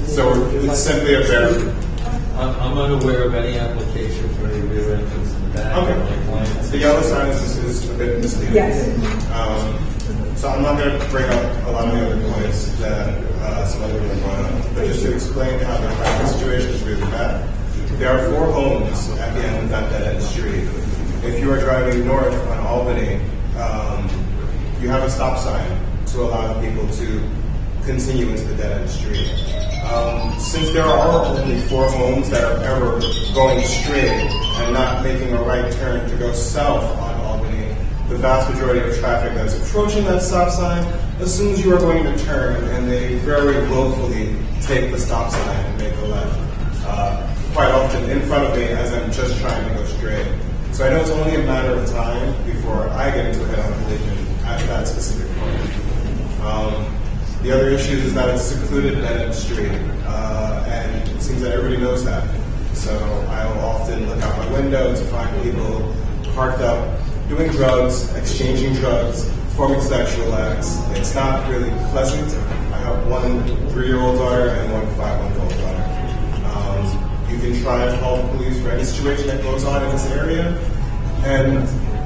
So it's simply a fair. I'm unaware of any application for a rear entrance in the back. Okay. The yellow sign is a bit misleading. Yes. So I'm not going to bring up a lot of the other points that some other people brought up, but just to explain how the traffic situation is really bad. There are 4 homes at the end of that dead-end street. If you are driving north on Albany, you have a stop sign to allow people to continue into the dead-end street. Since there are only 4 homes that are ever going straight and not making a right turn to go south on Albany, the vast majority of traffic that's approaching that stop sign assumes you are going to turn, and they very willfully take the stop sign and make a left. Quite often in front of me as I'm just trying to go straight. So I know it's only a matter of time before I get into a head-on collision at that specific point. The other issue is that it's secluded dead-end street, and it seems that everybody knows that. So I'll often look out my window to find people parked up, doing drugs, exchanging drugs, performing sexual acts. It's not really pleasant. I have one 3-year-old daughter and one 5-month-old daughter. You can try to call the police for any situation that goes on in this area, and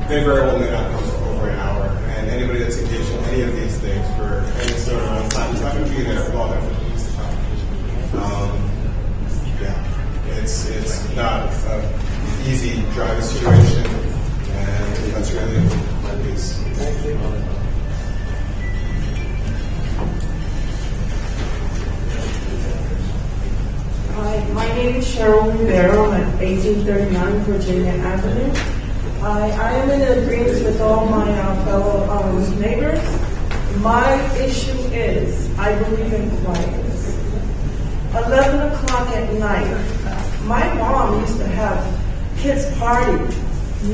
they very well may not come for over an hour. And anybody that's engaged in any of these things for any sort of amount of time is not going to be there long enough for the police to come. It's not an easy driving situation, and that's really my piece. Thank you. Hi, my name is Cheryl Rivero. I'm at 1839 Virginia Avenue. I am in agreement with all my fellow neighbors. My issue is, I believe in quietness. 11 o'clock at night, my mom used to have kids party,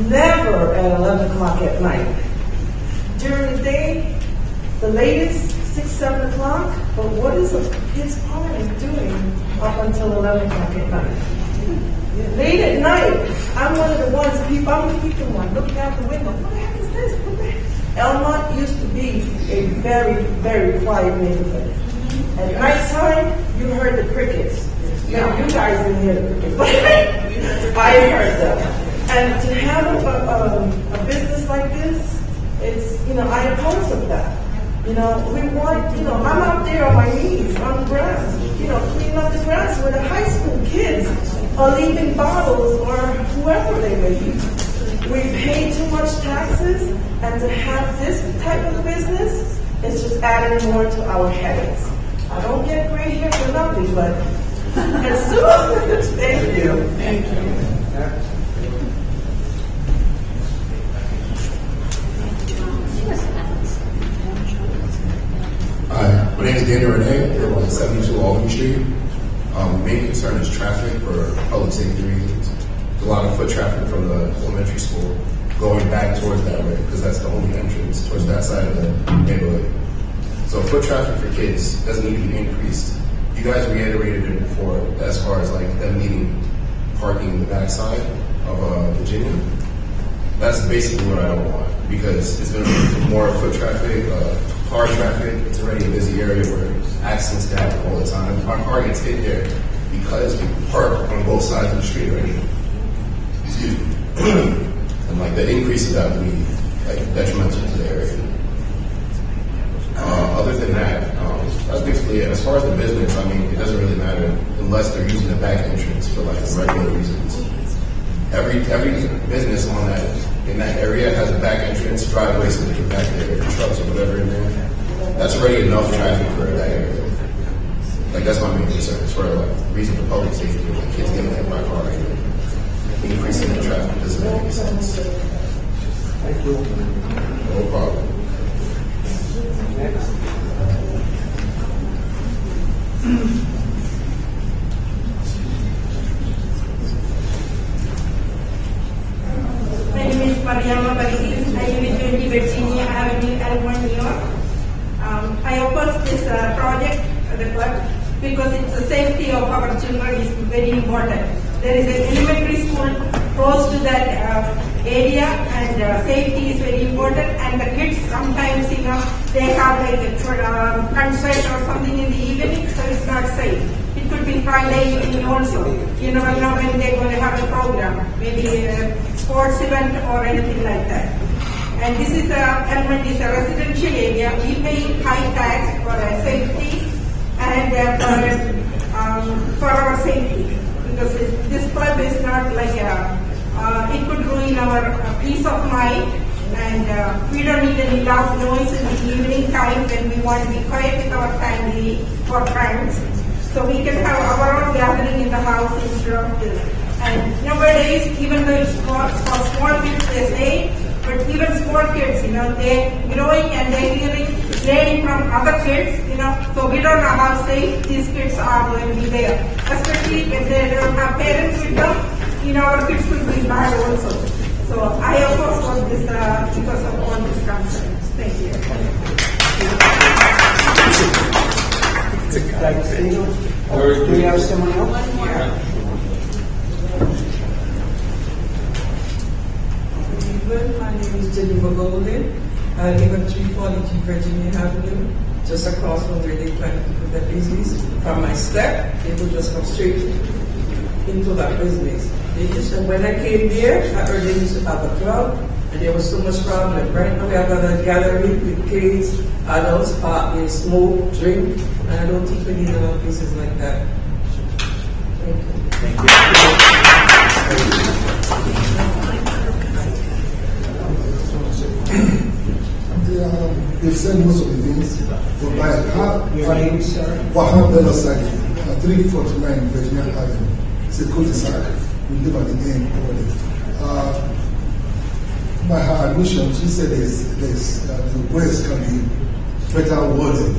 never at 11 o'clock at night. During the day, the latest 6, 7 o'clock, but what is a kids party doing up until 11 o'clock at night? Late at night, I'm one of the ones, I'm the one looking out the window. What the heck is this? What the heck? Elmont used to be a very, very quiet neighborhood. At nighttime, you heard the crickets. Now, you guys didn't hear the crickets, but I heard them. And to have a business like this, it's, I oppose of that. We want, I'm out there on my knees, on the grass, cleaning up the grass where the high school kids are leaving bottles or whoever they may be. We pay too much taxes, and to have this type of business is just adding more to our headaches. I don't get gray hair for nothing, but it's too. Thank you. Thank you. Hi, my name is Daniel Renee. We're on 72 Albany Street. The main concern is traffic for public safety reasons. There's a lot of foot traffic from the elementary school going back towards that way because that's the only entrance towards that side of the neighborhood. So foot traffic for kids doesn't need to be increased. You guys reiterated it before as far as like them needing parking in the backside of Virginia. That's basically what I don't want because it's going to be more foot traffic, car traffic. It's already a busy area where accidents can happen all the time. My car gets hit there because people park on both sides of the street already. Excuse me. And like the increase of that would be like detrimental to the area. Other than that, that's basically it. As far as the business, it doesn't really matter unless they're using the back entrance for like regular reasons. Every business in that area has a back entrance, driveway so they can back their trucks or whatever in there. That's already enough traffic for that area. Like that's my main concern. As far as like reason for public safety, like kids getting hit by car and increasing the traffic doesn't make any sense. Thank you. No problem. Next. My name is Mariama Basis. I live in 20 Virginia Avenue, Elmore, New York. I oppose this project, the club, because it's the safety of our children is very important. There is an elementary school close to that area, and safety is very important. And the kids sometimes, they have like a concert or something in the evening, so it's not safe. It could be Friday evening also. You never know when they're going to have a program, maybe a sports event or anything like that. And this is Elmont is a residential area. We pay high tax for safety and for our safety, because this club is not like it could ruin our peace of mind, and we don't need any loud noise in the evening time when we want to be quiet with our family or friends. So we can have our own gathering in the house instead of this. And nowadays, even though it's for small kids, they say, but even small kids, they're growing and they're learning from other kids, so we don't know how safe these kids are going to be there. Especially if they don't have parents with them, our kids could be bad also. So I oppose this because of all these concerns. Thank you. D'Agostino. Do we have someone else? My name is Jennifer Golden. I live at 342 Virginia Avenue, just across from where they plan to put their business. From my step, they would just come straight into that business. When I came there, I heard they used to have a club, and there was so much problem. Right now we have a gathering with kids, adults, they smoke, drink, and I don't think we need enough places like that. Thank you. Thank They've said most of the things, but by Your name, sir? Wahab Belasaki, 349 Virginia Avenue. It's a cul-de-sac. We live at the end over there. By her admission, she said the words can be better worded,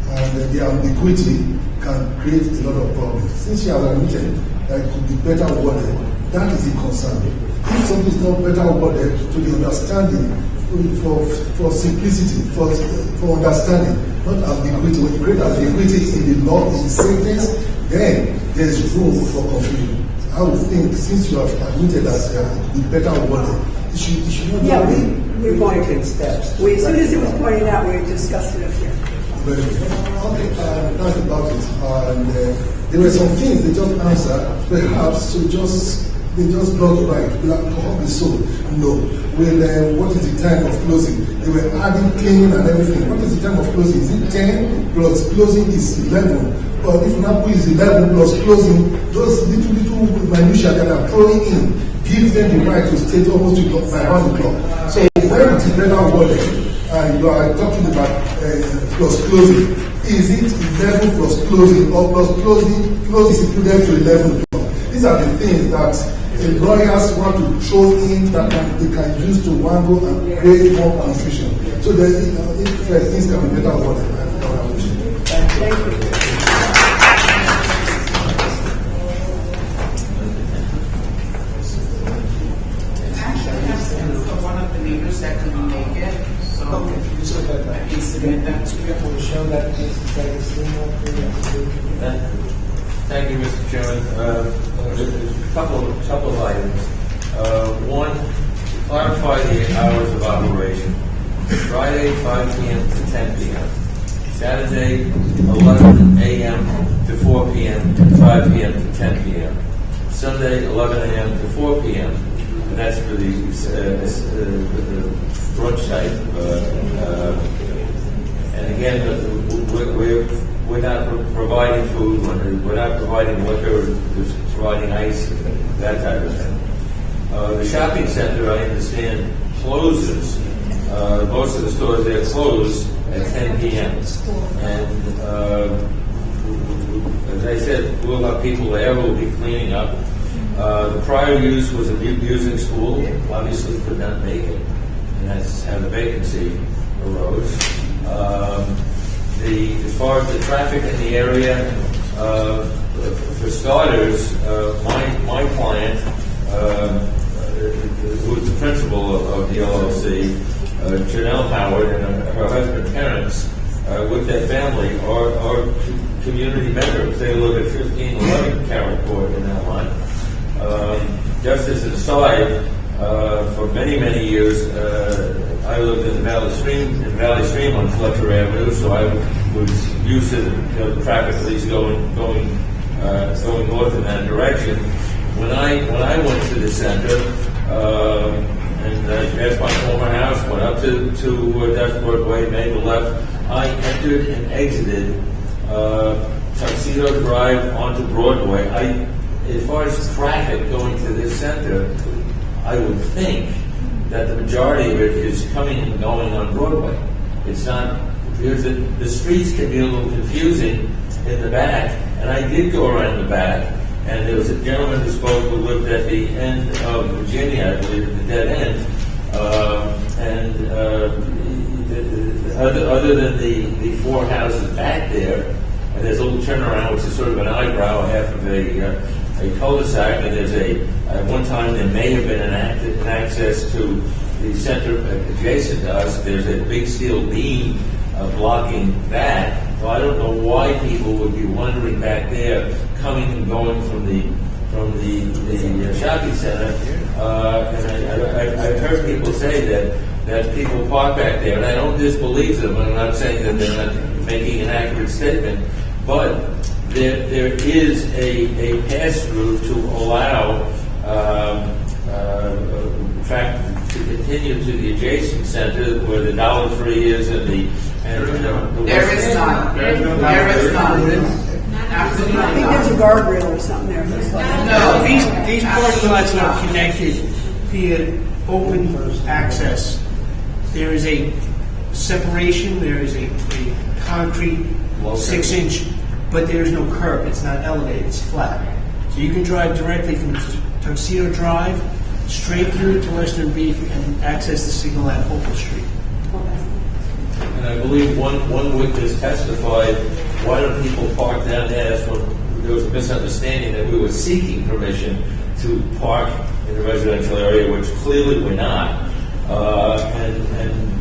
and the ambiguity can create a lot of problems. Since she has admitted that it could be better worded, that is the concern. If something is not better worded to the understanding, for simplicity, for understanding, not ambiguity. When you create ambiguity in the law, in the sentence, then there's room for confusion. I would think, since you have admitted that it would be better worded, it should not be. We're going to take steps. As soon as it was pointed out, we discussed it up here. Very good. Okay, that's about it. And there were some things they just answered, perhaps they just got right. Will alcohol be sold? No. What is the time of closing? They were adding cleaning and everything. What is the time of closing? Is it 10 plus closing is 11? Or if Napu is 11 plus closing, those little minutiae that are throwing in gives them the right to stay almost by 1 o'clock. So when it is better worded, and you are talking about plus closing, is it 11 plus closing or plus closing is included to 11 o'clock? These are the things that lawyers want to throw in that they can use to wangle and create more confusion. So if things can be better worded, Thank you. One of the neighbors that couldn't make it, so I can submit that to you. We'll show that Thank you, Mr. Chairman. A couple of items. One, clarify the hours of operation. Friday, 5 p.m. to 10 p.m. Saturday, 11 a.m. to 4 p.m. 5 p.m. to 10 p.m. Sunday, 11 a.m. to 4 p.m. And that's for the brunch type. And again, we're not providing food, we're not providing liquor, we're providing ice, that type of thing. The shopping center, I understand, closes. Most of the stores there close at 10 p.m. And as I said, we'll have people there, we'll be cleaning up. The prior use was a music school, obviously could not make it, and that's how the vacancy arose. As far as the traffic in the area, for starters, my client, who is the principal of the LLC, Janelle Howard, and her husband Terrence, with their family, are community members. They live at 1511 Carrot Court in Almont. Just as an aside, for many, many years, I lived in Valley Stream on Fletcher Avenue, so I was used to the traffic at least going north in that direction. When I went to the center and passed my former house, went up to Dashboard Way, made the left, I entered and exited Tuxedo Drive onto Broadway. As far as traffic going to this center, I would think that the majority of it is coming and going on Broadway. It's not, because the streets can be a little confusing in the back, and I did go around the back, and there was a gentleman who spoke who lived at the end of Virginia, I believe, at the dead end, other than the four houses back there, and there's a little turnaround, which is sort of an eyebrow, half of a cul-de-sac, and there's at one time there may have been an access to the center adjacent to us. There's a big steel beam blocking that, Well, I don't know why people would be wandering back there, coming and going from the shopping center. And I've heard people say that people park back there, and I don't disbelieve them. I'm not saying that they're not making an accurate statement, but there is a pass-through to allow traffic to continue to the adjacent center where the Dollar Tree is and the There is none. There is none. Absolutely I think there's a guardrail or something there. No. These parking lots are connected via open access. There is a separation, there is a concrete 6-inch, but there's no curb. It's not elevated, it's flat. So you can drive directly from Tuxedo Drive straight through to Western Beach and access the signal at Opal Street. And I believe one witness testified, why don't people park down there? That's when there was a misunderstanding that we were seeking permission to park in the residential area, which clearly we're not. And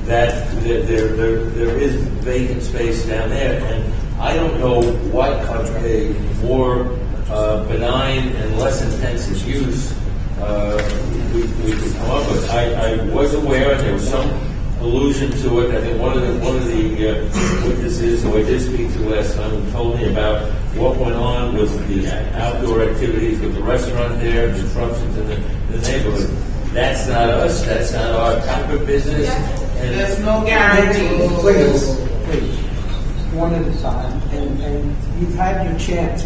that there is vacant space down there. And I don't know what a more benign and less intensive use we could come up with. I was aware, and there was some allusion to it. I think one of the witnesses who I did speak to last time told me about what went on with the outdoor activities with the restaurant there, disruptions in the neighborhood. That's not us. That's not our type of business. And there's no guarantee. Please, one at a time, and you've had your chance.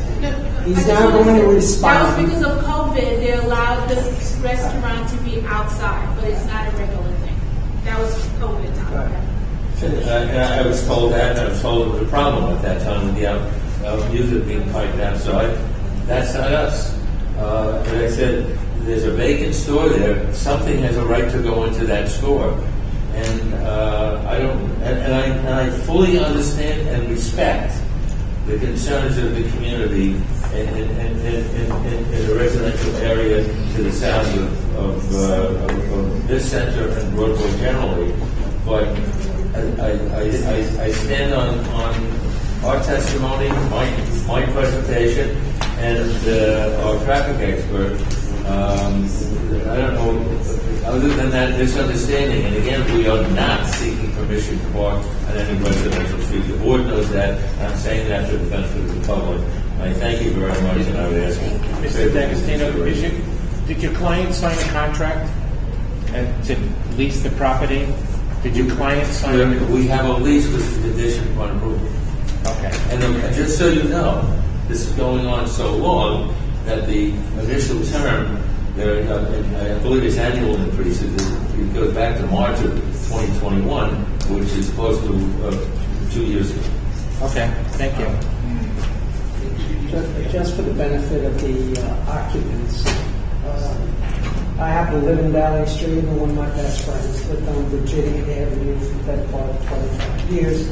He's now going to respond. That was because of COVID. They allowed the restaurant to be outside, but it's not a regular thing. That was COVID time. And I was told that, and I was told there was a problem at that time with the music being piped outside. That's not us. And I said, there's a vacant store there. Something has a right to go into that store. And I fully understand and respect the concerns of the community in the residential area to the south of this center and Broadway generally. But I stand on our testimony, my presentation, and our traffic expert. I don't know, other than that misunderstanding, and again, we are not seeking permission to park on any residential street. The board knows that, and I'm saying that for the benefit of the public. I thank you very much, and I would ask you. Mr. D'Agostino, did your client sign a contract to lease the property? Did your client sign it? We have a lease with the addition upon approval. Okay. And just so you know, this is going on so long that the initial term, I believe it's annual increases. It goes back to March of 2021, which is close to 2 years ago. Okay, thank you. Just for the benefit of the occupants, I happen to live in Valley Street, and one of my best friends lived on Virginia Avenue for the better part of 25 years.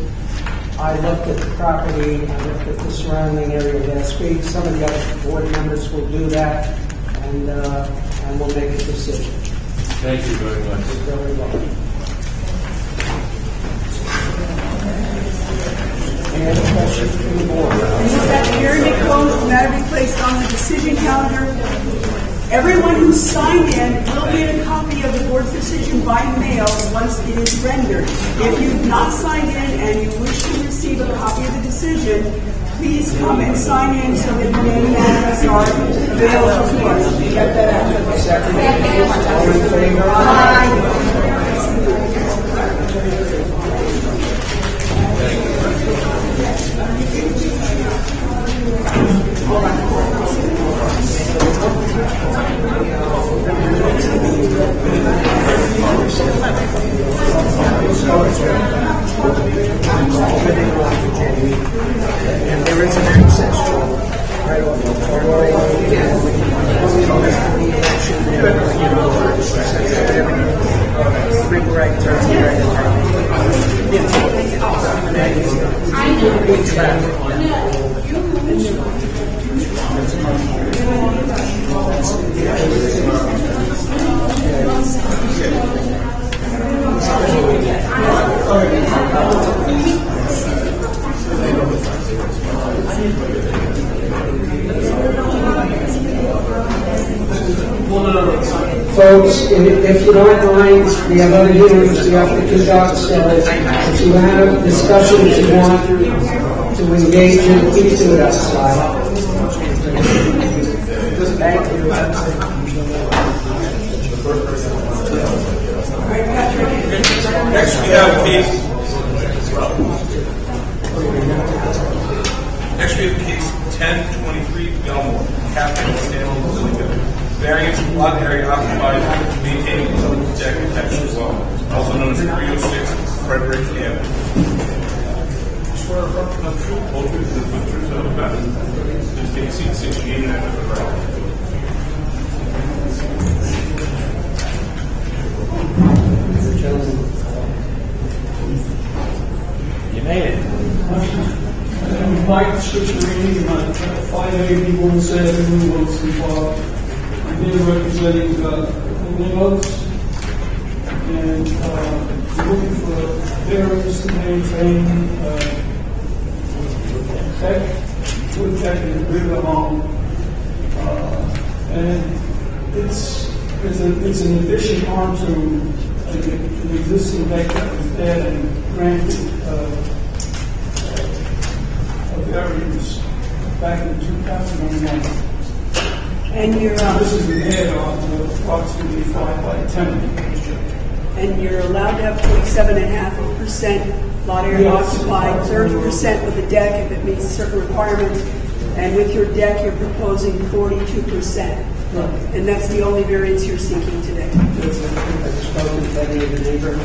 I looked at the property, I looked at the surrounding area last week. Some of the other board members will do that, and we'll make a decision. Thank you very much. You're very welcome. Any other questions from the board? That hearing be closed, the matter be placed on the decision calendar. Everyone who signed in will get a copy of the board's decision by mail once it is rendered. If you've not signed in and you wish to receive a copy of the decision, please come and sign in so that your name and address are available to us. Get that after the second. All in favor? Aye. And there is an access right off the Broadway. Big right turn right. Big traffic. folks, if you don't mind, we have other hearings we have to conduct, so if you have discussions you want to engage in, please do it outside. Thank you. Next, we have case 1023 Belmore, Captain Stanley Zilligan. Variance lot area occupied, maintaining utility deck attached as well, also known as 306 Frederick Avenue. Swear or affirm to tell the truth, whole truth, and the truth so help you God. Please take a seat, state your name and address for the record. You made it. Mike Scucciarini, 581 Wilson Park. I'm here representing Willows, and looking for variance to maintain wood deck in the rear of the home. And it's an addition onto an existing deck that was there and granted variance back in 2001. And you're this is an add-on to approximately 5 by 10. And you're allowed to have 27.5% lot area occupied, 30% with the deck if it meets certain requirements, and with your deck you're proposing 42%. Right. And that's the only variance you're seeking today. Have you spoken to any of the neighbors?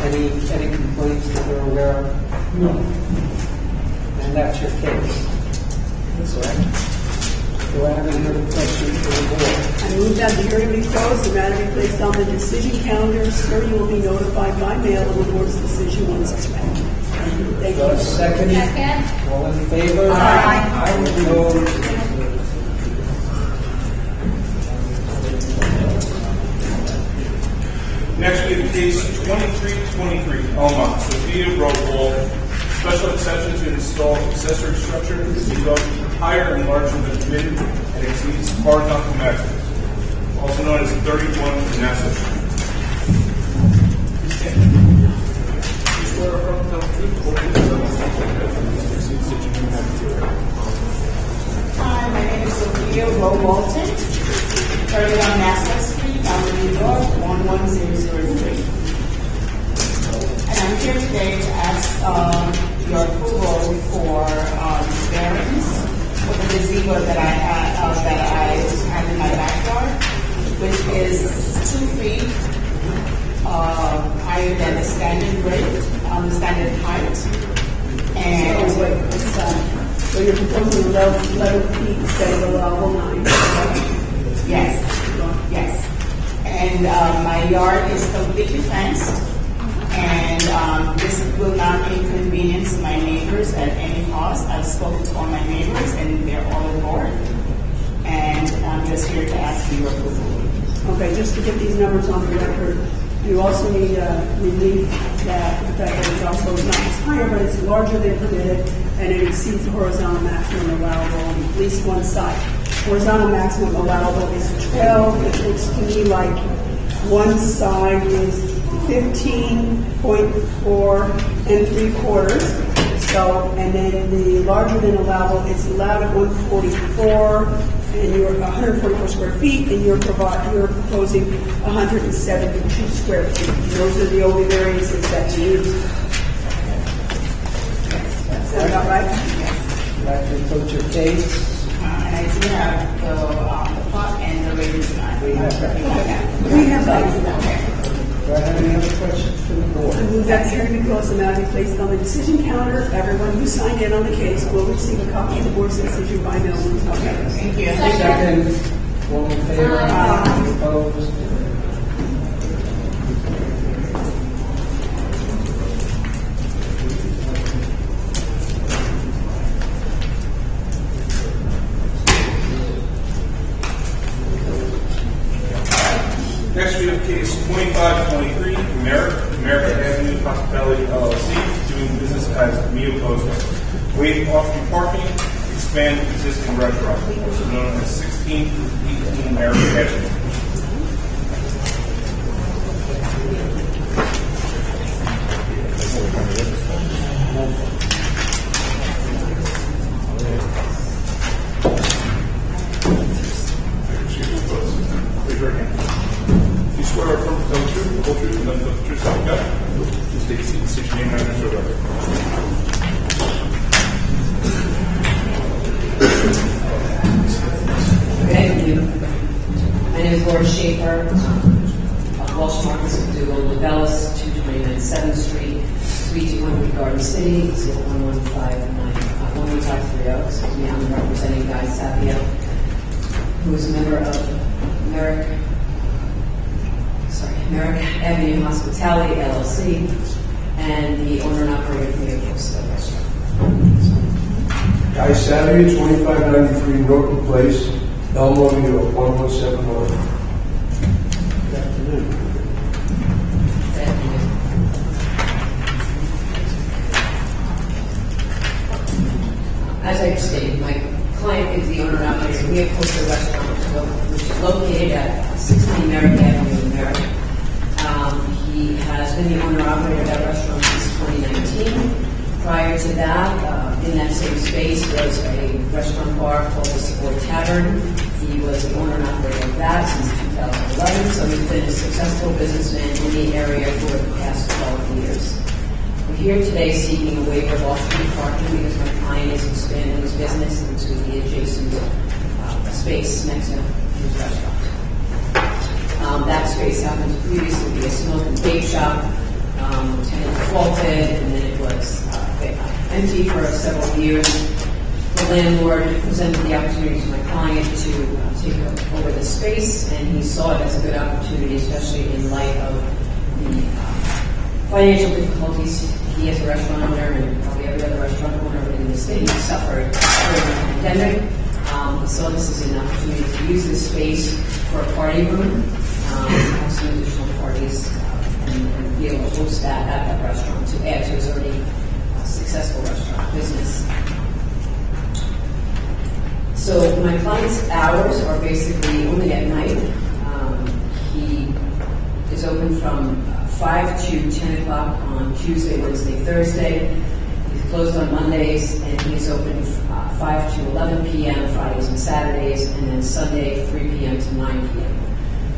Any complaints that you're aware of? No. And that's your case. That's correct. Do I have any other questions for the board? I move that the hearing be closed, the matter be placed on the decision calendar. Sir, you will be notified by mail of the board's decision once it's ready. Thank you. Second. All in favor? Aye. Opposed? Next, we have case 2323 Elma, Sophia Roadwall. Special exception to install accessory structure is higher and larger than permitted and exceeds horizontal maximum, also known as 31 Nassau Street. Hi, my name is Sophia Rowe Walton, 31 Nassau Street, New York, 11003. And I'm here today to ask your approval for variance for the gazebo that I have in my backyard, which is 2 feet higher than the standard grade, standard height. And So you're proposing 11 feet instead of allowable 9. Yes. And my yard is completely fenced, and this will not inconvenience my neighbors at any cost. I've spoken to all my neighbors, and they're all on board. And I'm just here to ask for your approval. Okay, just to get these numbers on the record, you also need relief that the fact that it's also not just higher, but it's larger than permitted, and it exceeds the horizontal maximum allowable on at least one side. Horizontal maximum allowable is 12. It looks to me like one side is 15.4 3/4. So, and then the larger than allowable, it's allowed at 144, and you're 144 square feet, and you're proposing 172 square feet. And those are the only variances that you use. Is that about right? That concludes your case. And I do have the plot and the rating tonight. We have that. We have that. Do I have any other questions from the board? I move that the hearing be closed and matter be placed on the decision calendar. Everyone who signed in on the case will receive a copy of the board's decision by mail. Thank you. Second. All in favor? Opposed? Next, we have case 2523, America Avenue Hospitality LLC, doing business as Mio Post. Waive off-street parking, expand existing restaurant, also known as 16 through 18 America Avenue. Mr. Janine, I have your record. Thank you. My name is Laura Schaefer of Walsh Markets McDougal, Novellis, 229 7th Street, Suite 200, Garden City, 11530. Excuse me, I'm representing Guy Savia, who is a member of Merrick Avenue Hospitality, LLC, and the owner and operator of the Hempstead restaurant. Guy Savia, 2593 Norton Place, Elmo, New York, 11701. Good afternoon. As I stated, my client is the owner and operator. We have hosted a restaurant which is located at 16 Merrick Avenue in Merrick. He has been the owner and operator of that restaurant since 2019. Prior to that, in that same space was a restaurant bar called the Savoy Tavern. He was the owner and operator of that since 2011, so he's been a successful businessman in the area for the past 12 years. We're here today seeking a waiver of off-street parking because my client is expanding his business into the adjacent space next to his restaurant. That space happened to previously be a smoke and vape shop. Tenant defaulted, and then it was empty for several years. The landlord presented the opportunity to my client to take over the space, and he saw it as a good opportunity, especially in light of the financial difficulties he as a restaurant owner and probably every other restaurant owner in the state suffered during the pandemic. He saw this as an opportunity to use this space for a party room, have some additional parties, and be able to host that at that restaurant to add to his already successful restaurant business. So my client's hours are basically only at night. He is open from 5 to 10 o'clock on Tuesday, Wednesday, Thursday. He's closed on Mondays, and he's open 5 to 11 p.m. Fridays and Saturdays, and then Sunday 3 p.m. to 9 p.m.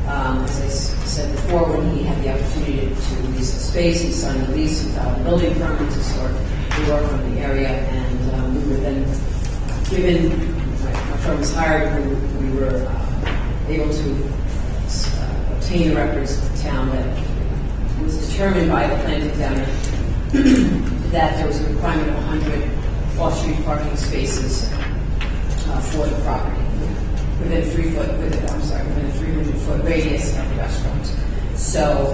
As I said before, when he had the opportunity to lease the space, he signed a lease without a building permit to start the work on the area, and we were then given, my firm was hired, we were able to obtain the records of the town that it was determined by the plan examiner that there was a requirement of 100 off-street parking spaces for the property within a 300-foot radius of the restaurant. So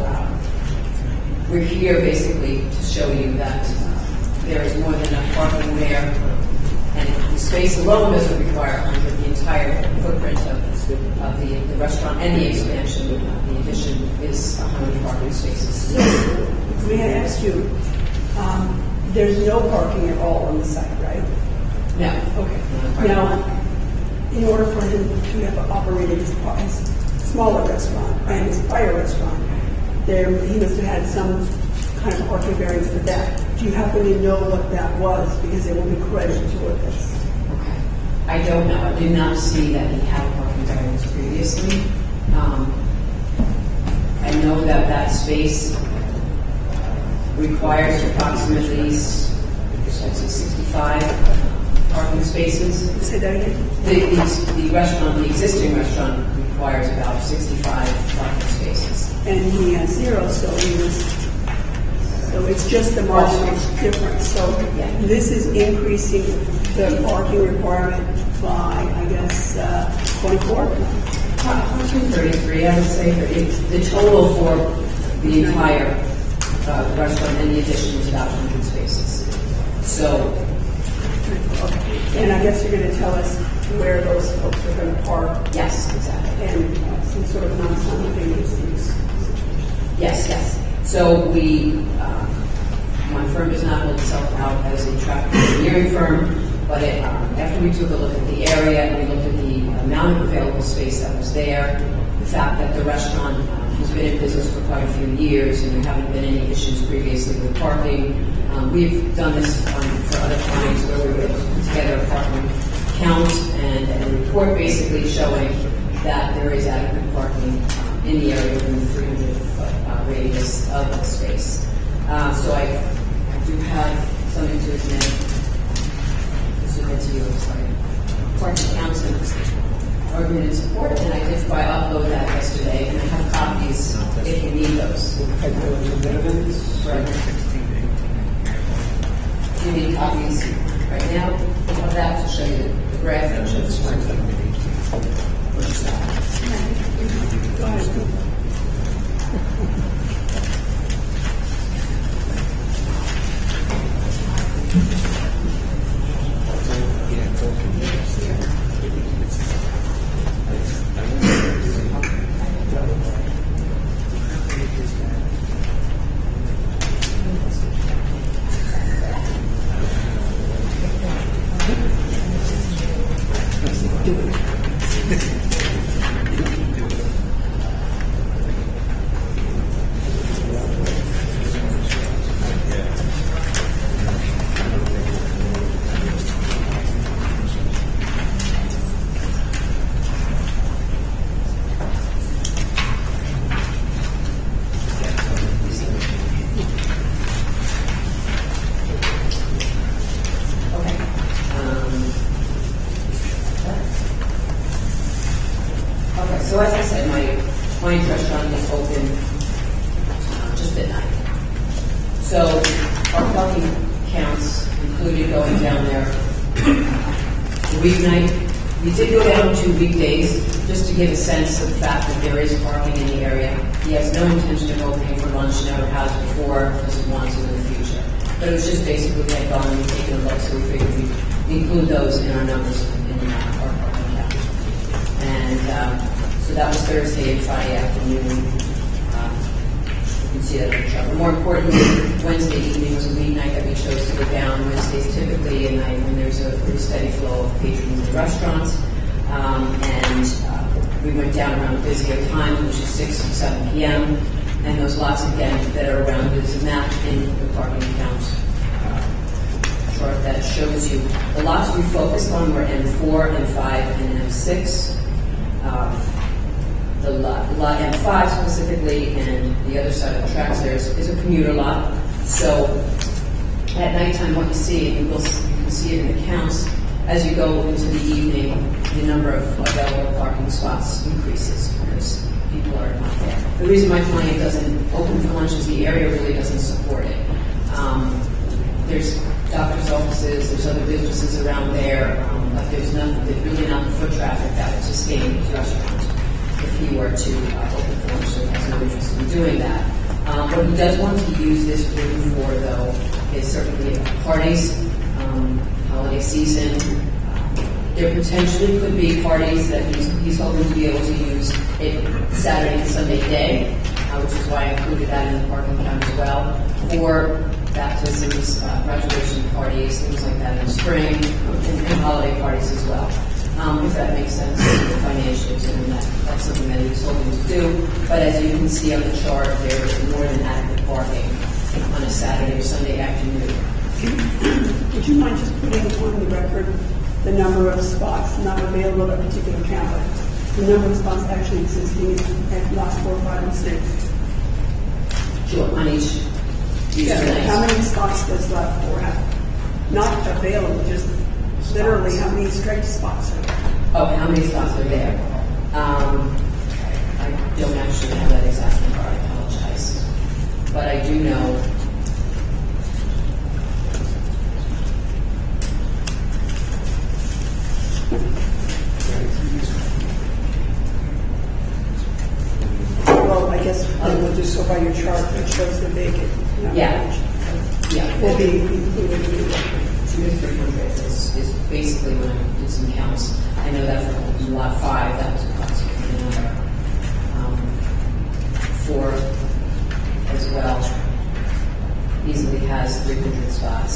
we're here basically to show you that there is more than enough parking there, and the space alone doesn't require 100. The entire footprint of the restaurant and the expansion, the addition, is 100 parking spaces. May I ask you, there's no parking at all on the site, right? No. Okay. Now, in order for him to have operated his smaller restaurant and his prior restaurant, he must have had some kind of parking variance for that. Do you happen to know what that was? Because it will be credited toward this. Okay. I don't know. I did not see that he had a parking variance previously. I know that that space requires approximately 65 parking spaces. Say that again? The restaurant, the existing restaurant, requires about 65 parking spaces. And he has 0, so it's just the marginal difference. So this is increasing the parking requirement by, I guess, 24? 33, I would say. The total for the entire restaurant and the addition is about 100 spaces. So, and I guess you're going to tell us where those folks are going to park. Yes, exactly. And some sort of non-simultaneous use. Yes. So my firm does not hold itself out as a traffic engineering firm, but after we took a look at the area, we looked at the amount of available space that was there, the fact that the restaurant has been in business for quite a few years and there haven't been any issues previously with parking. We've done this for other clients where we were able to put together a parking count and a report basically showing that there is adequate parking in the area within the 300-foot radius of the space. So I do have something to submit to you. Sorry. Parking counts and argument in support, and I did upload that yesterday, and I have copies if you need those. Right. Do you need copies right now of that to show you the graph that shows the Go ahead. So as I said, my restaurant is open just at night. So our parking counts included going down there the weeknight. We did go down 2 weekdays just to give a sense of the fact that there is parking in the area. He has no intention of opening for lunch, never has before, doesn't want to in the future. But it was just basically we had gone and taken a look, so we figured we'd include those in our numbers in our parking count. And so that was Thursday and Friday afternoon. You can see that on the chart. But more importantly, Wednesday evening was a weeknight that we chose to go down. Wednesday's typically a night when there's a pretty steady flow of patrons in the restaurants. We went down around a busier time, which is 6 or 7 p.m. And those lots, again, that are around, there's a map in the parking count chart that shows you. The lots we focused on were M4, M5, and M6. The lot M5 specifically, and the other side of the tracks there is a commuter lot. So at nighttime, what you see, and you can see it in the counts, as you go into the evening, the number of available parking spots increases because people are not there. The reason my client doesn't open for lunch is the area really doesn't support it. There's doctor's offices, there's other businesses around there, but there's really not the foot traffic that would sustain his restaurant if he were to open for lunch, so he has no interest in doing that. What he does want to use this room for, though, is certainly parties, holiday season. There potentially could be parties that he's hoping to be able to use it Saturday and Sunday day, which is why I included that in the parking count as well, or baptisms, graduation parties, things like that in spring, and holiday parties as well. If that makes sense financially to him, that's something that he's hoping to do. But as you can see on the chart, there is more than adequate parking on a Saturday or Sunday afternoon. Would you mind just putting on the record the number of spots not available at a particular counter? The number of spots actually existing at lots 4, 5, and 6. Sure, on each. How many spots does lot 4 have? Not available, just literally how many straight spots are there? Oh, how many spots are there? I don't actually have that exact number, I apologize. But I do know. Well, I guess we'll just go by your chart that shows the vacant number. Yeah. Will be included in the record. 200 to 300 is basically when I did some counts. I know that for lot 5, that was approximately the number. 4 as well easily has 300 spots.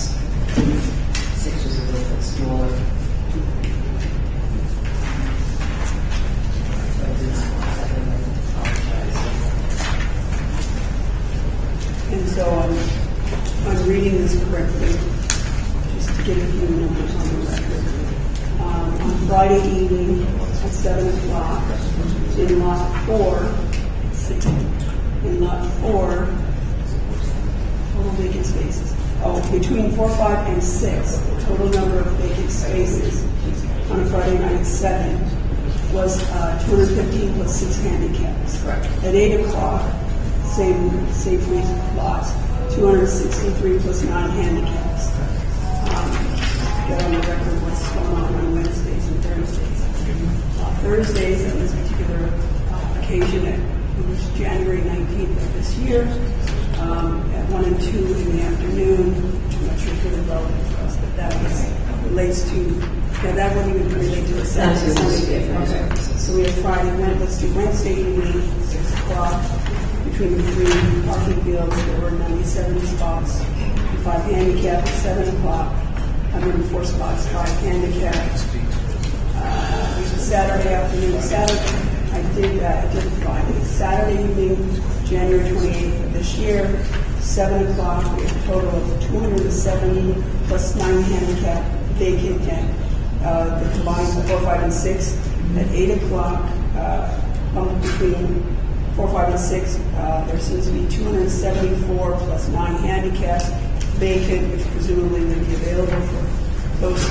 6 was a little bit smaller. So I did not want that number. I apologize. And so I'm reading this correctly, just to get a few numbers on the record. On Friday evening at 7 o'clock, in lot 4, in lot 4, hold 4, 5, and 6, the total number of vacant spaces on a Friday night at 7 was 215 plus 6 handicaps. Correct. At 8 o'clock, same 3 lots, 263 plus 9 handicaps. Get on the record what's going on Wednesdays and Thursdays. Thursdays, on this particular occasion, it was January 19th of this year, at 1 and 2 in the afternoon. I'm not sure if it's relevant for us, but that relates to, that wouldn't even relate to a Saturday. Okay. So we have Friday, let's do Wednesday evening, 6 o'clock, between the 3 parking fields, there were 97 spots, 5 handicap, 7 o'clock, 104 spots, 5 handicap. Saturday afternoon, I did Friday. Saturday evening, January 28th of this year, 7 o'clock, we have a total of 270 plus 9 handicap vacant, and the combined 4, 5, and 6. At 8 o'clock, between 4, 5, and 6, there seems to be 274 plus 9 handicaps vacant, which presumably would be available for those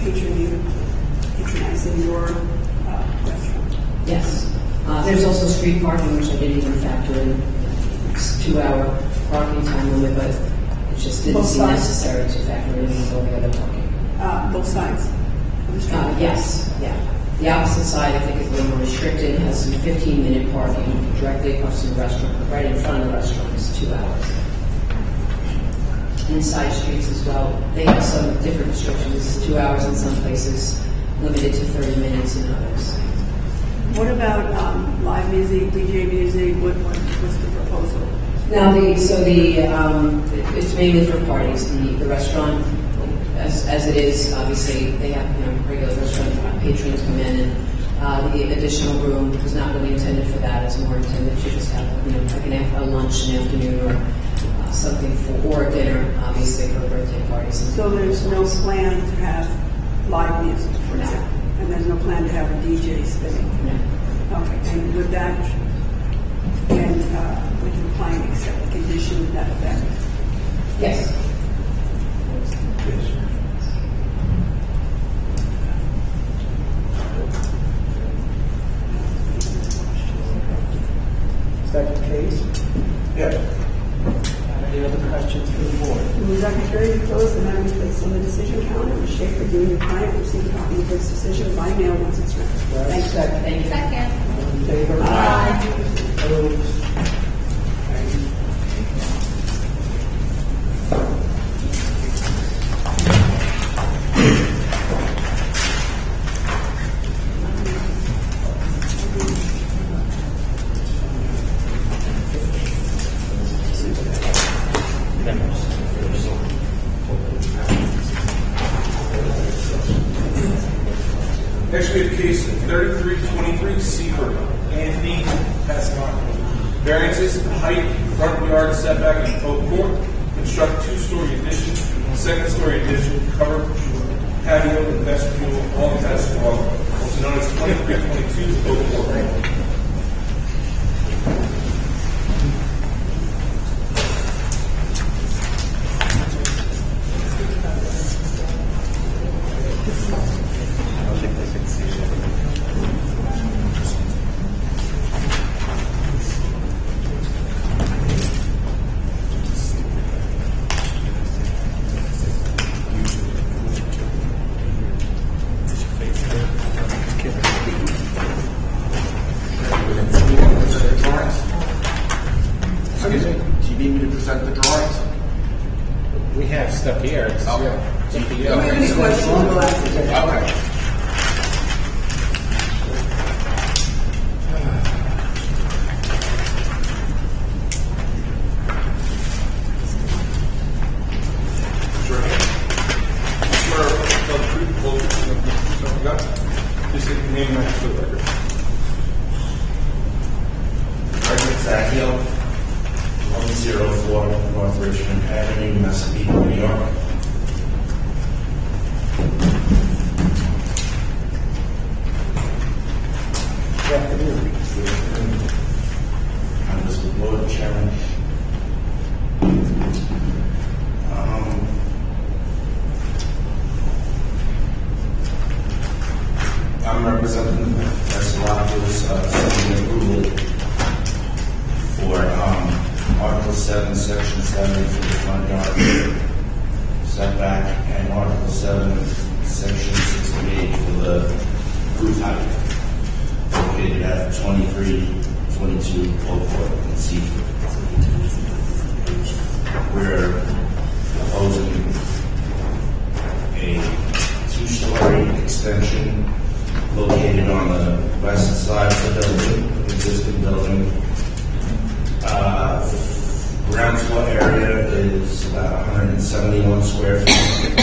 patronizing your restaurant. Yes. There's also street parking, which I didn't even factor in. It's 2-hour parking time limit, but it just didn't seem necessary to factor in all the other parking. Both sides of the street? Yes, yeah. The opposite side, I think, is a little more restricted, has some 15-minute parking directly across from the restaurant, but right in front of the restaurant is 2 hours. Inside streets as well, they have some different restrictions, 2 hours in some places, limited to 30 minutes in others. What about live music, DJ music? What's the proposal? Now, it's mainly for parties. The restaurant, as it is, obviously, they have regular restaurant patrons come in, and the additional room is not really intended for that. It's more intended to just have like a lunch in the afternoon or something or dinner, obviously, for birthday parties. So there's no plan to have live music, for example? And there's no plan to have a DJ spinning? No. Okay, and would that, and would your client accept the condition of that effect? Yes. Is that the case? Yes. Any other questions from the board? Will the secretary close the matter placed on the decision calendar? Ms. Schaefer, you and your client will receive a copy of this decision by mail once it's ready. Thanks. Thank you. Second. All in favor? Aye. Opposed? Thank you. Next we have case 3323 Seaford, Anthony Pascal. Variances, height, front yard setback, and oak court. Construct 2-story addition, second-story addition, covered patio and vestibule, all attached to all, also known as 2322 Oak Court. Excuse me? Do you need me to present the drawings? We have stuff here. It's up to you. If you have any questions, we'll ask you. Okay. Just take your name and for the record. Frederick Zacchio, 104 North Richmond Avenue, Massapequa, New York. Restolacos, seeking approval for Article 7, Section 7 for the front yard setback, and Article 7, Section 68 for the roof height, located at 2322 Oak Court in Seaford. We're proposing a two-story extension located on the west side of the building, existing building. Ground floor area is about 171 square feet,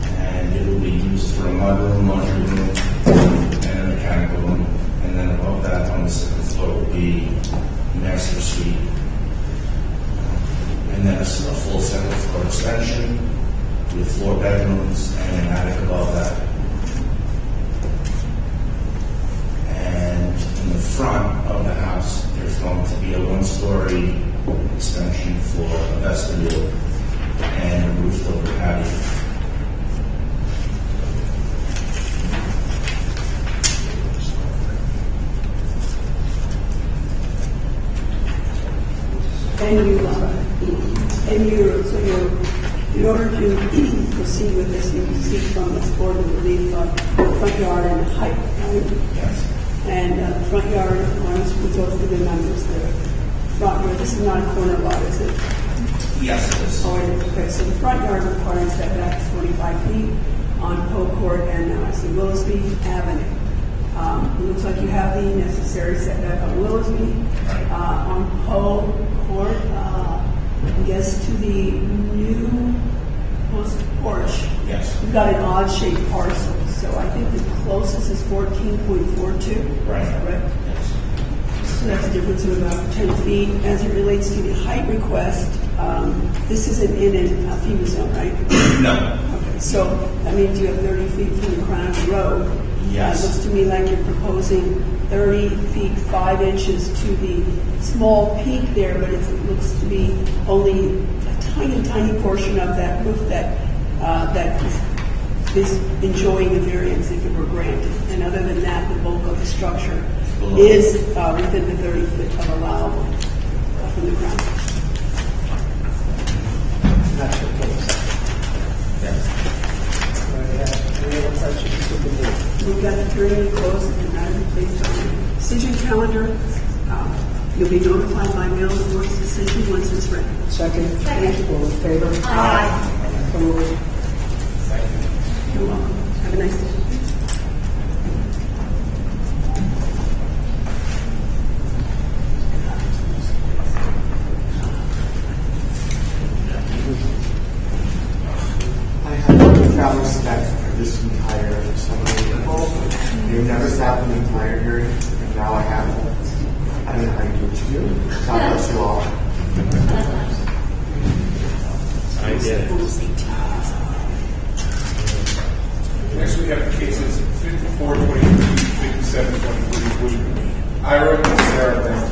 and it will be used for a mudroom, laundry room, and a mechanical room. And then above that, on the second floor, will be master suite. And then a full second floor extension with 4 bedrooms and an attic above that. And in the front of the house, there's going to be a 1-story extension for a vestibule and a roofed over patio. In order to proceed with this, you seek from this board of relief front yard and height, right? Yes. And front yard, once we go through the numbers, the front yard, this is not a corner lot, is it? Yes, it is. Oh, it is. Okay, so the front yard requires setback 25 feet on Poe Court and Willisby Avenue. It looks like you have the necessary setback on Willisby. On Poe Court, I guess to the new porch. Yes. You've got an odd-shaped parcel, so I think the closest is 14.42. Right. Correct? Yes. So that's a difference of about 10 feet. As it relates to the height request, this isn't in a FEMA zone, right? No. Okay, so that means you have 30 feet from the crown of the road. Yes. It looks to me like you're proposing 30 feet 5 inches to the small peak there, but it looks to be only a tiny, tiny portion of that roof that is enjoying a variance if it were granted. And other than that, the bulk of the structure is within the 30 foot of allowable from the ground. That's the case. Yes. Any other questions of the board? We've got the hearing closed and matter based on the decision calendar. You'll be notified by mail of the board's decision once it's ready. Second. All in favor? Aye. Opposed? You're welcome. Have a nice day. I have profound respect for this entire assembly of people. They've never sat in the entire hearing, and now I have. I don't know how you do what you do. God bless you all. I get it. Next, we have cases 5423, 5723, Ira and Sarah Brown.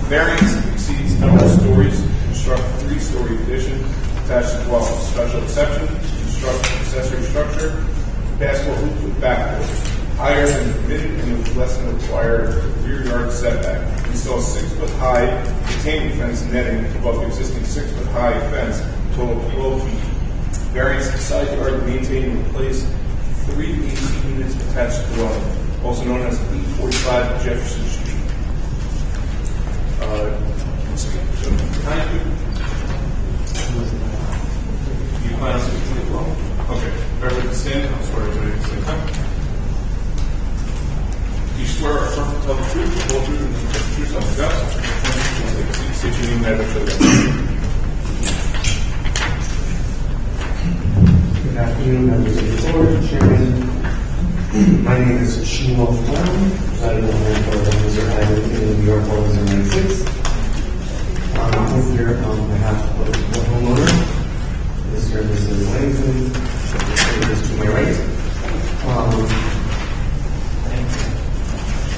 Variance exceeds number of stories to construct 3-story addition attached to dwelling. Special exception to construct accessory structure, basketball hoop with backboard. Higher than permitted and with less than required rear yard setback. Install 6-foot-high retaining fence netting above the existing 6-foot-high fence, total of 12 feet. Variance to side yard maintain and replace 3 AC units attached to dwelling, also known as 845 Jefferson Street. You plan on speaking as well? Okay. Everybody stand. I'll swear to you at the same time. You swear or affirm to tell the truth, the whole truth, and nothing but the truth, so help you God. State your name and address for the record. Good afternoon, members of the board, chairman. My name is Shmuel Brown, presiding over the Windsor Island in New York, 1096. I'm here on behalf of the homeowner, Mr. and Mrs. Langton, is to my right.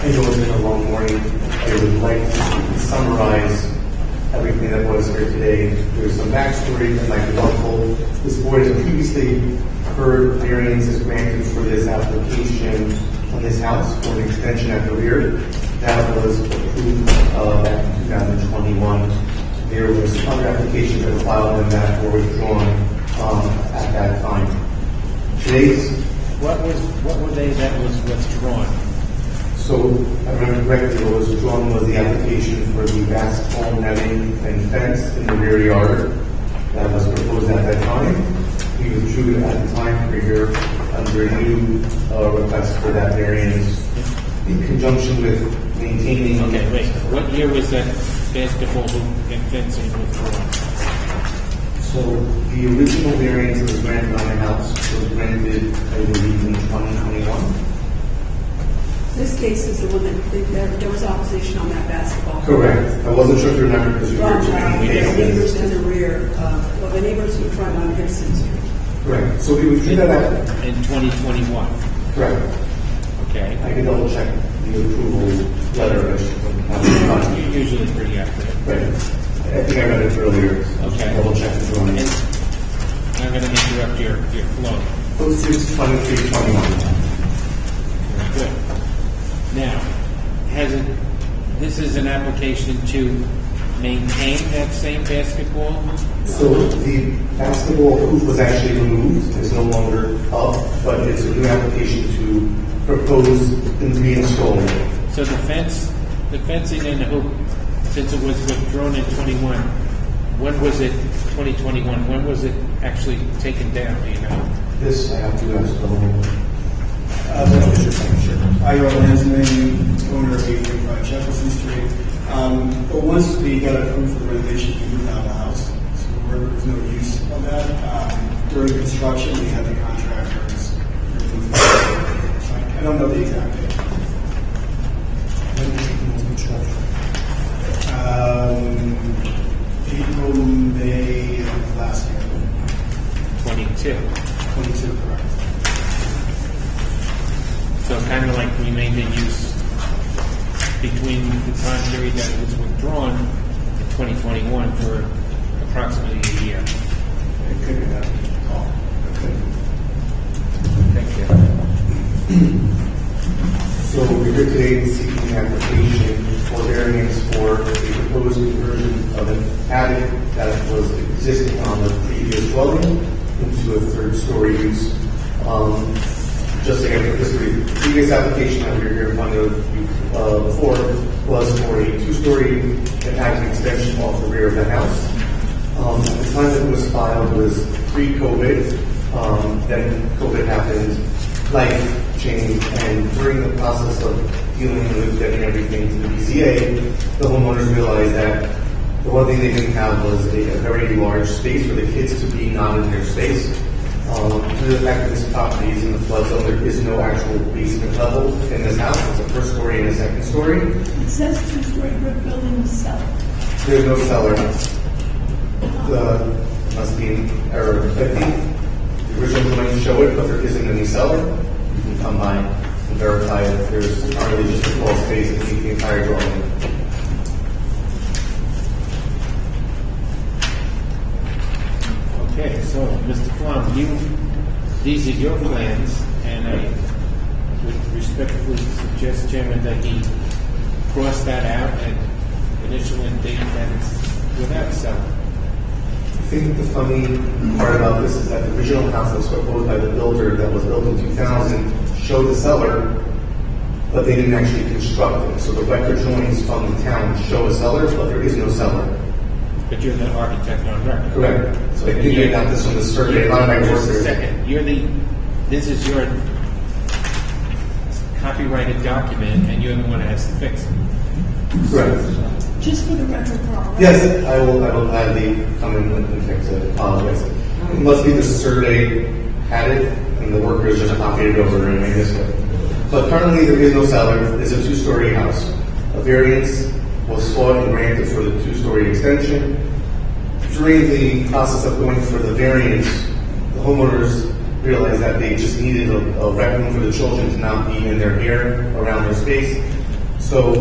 I know it's been a long morning. I would like to summarize everything that was here today. There's some backstory that might be helpful. This board has previously heard variances granted for this application on this house for an extension at the rear. That was approved back in 2021. There was other applications that were filed and that were withdrawn at that time. What were they that was withdrawn? So, I remember correctly, what was withdrawn was the application for the vast home netting and fence in the rear yard that was proposed at that time. We withdrew it at the time for here under a new request for that variance in conjunction with maintaining. Okay, wait. What year was that basketball hoop and fencing withdrawn? So the original variance that was granted on the house was granted, I believe, in 2021. This case is the one that there was opposition on that basketball. Correct. I wasn't sure if you remember because you were The neighbors in the rear, the neighbors in front on Hempstead Street. Correct. So we withdrew that out. In 2021? Correct. Okay. I can double check the approval letter. You're usually pretty accurate. Right. I think I read it earlier. Okay. Double check the drawing. I'm going to interrupt your flow. 06-23-21. Good. Now, this is an application to maintain that same basketball? So the basketball hoop was actually removed. It's no longer up, but it's a new application to propose and reinstall it. So the fencing and the hoop, since it was withdrawn in 21, when was it, 2021, when was it actually taken down, do you know? This I have to ask the owner. I own Landsman, owner of 835 Jefferson Street. But once we got approved for renovation, we moved out of the house. So there was no use of that. During construction, we had the contractors remove it. So I don't know the exact date. When did you move construction? April, May of last year. 22. 22, correct. So kind of like remained in use between the time period that it was withdrawn in 2021 for approximately a year. It could be that. Thank you. So we're here today seeking an application for variance for a proposed conversion of an attic that was existing on the previous dwelling into a third-story use. Just again for history, the previous application that we were here in front of you before was for a two-story attic extension off the rear of the house. At the time that it was filed was pre-COVID. Then COVID happened, life changed, and during the process of dealing with getting everything to the BZA, the homeowners realized that the one thing they didn't have was a very large space for the kids to be not in their space. Due to the fact that this property is in the flood zone, there is no actual basement level in this house. It's a first story and a second story. It says two-story brick building with cellar. There's no cellar. Must be an error. I think the original drawings show it, but there isn't any cellar. You can come by and verify that there's currently just a small space to keep the entire drawing. Okay, so Mr. Flom, these are your plans, and I would respectfully suggest, Chairman, that he cross that out and initial and date that it's without cellar. I think the funny part about this is that the original house that was proposed by the builder that was built in 2000 showed the cellar, but they didn't actually construct it. So the record drawings from the town show a cellar, but there is no cellar. But you're the architect on record. Correct. So I think I got this from the survey. Just a second. This is your copyrighted document, and you're the one that has to fix it. Correct. Just for the record, Carl. Yes, I will gladly come in and fix it. Apologize. It must be the survey had it, and the workers just copied it over and made this way. But currently, there is no cellar. It's a two-story house. A variance was sought and granted for the two-story extension. During the process of going for the variance, the homeowners realized that they just needed a rec room for the children to not be in their hair around their space. So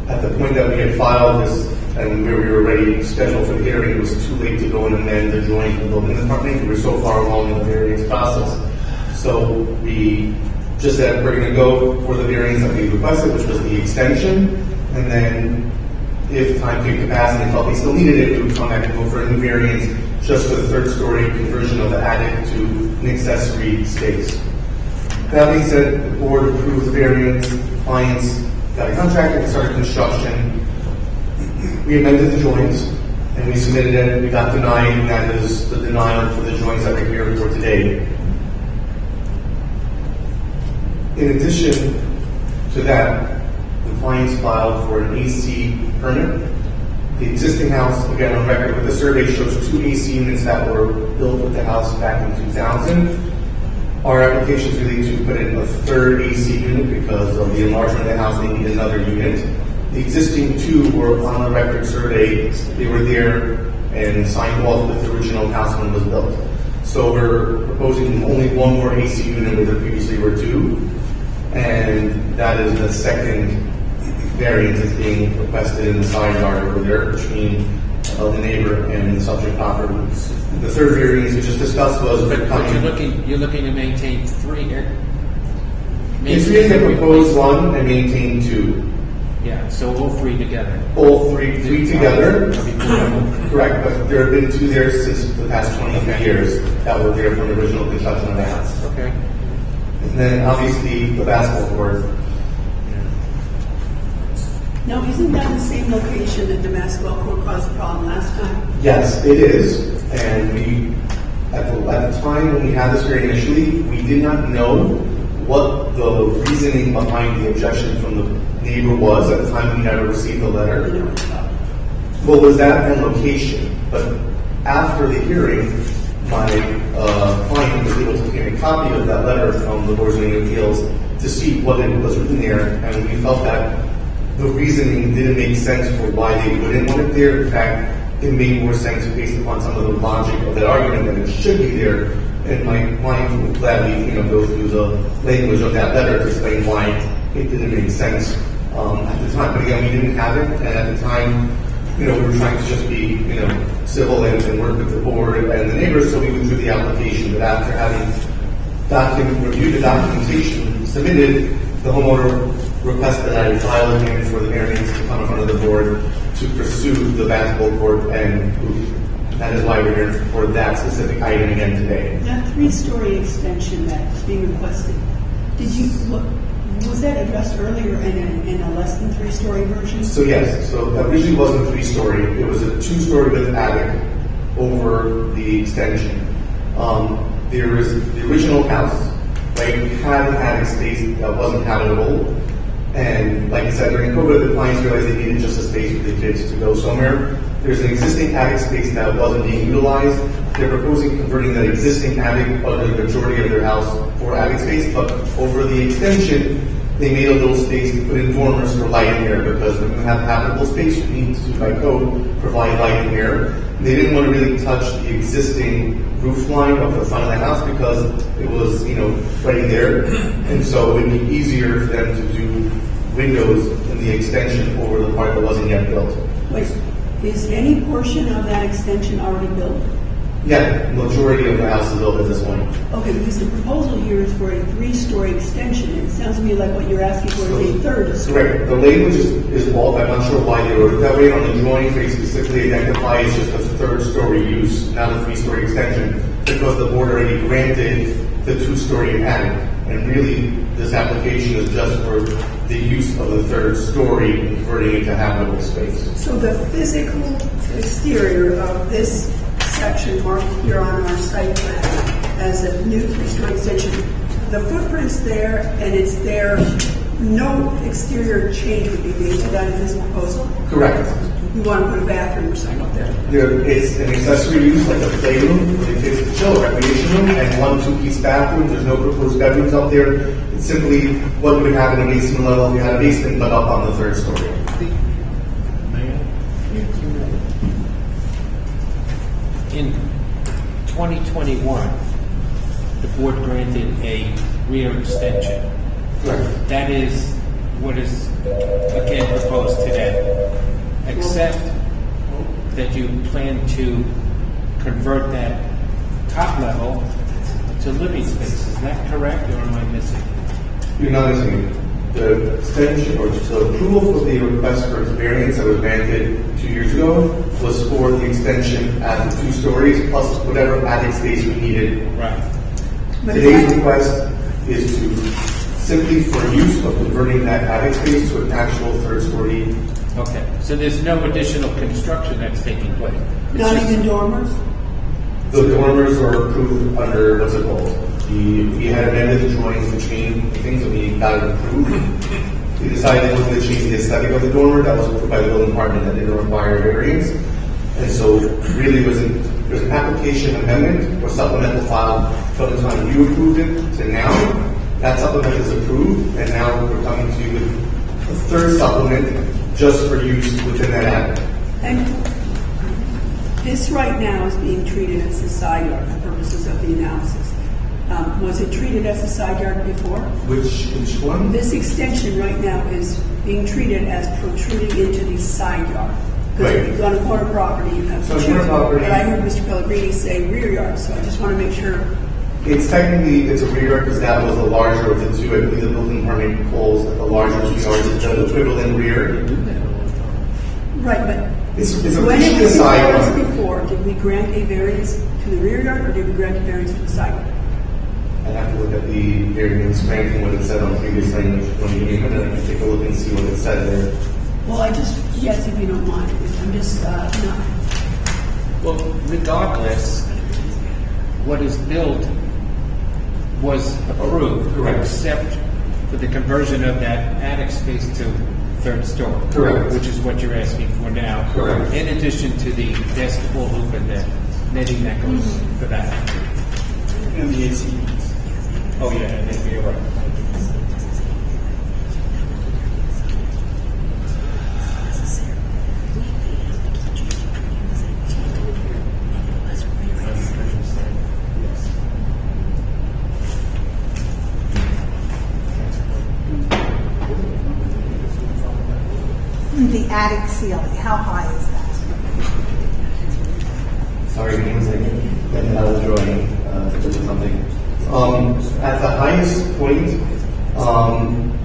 at the point that we had filed this and where we were ready scheduled for the hearing, it was too late to go and amend the drawing for the building department. We were so far along in the variance process. So we just that we're going to go for the variance that we requested, which was the extension, and then if time came to pass and they felt they still needed it, we would come back and go for a new variance just for the third story conversion of the attic to an accessory space. That being said, the board approved the variance, clients got a contract and started construction. We amended the joints and we submitted it. We got denied, and that is the denial for the joints that we're here for today. In addition to that, the clients filed for an AC permit. The existing house, again on record with the survey, shows 2 AC units that were built with the house back in 2000. Our application is really to put in a third AC unit because of the enlargement of the house, they need another unit. The existing 2 were on the record survey. They were there and signed off with the original house when it was built. So we're proposing only 1 more AC unit where there previously were 2. And that is the second variance that's being requested in the side yard over there between the neighbor and the subject property. The third variance we just discussed was... But you're looking to maintain 3 here? It's really to propose 1 and maintain 2. Yeah, so all 3 together. All three together. Correct, but there have been 2 there since the past 23 years that were there from the original construction of the house. Okay. And then obviously the basketball court. Now, isn't that the same location that the basketball court caused the problem last time? Yes, it is. And we, at the time when we had this hearing initially, we did not know what the reasoning behind the objection from the neighbor was at the time we never received the letter. Well, was that and location? But after the hearing, my client was able to get a copy of that letter from the Board of Zoning Appeals to see what it was written there, and we felt that the reasoning didn't make sense for why they wouldn't want it there. In fact, it made more sense based upon some of the logic of that argument that it should be there. And my client would gladly, go through the language of that letter to explain why it didn't make sense at the time. But again, we didn't have it, and at the time, we were trying to just be, civil and work with the board and the neighbors, so we withdrew the application. But after having reviewed the documentation submitted, the homeowner requested that I file again for the variance to come in front of the board to pursue the basketball court, and that is why we're here for that specific item again today. That 3-story extension that's being requested, was that addressed earlier in a less than 3-story version? So yes, so originally wasn't 3-story, it was a 2-story with attic over the extension. There is the original house, right? We had an attic space that wasn't habitable. And like I said, during COVID, the clients realized they needed just a space for the kids to go somewhere. There's an existing attic space that wasn't being utilized. They're proposing converting that existing attic, or the majority of their house, for attic space, but over the extension, they made a little space to put in dormers for light and air, because when you have habitable space, you need to, by code, provide light and air. And they didn't want to really touch the existing roof line of the front of the house because it was, already there. And so it would be easier for them to do windows in the extension over the part that wasn't yet built. Wait, is any portion of that extension already built? Yeah, the majority of the house is built at this point. Okay, because the proposal here is for a 3-story extension. It sounds to me like what you're asking for is a third story. Correct. The language is off. I'm not sure why they wrote it that way. On the drawing, they specifically identify it's just a 3rd-story use, not a 3-story extension, because the board already granted the 2-story attic. And really, this application is just for the use of the 3rd story, converting it to habitable space. So the physical exterior of this section marked here on our site plan as a new 3-story extension, the footprint's there and it's there, no exterior change would be made to that in this proposal? Correct. You want to put a bathroom or something up there? It's an accessory use, like a playroom for the kids to chill, recreation room, and 1 2-piece bathroom. There's no proposed bedrooms up there. It's simply what we would have in a basement level if we had a basement, but up on the 3rd story. In 2021, the board granted a rear extension. Right. That is what is again proposed today, except that you plan to convert that top level to living space. Is that correct, or am I missing? You're not listening. The extension or the approval for the request for variance that was granted 2 years ago was for the extension at the 2 stories plus whatever attic space we needed. Right. Today's request is to simply for use of converting that attic space to an actual 3rd story. Okay, so there's no additional construction that's taking place? Not even dormers? The dormers are approved under, what's it called? We had amended the drawings to change things and we got it approved. We decided we wanted to change the aesthetic of the dormer. That was approved by the building department that didn't require variance. And so really there's an application amendment or supplemental file from the time you approved it to now. That supplement is approved and now we're coming to you with a 3rd supplement just for use within that attic. And this right now is being treated as a side yard for purposes of the analysis. Was it treated as a side yard before? Which one? This extension right now is being treated as protruding into the side yard. Because if you've on a corner property, you have to choose. But I heard Mr. Pellegrini say rear yard, so I just want to make sure. It's technically, it's a rear yard because that was the larger of the 2. I believe the building department calls that the larger 2 yards is the equivalent rear. Right, but it's when it was side yard before, did we grant a variance to the rear yard or did we grant a variance to the side yard? I'd have to look at the variance granting what it said on previous language when you came in, and I can take a look and see what it said there. Well, yes, if you don't mind. I'm just not. Well, regardless, what is built was approved, correct, except for the conversion of that attic space to 3rd story. Correct. Which is what you're asking for now. Correct. In addition to the vestibule loop and the netting that goes for that. And the AC. Oh, yeah, I think you're right. The attic ceiling, how high is that? Sorry, give me 1 second. Then I was drawing something. At the highest point,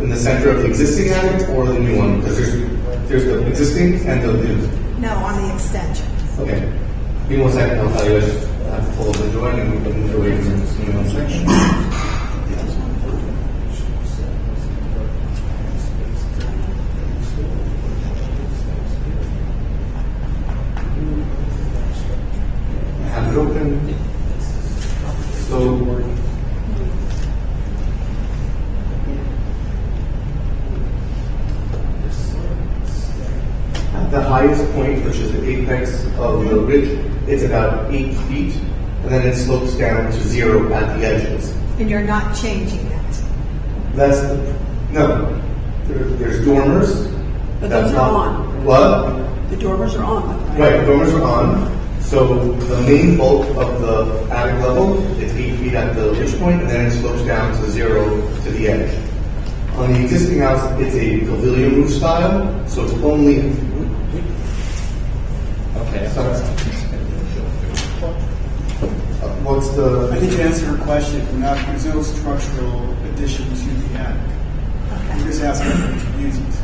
in the center of the existing attic or the new one? Because there's the existing and the new. No, on the extension. Okay. Give me 1 second, I'll tell you. I just have to pull up the drawing and we can move away from this. Give me 1 second. Have it open. So at the highest point, which is the apex of the ridge, it's about 8 feet, and then it slopes down to 0 at the edges. And you're not changing that? No. There's dormers. But those are on. What? The dormers are on. Right, the dormers are on. So the main bulk of the attic level is 8 feet at the ridge point, and then it slopes down to 0 to the edge. On the existing house, it's a pavilion roof style, so it's only. Okay. Sorry. What's the? I think to answer her question, there's no structural addition to the attic. Okay. We're just asking for reasons.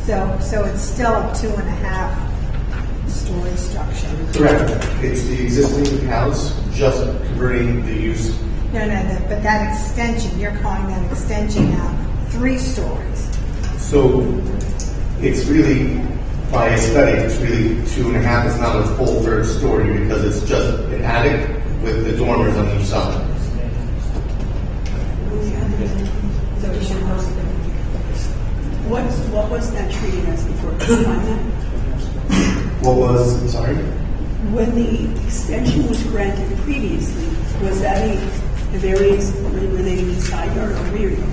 So it's still a 2.5 story structure? Correct. It's the existing house, just converting the use. No, but that extension, you're calling that extension now 3 stories. So it's really, by aesthetic, it's really 2.5. It's not a full 3rd story because it's just an attic with the dormers on each side. What was that treated as before? Can you find that? What was, sorry? When the extension was granted previously, was that a variance related to side yard or rear yard?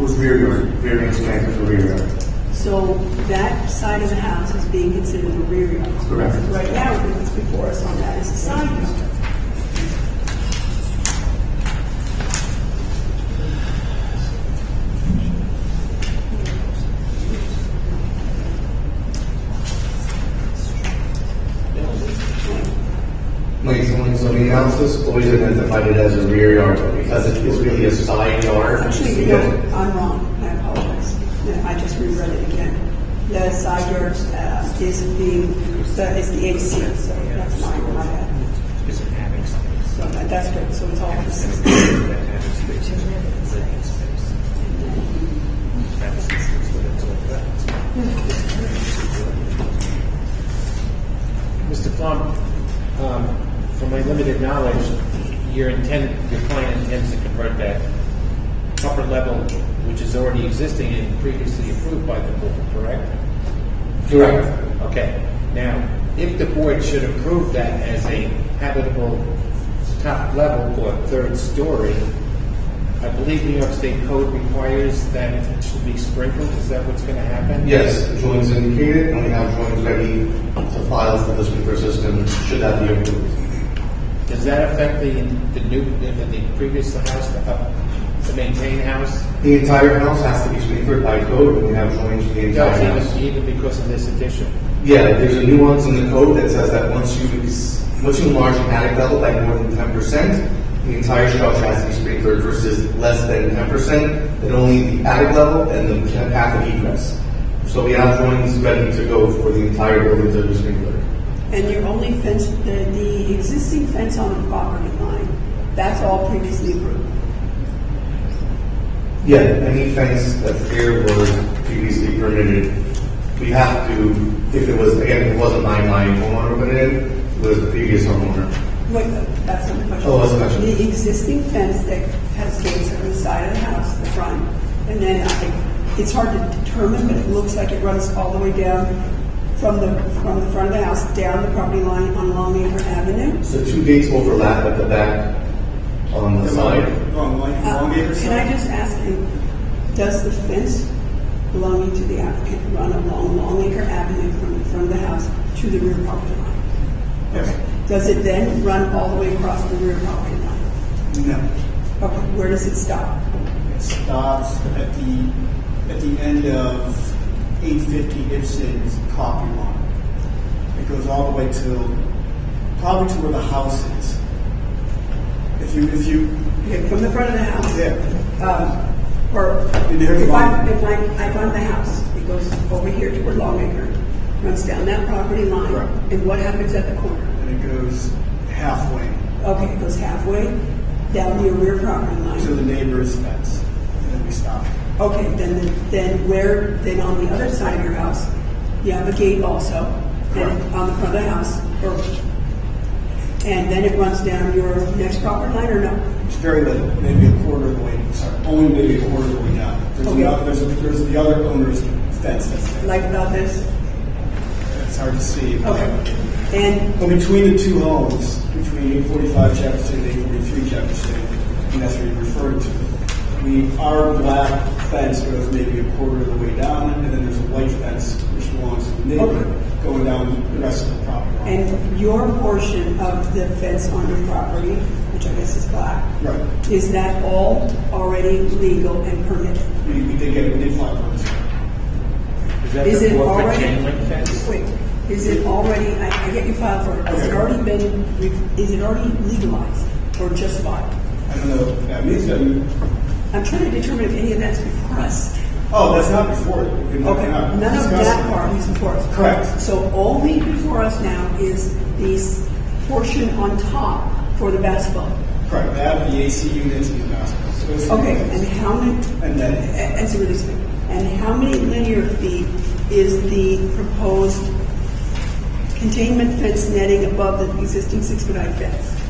Was rear yard, variance granted for rear yard. So that side of the house is being considered a rear yard. Correct. Right now, what's before us on that is a side yard. So the analysis always identified it as a rear yard, but because it is really a side yard. Actually, you know, I'm wrong. I apologize. Yeah, I just reread it again. The side yard is the AC, so that's my bad. Is an attic space. So that's good. So it's all That consistent. attic space is living space. That's what it's all about. Mr. Flum, from my limited knowledge, your client intends to convert that upper level, which is already existing and previously approved by the board, correct? Correct. Okay. Now, if the board should approve that as a habitable top level or third story, I believe New York State Code requires that it should be sprinkled. Is that what's going to happen? Yes, the drawings indicated, and we have drawings ready to file for the sprinkler system, should that be approved. Does that affect the previous house, the maintained house? The entire house has to be sprinkled by code, and we have drawings for the entire house. Even because of this addition? Yeah, there's a nuance in the code that says that once you enlarge an attic level by more than 10%, the entire structure has to be sprinkled versus less than 10%, then only the attic level and the path of egress. So we have drawings ready to go for the entire building to be sprinkled. And your only fence, the existing fence on the property line, that's all previously approved. Yeah, any fence that's there was previously permitted. We have to, if it was, again, if it wasn't my homeowner put it in, it was the previous homeowner. Wait, that's not the question. Oh, that's the question. The existing fence that has gates on the side of the house, the front, and then it's hard to determine, but it looks like it runs all the way down from the front of the house down the property line on Longacre Avenue. So two gates overlap at the back on the side. Can I just ask you, does the fence belonging to the applicant run along Longacre Avenue from the front of the house to the rear property line? Yes. Does it then run all the way across the rear property line? No. Okay, where does it stop? It stops at the end of 850 Ibsen's property line. It goes all the way to probably to where the house is. If you okay, from the front of the house. Yeah. Or if I'm the house, it goes over here to where Longacre runs down that property line. Right. And what happens at the corner? And it goes halfway Okay, it goes halfway down your rear property line. to the neighbor's fence, and then we stop. Okay, then on the other side of your house, you have a gate also, and on the front of the house, and then it runs down your next property line, or no? It's very little, maybe a quarter of the way. Sorry, only maybe a quarter of the way down. There's the other owner's fence that's there. Like about this? It's hard to see. Okay. And But between the two homes, between 845 Jefferson and 843 Jefferson, and that's what you're referring to, our black fence goes maybe a quarter of the way down, and then there's a white fence which belongs to the neighbor going down the rest of the property. And your portion of the fence on your property, which I guess is black, Right. is that all already legal and permitted? We did file permits. Is that Is the it 4-foot already? chain link fence? Wait, is it already? I get you filed for it. Has it already been? Is it already legalized or just filed? I don't know what that means. I'm trying to determine if any of that's before us. Oh, that's not before it. Okay, none of that part is before us. Correct. So only before us now is this portion on top for the basketball. Correct. That, the AC units, and the basketball. So Okay, and how many? And then as a release, and how many linear feet is the proposed containment fence netting above the existing 6-foot high fence?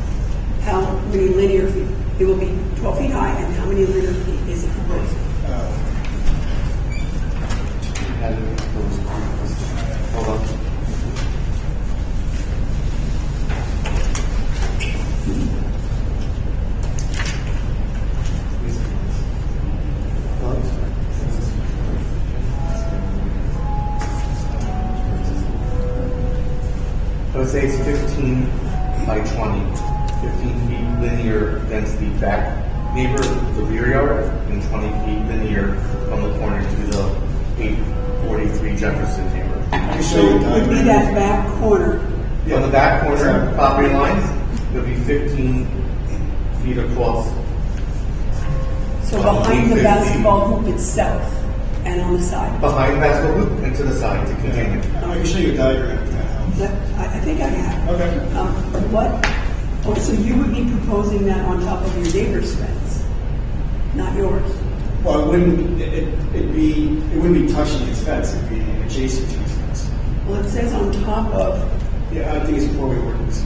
How many linear feet? It will be 12 feet high, and how many linear feet is it proposed? Hold on. I would say it's 15 by 20, 15 feet linear against the back neighbor, the rear yard, and 20 feet linear from the corner to the 843 Jefferson neighbor. So it would be that back corner. On the back corner property line, It'll be 15 feet across. So behind the basketball hoop itself and on the side? Behind the basketball hoop and to the side to contain it. I can show you a diagram if that helps. I think I have. Okay. So you would be proposing that on top of your neighbor's fence, not yours? Well, it wouldn't be touching his fence, it'd be adjacent to his fence. Well, it says on top of. Yeah, I think it's before we ordinance.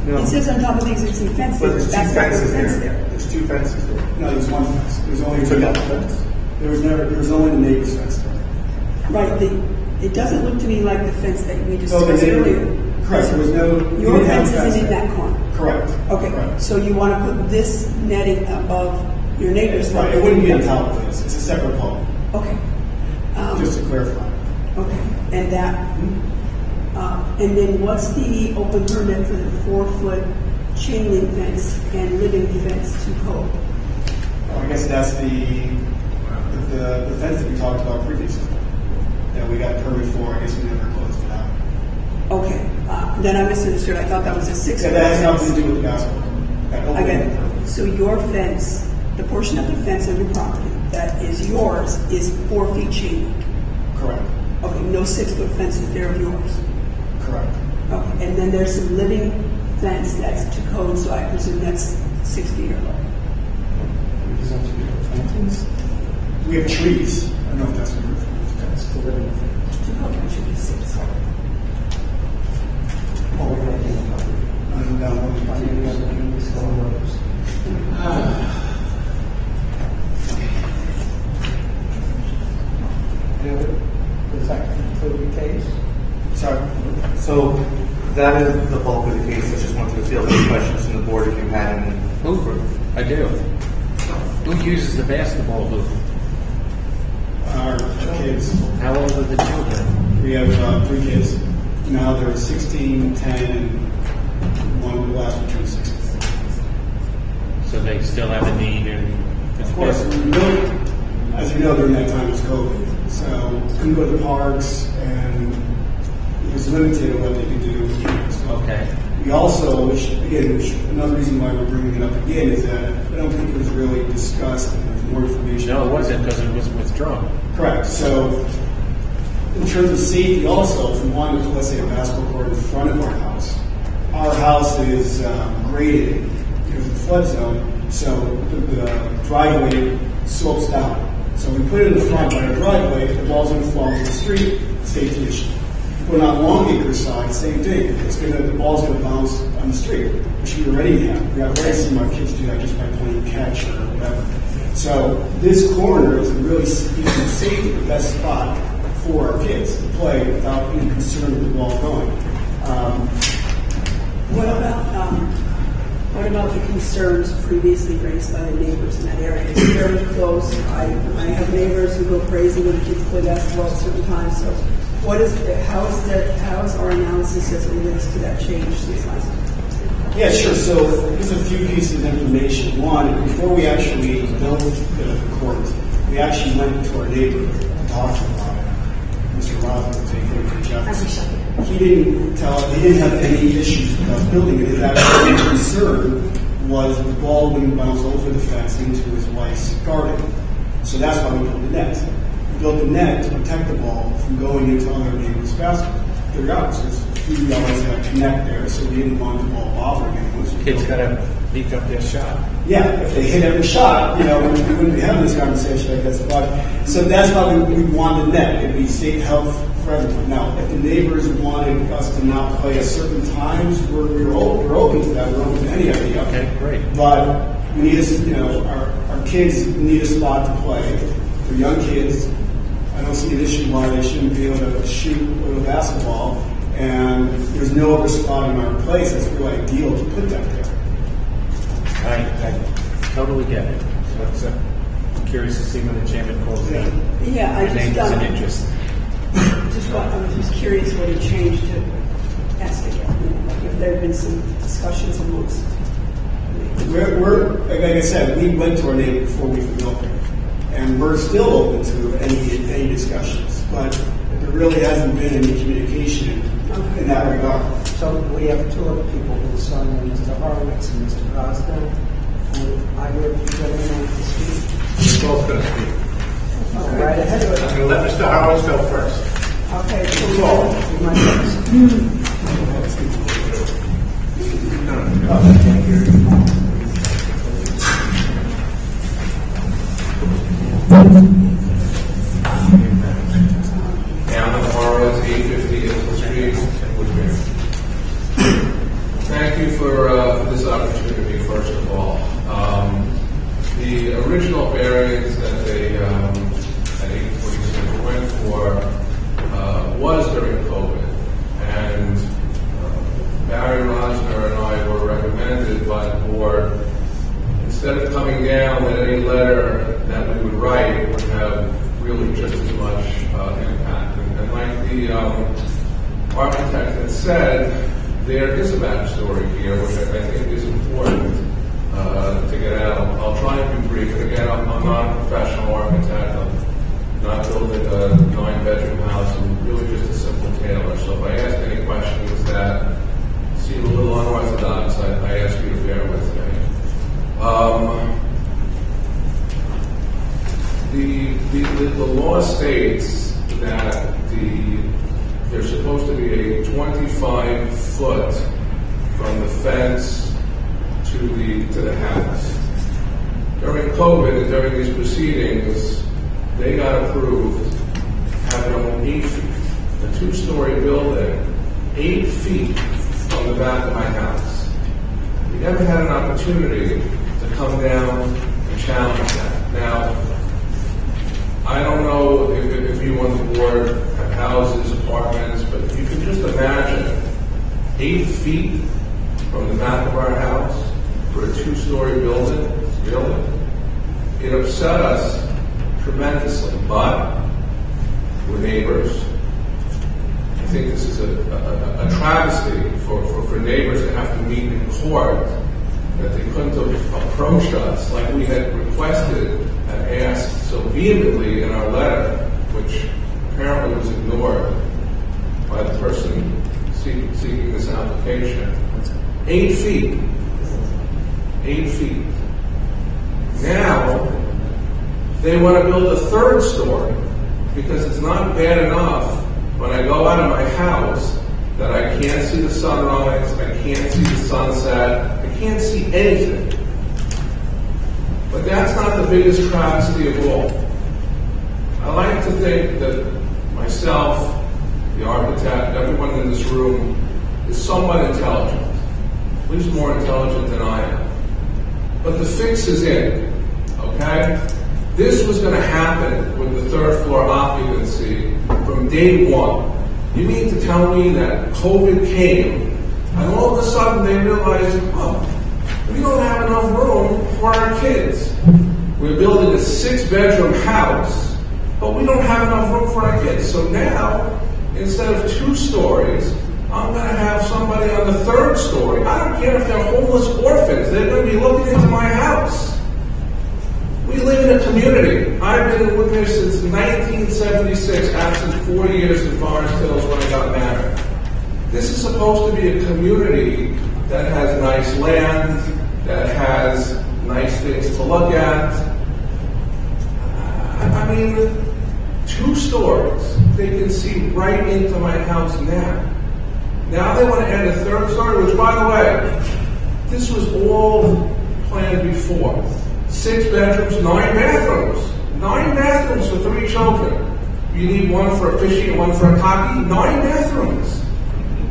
No. It says on top of the existing fence. But there's two That's not the fences fence there. There's two fences there. No, there's one fence. There's only You took out the fence? There was only the neighbor's fence there. Right. It doesn't look to me like the fence that we So discussed earlier. Correct. There was no. Your fence isn't in that corner. Correct. Okay. Correct. So you want to put this netting above your neighbor's fence? Right. It wouldn't be on top of this. It's a separate pole. Okay. Just to clarify. Okay. And that. And then what's the open permit for the 4-foot chain link fence and living fence to code? I guess that's the fence that we talked about previously. That we got a permit for. I guess we never closed it out. Okay. Then I misunderstood. I thought that was a 6-foot. Yeah, that has nothing to do with the basketball. I get it. So your fence, the portion of the fence on your property that is yours is 4 feet chain link? Correct. Okay. No 6-foot fences there of yours? Correct. Okay. And then there's some living fence that's to code, so I presume that's 6 feet or lower. We have trees. I don't know if that's what you're referring to. That's the living fence. To code, it should be 6. Does that conclude the case? Sorry. So that is the bulk of the case. I just wanted to field any questions from the board if you had any. I do. Who uses the basketball hoop? Our kids. How old are the children? We have 3 kids. Now they're 16, 10, and one of the last one turned 16. So they still have a need and. Of course, as you know, during that time was COVID. So couldn't go to the parks, and it was limited in what they could do. So Okay. we also, which another reason why we're bringing it up again is that I don't think it was really discussed, and there's more information. No, it wasn't because it was withdrawn. Correct. So in terms of safety also, if we wanted to, let's say, a basketball court in front of our house is graded because of the flood zone, so the driveway slopes down. So we put it in the front by our driveway, the ball's going to fall into the street, safety issue. Put it on Longacre side, same thing. The ball's going to bounce on the street, which we already have. We have already seen our kids do that just by playing catch or whatever. So this corner is really safety, the best spot for our kids to play without any concern with the ball going. What about the concerns previously raised by the neighbors in that area? It's very close. I have neighbors who go crazy when the kids play basketball at certain times. So, how is our analysis as it relates to that change since last time? Yeah, sure. So there's a few pieces of information. One, before we actually built the court, we actually went to our neighbor and talked about it. Mr. Robbins, he didn't have any issues with us building it. His actual concern was the ball wouldn't bounce over the fence into his wife's garden. So that's why we built the net. We built the net to protect the ball from going into other neighbors' basketball. There we always had a connect there, so we didn't want the ball bothering anyone. So Kids got to beat up their shot. Yeah, if they hit every shot, we wouldn't be having this conversation, I guess. So that's why we wanted the net. It'd be safe health for everyone. Now, if the neighbors wanted us to not play at certain times, we're open to that. We're open to any idea. Okay, great. But we need our kids need a spot to play. They're young kids. I don't see an issue why they shouldn't be able to shoot with a basketball. And there's no other spot in our place that's really ideal to put that there. I totally get it. So I'm curious to see when the chairman calls that. Yeah, I Your name is an interest. I was just curious what had changed to ask again. If there had been some discussions amongst. We're like I said, we went to our neighbor before we built it, and we're still open to any discussions. But there really hasn't been any communication in that regard. So we have two other people who signed, Mr. Horowitz and Mr. Gosnell. Either of you gentlemen want to speak? We're both going to speak. Go right ahead. I'm going to let Mr. Howard go first. Okay, so you might first. Alan Horowitz, 850 Ipswich Street, Woodbury. Thank you for this opportunity, first of all. The original variance that they at 846 went for was during COVID, and Barry Rosner and I were recommended by the board, instead of coming down, that any letter that we would write would have really just as much impact. And like the architect had said, there is a backstory here, which I think is important to get out. I'll try and be brief. And again, I'm not a professional architect. I'm not building a 9-bedroom house. I'm really just a simple tailor. So if I ask any questions that seem a little unorthodox, I ask you to bear with me. The law states that there's supposed to be a 25-foot from the fence to the house. During COVID and during these proceedings, they got approved having only 8 feet. A 2-story building, 8 feet from the back of my house. We never had an opportunity to come down and challenge that. Now, I don't know if you on the board have houses, apartments, but you can just imagine 8 feet from the back of our house for a 2-story building. Really? It upset us tremendously, but we're neighbors. I think this is a travesty for neighbors to have to meet in court, that they couldn't have approached us like we had requested and asked so vehemently in our letter, which apparently was ignored by the person seeking this application. 8 feet. 8 feet. Now, they want to build a 3rd story because it's not bad enough when I go out of my house that I can't see the sunrise, I can't see the sunset, I can't see anything. But that's not the biggest travesty of all. I like to think that myself, the architect, everyone in this room is somewhat intelligent, at least more intelligent than I am. But the fix is in, okay? This was going to happen with the 3rd floor occupancy from day one. You mean to tell me that COVID came, and all of a sudden they realized, we don't have enough room for our kids. We're building a 6-bedroom house, but we don't have enough room for our kids. So now, instead of 2 stories, I'm going to have somebody on the 3rd story. I don't care if they're homeless orphans. They're going to be looking into my house. We live in a community. I've been with here since 1976, absent 4 years in Forest Hills when I got married. This is supposed to be a community that has nice land, that has nice things to look at. I mean, 2 stories. They can see right into my house now. Now they want to add a 3rd story, which, by the way, this was all planned before. 6 bedrooms, 9 bathrooms. 9 bathrooms for 3 children. You need one for a fishy and one for a cocky. 9 bathrooms.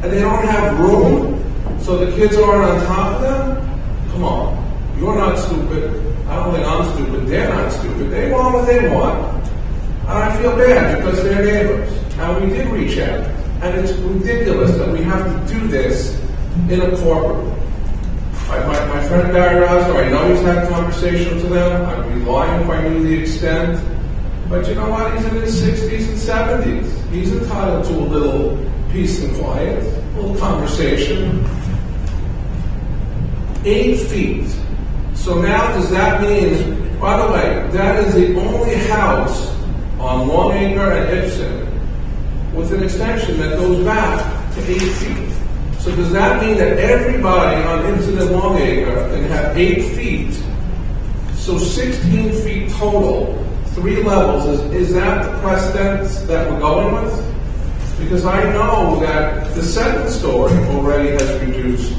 And they don't have room, so the kids aren't on top of them? Come on. You're not stupid. I don't think I'm stupid. They're not stupid. They want what they want. And I feel bad because they're neighbors. And we did reach out. And it's ridiculous that we have to do this in a courtroom. My friend Barry Rosner, I know he's had conversations with them. I'd be lying if I knew the extent. But you know what? He's in his 60s and 70s. He's entitled to a little peace and quiet, a little conversation. 8 feet. So now does that mean, by the way, that is the only house on Longacre and Hempstead with an extension that goes back to 8 feet. So does that mean that everybody on Hempstead Longacre can have 8 feet? So 16 feet total, 3 levels, is that the precedent that we're going with? Because I know that the second story already has reduced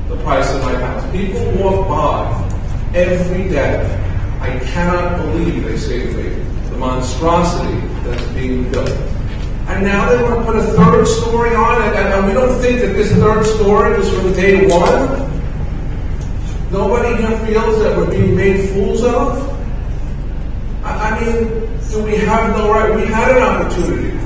the price of my house. People walk by every day. I cannot believe, they say to me, the monstrosity that's being built. And now they want to put a third story on it, and we don't think that this third story was from day one? Nobody here feels that we're being made fools of? I mean, do we have no right? We had an opportunity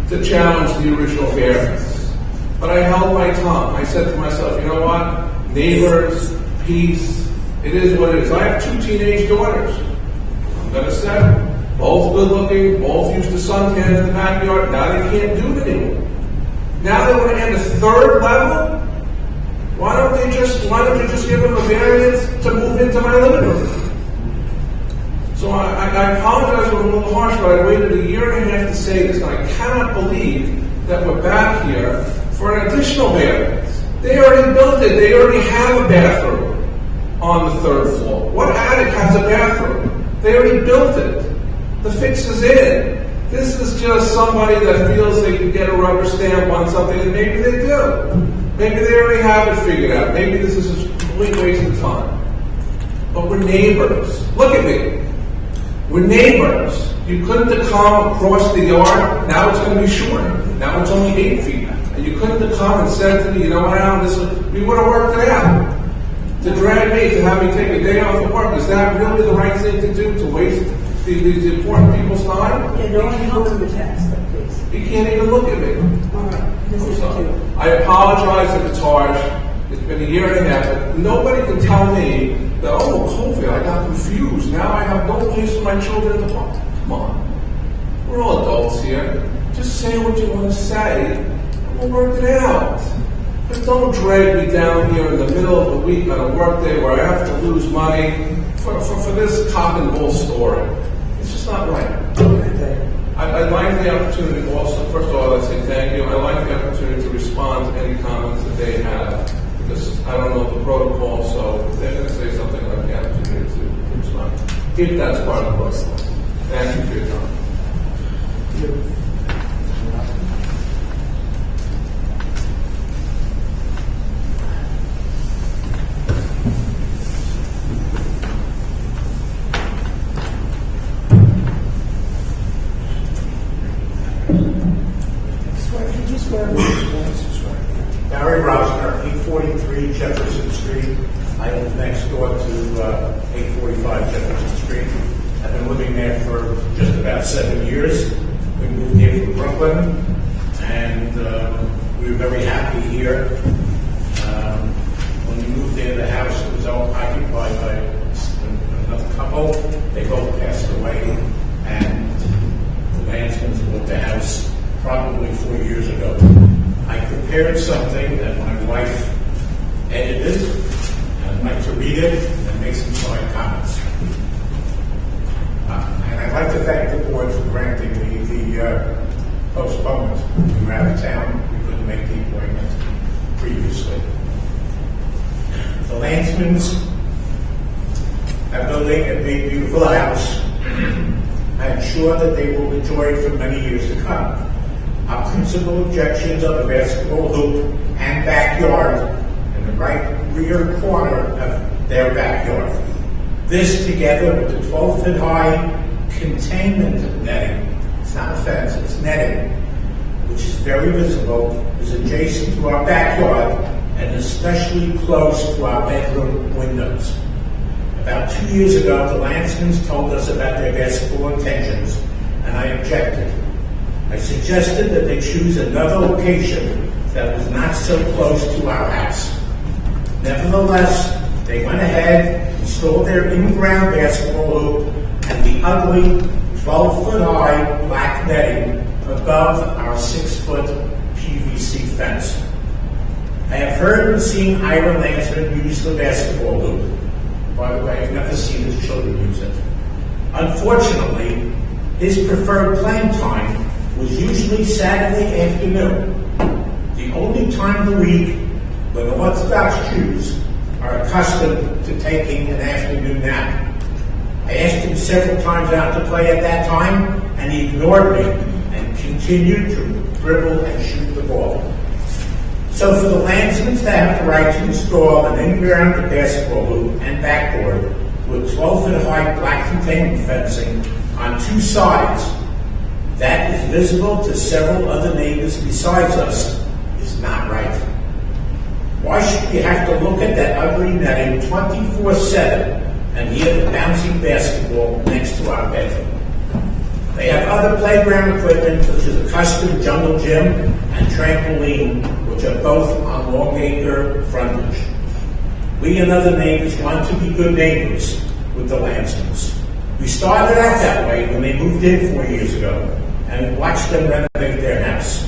to challenge the original variance, but I held my tongue. I said to myself, you know what? Neighbors, peace, it is what it is. I have 2 teenage daughters. I'm going to say, both good looking, both used to suntan in the backyard. Now they can't do it anymore. Now they want to add a third level? Why don't you just give them a variance to move into my living room? So I apologize for a little harsh, but I waited a year and a half to say this, and I cannot believe that we're back here for an additional variance. They already built it. They already have a bathroom on the 3rd floor. What attic has a bathroom? They already built it. The fix is in. This is just somebody that feels they can get a rubber stamp on something, and maybe they do. Maybe they already have it figured out. Maybe this is a complete waste of time. But we're neighbors. Look at me. We're neighbors. You couldn't have come across the yard. Now it's going to be shorter. Now it's only 8 feet. And you couldn't have come and said to me, you know what, Alan, we would have worked it out. To drag me, to have me take a day off of work, is that really the right thing to do? To waste the important people's time? Yeah, no one hold them the text, please. You can't even look at me. All right, this is you. I apologize if it's harsh. It's been a year and a half, but nobody can tell me that, oh, COVID, I got confused. Now I have no place for my children to park. Come on. We're all adults here. Just say what you want to say, and we'll work it out. But don't drag me down here in the middle of the week on a work day where I have to lose money for this cock and bull story. It's just not right. I'd like the opportunity to also, first of all, I'd say thank you. I'd like the opportunity to respond to any comments that they have, because I don't know the protocol, so if they're going to say something, I'd like the opportunity to respond. If that's part of the protocol. Thank you for your time. Barry Rosner, 843 Jefferson Street. I live next door to 845 Jefferson Street. I've been living there for just about 7 years. We moved here from Brooklyn, and we were very happy here. When we moved there, the house was all occupied by another couple. They both passed away, and the Lansmans bought the house probably 4 years ago. I prepared something that my wife edited, and I'd like to read it and make some side comments. And I'd like to thank the board for granting me the postponement. We were out of town. We couldn't make the appointment previously. The Lansmans are building a big, beautiful house. I'm sure that they will enjoy it for many years to come. Our principal objections are the basketball hoop and backyard in the right rear corner of their backyard. This, together with the 12-foot high containment netting, it's not a fence, it's netting, which is very visible, is adjacent to our backyard and especially close to our bedroom windows. About 2 years ago, the Lansmans told us about their basketball intentions, and I objected. I suggested that they choose another location that was not so close to our house. Nevertheless, they went ahead, installed their in-ground basketball hoop and the ugly 12-foot high black netting above our 6-foot PVC fence. I have heard and seen Ira Lansman use the basketball hoop. By the way, I've never seen his children use it. Unfortunately, his preferred playing time was usually Saturday afternoon, the only time of the week when Orthodox Jews are accustomed to taking an afternoon nap. I asked him several times out to play at that time, and he ignored me and continued to dribble and shoot the ball. So for the landsmen to have the right to install an in-ground basketball hoop and backboard with 12-foot high black containment fencing on two sides that is visible to several other neighbors besides us is not right. Why should we have to look at that ugly netting 24/7 and hear the bouncing basketball next to our bedroom? They have other playground equipment such as a custom jungle gym and trampoline, which are both on long acre frontage. We and other neighbors want to be good neighbors with the Lansmans. We started out that way when they moved in 4 years ago and watched them renovate their house.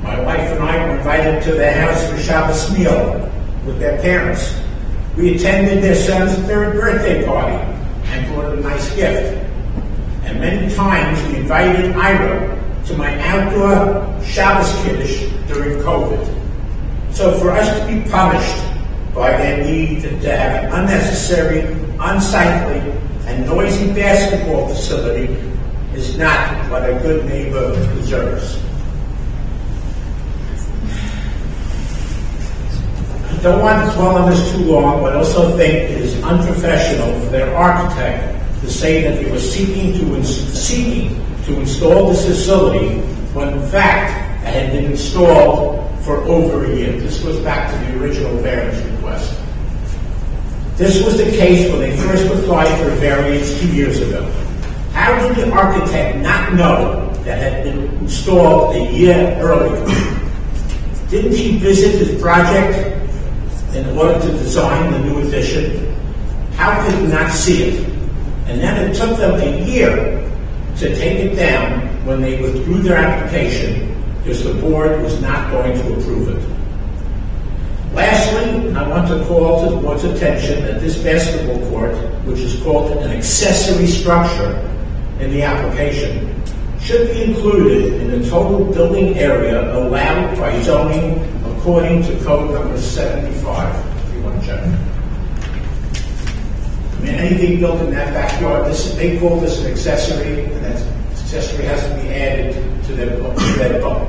My wife and I were invited to their house for Shabbos meal with their parents. We attended their son's 3rd birthday party and brought a nice gift. And many times we invited Ira to my outdoor Shabbos Kiddush during COVID. So for us to be punished by their need to have an unnecessary, unsightly, and noisy basketball facility is not what a good neighbor deserves. I don't want to dwell on this too long, but I also think it is unprofessional for their architect to say that they were seeking to install this facility when in fact it had been installed for over a year. This goes back to the original variance request. This was the case when they first applied for a variance 2 years ago. How did the architect not know that had been installed a year earlier? Didn't he visit his project in order to design the new addition? How could he not see it? And then it took them a year to take it down when they withdrew their application because the board was not going to approve it. Lastly, I want to call to the board's attention that this basketball court, which is called an accessory structure in the application, should be included in the total building area allowed by zoning according to code number 75, if you want to check. I mean, anything built in that backyard, they call this an accessory, and that accessory has to be added to their book.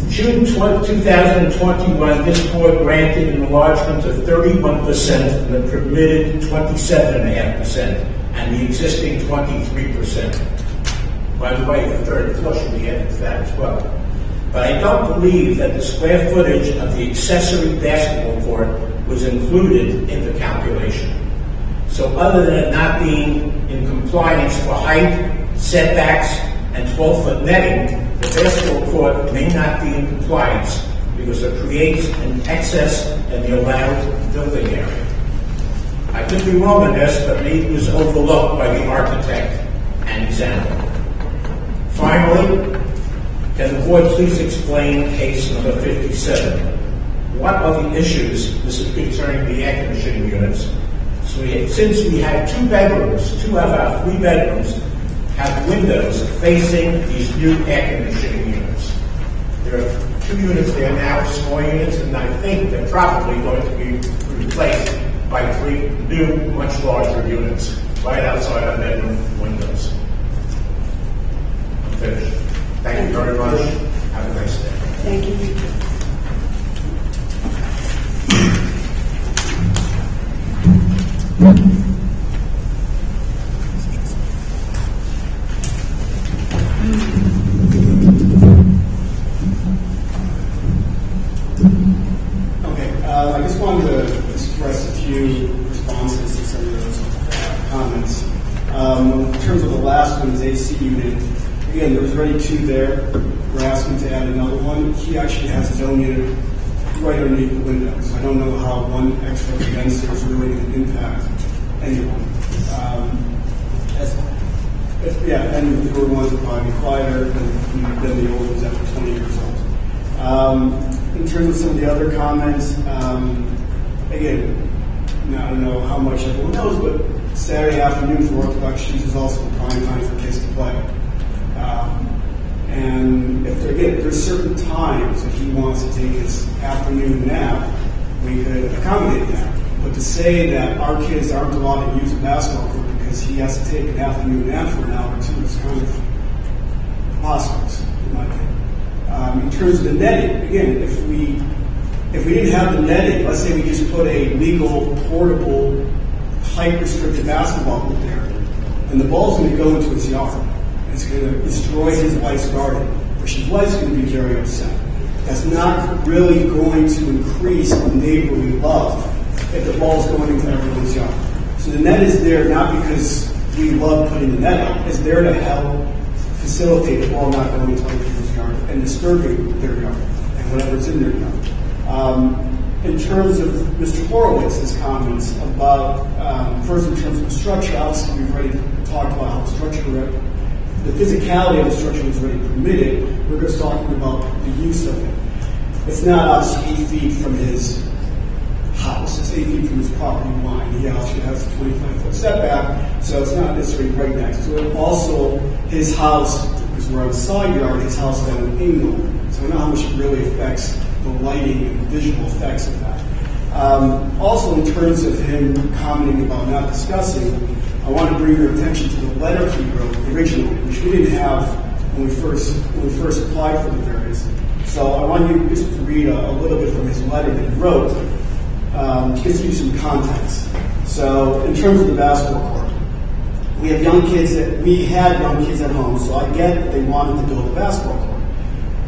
In June 2021, this board granted an enlargement of 31% from the permitted 27.5% and the existing 23%. By the way, the third floor should be added to that as well. But I don't believe that the square footage of the accessory basketball court was included in the calculation. So other than it not being in compliance for height, setbacks, and 12-foot netting, the basketball court may not be in compliance because it creates an excess in the allowed building area. I could be wrong in this, but maybe it was overlooked by the architect and examiner. Finally, can the board please explain case number 57? What are the issues? This is concerning the air conditioning units. So since we had 2 bedrooms, 2 of our 3 bedrooms have windows facing these new air conditioning units. There are 2 units there now, small units, and I think they're probably going to be replaced by 3 new, much larger units right outside our bedroom windows. I'm finished. Thank you very much. Have a nice day. Thank you. I just wanted to express a few responses to some of those comments. In terms of the last one, his AC unit, again, there was already 2 there. We're asking to add another one. He actually has his own unit right underneath the window, so I don't know how one extra condenser is really going to impact anyone. And the newer ones will probably be quieter than the old ones after 20 years old. In terms of some of the other comments, again, I don't know how much everyone knows, but Saturday afternoon for Orthodox Jews is also a prime time for kids to play. And if there's certain times if he wants to take his afternoon nap, we could accommodate that. But to say that our kids aren't allowed to use a basketball court because he has to take an afternoon nap for an hour or two is kind of preposterous, in my opinion. In terms of the netting, again, if we didn't have the netting, let's say we just put a legal, portable, height-restricted basketball hoop there, and the ball's going to go into its yard. It's going to destroy his wife's garden, which his wife's going to be very upset. That's not really going to increase the neighborly love if the ball's going into everyone's yard. So the net is there not because we love putting the net out. It's there to help facilitate the ball not going into other people's yard and disturbing their yard and whatever's in their yard. In terms of Mr. Horowitz's comments about, first in terms of the structure, obviously we've already talked about how the structure, the physicality of the structure was already permitted. We're just talking about the use of it. It's not obviously 8 feet from his house. It's 8 feet from his property line. He actually has a 25-foot setback, so it's not necessarily right next to it. Also, his house, because we're on the side yard, his house is at an angle, so I know how much it really affects the lighting and visual effects of that. Also, in terms of him commenting about not discussing, I want to bring your attention to the letter he wrote originally, which we didn't have when we first applied for the variance. So I want you just to read a little bit from his letter that he wrote to give you some context. So, in terms of the basketball court, we had young kids at home, so I get that they wanted to build a basketball court.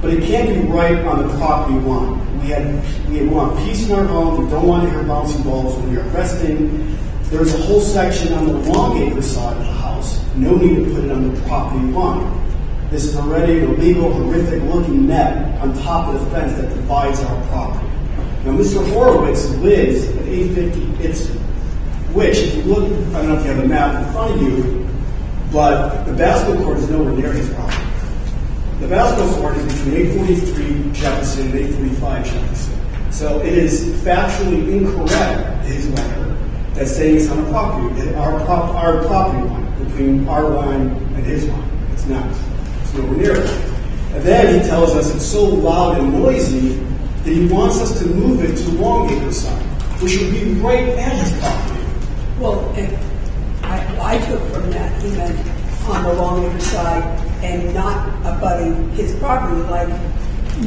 But it can't be right on the property line. We want peace in our home. We don't want to hear bouncing balls when we are resting. There's a whole section on the Longacre side of the house. No need to put it on the property line. This is already an illegal, horrific-looking net on top of the fence that divides our property. Now, Mr. Horowitz lives at 850, which, if you look, I don't know if you have a map in front of you, but the basketball court is nowhere near his property. The basketball court is between 843 Jefferson and 845 Jefferson. So it is factually incorrect, his letter, that's saying it's on a property, our property line, between our line and his line. It's not. It's nowhere near it. And then he tells us it's so loud and noisy that he wants us to move it to Longacre side, which would be right at his property. Well, I took from that he meant on the Longacre side and not abutting his property, like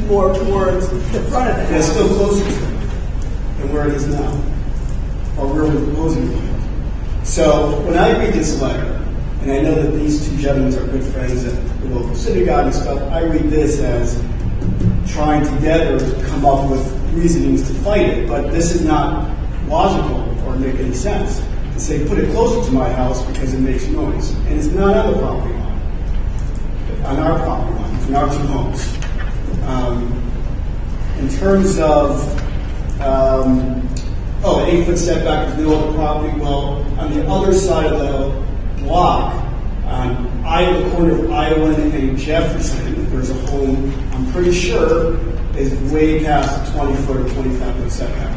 more towards the front of the house. That's still closer to it than where it is now, or where we're proposing to put it. So when I read this letter, and I know that these two gentlemen are good friends at the local synagogue and stuff, I read this as trying together to come up with reasonings to fight it, but this is not logical or make any sense to say put it closer to my house because it makes noise, and it's not on the property line, on our property line, between our two homes. In terms of 8-foot setback is no other property. Well, on the other side of the block, on the corner of Iowa and Jefferson, there's a home, I'm pretty sure, is way past the 20-foot or 25-foot setback.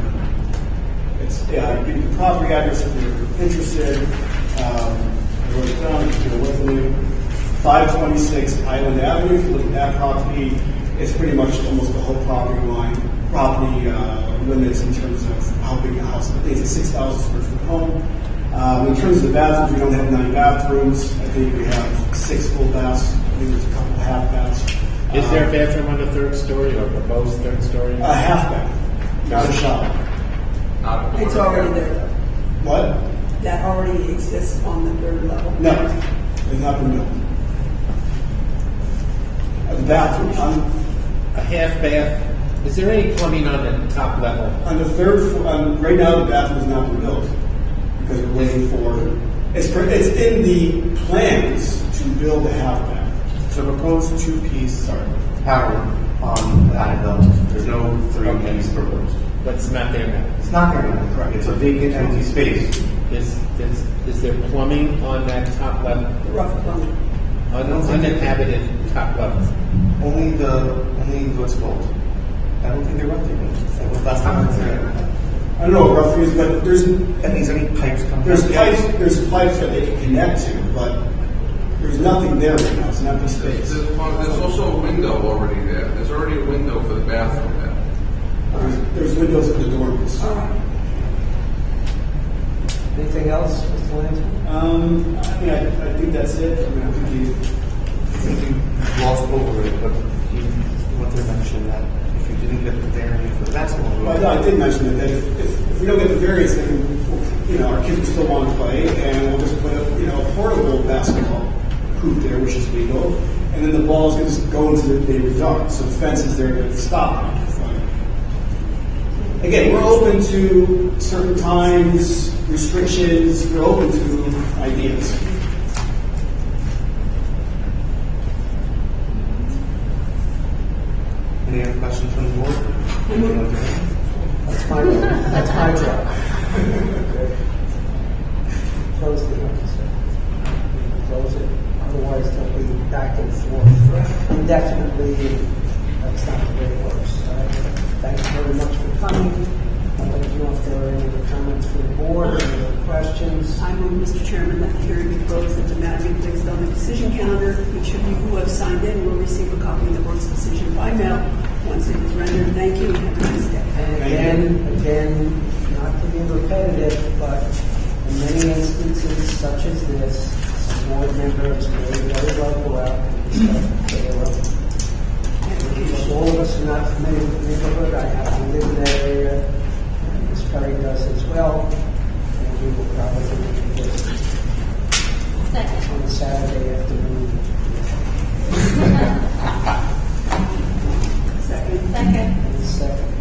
It's give you the property address if you're interested. I wrote it down, if you're with me. 526 Island Avenue. If you look at that property, it's pretty much almost the whole property limits in terms of how big a house. I think it's a 6,000 square foot home. In terms of the bathrooms, we don't have 9 bathrooms. I think we have 6 full baths. I think there's a couple of half baths. Is there a bathroom on the 3rd story or proposed 3rd story? A half bath, not a shower. It's already there. What? That already exists on the 3rd level. No, it's not been built. The bathroom, a half bath. Is there any plumbing on the top level? On the 3rd floor, right now the bathroom has not been built because we're waiting for. It's in the plans to build a half bath. So proposed 2-piece power on that building. There's no 3-piece proposed. But it's not there now. It's not there now. Correct. It's a vacant, empty space. Is there plumbing on that top level? Rough plumbing. Uninhabited top level. Only what's built. I don't think they're rough there. That's not what's there. I don't know what rough is, but that means any pipes coming. There's pipes that they can connect to, but There's nothing there right now, it's an empty space. There's also a window already there. There's already a window for the bathroom there. There's windows in the dormers. Anything else, Mr. Lansman? I mean, I think that's it. I mean, I think You glossed over it, but you want to mention that if you didn't get the variance for the basketball hoop. Well, I did mention that if we don't get the variance, then our kids will still want to play, and we'll just put a portable basketball hoop there, which is legal, and then the ball's going to just go into the neighbor's yard. So the fence is there to stop it. Again, we're open to certain times, restrictions. We're open to ideas. Any other questions from the board? That's my job. That's my job. Close the episode. Close it. Otherwise, they'll be back and forth indefinitely. That's not the way it works. Thank you very much for coming. I'd like to know if there are any other comments from the board, any other questions. I move, Mr. Chairman, that the hearing be closed and the matter be placed on the decision calendar. Each of you who have signed in will receive a copy of the board's decision by mail once it is rendered. Thank you and have a nice day. And again, not to be repetitive, but in many instances such as this, some board members may very well go out and discuss Caleb. Because all of us are not familiar with the neighborhood. I happen to live in that area, and Ms. Perry does as well. And we will probably do this on a Saturday afternoon. Second. And second.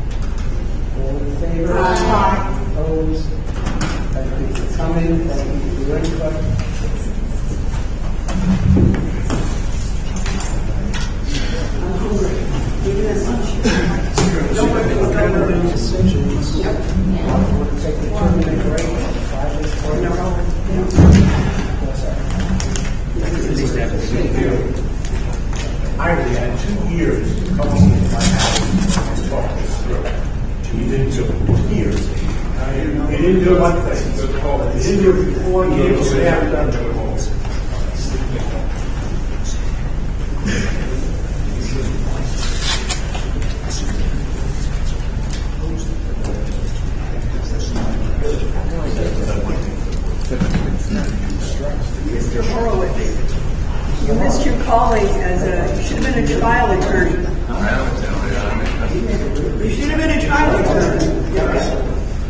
All in favor? Aye. Opposed? Thank you for coming. Thank you for your input. Decisions. Yep. We'll take the 2-minute break. 5 minutes for I only had 2 years to come to my house and talk this through. You didn't do 2 years. You didn't do one thing. You didn't do it for 4 years. You haven't done it all. Mr. Horowitz, you missed your calling as you should have been a trial attorney. You should have been a trial attorney.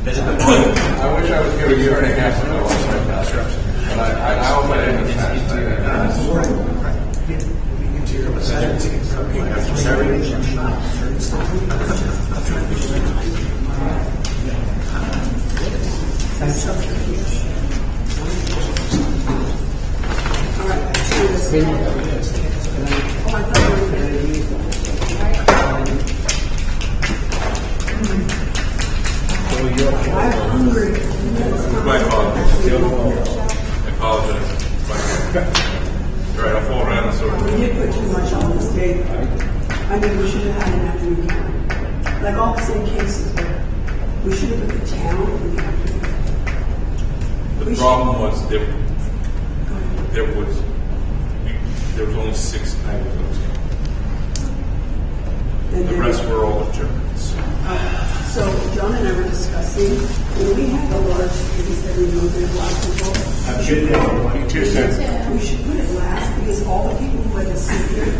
I wish I was here a year and a half ago on my construction, but I hope I didn't My apologies. I apologize. You're right, I'll fall around sort of. We did put too much on this date. I mean, we should have had an afternoon count. Like all the same cases, but we should have put the town in the afternoon. The problem was there was only 6 items. The rest were all adjournments. So John and I were discussing, when we have the large cities that we know there's a lot of people. I've been there. 2 cents. We should put it last because all the people who had to sit here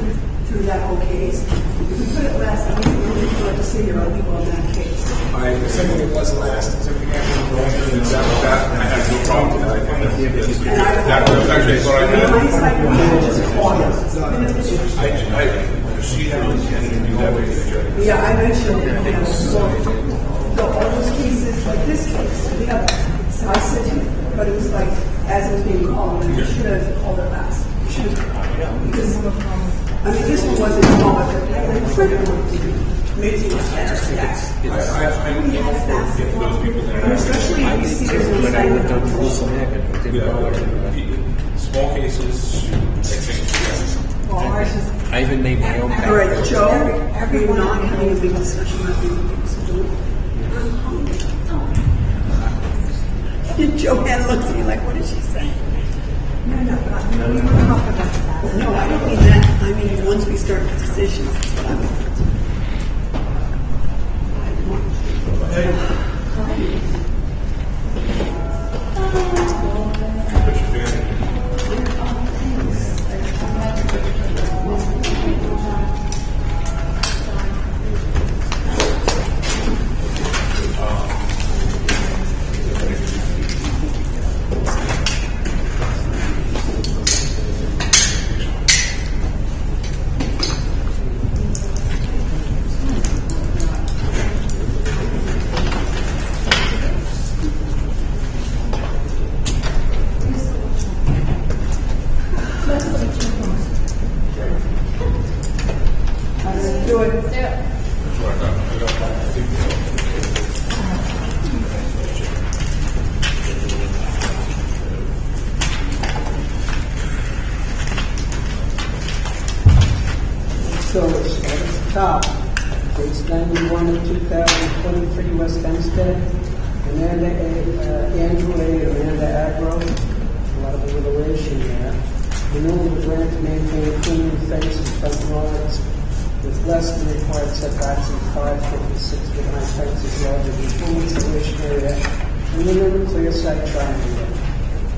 through that whole case, if we put it last, I think the only people who had to sit here are people on that case. I think it was last. I had no problem with that. That was actually what I had. It's like we should just call it. She had intended to do that way. Yeah, I mentioned it. So all those cases, like this case, the other. So I said to him, but it was like, as it was being called, you should have called it last. You should have, because, I mean, this one wasn't small, but the further one, maybe it was better, yes. I don't know if those people there. Especially if you see there's no Small cases, I think, well, ours is. I even made my own All right, Joe, we're not having a big discussion about things to do. Joanne looks at me like, what is she saying? No, but we want to talk about that. No, I don't mean that. I mean, once we start the decisions, that's what I mean. So it's at the top, page 91 of 2023 West Hempstead, Andrew A. Amanda Agro, a lot of alliteration there. Renewal of the grant to maintain clean fence and front yards with less than required setbacks and 5 foot and 6 foot high fences larger than full installation area and minimum clear site triangle.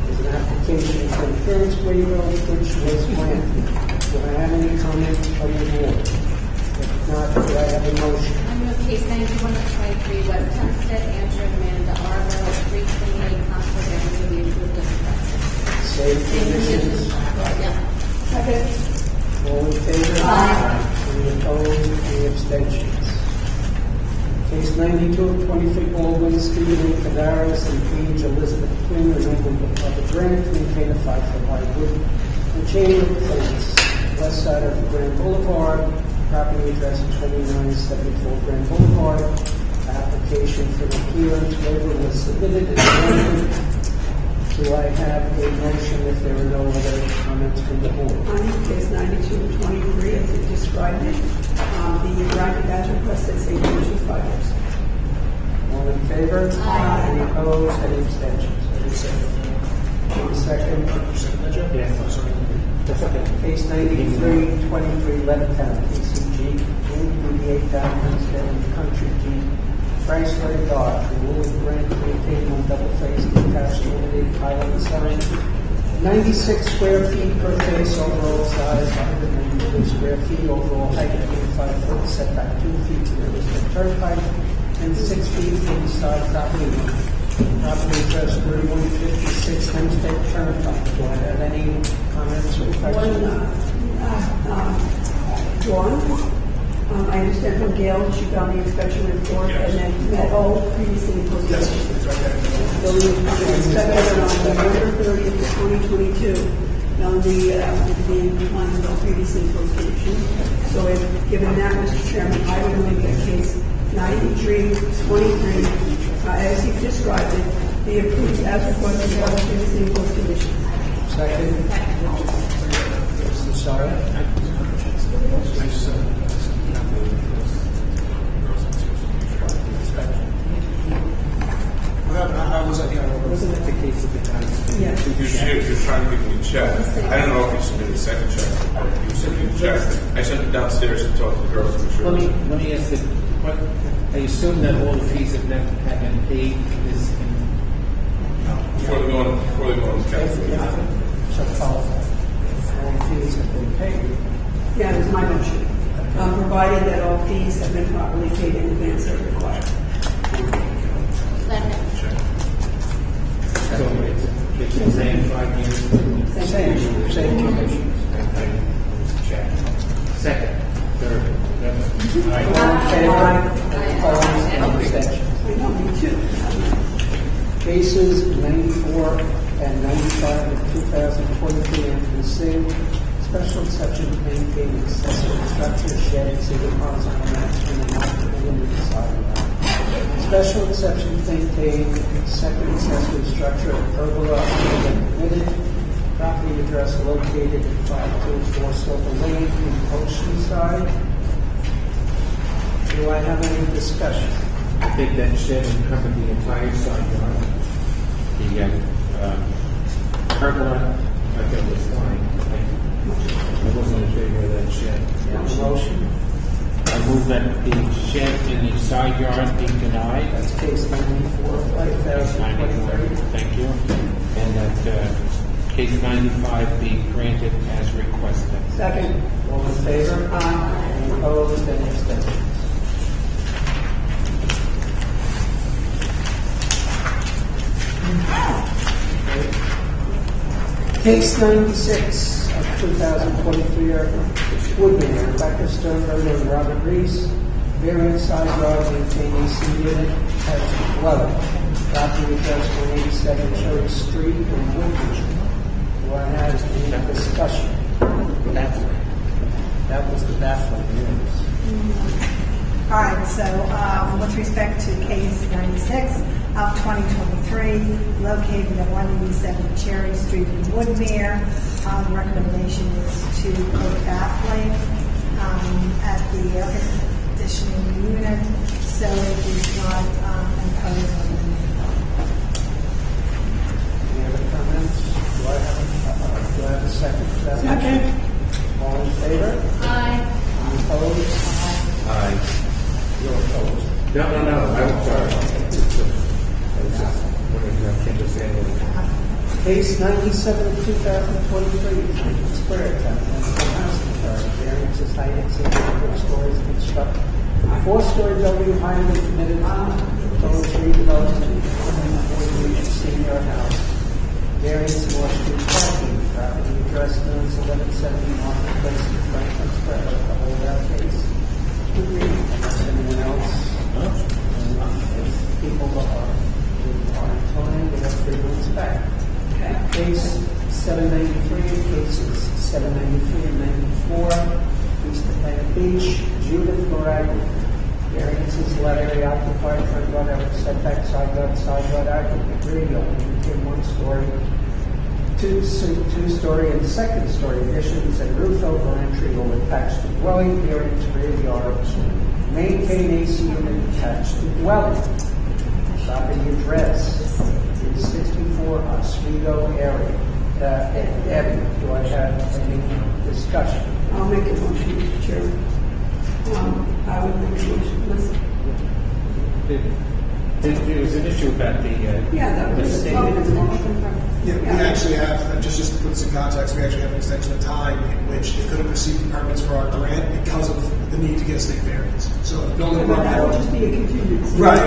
There's an application for an appearance waiver which was granted. Do I have any comments from the board? If not, do I have a motion? I move case 91 of 23 West Hempstead, Andrew and Amanda Arlo, 328 Concord Avenue, be approved as requested. Same conditions? Yeah. Second. All in favor? Aye. Any opposed? Any abstentions? Case 92 of 23 Baldwin Street, Lake Cadaris and Page Elizabeth Quinn, removal of the grant to maintain a 5-foot high wood and chain link fence, west side of Grand Boulevard, property address 2974 Grand Boulevard. Application for the appearance waiver was submitted and granted. Do I have a motion if there are no other comments from the board? On case 92 and 23, as you described it, the granted as requested, say 5 years. All in favor? Aye. Any opposed? Any abstentions? Second. Yes. That's okay. Case 93, 23 Levittown, PCG, mediate down Hempstead and Country G, Chrysler Dodge, removal of grant to maintain one double-faced detached illuminated pylon sign, 96 square feet per face, overall size 192 square feet, overall height of 25 foot, setback 2 feet to the nearest turnpike, and 6 feet from the side property line. Property address 3156 Hempstead Turnpike. Do I have any comments or questions? Dawn, I understand from Gail, she found the inspection report and then met all previously posted. Yes. Building inspector on November 30th, 2022, found the one with all previously posted issues. So if given that, Mr. Chairman, I would make that case 93-23, as he described it, be approved as requested by all previously posted issues. Second. Mr. Sarah. I wasn't here. Wasn't that the case at the time? Yeah. You're trying to give me a check. I don't know if you submitted a second check or if you submitted a check. I sent it downstairs to talk to the girls to make sure. Let me ask this. I assume that all the fees have been paid this. Before they go on the calendar. So all fees have been paid. Yeah, it's my motion. Provided that all fees have been properly paid in advance as required. So it's the same 5 years? Same conditions. Check. Second, third, All in favor? Opposed? Any abstentions? I know, me too. Cases 94 and 95 of 2023 Anthony Singh, special exception to maintain accessory structure, shed, exhibit, horizontal maximum, and not limited sidewalk. Special exception to maintain second accessory structure, pergola, permitted. Property address located at 524 Silver Lane in Oceanside. Do I have any discussion? I think that shed would cover the entire side yard. The pergola thought that was fine. I wasn't in favor of that shed. Have a motion? I move that the shed in the side yard be denied. That's case 94, 5023. Thank you. And that case 95 be granted as requested. Second. All in favor? Aye. Any opposed? Any abstentions? Case 96 of 2023 are Woodman, Rebecca Sternberg and Robert Reese. Variance side yard maintain AC unit as dwelling. Property address 187 Cherry Street in Woodbridge. Do I have any discussion? Baffling. That was the baffling news. All right, so with respect to case 96 of 2023, located at 187 Cherry Street in Woodmere, the recommendation is to put baffling at the air conditioning unit so it does not impose on the neighborhood. Any other comments? Do I have a second for that? Second. All in favor? Aye. Any opposed? Aye. You're opposed. No, I'm sorry. I can't just say anything. Case 97 of 2023, Square Town, Housing Authority, variances height exceeding 4 stories constructed. 4-story building higher than permitted, proposed redevelopment, 140 senior house. Variance North Street parking, property address known as 1170 Market Place in Franklin Square, the whole out case. Unless anyone else, if people are inclined, we have 3 months back. Case 793, cases 793 and 94, East Atlantic Beach, Judith Moraglia. Variances, lot area occupied, front yard, setback, side yard, aggregate, rear yard, maintain 1-story, 2-story and second-story additions and roof over entry or attached to dwelling, variance, rear yard, maintain AC unit attached to dwelling. Property address is 64 Oswego Avenue. Do I have any discussion? I'll make a motion, Mr. Chairman. I would make a motion. Listen. There was an issue about the That was state. Yeah, we actually have, just to put this in context, we actually have an extension of time in which they couldn't receive permits for our grant because of the need to get a state variance. So the building department. That would just be a contingency. Right,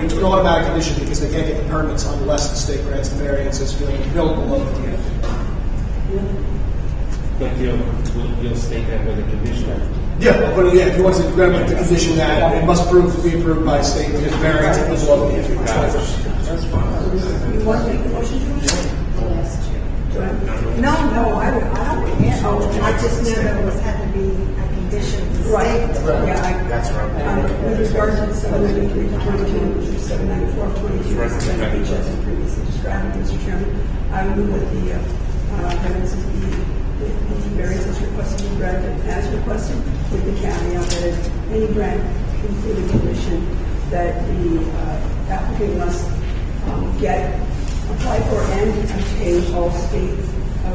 it's an automatic condition because they can't get the permits unless the state grants the variances for the buildable of the unit. But you'll state that with a condition. Yeah, but if you want to grant the condition that it must be approved by state because variance is below the unit. That's fine. You want to make the motion? No, I don't think I just knew there was had to be a condition of the Right. state. Yeah, That's right. with regards to 793 to 22, which is 794 to 22, as previously described, Mr. Chairman, I would move that the variances requested be granted as requested, with the caveat that any grant include a condition that the applicant must apply for and obtain all state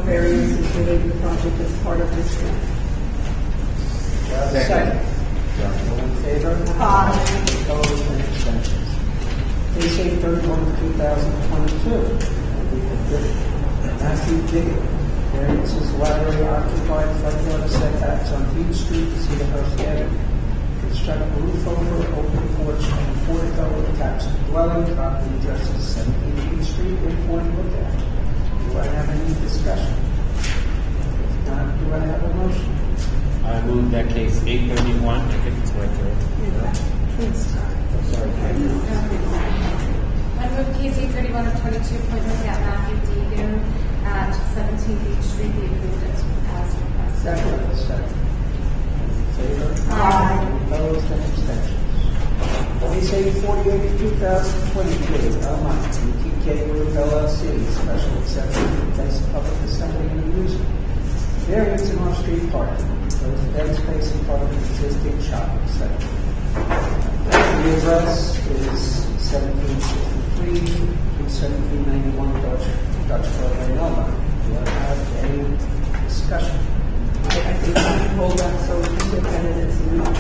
variances related to the project as part of this grant. Second. All in favor? Aye. Opposed and abstentions. Case 831 of 2022. Matthew Diggett. Variances laterally occupied front yard setbacks on Beach Street, Cedarhurst Avenue. Construct a roof over, open porch, and portico attached to dwelling. Property address is 17 Beach Street in Point Lookout. Do I have any discussion? If not, do I have a motion? I move that case 831. I think it's right there. Sorry. I move case 831 of 22, appointment at Matthew Deegan at 17 Beach Street, be approved as requested. Second. In favor? Aye. Opposed and abstentions. Case 848 of 2022, Belmont, TK Group LLC, special exception for place of public assembly and amusement. Variance in off-street parking, proposed dead space in part of an existing shopping center. The address is 1763 to 1791 Dutch drugstore in Elmont. Do I have any discussion? I think we should hold that so we can look at it as a new plan.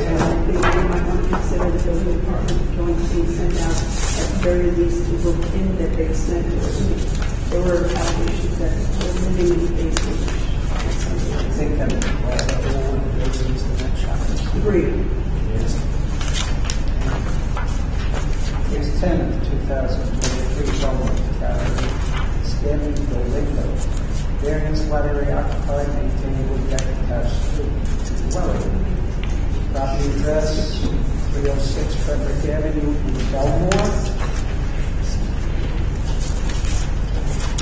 And I think we might want to consider the building department going to be sent out at the very least to look in the basement. There were allegations that were living in the basement. I think that all of the buildings in that shop. Agreed. Yes. Case 10, 2023, Belmont, Stanley Window. Variance letter occupied, maintained with deck attached to dwelling. Property address, 306 Frederick Avenue in Belmore.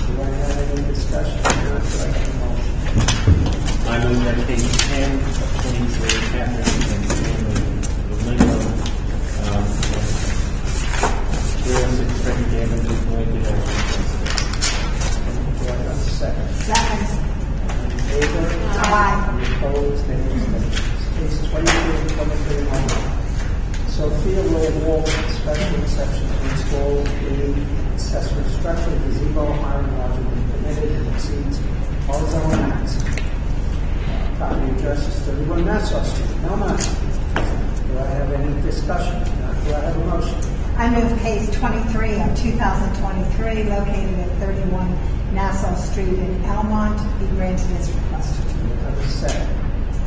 Do I have any discussion? Not do I have a motion? I move that page 10 of 23, Catherine and Stanley Lingo, 306 Frederick Avenue, appointed as Do I have a second? Second. In favor? Aye. Opposed? Any abstentions? Case 23 Longmont. Sophia Road Wall, special exception to install a accessory structure, gazebo, iron lodging permitted and exceeds horizontal max. Property address is 31 Nassau Street, Belmont. Do I have any discussion? Do I have a motion? I move case 23 of 2023, located at 31 Nassau Street in Elmont, be granted as requested. Do I have a second?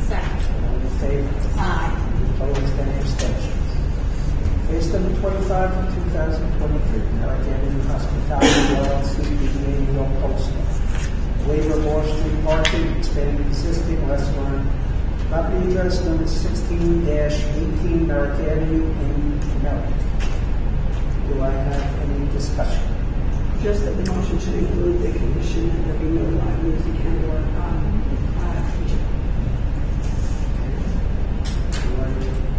Second. All in favor? Aye. Opposed? Any abstentions? Case number 25 of 2023, Merrick Avenue Hospitality LLC, DBA New York Postal. Waiver of off-street parking, expanding existing restaurant. Property address number 16-18 Merrick Avenue in Merrick. Do I have any discussion? Just that the motion should include the condition that there be no live music and or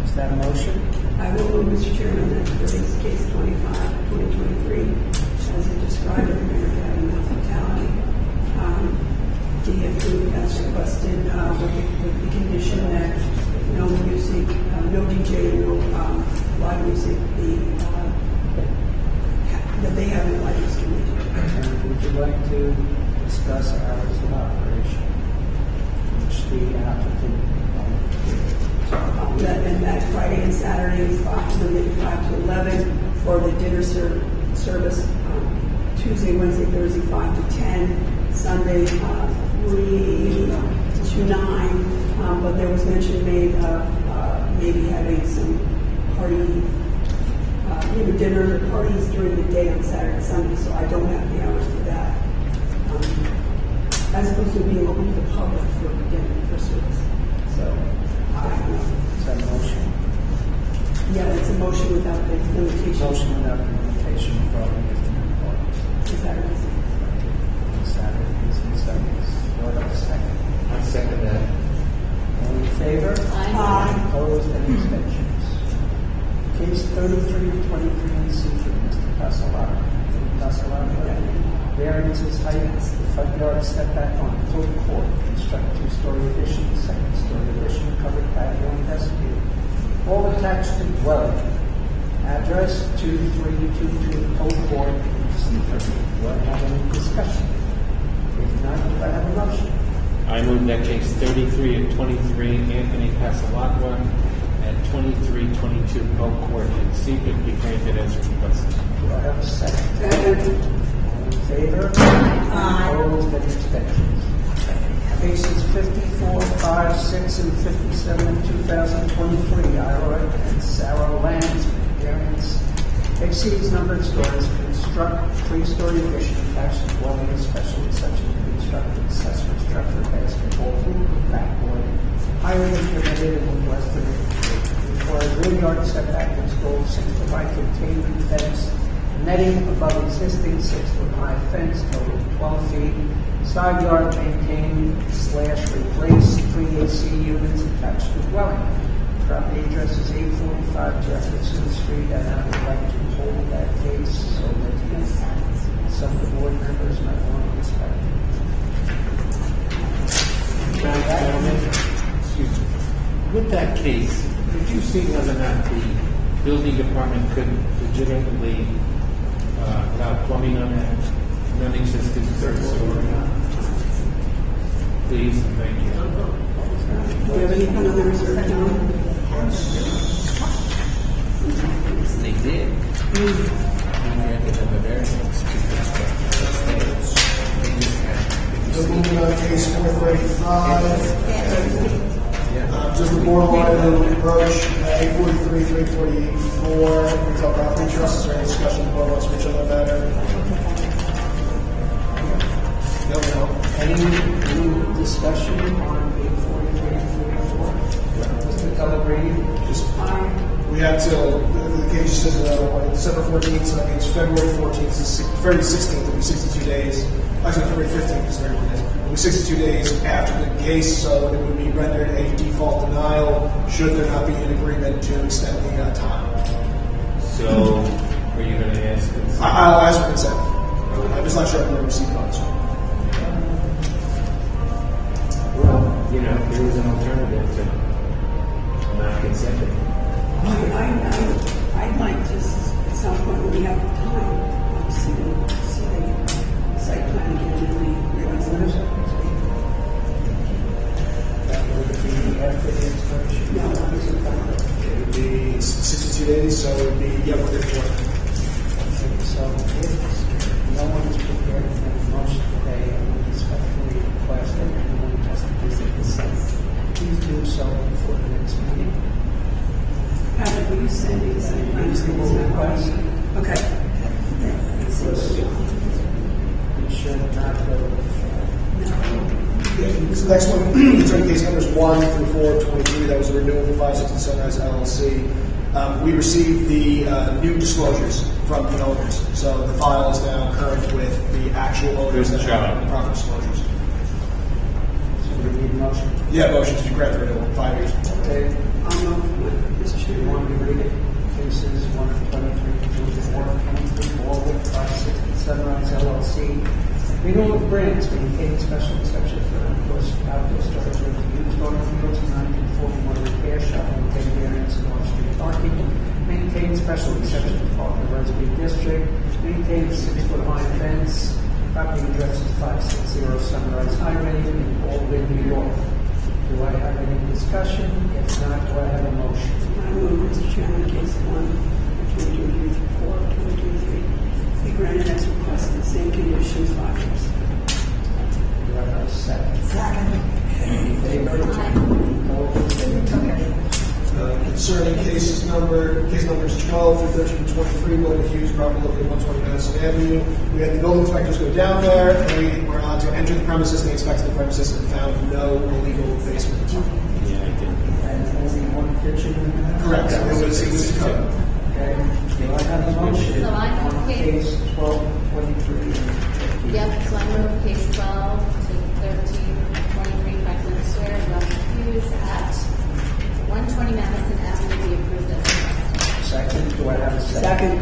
Is that a motion? I will move, Mr. Chairman, that release case 25, 2023, as it described in American Avenue Hospitality. DFW has requested with the condition that no music, no DJ, no live music that they have in license to music. And would you like to discuss hours of operation, which the applicant And that Friday and Saturday is 5 to 11, or the dinner service Tuesday, Wednesday, Thursday 5 to 10, Sunday 3 to 9. But there was mention made of maybe having some party, dinner parties during the day on Saturday and Sunday. So I don't have the hours for that, as opposed to being open to the public for dinner for service. So. Is that a motion? Yeah, it's a motion without the limitation. Motion without the limitation for different parties. Is that reason? Saturdays and Sundays. Do I have a second? I second that. All in favor? Aye. Opposed? Any abstentions? Case 33 of 23 in Seaford, Mr. Castellano. Variances height, the front yard setback on full court, construct two-story addition, second-story addition, covered patio and vestibule, all attached to dwelling. Address 2322 Old Court, Seaford. Do I have any discussion? If not, do I have a motion? I move that case 33 of 23, Anthony Casalacqua, and 2322 Oak Court in Seaford be granted as requested. Do I have a second? All in favor? Aye. Opposed? Any abstentions? Cases 54, 5, 6, and 57 in 2023, Ira and Sarah Lands, variance exceeds number of stories, construct three-story addition attached to dwelling, a special exception to construct accessory structure, basketball hoop, backboard, higher than permitted and less than required rear yard setback, installed 6-foot high containment fence, netting above existing 6-foot high fence, total 12 feet, side yard maintained / replace 3 AC units attached to dwelling. Property address is 845 Jefferson Street, and I would like to hold that case so that some of the board members might want to inspect Gentlemen, excuse me. With that case, did you see whether or not the building department could legitimately allow plumbing on that? non-existent third story. Please, and thank you. Do you have anything on the reserve now? They did. He granted them a variance to construct the stairs. They just had. So moving on to case 435. Does the board want to approach 843, 344, retail property trust? Is there any discussion the board wants to reach on that matter? No. Any discussion on 843 and 44? Mr. Pellegrini? Just, we have till, the case says December 14th, so that means February 14th, February 16th will be 62 days. Actually, February 15th is 31 days. It will be 62 days after the case, so it would be rendered a default denial should there not be an agreement to extend the time. So, are you going to ask us? I'll ask for consent. I'm just not sure I'm going to receive funds. Well, there is an alternative to not consenting. I'd like to, at some point when we have time, see the site plan again and the resolution. That would be after the expiration? No, It would be 62 days, so it would be, within 4. So if no one is prepared to make a motion today, I would respectfully request that everyone has to visit the site. Please do so before the next meeting. Patrick, will you send me the request? Okay. We should not go. This next one, return case numbers 1 through 4 of 23. That was a renewal for 560 Sunrise LLC. We received the new disclosures from the owners, so the file is now current with the actual owners that have the proper disclosures. So we need a motion. Yeah, motion to grant the renewal 5 years. Okay. I'll move, Mr. You Chairman. want me to read it? Cases 1 of 23, 24, 23, Warwick, 560 Sunrise LLC. Renewal of grants, maintain special exception for outdoor storage of used automobiles, 1941 repair shop, maintain variance in off-street parking, maintain special exception for park in the resident district, maintain a 6-foot-high fence, property address is 560 Sunrise Highway in Albany, New York. Do I have any discussion? If not, do I have a motion? I move, Mr. Chairman, case 1, 22, 4, 23, be granted as requested, same conditions, 5 years. Do I have a second? Second. Any in favor? Concerning case numbers 12 through 13 and 23, William Hughes, property located 120 Madison Avenue. We had the building inspectors go down there, and we were allowed to enter the premises. They inspected the premises and found no illegal basement. And only one kitchen? Correct. It was covered. Okay. Do I have a motion So I have on case 12, 23? Yep, so I move case 12 to 13, 23 Franklin Square, William Hughes at 120 Madison Avenue, be approved as requested. Second, do I have a second?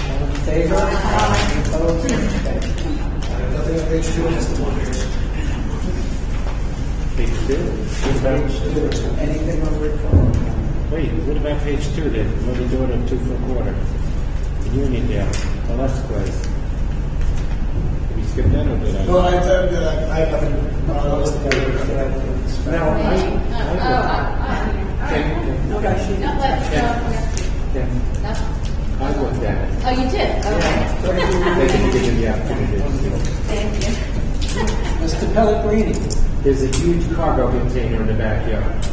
All in favor? Aye. Opposed? Okay. Nothing on page 2, just the 1 years. Page 2? Page 2. Anything on report? Wait, what about page 2 then? What are we doing on 2 for a quarter? The Uniondale, the left place. Did we skip that or did I? No, I have nothing on the list. No, No, let's go. No. I looked at it. Oh, you did? Okay. They didn't give me the opportunity. Thank you. Mr. Pellegrini? There's a huge cargo container in the backyard.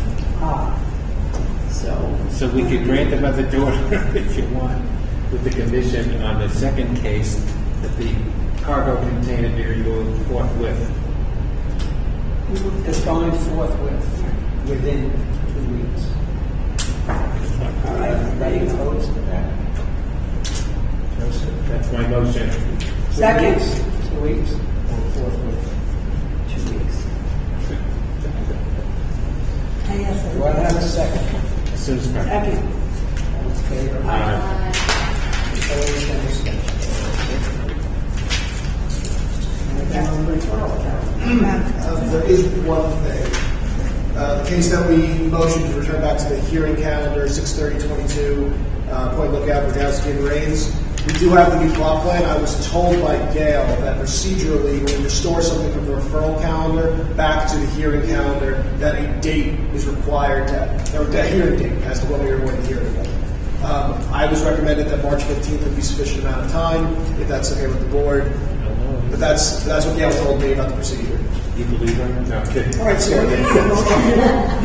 So we could grant them other door if you want, with the condition on the second case that the cargo container be removed forthwith. It's going forthwith, within 2 weeks. All right, everybody opposed to that? Joseph? That's my motion. 2 weeks? 2 weeks, or forthwith? 2 weeks. Do I have a second? As soon as possible. Second. All in favor? Opposed and abstentions? There is one thing. The case that we motioned to return back to the hearing calendar, 6/30/22, Point Lookout, Brodowski and Rains. We do have the new plot plan. I was told by Gail that procedurally, when you restore something from the referral calendar back to the hearing calendar, that a date is required or a hearing date as to when we are going to hear it again. I was recommended that March 15th would be sufficient amount of time, if that's okay with the board. But that's what Gail told me about the procedure. You believe her? No, I'm kidding. All right, so Do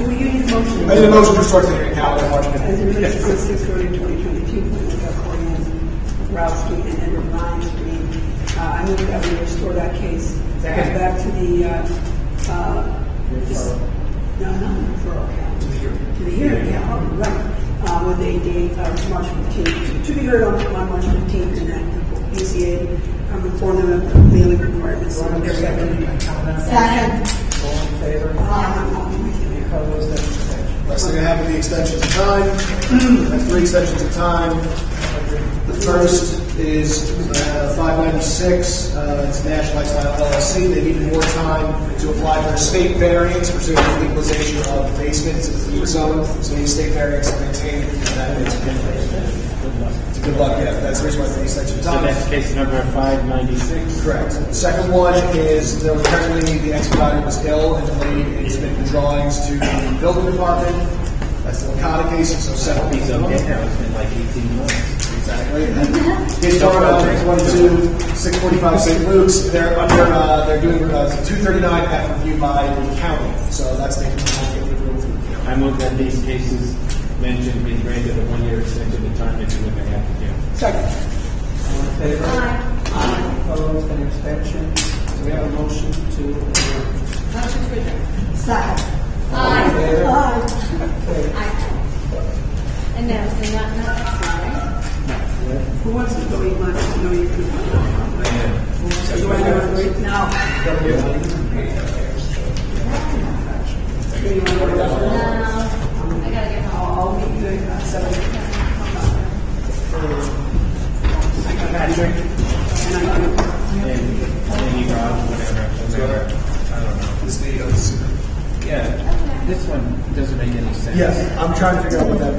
we need a motion? I need a motion to restore to the hearing calendar March As it 15th. relates to 6/30/2022, Corey Rowski and Edward Ryan Street, I move that we restore that case back to the, not the referral count. To the hearing count, right, with a date of March 15th, to be heard on March 15th, and that the BCA inform them of the mailing requirements. Second. All in favor? Opposed? And abstentions. Last thing I have are the extensions of time. I have 3 extensions of time. The first is 596. It's National Lifestyle LLC. They needed more time to apply for a state variance pursuant to legalization of basements in the heat zone. So they need state variance to maintain that. Good luck, yeah. That's the reason why the extension of So time. that's case number 596. Correct. The second one is there was apparently the expediter was ill and delayed in submitting the drawings to the building department. That's the Wakata case, so 7 He's okay now, it's been like 18 months. Exactly. His daughter, 22, 645 St. Luke's. They're under. They're doing 239 F review by the county. So that's the I move that these cases mentioned be granted a 1-year extension of time to do what they have to do. Second. All in favor? Aye. Opposed? And abstentions? Do we have a motion to adjourn? Motion to adjourn. Second. All in favor? Okay. And now, so not next one, right? Who wants to go eat lunch? I know you can. Who wants to go eat lunch? No. Do you want to go to lunch? No, I gotta get home. I'll meet you at 7. Patrick? And I'm going to. And Rob, whatever. I don't know. Yeah, this one doesn't make any sense. Yes, I'm trying to figure out what that